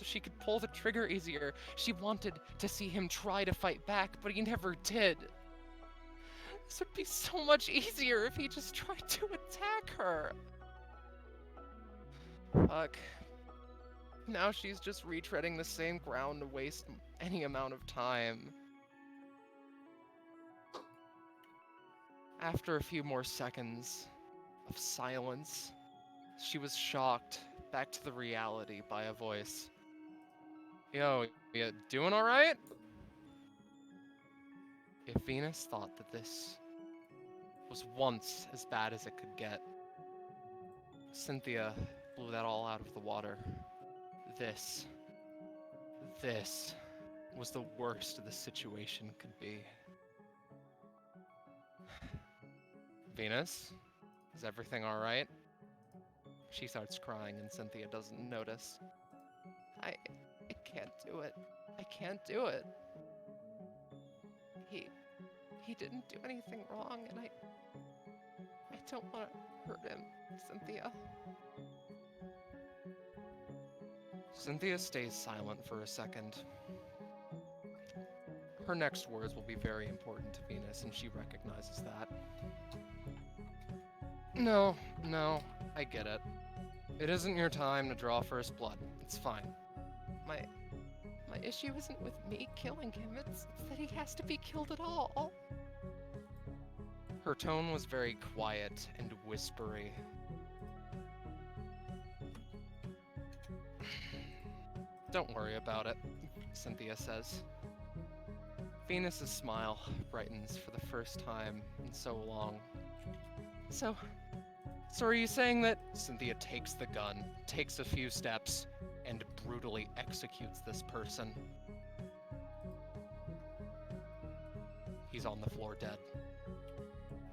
she could pull the trigger easier. She wanted to see him try to fight back, but he never did. This would be so much easier if he just tried to attack her. Fuck. Now she's just retreading the same ground to waste any amount of time. After a few more seconds of silence, she was shocked back to the reality by a voice. Yo, you doing alright? If Venus thought that this was once as bad as it could get, Cynthia blew that all out of the water. This was the worst the situation could be. Venus, is everything alright? She starts crying and Cynthia doesn't notice. I can't do it. I can't do it. He didn't do anything wrong, and I don't want to hurt him, Cynthia. Cynthia stays silent for a second. Her next words will be very important to Venus, and she recognizes that. No, I get it. It isn't your time to draw first blood. It's fine. My issue isn't with me killing him, it's that he has to be killed at all. Her tone was very quiet and whispery. Don't worry about it, Cynthia says. Venus's smile brightens for the first time in so long. So are you saying that Cynthia takes the gun, takes a few steps, and brutally executes this person? He's on the floor dead.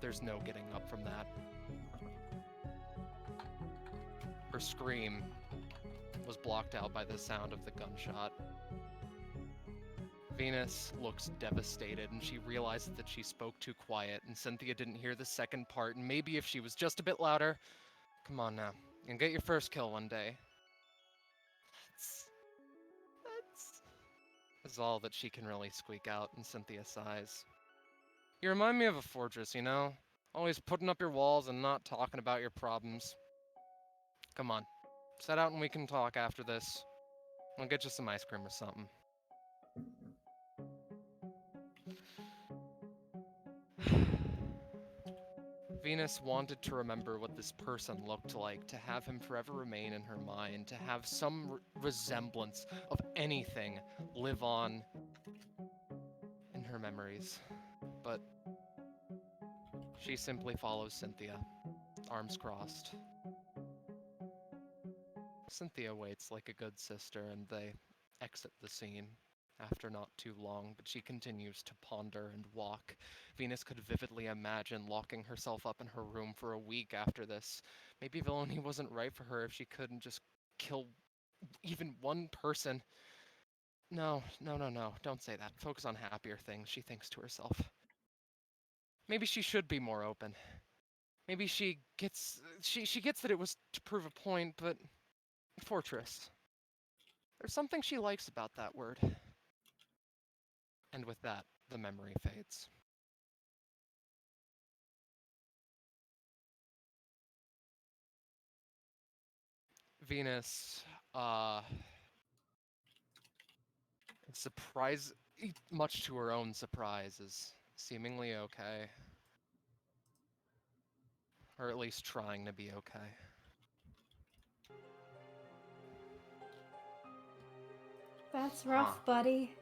There's no getting up from that. Her scream was blocked out by the sound of the gunshot. Venus looks devastated, and she realizes that she spoke too quiet, and Cynthia didn't hear the second part, and maybe if she was just a bit louder... Come on now, and get your first kill one day. That's all that she can really squeak out, and Cynthia sighs. You remind me of a fortress, you know? Always putting up your walls and not talking about your problems. Come on, set out and we can talk after this. I'll get you some ice cream or something. Venus wanted to remember what this person looked like, to have him forever remain in her mind, to have some resemblance of anything live on in her memories. But she simply follows Cynthia, arms crossed. Cynthia waits like a good sister, and they exit the scene. After not too long, but she continues to ponder and walk. Venus could vividly imagine locking herself up in her room for a week after this. Maybe villainy wasn't right for her if she couldn't just kill even one person. No, don't say that. Focus on happier things, she thinks to herself. Maybe she should be more open. Maybe she gets that it was to prove a point, but fortress. There's something she likes about that word. And with that, the memory fades. Venus, much to her own surprise, is seemingly okay. Or at least trying to be okay. That's rough, buddy.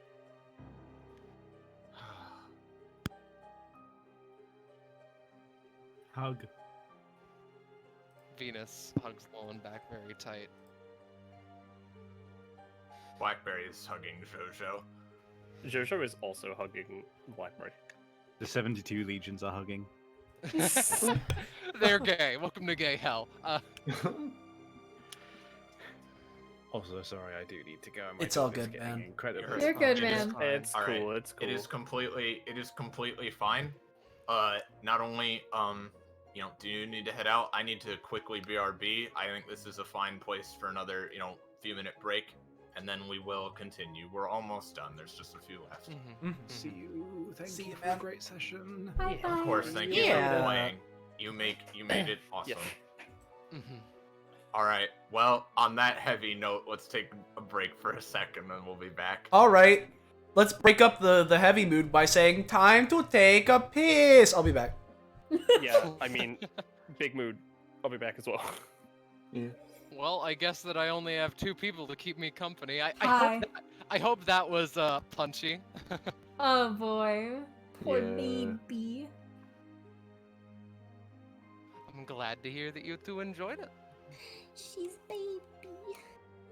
Hug. Venus hugs Lowen back very tight. Blackberry is hugging Jojo. Jojo is also hugging Blackberry. The 72 legions are hugging. They're gay. Welcome to gay hell. Also, sorry, I do need to go. My It's all dog is good, getting man. incredibly You're good, It is man. fine. It's All right. cool. It's cool. It is completely fine. Not only do you need to head out? I need to quickly BRB. I think this is a fine place for another few minute break, and then we will continue. We're almost done. There's just a few left. See you. Thank See you you, for man. a great session. Bye bye. Of course, thank you Yeah. for playing. You made it awesome. Yes. All right. Well, on that heavy note, let's take a break for a second, and we'll be back. All right, let's break up the heavy mood by saying time to take a piss. I'll be back. Yeah, I mean, big mood. I'll be back as well. Yeah. Well, I guess that I only have 2 people to keep me company. Hi. I hope that was punchy. Oh boy. Poor Yeah. baby. I'm glad to hear that you 2 enjoyed it. She's baby.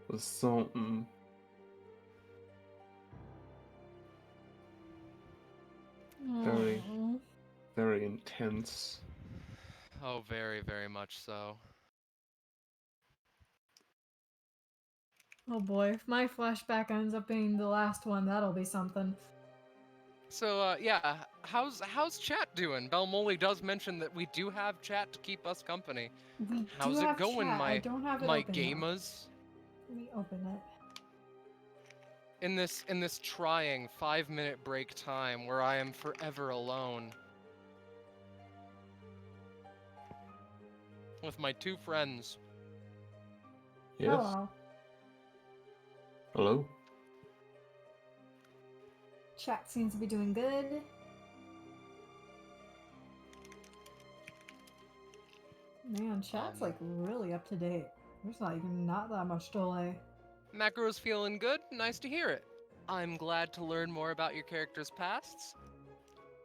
Was something. Very. Aw. Very intense. Oh, very, very much so. Oh boy, if my flashback ends up being the last one, that'll be something. So, yeah, how's chat doing? Belmoli does mention that we do have chat to keep us company. We How's do it have going, chat. I my don't have it my open yet. gamers? Let me open it. In this trying 5-minute break time where I am forever alone with my 2 friends. Yes. Hello. Hello. Chat seems to be doing good. Man, chat's like really up to date. There's not that much delay. Macro's feeling good. Nice to hear it. I'm glad to learn more about your character's pasts.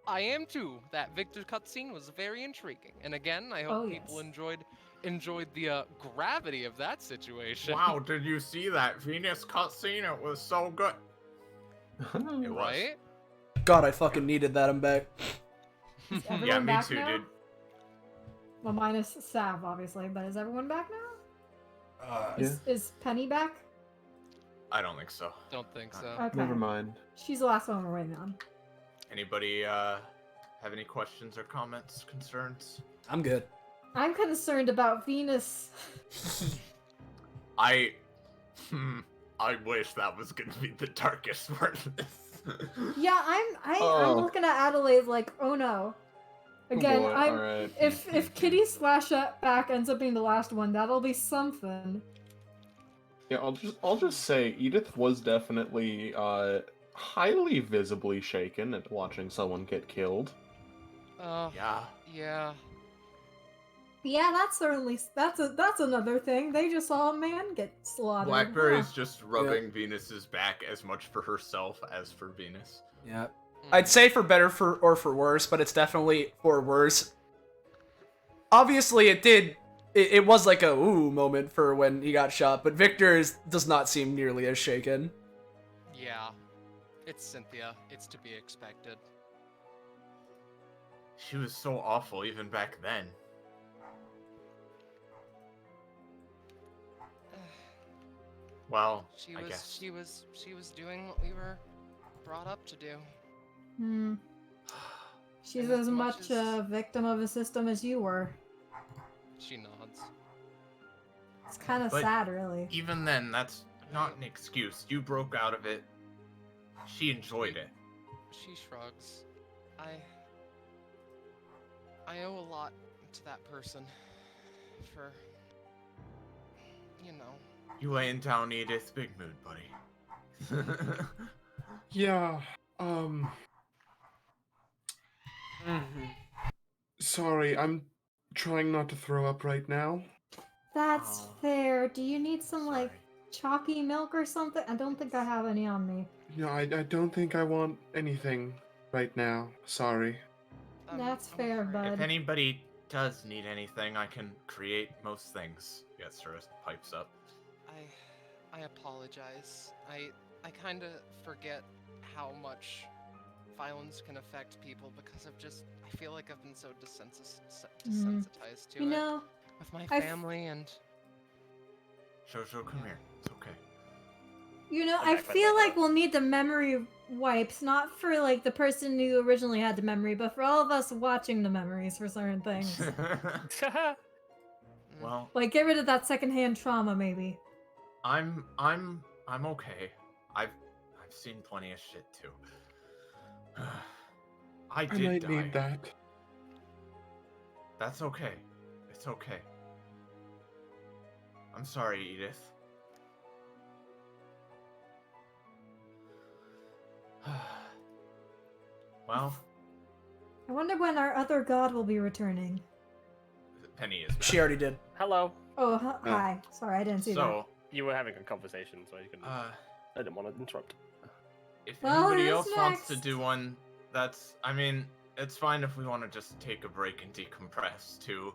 I am too. That Victor cutscene was very intriguing, and again, I hope Oh, people yes. enjoyed the gravity of that situation. Wow, did you see that Venus cutscene? It was so good. It was. Right? God, I fucking needed that. I'm back. Is Yeah, everyone me back too, now? dude. Well, minus Sav, obviously, but is everyone back now? Yeah. Is Penny back? I don't think so. Don't think so. Okay. Never mind. She's the last one we're waiting on. Anybody have any questions or comments, concerns? I'm good. I'm concerned about Venus. I wish that was gonna be the darkest part of this. Yeah, I'm Oh. looking at Adelaide like, oh no. Again, boy, I'm alright. if Kitty's flashback ends up being the last one, that'll be something. Yeah, I'll just say Edith was definitely highly visibly shaken at watching someone get killed. Yeah. Yeah. Yeah, that's another thing. They just saw a man get slaughtered. Blackberry's Huh. just rubbing Venus's back as much for herself as for Venus. Yeah. Mm. I'd say for better or for worse, but it's definitely for worse. Obviously, it was like a ooh moment for when he got shot, but Victor does not seem nearly as shaken. Yeah. It's Cynthia. It's to be expected. She was so awful even back then. Well, She I was guess. she was doing what we were brought up to do. Hmm. She's And as as much much as- a victim of a system as you were. She nods. It's kind of But- sad, really. Even then, that's not an excuse. You broke out of it. She enjoyed it. She shrugs. I owe a lot to that person for, you know. You laying down, Edith? Big mood, buddy. Yeah, sorry, I'm trying not to throw up right now. That's Oh. fair. Do you need some Sorry. like chalky milk or something? I don't think I have any on me. No, I don't think I want anything right now. Sorry. That's I'm fair, afraid. bud. If anybody does need anything, I can create most things. Yes, sir. Pipes up. I apologize. I kind of forget how much violence can affect people because I feel like I've been so desensitized to You it know, with my I family and. Jojo, come here. It's okay. I feel like we'll need the memory wipes, not for like the person who originally had the memory, but for all of us watching the memories for certain things. Well, Like get rid of that secondhand trauma, maybe. I'm okay. I've seen plenty of shit too. I did might die. need that. That's okay. It's okay. I'm sorry, Edith. Well, I wonder when our other god will be returning. Penny is back. She already did. Hello. Oh, hi. Sorry, I didn't see that. So, You were having a conversation, so you can. I didn't want to interrupt. if Well, anybody who's else wants to next? do one, I mean, it's fine if we want to just take a break and decompress too.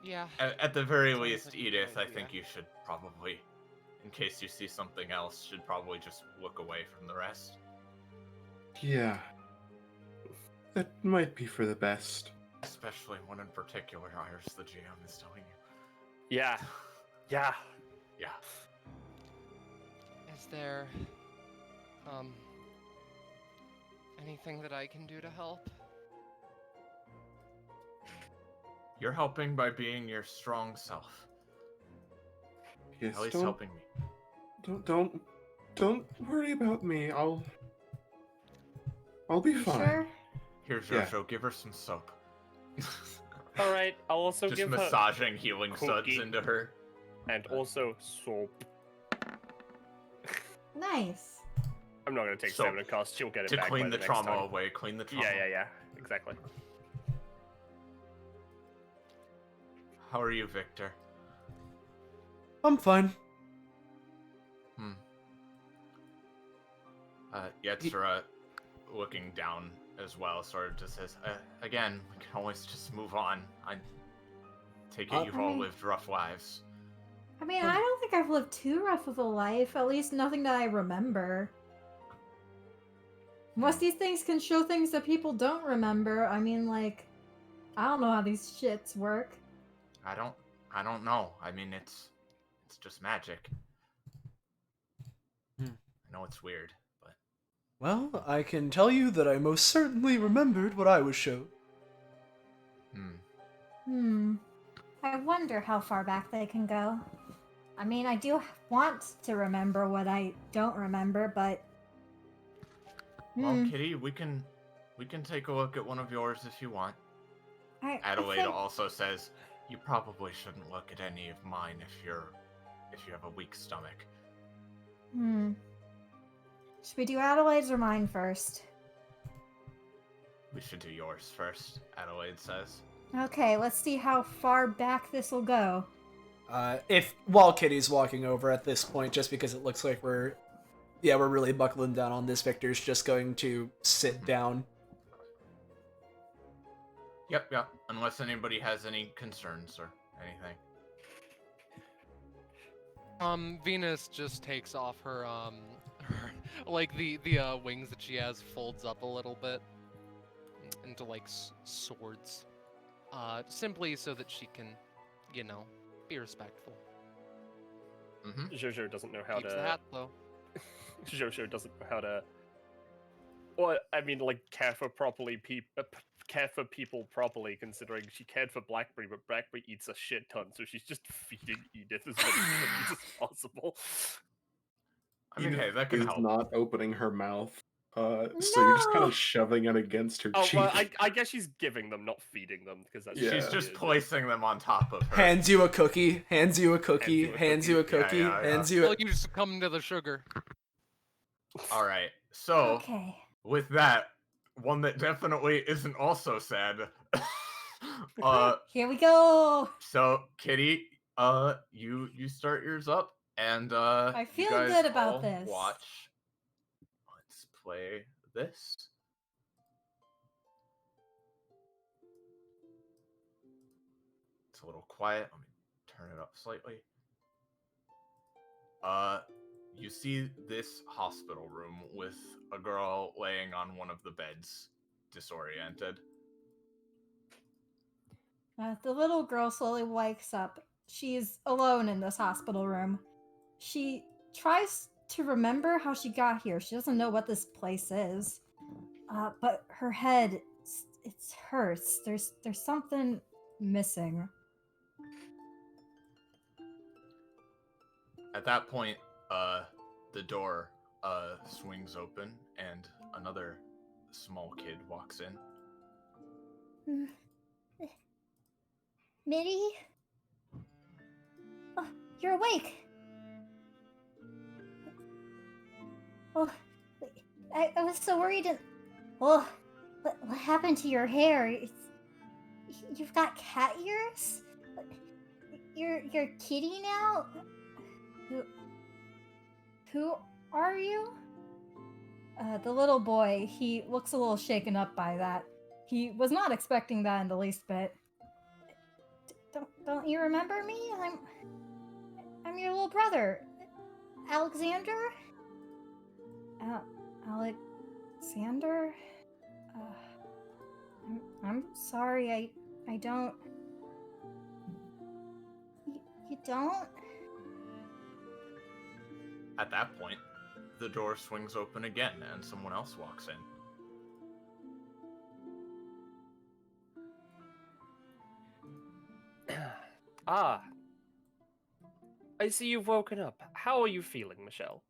Yeah. At the very Sounds least, like a good Edith, I idea. think you should probably, in case you see something else, should probably just look away from the rest. Yeah. That might be for the best. Especially one in particular, Iris, the GM, is telling you. Yeah. Yeah. Yeah. Is there anything that I can do to help? You're helping by being your strong self. Yes, At least helping me. Don't worry about me. I'll be You fine. sure? Here, Yeah. Jojo, give her some soap. All right. I'll also Just give massaging healing suds cookie. into her. and also soap. Nice. I'm not gonna take Soap. 7 cost. She'll get it To back clean by the next trauma time. away, clean the trauma. Yeah. Exactly. How are you, Victor? I'm fine. Yetzira, looking down as well, sort of just says, again, we can always just move on. I take it you've all lived rough lives. I mean, I don't think I've lived too rough of a life. At least nothing that I remember. Most of these things can show things that people don't remember. I mean, like, I don't know how these shits work. I don't know. I mean, it's just magic. I know it's weird, but... Well, I can tell you that I most certainly remembered what I was shown. I wonder how far back they can go. I mean, I do want to remember what I don't remember, but... Well, Kitty, we can take a look at one of yours if you want. Adelaide also says, you probably shouldn't look at any of mine if you have a weak stomach. Should we do Adelaide's or mine first? We should do yours first, Adelaide says. Okay, let's see how far back this will go. While Kitty's walking over at this point, just because it looks like we're really buckling down on this, Victor's just going to sit down. Yep. Unless anybody has any concerns or anything. Venus just takes off her like the wings that she has, folds up a little bit into like swords, simply so that she can, be respectful. Jojo doesn't know how Keeps to. the hat though. Jojo doesn't know how to. Well, I mean, like care for people properly, considering she cared for Blackberry, but Blackberry eats a shit ton, so she's just feeding Edith as many cookies as possible. I mean, hey, that can is help. not opening her mouth. So you're just kind of shoving it against her Oh cheek. well, I guess she's giving them, not feeding them, because that's Yeah. She's just placing them on top of her. Hands you a cookie, hands you a cookie, hands you a cookie, Yeah. hands you a... Well, you succumb to the sugar. All right. So, Okay. with that, one that definitely isn't also sad. Here we go! So, Kitty, you start yours up, and I feel you guys good about all this. Watch. Let's play this. It's a little quiet. Let me turn it up slightly. you see this hospital room with a girl laying on one of the beds, disoriented. The little girl slowly wakes up. She's alone in this hospital room. She tries to remember how she got here. She doesn't know what this place is. But her head, it hurts. There's something missing. At that point, the door swings open and another small kid walks in. Mitty? Oh, you're awake. Oh, I was so worried. Oh, what happened to your hair? You've got cat ears? You're kitty now? Who are you? The little boy, he looks a little shaken up by that. He was not expecting that in the least bit. Don't you remember me? I'm your little brother, Alexander. Alexander. I'm sorry. I don't. You don't. At that point, the door swings open again and someone else walks in. Ah. I see you've woken up. How are you feeling, Michelle?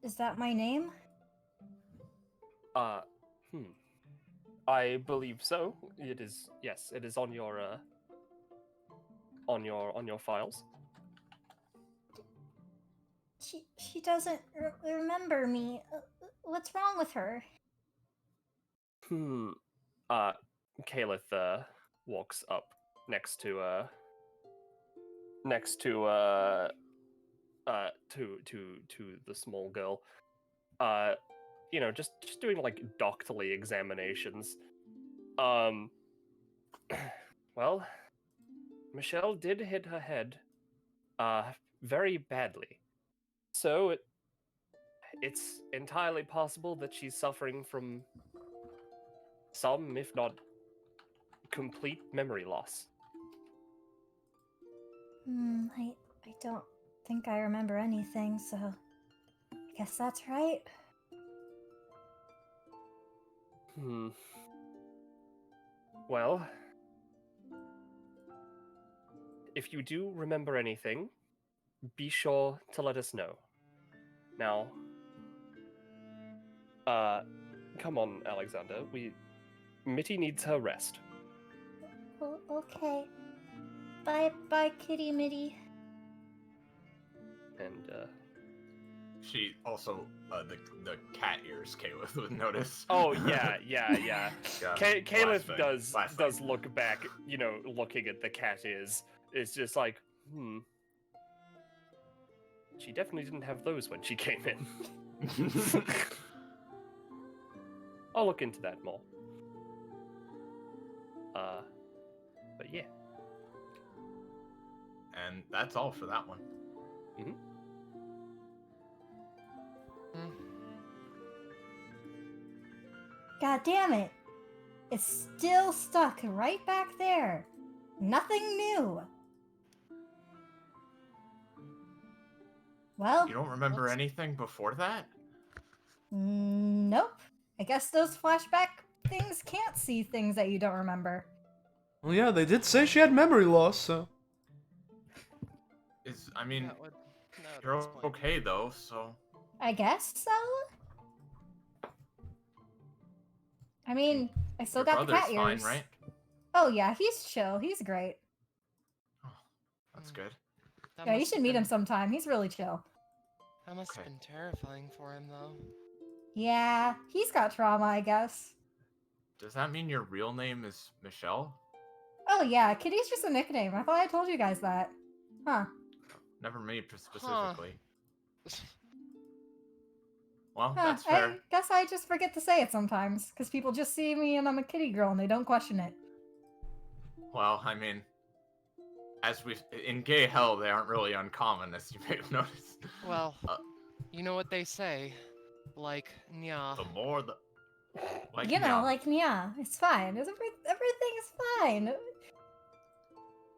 Is that my name? I believe so. It is. Yes, it is on your files. She doesn't remember me. What's wrong with her? Caliph walks up next to the small girl. Just doing like doctorly examinations. Well, Michelle did hit her head very badly. So it's entirely possible that she's suffering from some, if not complete, memory loss. I don't think I remember anything, so I guess that's right. Well, if you do remember anything, be sure to let us know. Now, come on, Alexander. Mitty needs her rest. Okay. Bye, Kitty Mitty. And, She also, the cat ears, Caliph would notice. Oh, yeah. Caliph does flashlight. look back, looking at the cat ears. It's just like, She definitely didn't have those when she came in. I'll look into that more. But yeah. And that's all for that one. Mm-hmm. God damn it! It's still stuck right back there. Nothing new. Well, You don't remember anything before that? nope. I guess those flashback things can't see things that you don't remember. Well, yeah, they did say she had memory loss, so. You're okay though, so. I guess so. I mean, I still Your got the brother's cat fine, ears. right? Oh yeah, he's chill. He's great. Oh, that's good. Yeah, you should meet him sometime. He's really chill. That must have been terrifying for him, though. Yeah, he's got trauma, I guess. Does that mean your real name is Michelle? Oh yeah, Kitty's just a nickname. I thought I told you guys that. Huh. Never me specifically. Well, that's I fair. guess I just forget to say it sometimes, because people just see me and I'm a kitty girl and they don't question it. Well, I mean, as we in gay hell, they aren't really uncommon, as you may have noticed. Well, Uh, you know what they say. Like, nya. the more the like You know, yeah. like, yeah, it's fine. Everything's fine.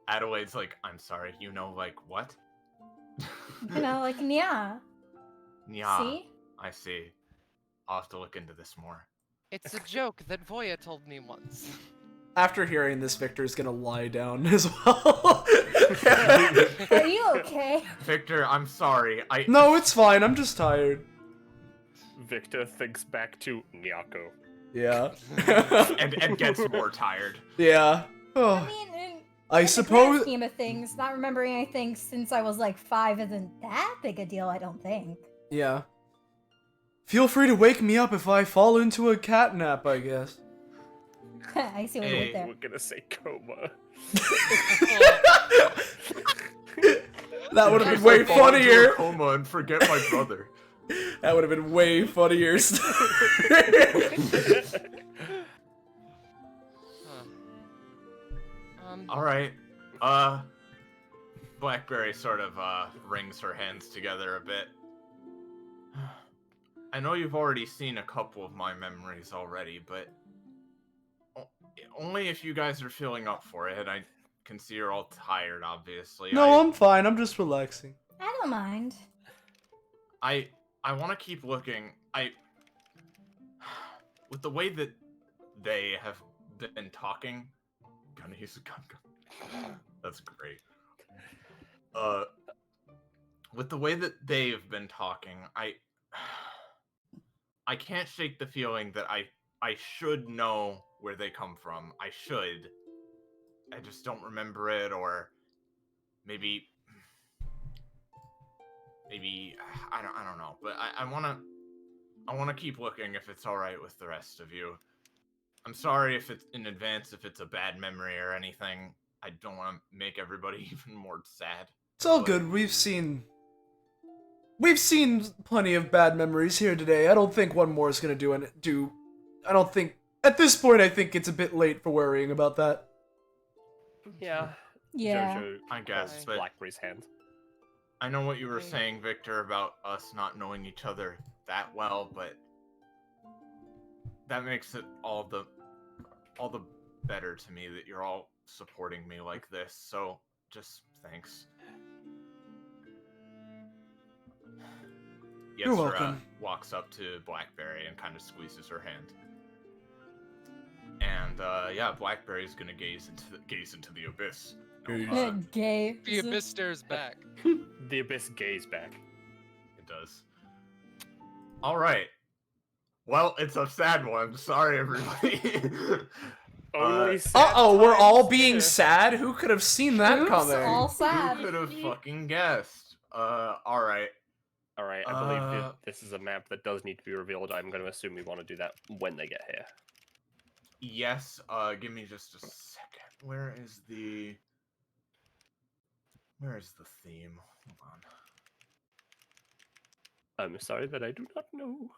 Adelaide's like, I'm sorry, you know, like what? You know, like, yeah. Yeah, See? I see. I'll have to look into this more. It's a joke that Voya told me once. After hearing this, Victor's gonna lie down as well. Are you okay? Victor, I'm sorry. No, it's fine. I'm just tired. Victor thinks back to Nyako. Yeah. and gets more tired. Yeah. I Oh. mean, in I the grand suppose. scheme of things, not remembering anything since I was like 5 isn't that big a deal, I don't think. Yeah. Feel free to wake me up if I fall into a cat nap, I guess. I see what you did there. We're gonna say coma. That would have been Just, way like, fall into a funnier. coma and forget my brother. That would have been way funnier. All right. Blackberry sort of wrings her hands together a bit. I know you've already seen a couple of my memories already, but only if you guys are feeling up for it. I can see you're all tired, obviously. No, I'm fine. I'm just relaxing. I don't mind. I want to keep looking. With the way that they have been talking, gonna use a gun. That's great. With the way that they've been talking, I can't shake the feeling that I should know where they come from. I should. I just don't remember it, or maybe I don't know. But I wanna keep looking if it's all right with the rest of you. I'm sorry if it's in advance if it's a bad memory or anything. I don't want to make everybody even more sad. It's all good. We've seen plenty of bad memories here today. I don't think one more is gonna do. I don't think at this point. I think it's a bit late for worrying about that. Yeah. Yeah. Jojo I guess, holds but Blackberry's hand. I know what you were saying, Victor, about us not knowing each other that well, but that makes it all the better to me that you're all supporting me like this. So just thanks. You're welcome. Walks up to Blackberry and kind of squeezes her hand. And yeah, Blackberry's gonna gaze into the abyss. Gay. The abyss stares back. The abyss gaze back. It does. All right. Well, it's a sad one. Sorry, everybody. Only sad We're all times being here. sad? Who could have seen that Oops, coming? all sad. Who could have fucking guessed? All right. All right, I believe this is a map that does need to be revealed. I'm going to assume we want to do that when they get here. Yes. Give me just a second. Where is the theme? Hold on. I'm sorry that I do not know.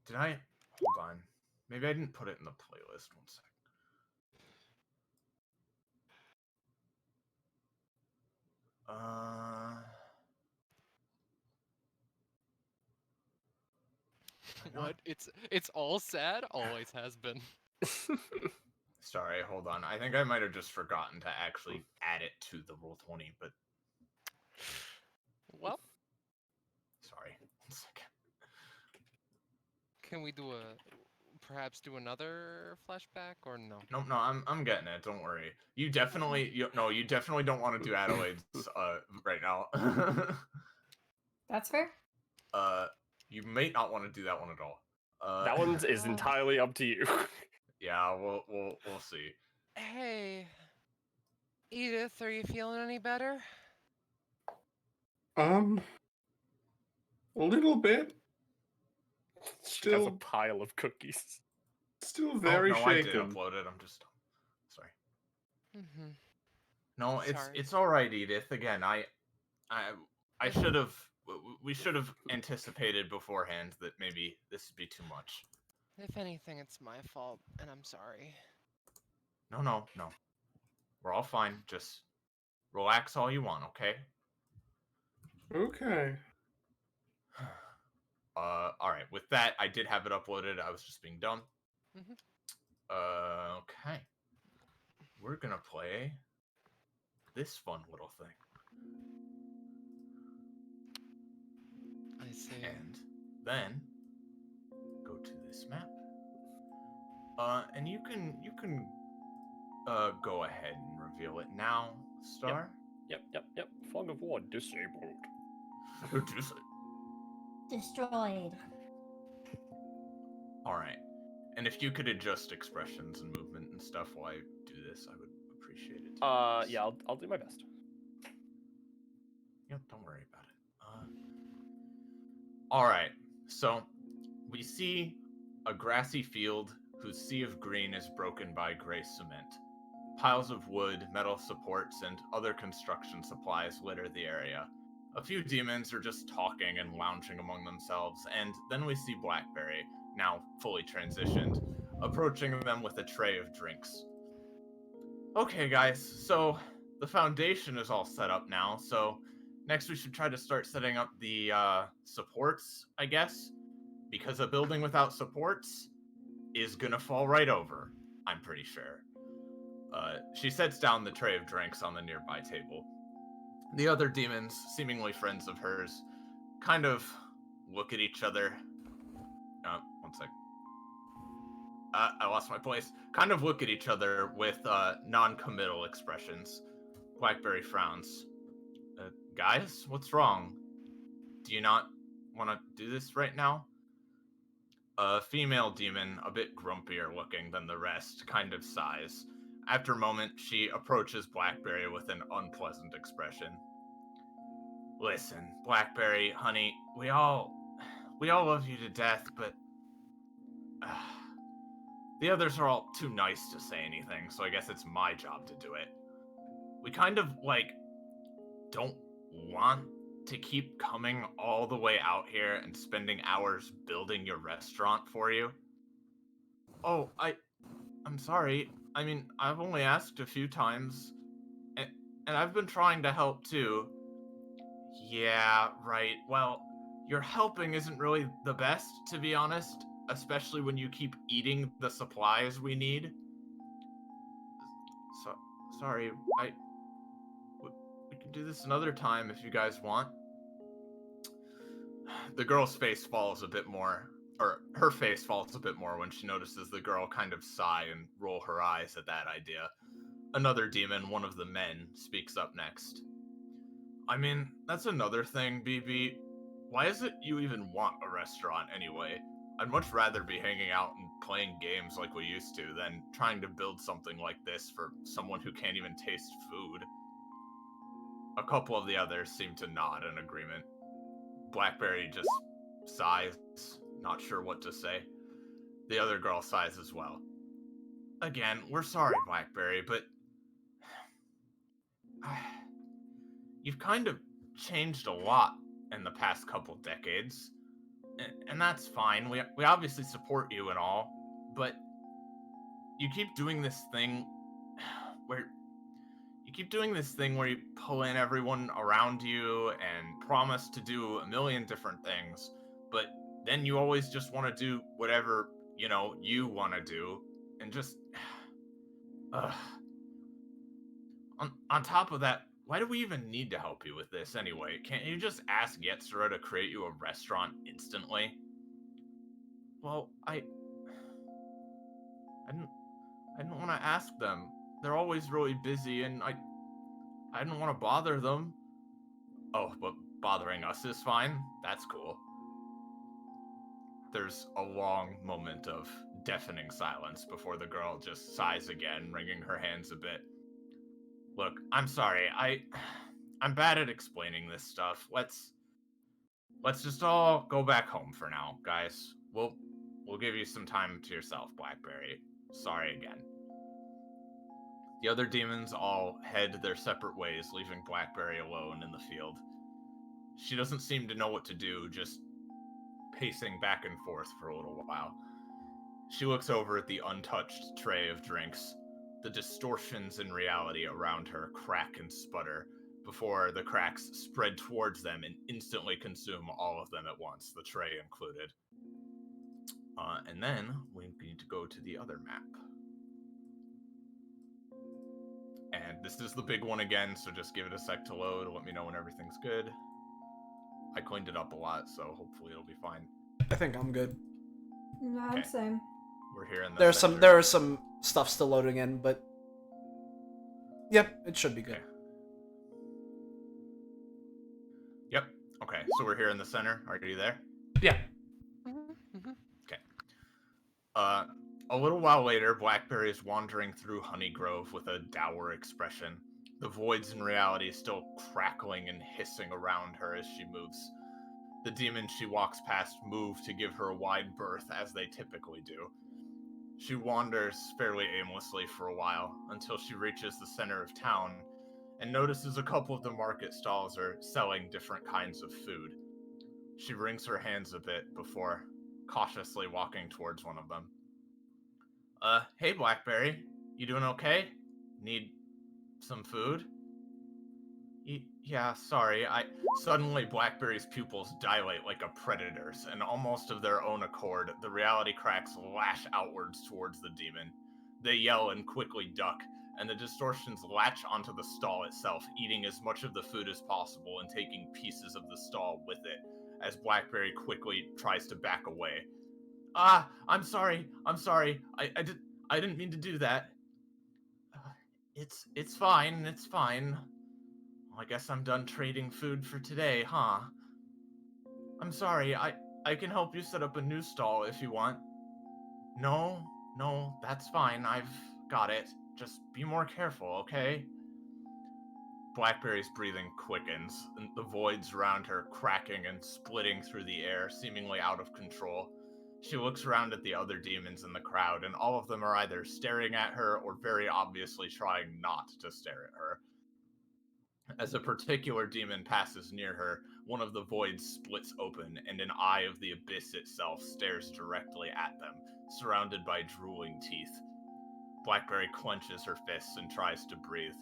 Did I? Hold on. Maybe I didn't put it in the playlist. One sec. What? It's all sad? Always has been. Sorry, hold on. I think I might have just forgotten to actually add it to the Roll20, but Well, sorry. One second. can we perhaps do another flashback or no? No, I'm getting it. Don't worry. You definitely don't want to do Adelaide's right now. That's fair. You may not want to do that one at all. That one is entirely up to you. Yeah, we'll see. Hey, Edith, are you feeling any better? A little bit. She has a Still, pile of cookies. still very no, I did shaken. upload it. I'm just sorry. Mm-hmm. No, Sorry. it's all right, Edith. Again, I should have. We should have anticipated beforehand that maybe this would be too much. If anything, it's my fault, and I'm sorry. No. We're all fine. Just relax all you want, okay? Okay. Alright. With that, I did have it uploaded. I was just being dumb. Mhm. Okay. We're gonna play this fun little thing. I see. And then go to this map. And you can go ahead and reveal it now, Star. Yep. Fog of war disabled. Destroyed. Alright. And if you could adjust expressions and movement and stuff while I do this, I would appreciate it. Yeah, I'll do my best. Yep, don't worry about it. Alright, so we see a grassy field whose sea of green is broken by gray cement. Piles of wood, metal supports, and other construction supplies litter the area. A few demons are just talking and lounging among themselves, and then we see Blackberry, now fully transitioned, approaching them with a tray of drinks. Okay, guys, so the foundation is all set up now, so next we should try to start setting up the supports, I guess, because a building without supports is gonna fall right over, I'm pretty sure. She sets down the tray of drinks on the nearby table. The other demons, seemingly friends of hers, kind of look at each other. One sec. I lost my place. Kind of look at each other with non-committal expressions. Blackberry frowns. Guys, what's wrong? Do you not want to do this right now? A female demon, a bit grumpier looking than the rest, kind of sighs. After a moment, she approaches Blackberry with an unpleasant expression. Listen, Blackberry, honey, we all love you to death, but the others are all too nice to say anything, so I guess it's my job to do it. We kind of, don't want to keep coming all the way out here and spending hours building your restaurant for you. Oh, I'm sorry. I mean, I've only asked a few times, and I've been trying to help too. Yeah, right. Well, your helping isn't really the best, to be honest, especially when you keep eating the supplies we need. So, sorry, we can do this another time if you guys want. The girl's face falls a bit more, or her face falls a bit more when she notices the girl kind of sigh and roll her eyes at that idea. Another demon, one of the men, speaks up next. I mean, that's another thing, BB. Why is it you even want a restaurant anyway? I'd much rather be hanging out and playing games like we used to than trying to build something like this for someone who can't even taste food. A couple of the others seem to nod in agreement. Blackberry just sighs, not sure what to say. The other girl sighs as well. Again, we're sorry, Blackberry, but you've kind of changed a lot in the past couple decades. And that's fine. We obviously support you and all, but you keep doing this thing where you pull in everyone around you and promise to do a million different things, but then you always just want to do whatever, you want to do, and just on top of that, why do we even need to help you with this anyway? Can't you just ask Yetsura to create you a restaurant instantly? Well, I didn't want to ask them. They're always really busy, and I didn't want to bother them. Oh, but bothering us is fine? That's cool. There's a long moment of deafening silence before the girl just sighs again, wringing her hands a bit. Look, I'm sorry. I'm bad at explaining this stuff. Let's just all go back home for now, guys. We'll give you some time to yourself, Blackberry. Sorry again. The other demons all head their separate ways, leaving Blackberry alone in the field. She doesn't seem to know what to do, just pacing back and forth for a little while. She looks over at the untouched tray of drinks. The distortions in reality around her crack and sputter before the cracks spread towards them and instantly consume all of them at once, the tray included. And then we need to go to the other map. And this is the big one again, so just give it a sec to load. Let me know when everything's good. I cleaned it up a lot, so hopefully it'll be fine. I think I'm good. No, I'm Okay. same. We're here in the There center. are some stuff still loading in, but yep, it should be good. Okay. Yep. Okay, so we're here in the center. Are you there? Yeah. A little while later, Blackberry is wandering through Honeygrove with a dour expression. The voids in reality still crackling and hissing around her as she moves. The demons she walks past move to give her a wide berth, as they typically do. She wanders fairly aimlessly for a while, until she reaches the center of town, and notices a couple of the market stalls are selling different kinds of food. She wrings her hands a bit before cautiously walking towards one of them. Hey Blackberry, you doing okay? Need some food? Yeah, sorry, Suddenly Blackberry's pupils dilate like a predator's, and almost of their own accord, the reality cracks lash outwards towards the demon. They yell and quickly duck, and the distortions latch onto the stall itself, eating as much of the food as possible and taking pieces of the stall with it, as Blackberry quickly tries to back away. I'm sorry. I didn't mean to do that. It's fine. Well, I guess I'm done trading food for today, huh? I'm sorry. I can help you set up a new stall if you want. No, that's fine. I've got it. Just be more careful, okay? Blackberry's breathing quickens, and the voids around her cracking and splitting through the air, seemingly out of control. She looks around at the other demons in the crowd, and all of them are either staring at her or very obviously trying not to stare at her. As a particular demon passes near her, one of the voids splits open, and an eye of the abyss itself stares directly at them, surrounded by drooling teeth. Blackberry clenches her fists and tries to breathe.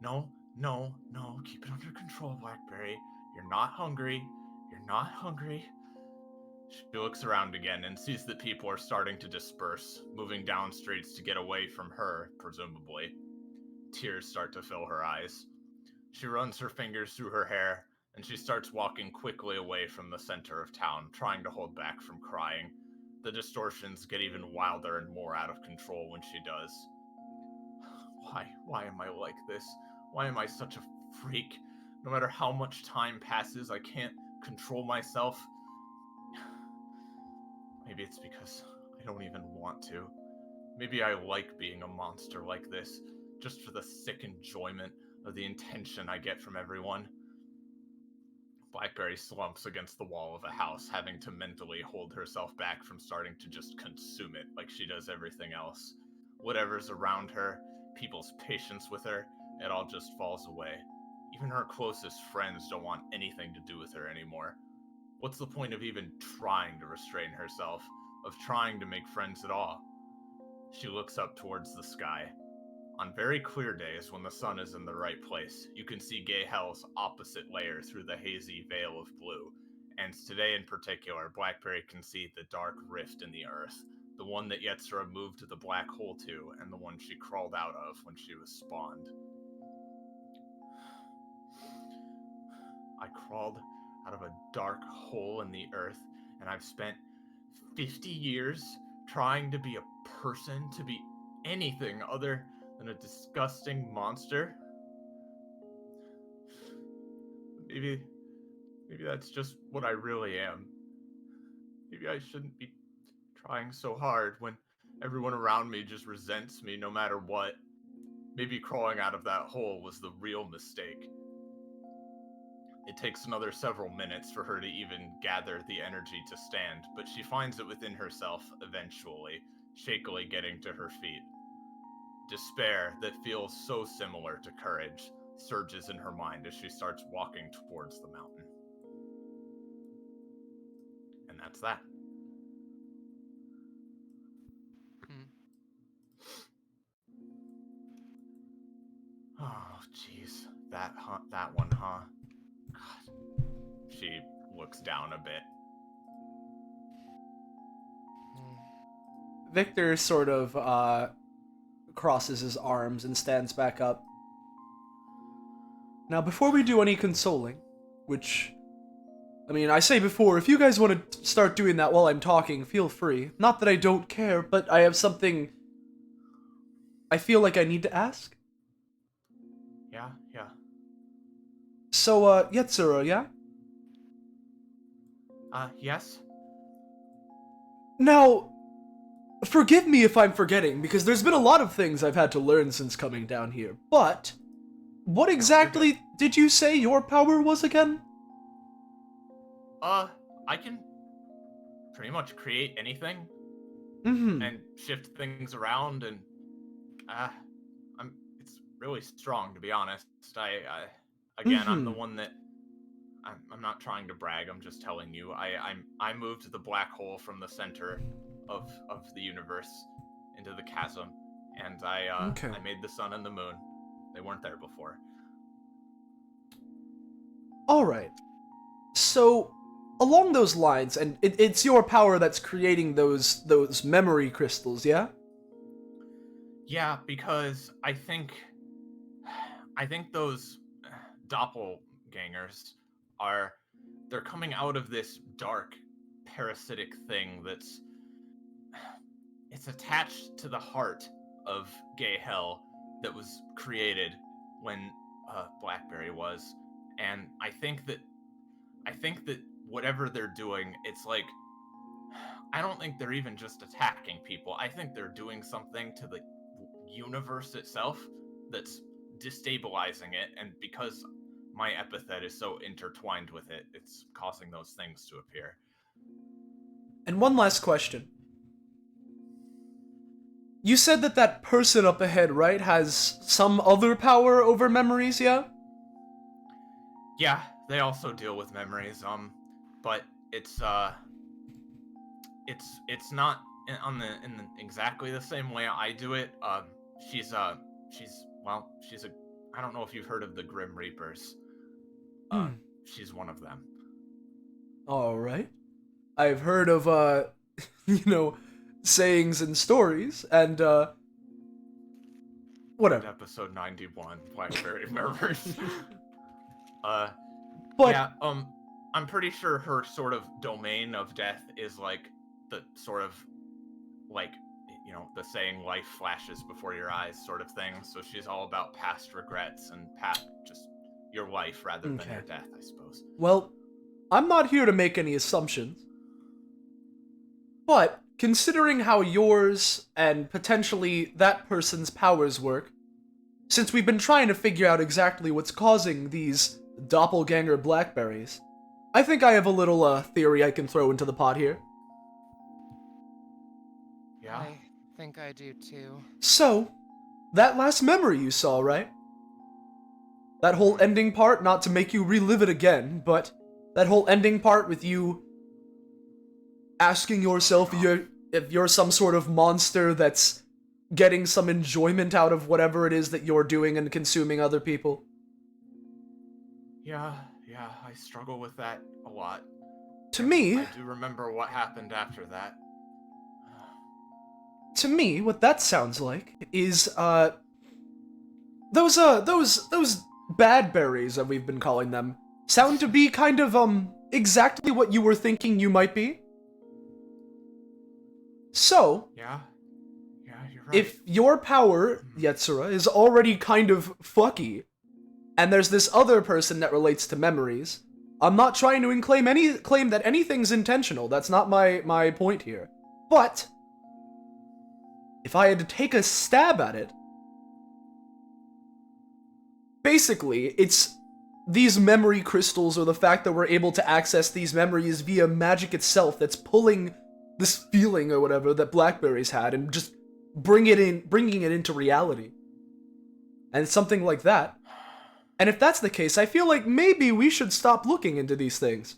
No, keep it under control, Blackberry. You're not hungry. She looks around again and sees that people are starting to disperse, moving down streets to get away from her, presumably. Tears start to fill her eyes. She runs her fingers through her hair, and she starts walking quickly away from the center of town, trying to hold back from crying. The distortions get even wilder and more out of control when she does. Why am I like this? Why am I such a freak? No matter how much time passes, I can't control myself. Maybe it's because I don't even want to. Maybe I like being a monster like this, just for the sick enjoyment of the attention I get from everyone. Blackberry slumps against the wall of a house, having to mentally hold herself back from starting to just consume it like she does everything else. Whatever's around her, people's patience with her, it all just falls away. Even her closest friends don't want anything to do with her anymore. What's the point of even trying to restrain herself, of trying to make friends at all? She looks up towards the sky. On very clear days, when the sun is in the right place, you can see Gay Hell's opposite layer through the hazy veil of blue. And today in particular, Blackberry can see the dark rift in the earth, the one that Yetzira moved to the black hole to, and the one she crawled out of when she was spawned. I crawled out of a dark hole in the earth, and I've spent 50 years trying to be a person, to be anything other than a disgusting monster. Maybe that's just what I really am. Maybe I shouldn't be trying so hard when everyone around me just resents me no matter what. Maybe crawling out of that hole was the real mistake. It takes another several minutes for her to even gather the energy to stand, but she finds it within herself eventually, shakily getting to her feet. Despair that feels so similar to courage surges in her mind as she starts walking towards the mountain. And that's that. jeez. That one, huh? God. She looks down a bit. Victor sort of crosses his arms and stands back up. Now, before we do any consoling, which, I mean, I say before, if you guys want to start doing that while I'm talking, feel free. Not that I don't care, but I have something I feel like I need to ask. Yeah. So, Yetsura, yeah? Yes? Now, forgive me if I'm forgetting, because there's been a lot of things I've had to learn since coming down here, but what exactly did you say your power was again? I can pretty much create anything and shift things around, and it's really strong, to be honest. I'm the one that I'm not trying to brag. I'm just telling you. I moved the black hole from the center of the universe into the chasm, and I made the sun and the moon. They weren't there before. All right. So, along those lines, and it's your power that's creating those memory crystals, yeah? Yeah, because I think those doppelgangers they're coming out of this dark parasitic thing it's attached to the heart of Gay Hell that was created when Blackberry was, and I think that whatever they're doing, it's like, I don't think they're even just attacking people. I think they're doing something to the universe itself that's destabilizing it, and because my epithet is so intertwined with it, it's causing those things to appear. And one last question. You said that person up ahead, right, has some other power over memories, yeah? Yeah, they also deal with memories, but it's not in exactly the same way I do it. She's I don't know if you've heard of the Grim Reapers. She's one of them. All right. I've heard of sayings and stories, and whatever. Episode 91, Blackberry Murders. But yeah, I'm pretty sure her sort of domain of death is like the sort of like, the saying life flashes before your eyes sort of thing. So she's all about past regrets and just your life rather than your death, I suppose. Well, I'm not here to make any assumptions, but considering how yours and potentially that person's powers work, since we've been trying to figure out exactly what's causing these doppelganger blackberries, I think I have a little theory I can throw into the pot here. Yeah? I think I do too. So, that last memory you saw, right? That whole ending part, not to make you relive it again, but that whole ending part with you asking yourself if you're some sort of monster that's getting some enjoyment out of whatever it is that you're doing and consuming other people. Yeah, I struggle with that a lot. To me, I do remember what happened after that. To me, what that sounds like is, those bad berries that we've been calling them sound to be kind of, exactly what you were thinking you might be. So, Yeah, you're right. if your power, Yetsura, is already kind of fucky, and there's this other person that relates to memories, I'm not trying to claim that anything's intentional, that's not my point here. But if I had to take a stab at it, basically, it's these memory crystals, or the fact that we're able to access these memories via magic itself, that's pulling this feeling or whatever that Blackberry's had and just bringing it into reality. And something like that. And if that's the case, I feel like maybe we should stop looking into these things.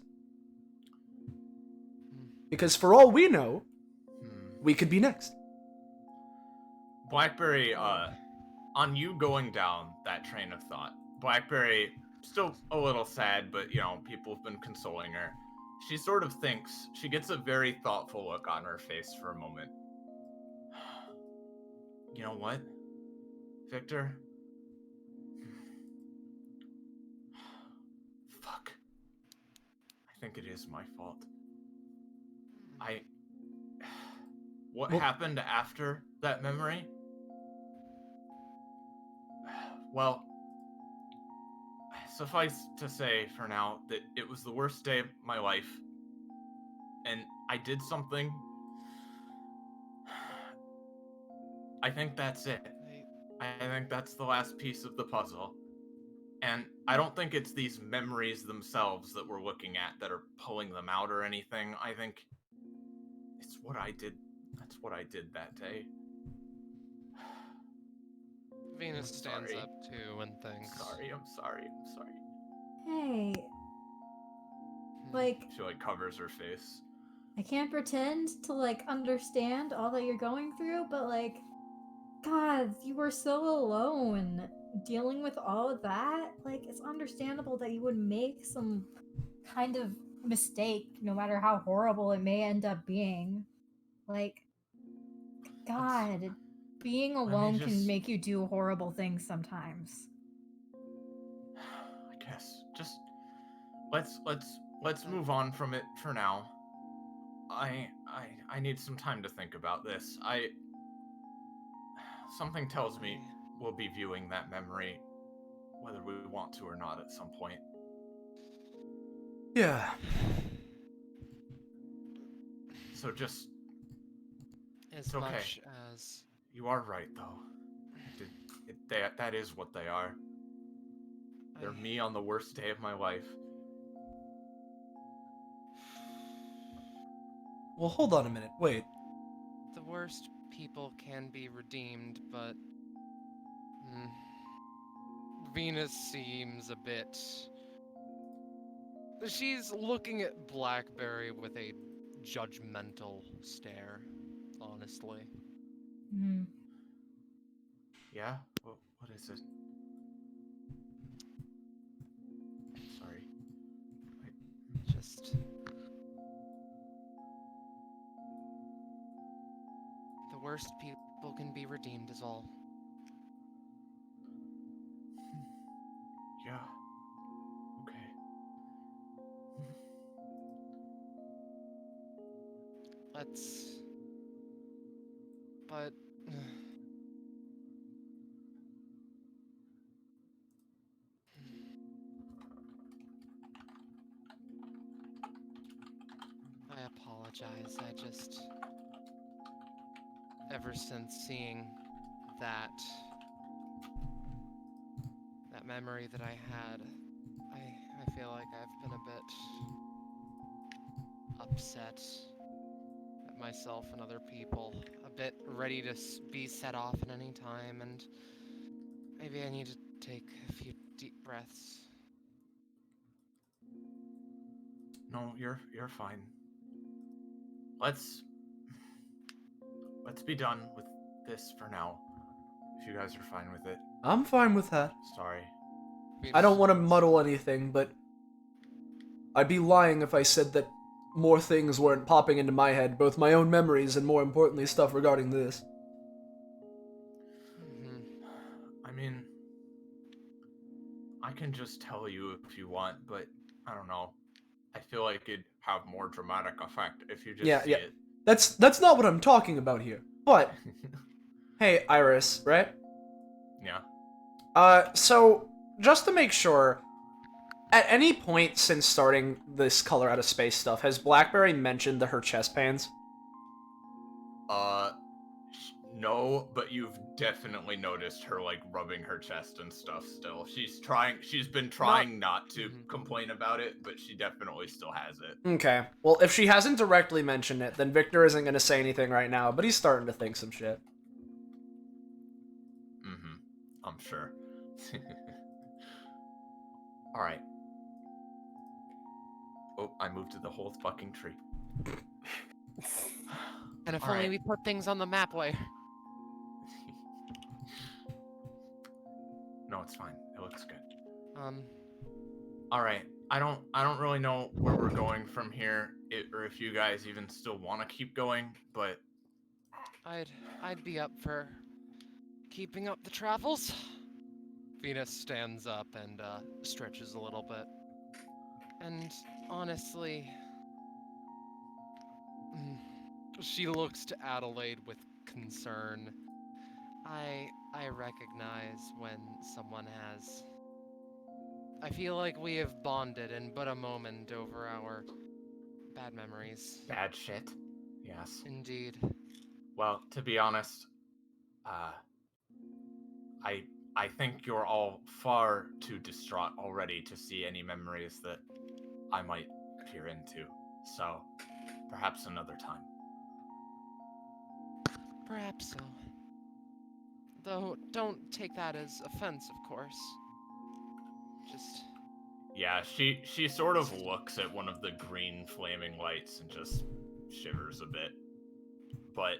Because for all we know, we could be next. Blackberry on you going down that train of thought, Blackberry still a little sad, but people have been consoling her. She sort of thinks, she gets a very thoughtful look on her face for a moment. You know what, Victor? Fuck. I think it is my fault. What happened after that memory? Well, suffice to say for now that it was the worst day of my life. And I did something. I think that's it. I think that's the last piece of the puzzle. And I don't think it's these memories themselves that we're looking at that are pulling them out or anything. I think it's what I did. That's what I did that day. Venus stands up too and thinks. I'm sorry. Hey. Like, She covers her face. I can't pretend to understand all that you're going through, but God, you were so alone dealing with all of that. It's understandable that you would make some kind of mistake, no matter how horrible it may end up being. God, being alone can make you do horrible things sometimes. I guess just let's move on from it for now. I need some time to think about this. Something tells me we'll be viewing that memory, whether we want to or not, at some point. Yeah. So just As okay. much as You are right, though. That is what they are. They're me on the worst day of my life. Well, hold on a minute. Wait. the worst people can be redeemed, but Venus seems a bit. She's looking at Blackberry with a judgmental stare, honestly. Hmm. Yeah? What is it? Sorry. Just... the worst people can be redeemed is all. Yeah. Okay. Let's... But... I apologize, I just... Ever since seeing that memory that I had, I feel like I've been a bit upset at myself and other people, a bit ready to be set off at any time, and maybe I need to take a few deep breaths. No, you're fine. Let's be done with this for now. If you guys are fine with it. I'm fine with that. Sorry. I don't want to muddle anything, but I'd be lying if I said that more things weren't popping into my head, both my own memories and, more importantly, stuff regarding this. I mean, I can just tell you if you want, but I don't know. I feel like it'd have more dramatic effect if you just see it. That's not what I'm talking about here. But hey, Iris, right? Yeah. So just to make sure, at any point since starting this Color Out of Space stuff, has Blackberry mentioned her chest pains? No, but you've definitely noticed her rubbing her chest and stuff still. She's been trying not to complain about it, but she definitely still has it. Okay. Well, if she hasn't directly mentioned it, then Victor isn't going to say anything right now, but he's starting to think some shit. I'm sure. Alright. Oh, I moved to the whole fucking tree. And if only we put things on the map way. looks fine. It looks good. Um, All right. I don't really know where we're going from here, or if you guys even still want to keep going, but I'd be up for keeping up the travels. Venus stands up and stretches a little bit. And honestly, she looks to Adelaide with concern. I recognize when someone has. I feel like we have bonded in but a moment over our bad memories. bad shit. Yes. Indeed. Well, to be honest, I think you're all far too distraught already to see any memories that I might peer into. So, perhaps another time. Perhaps so. Though, don't take that as offense, of course. Just... Yeah, she sort of looks at one of the green flaming lights and just shivers a bit. But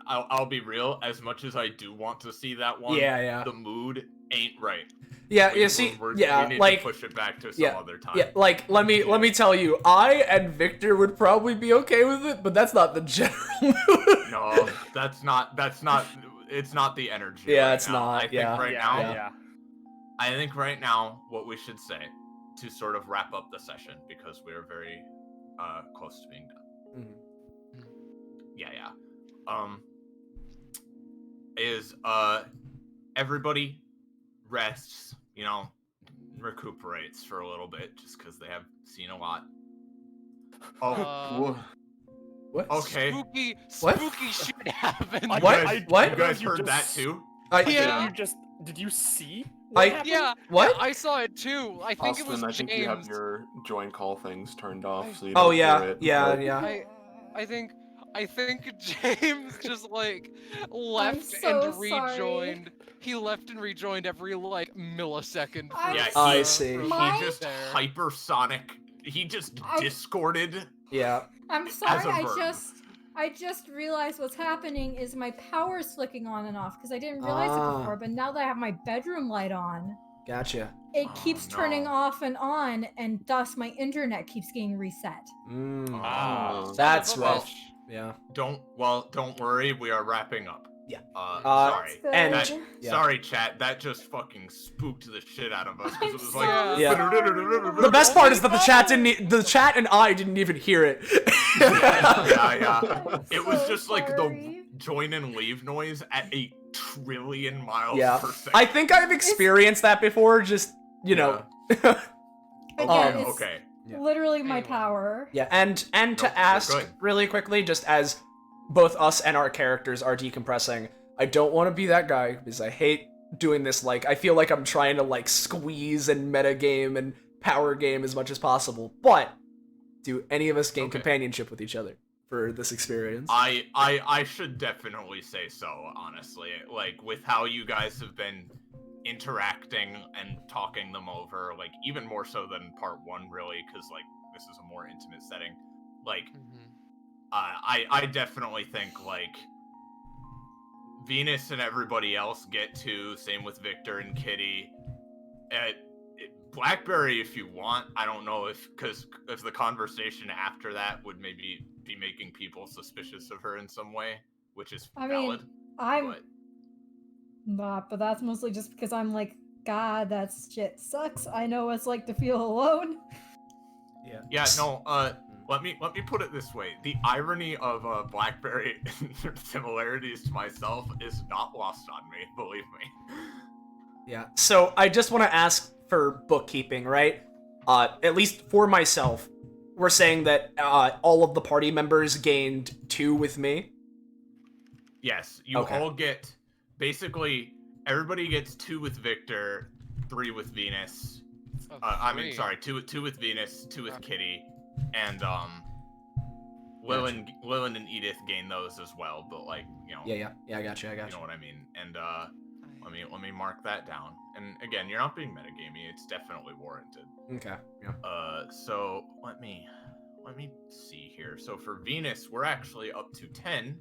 I'll be real, as much as I do want to see that one, the mood ain't right. Yeah, we you see, yeah, we need like to push it back to some other time. Yeah, like let me tell you, I and Victor would probably be okay with it, but that's not the general mood. No, that's not. It's not the energy. Yeah, right it's now. not. I think I think right now what we should say to sort of wrap up the session, because we're very close to being done. Yeah. Is everybody rests, recuperates for a little bit, just because they have seen a lot. Oh, what? Okay. Spooky shit happened. What? You guys heard that too? Yeah. Did you see? Yeah. What? Yeah, I saw it too. I think it was Austin, I James. think you have your join call things turned off, so you Oh don't yeah, hear it. yeah, but- yeah. I think James just left so and sorry. rejoined. He left and rejoined every millisecond. Yeah, I see. He just hypersonic. He just discorded. Yeah. I'm sorry, As a verb. I just realized what's happening is my power's flicking on and off because I didn't realize it before, but now that I have my bedroom light on, Gotcha. it keeps turning off and on, and thus my internet keeps getting reset. That's rough. Yeah. Don't worry, we are wrapping up. Yeah. Sorry. That's good. Sorry, chat. That just fucking spooked the shit out of us. 'Cause it was so like. The best part is that the chat and I didn't even hear it. Yeah. It was just like the join and leave noise at 1,000,000,000,000 miles per second. I think I've experienced that before. Just Again, it's Okay. literally my power. Yeah, and to ask really quickly, just as both us and our characters are decompressing, I don't want to be that guy because I hate doing this. I feel like I'm trying to squeeze and metagame and power game as much as possible. But do any of us gain companionship with each other for this experience? I should definitely say so, honestly. With how you guys have been interacting and talking them over, even more so than part one, really, because this is a more intimate setting. I definitely think Venus and everybody else get to, same with Victor and Kitty. Blackberry, if you want. I don't know if the conversation after that would maybe be making people suspicious of her in some way, which is valid. I'm not, but that's mostly just because I'm God, that shit sucks. I know what it's like to feel alone. Yeah, no, let me put it this way. The irony of Blackberry similarities to myself is not lost on me, believe me. Yeah, so I just want to ask for bookkeeping, right? At least for myself, we're saying that all of the party members gained 2 with me? Yes, you all get, basically, everybody gets 2 with Victor, 3 with Venus. Sorry, 2 with Venus, 2 with Kitty, and Lillian and Edith gain those as well. But Yeah, I got you. You know what I mean? And let me mark that down. And again, you're not being metagamey. It's definitely warranted. Okay. Yeah. So let me see here. So for Venus, we're actually up to 10.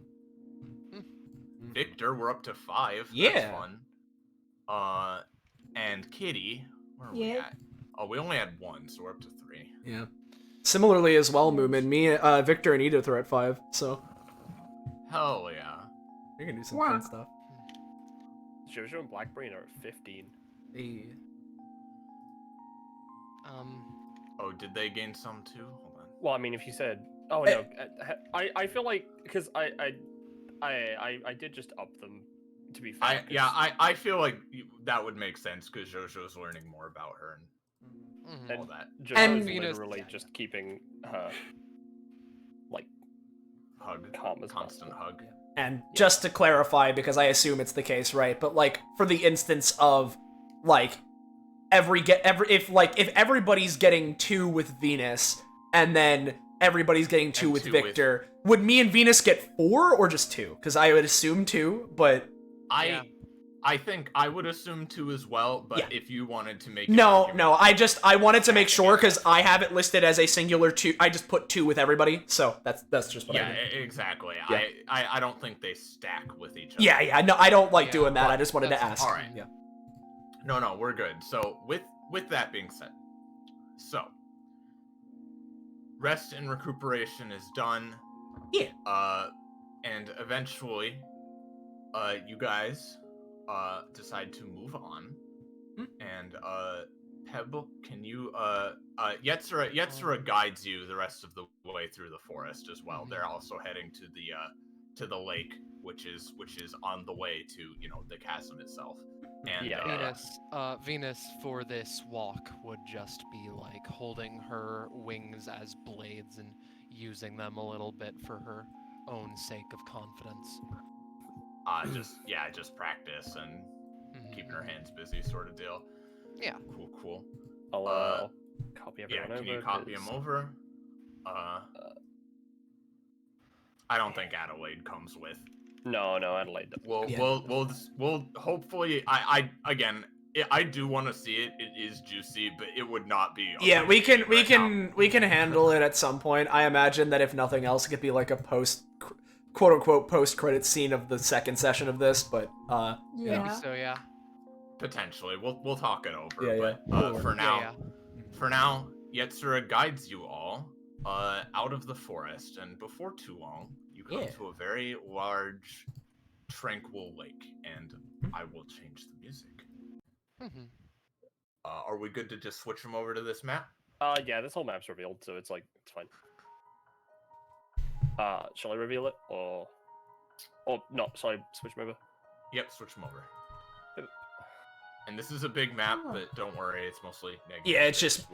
Victor, we're up to 5. Yeah. That's fun. and Kitty. Where are we Yeah. at? Oh, we only had 1, so we're up to 3. Yeah. Similarly as well, Moomin, me, Victor, and Edith are at 5, so Hell yeah. you can do some Wow. fun stuff. Jojo and Blackbrain are at 15. Hey. Oh, did they gain some too? Hold on. Well, I mean, if you said, oh no, I feel like because I did just up them. To be fair, I feel like that would make sense because JoJo's learning more about her and all that. Jojo And is Venus- literally just keeping her like Hug, calm as constant possible. hug. And just to clarify, because I assume it's the case, right? But like, for the instance of like if everybody's getting 2 with Venus, and then everybody's getting 2 And with 2 Victor, would me and Venus get 4 or just 2? Because I would assume 2, but I think I would assume 2 as well, but Yeah. if you wanted to make an no, argument- I wanted to make sure because I have it listed as a singular 2. I just put 2 with everybody, so that's just what I Yeah, did. exactly. Yeah. I don't think they stack with each other. Yeah, no, I don't like Yeah, doing that. but I just wanted to that's ask. all right. Yeah. No, we're good. So with that being said, so rest and recuperation is done. Yeah. And eventually, you guys decide to move on. And Pebble, can you Yetzira guides you the rest of the way through the forest as well. They're also heading to the lake, which is on the way to, the chasm itself. And Venus for this walk would just be like holding her wings as blades and using them a little bit for her own sake of confidence. just practice and keeping her hands busy sort of deal. Yeah. Cool. I'll copy Yeah, everyone over. can you copy them 'cause- over? I don't think Adelaide comes with. No, Adelaide doesn't. We'll hopefully. I do want to see it. It is juicy, but it would not be. Yeah, we can right now. handle it at some point. I imagine that if nothing else, it could be like a quote unquote post credit scene of the second session of this. But Yeah. Maybe so, yeah. Potentially, we'll talk it over. Yeah. But for now, Yeah. Yetzira guides you all out of the forest, and before too long, you come to a very large, tranquil lake, and I will change the music. Are we good to just switch them over to this map? Yeah, this whole map's revealed, so it's fine. Shall I reveal it or no? Shall I switch them over? Yep, switch them over. And this is a big map, but don't worry, it's mostly negative. yeah,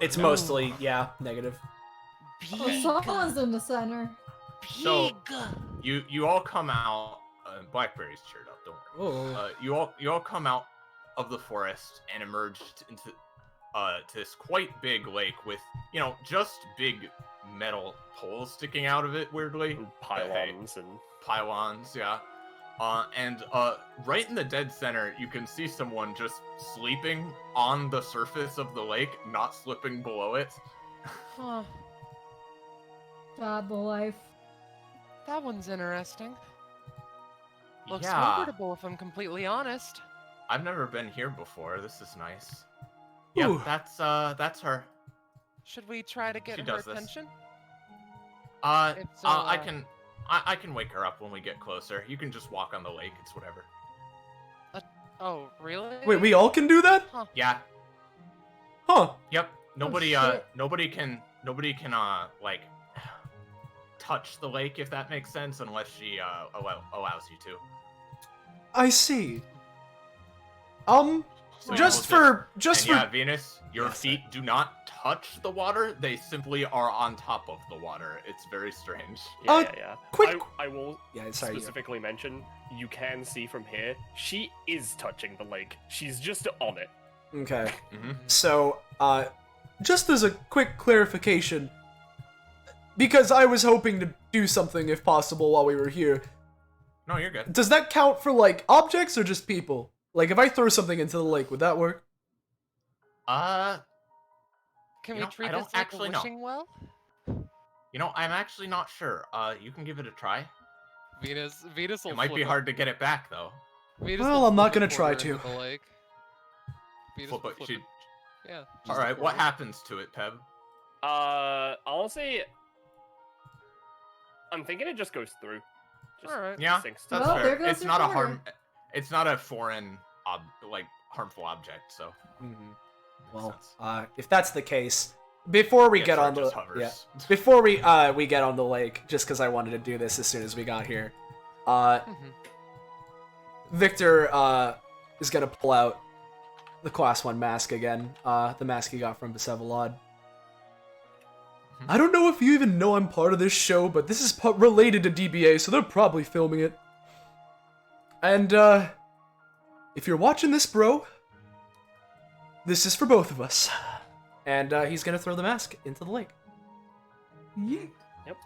it's mostly negative. Oh, someone's in the center. So you all come out. Blackberry's cheered up. Don't worry. You all come out of the forest and emerge into to this quite big lake with just big metal poles sticking out of it weirdly. Pylons and pylons, yeah. And right in the dead center, you can see someone just sleeping on the surface of the lake, not slipping below it. Huh. God, the life. That one's interesting. Looks Yeah. comfortable if I'm completely honest. I've never been here before. This is nice. Ooh. Yep, that's her. Should we try to get She her does this. attention? I can wake her up when we get closer. You can just walk on the lake. It's whatever. Oh, really? Wait, we all can do that? Yeah. Huh? Yep. Nobody shit. nobody can like touch the lake if that makes sense unless she allows you to. I see. So Just you'll for just and for yeah, Venus, your Yes, feet do not touch the water. They simply are on top of the water. It's very strange. Yeah. quick- I will yeah. Sorry. specifically mention you can see from here. She is touching the lake. She's just on it. Okay. Mhm. So, just as a quick clarification, because I was hoping to do something if possible while we were here. No, you're good. Does that count for like objects or just people? Like, if I throw something into the lake, would that work? Can You we know, treat I don't this like actually a know. wishing well? I'm actually not sure. You can give it a try. Venus will It might be flip hard to get it back though. Venus Well, will I'm not flip a gonna try quarter into to. the lake. Flip will it. flip She... it. Yeah. All right, what happens to it, Peb? Honestly, I'm thinking it just goes through. Just Alright. Yeah, sinks to that's Well, the- there fair. goes It's your not a quarter. harm. It's not a foreign, harmful object. So. Well, sense. if that's the case, before we Yeah, get sure, on the just hovers. before we get on the lake, just because I wanted to do this as soon as we got here, Victor is gonna pull out the Class 1 mask again, the mask he got from Besevalod. I don't know if you even know I'm part of this show, but this is related to DBA, so they're probably filming it. And, if you're watching this, bro, this is for both of us. And, he's gonna throw the mask into the lake. Yeah. Yep.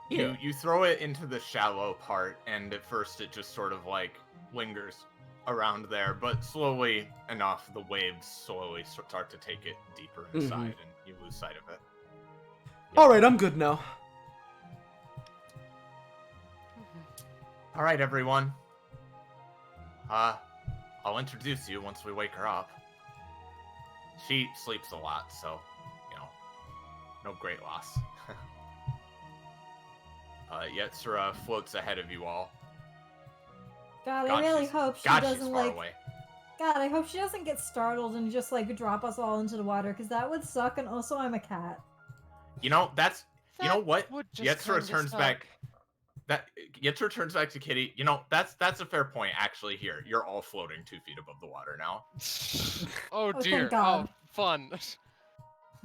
Yeah. You throw it into the shallow part, and at first it just sort of like lingers around there, but slowly enough, the waves slowly start to take it deeper inside, and you lose sight of it. Alright, I'm good now. All right, everyone. I'll introduce you once we wake her up. She sleeps a lot, so, no great loss. Yetzira floats ahead of you all. God, God, I really she's- hope she God, she's doesn't far like. away. God, I hope she doesn't get startled and just like drop us all into the water, because that would suck. And also, I'm a cat. You know, that's... You know what? would just Yetzira kinda turns suck. back... Yetzira turns back to Kitty. That's a fair point, actually, here. You're all floating 2 feet above the water now. Oh thank dear. God. Oh, fun.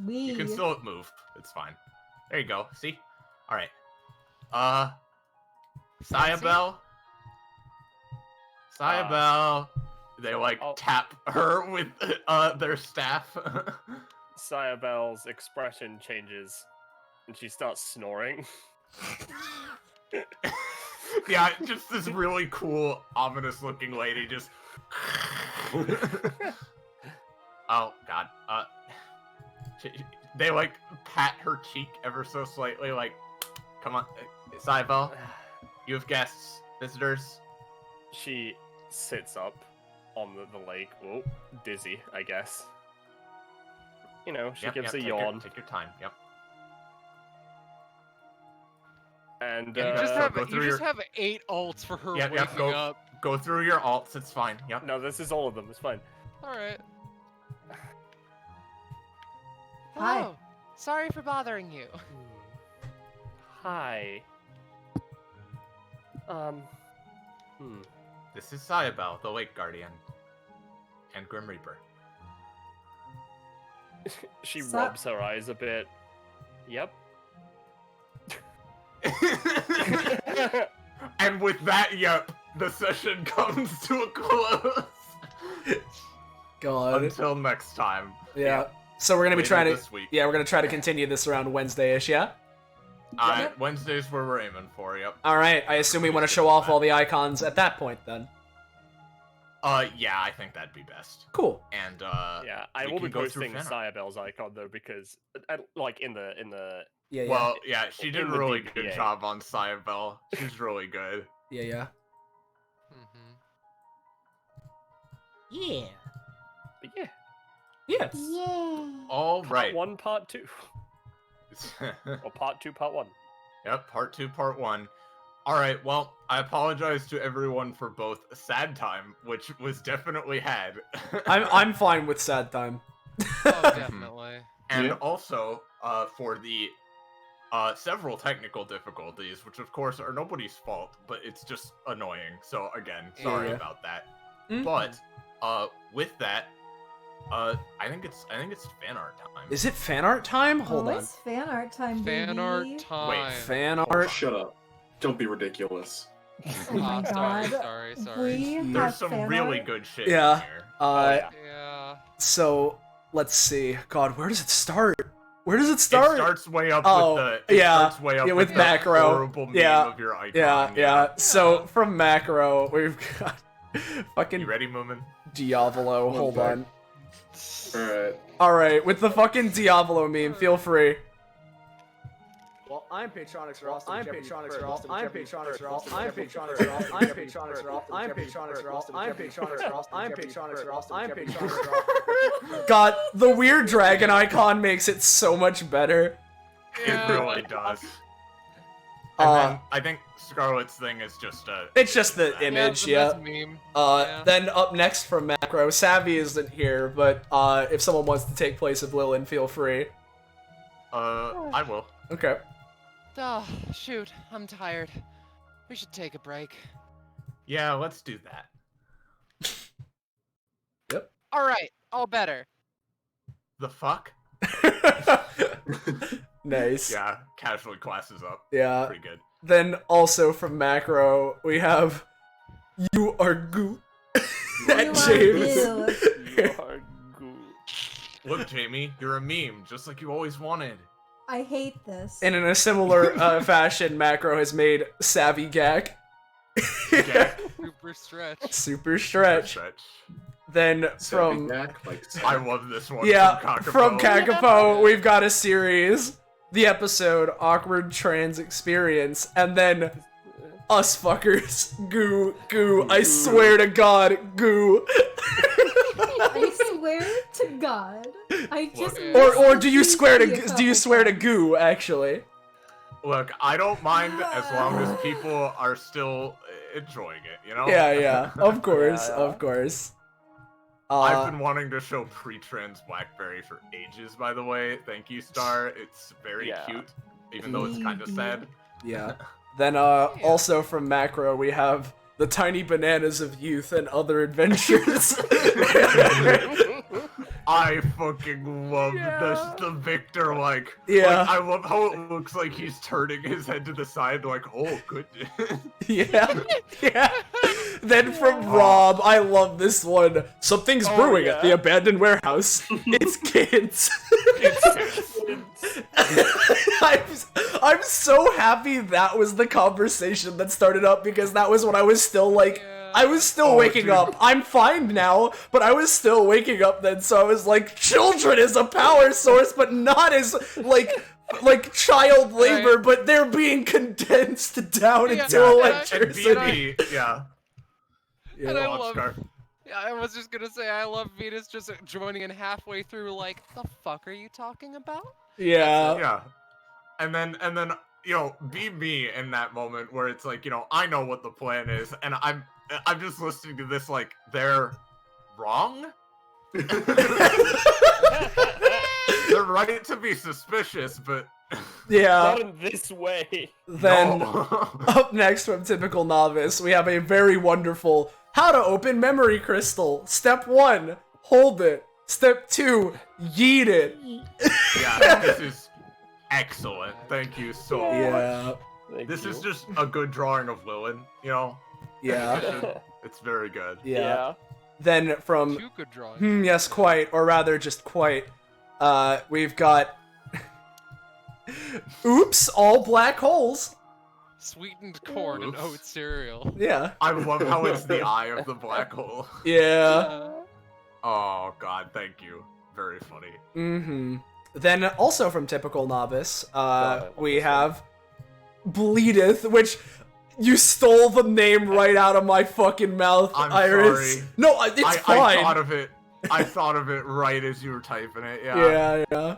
We. You can still move. It's fine. There you go. See? Alright. Sayabel. Sayabel. They, tap her with their staff. Sayabel's expression changes, and she starts snoring. Yeah, just this really cool, ominous-looking lady just... Oh, God. They, pat her cheek ever so slightly, come on, Sayabel, you have guests, visitors. She sits up on the lake. Whoa, dizzy, I guess. She gives a yawn. Take your time, yep. And Yeah, You just so have go you through just your- have 8 alts for her Yep, waking go, up. go through your alts, it's fine, yep. no, this is all of them. It's fine. Alright. Hi. Hello. Sorry for bothering you. Hi. This is Sayabel, the Lake Guardian, and Grim Reaper. She Sup? rubs her eyes a bit. Yep. And with that, yep, the session comes to a close. God. Until next time. Yeah. So we're gonna be Later trying to. this week. Yeah, we're gonna try to continue this around Wednesday-ish. Yeah. Wednesday's where we're aiming for, yep. All right. I assume we want to show off all the icons at that point then. Yeah, I think that'd be best. Cool. And Yeah, I we will be can go through posting fan art. Sayabel's icon though because, in the Yeah. Yeah. Well, yeah, she did in a the really DBA. good job on Sayabel. She's really good. Yeah. Yeah. Mm-hmm. but yeah, Yes. Yeah. All part right. 1, part 2, or part 2, part 1. Yep, part 2, part 1. Alright, well, I apologize to everyone for both sad time, which was definitely had. I'm fine with sad time. Oh, definitely. And Yeah. also, for the several technical difficulties, which of course are nobody's fault, but it's just annoying. So again, sorry Yeah. about that. Mhm. But with that, I think it's fan art time. Is it fan art time? Hold on. It's fan art time, baby. Fan art time. Fan Oh, art. shut up. Don't be ridiculous. Oh my sorry, god. sorry. We There's have some fan really art? good shit Yeah. in here. Uh. Yeah. So let's see. God, where does it start? Where does it It start? starts way up Oh, with the yeah. starts way up Yeah, with with the macro. horrible meme Yeah. of your icon. Yeah. So from macro, we've got fucking You ready, Moomin? Diavolo. One Hold sec. on. Alright. All right, with the fucking Diavolo meme, feel free. I'm Patronics are awesome. I'm Patronics are awesome. I'm Patronics are awesome. I'm Patronics are awesome. I'm Patronics are awesome. I'm Patronics are awesome. I'm Patronics are awesome. I'm Patronics are awesome. I'm Patronics are awesome. God, the weird dragon icon makes it so much better. It really does. And then I think Scarlet's thing is just a. It's just the image, yeah. That's a meme. Then up next from Macro, Savvy isn't here, but if someone wants to take place of Lilin, feel free. I will. Okay. Oh, shoot, I'm tired. We should take a break. Yeah, let's do that. Yep. Alright, all better. The fuck? Nice. Yeah, casually classes up. Yeah. Pretty good. Then also from Macro, we have You Are Goo. That James. You are good. Look, Jamie, you're a meme, just like you always wanted. I hate this. And in a similar fashion, Macro has made Savvy Gak. Super stretch. Super stretch. Then from I love this one. yeah, from Kakapo. Kakapo, we've got a series, the episode Awkward Trans Experience, and then us fuckers, goo. I swear to God, goo. I swear to God. I just or do you swear to goo actually? Look, I don't mind as long as people are still enjoying it, you know? Yeah, of course, of course. I've been wanting to show pre-trans Blackberry for ages, by the way. Thank you, Star. It's very cute, even though it's kind of sad. Yeah. Then also from Macro, we have the Tiny Bananas of Youth and Other Adventures. I fucking love the Victor, like, yeah. Like, I love how it looks like he's turning his head to the side, like, oh, goodness. Yeah. Then from Rob, I love this one. Something's brewing at the abandoned warehouse. It's kids. I'm so happy that was the conversation that started up, because that was when I was still like, I was still waking up. I'm fine now, but I was still waking up then, so I was like, children is a power source, but not as, like child labor, but they're being condensed down into electricity. And I love... Yeah, I was just gonna say, I love Venus just joining in halfway through, like, the fuck are you talking about? Yeah. And then, you know, be me in that moment where it's like, you know, I know what the plan is, and I'm just listening to this like, they're wrong? They're right to be suspicious, but... Not in this way. Then, up next from Typical Novice, we have a very wonderful How to Open Memory Crystal. Step 1, hold it. Step 2, yeet it. Yeah, this is excellent. Thank you so much. Thank this you. is just a good drawing of Lilin, you know? Yeah. It's very good. Yeah. Then from... Two good drawings. Yes, quite, or rather just quite. We've got... Oops, all black holes. Sweetened corn and oat cereal. Yeah. I love how it's the eye of the black hole. Yeah. Oh god, thank you. Very funny. Mm-hmm. Then also from Typical Novice, we have Bleedeth, which you stole the name right out of my fucking mouth, I'm Iris. sorry. No, it's fine. I thought of it right as you were typing it. Yeah.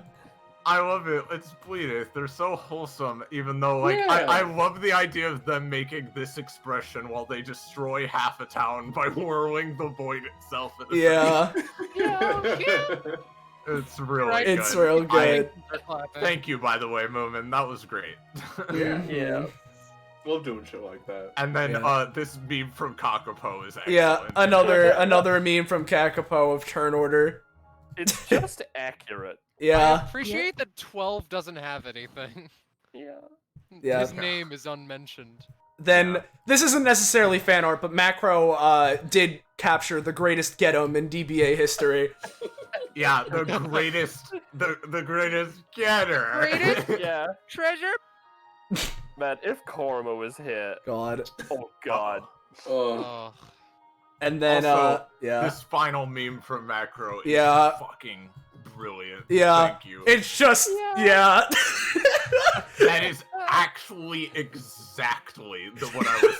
I love it. It's Bleedeth. They're so wholesome, even though, like, I love the idea of them making this expression while they destroy half a town by whirling the void itself. Yeah. It's really good. It's real good. Thank you, by the way, Moomin. That was great. Yeah. Love doing shit like that. And then this meme from Kakapo is excellent. Yeah, another meme from Kakapo of Turn Order. It's just accurate. Yeah. I appreciate that 12 doesn't have anything. Yeah. His name is unmentioned. Then, this isn't necessarily fan art, but Macro did capture the greatest Getum in DBA history. Yeah, the greatest getter. Greatest? Yeah. Treasure? Man, if Korma was here. God. Oh, God. And then, also, yeah. this final meme from Macro is fucking brilliant. Yeah. Thank you. It's just, yeah. That is actually exactly what I was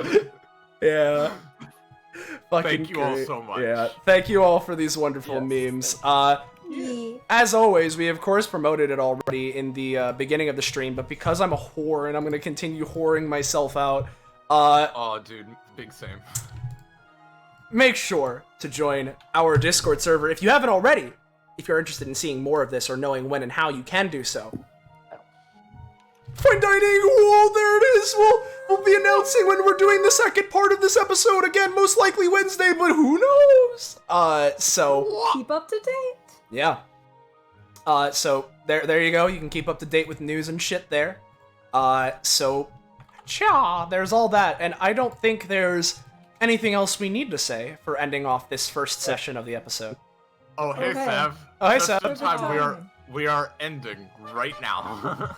thinking. Yeah. Fucking Thank you all great. so much. Yeah. Thank you all for these wonderful memes. As always, we of course promoted it already in the beginning of the stream, but because I'm a whore and I'm gonna continue whoring myself out, oh, dude, big same. make sure to join our Discord server if you haven't already. If you're interested in seeing more of this or knowing when and how, you can do so. Fine dining, whoa, there it is. We'll be announcing when we're doing the second part of this episode again, most likely Wednesday, but who knows? So Keep up to date. yeah. So there you go. You can keep up to date with news and shit there. So there's all that, and I don't think there's anything else we need to say for ending off this first session of the episode. Oh, hey, Okay. Sav. Oh, hey, Just Sav. in time, we are ending right now.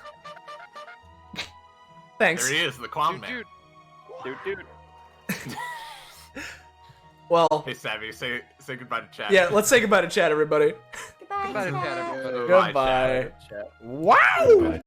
Thanks. There he is, the clown man. Dude. Well, Hey, Savvy, say goodbye to chat. yeah, let's say goodbye to chat, everybody. Goodbye. Goodbye to chat, Chat. everybody. Goodbye. Chat. Wow!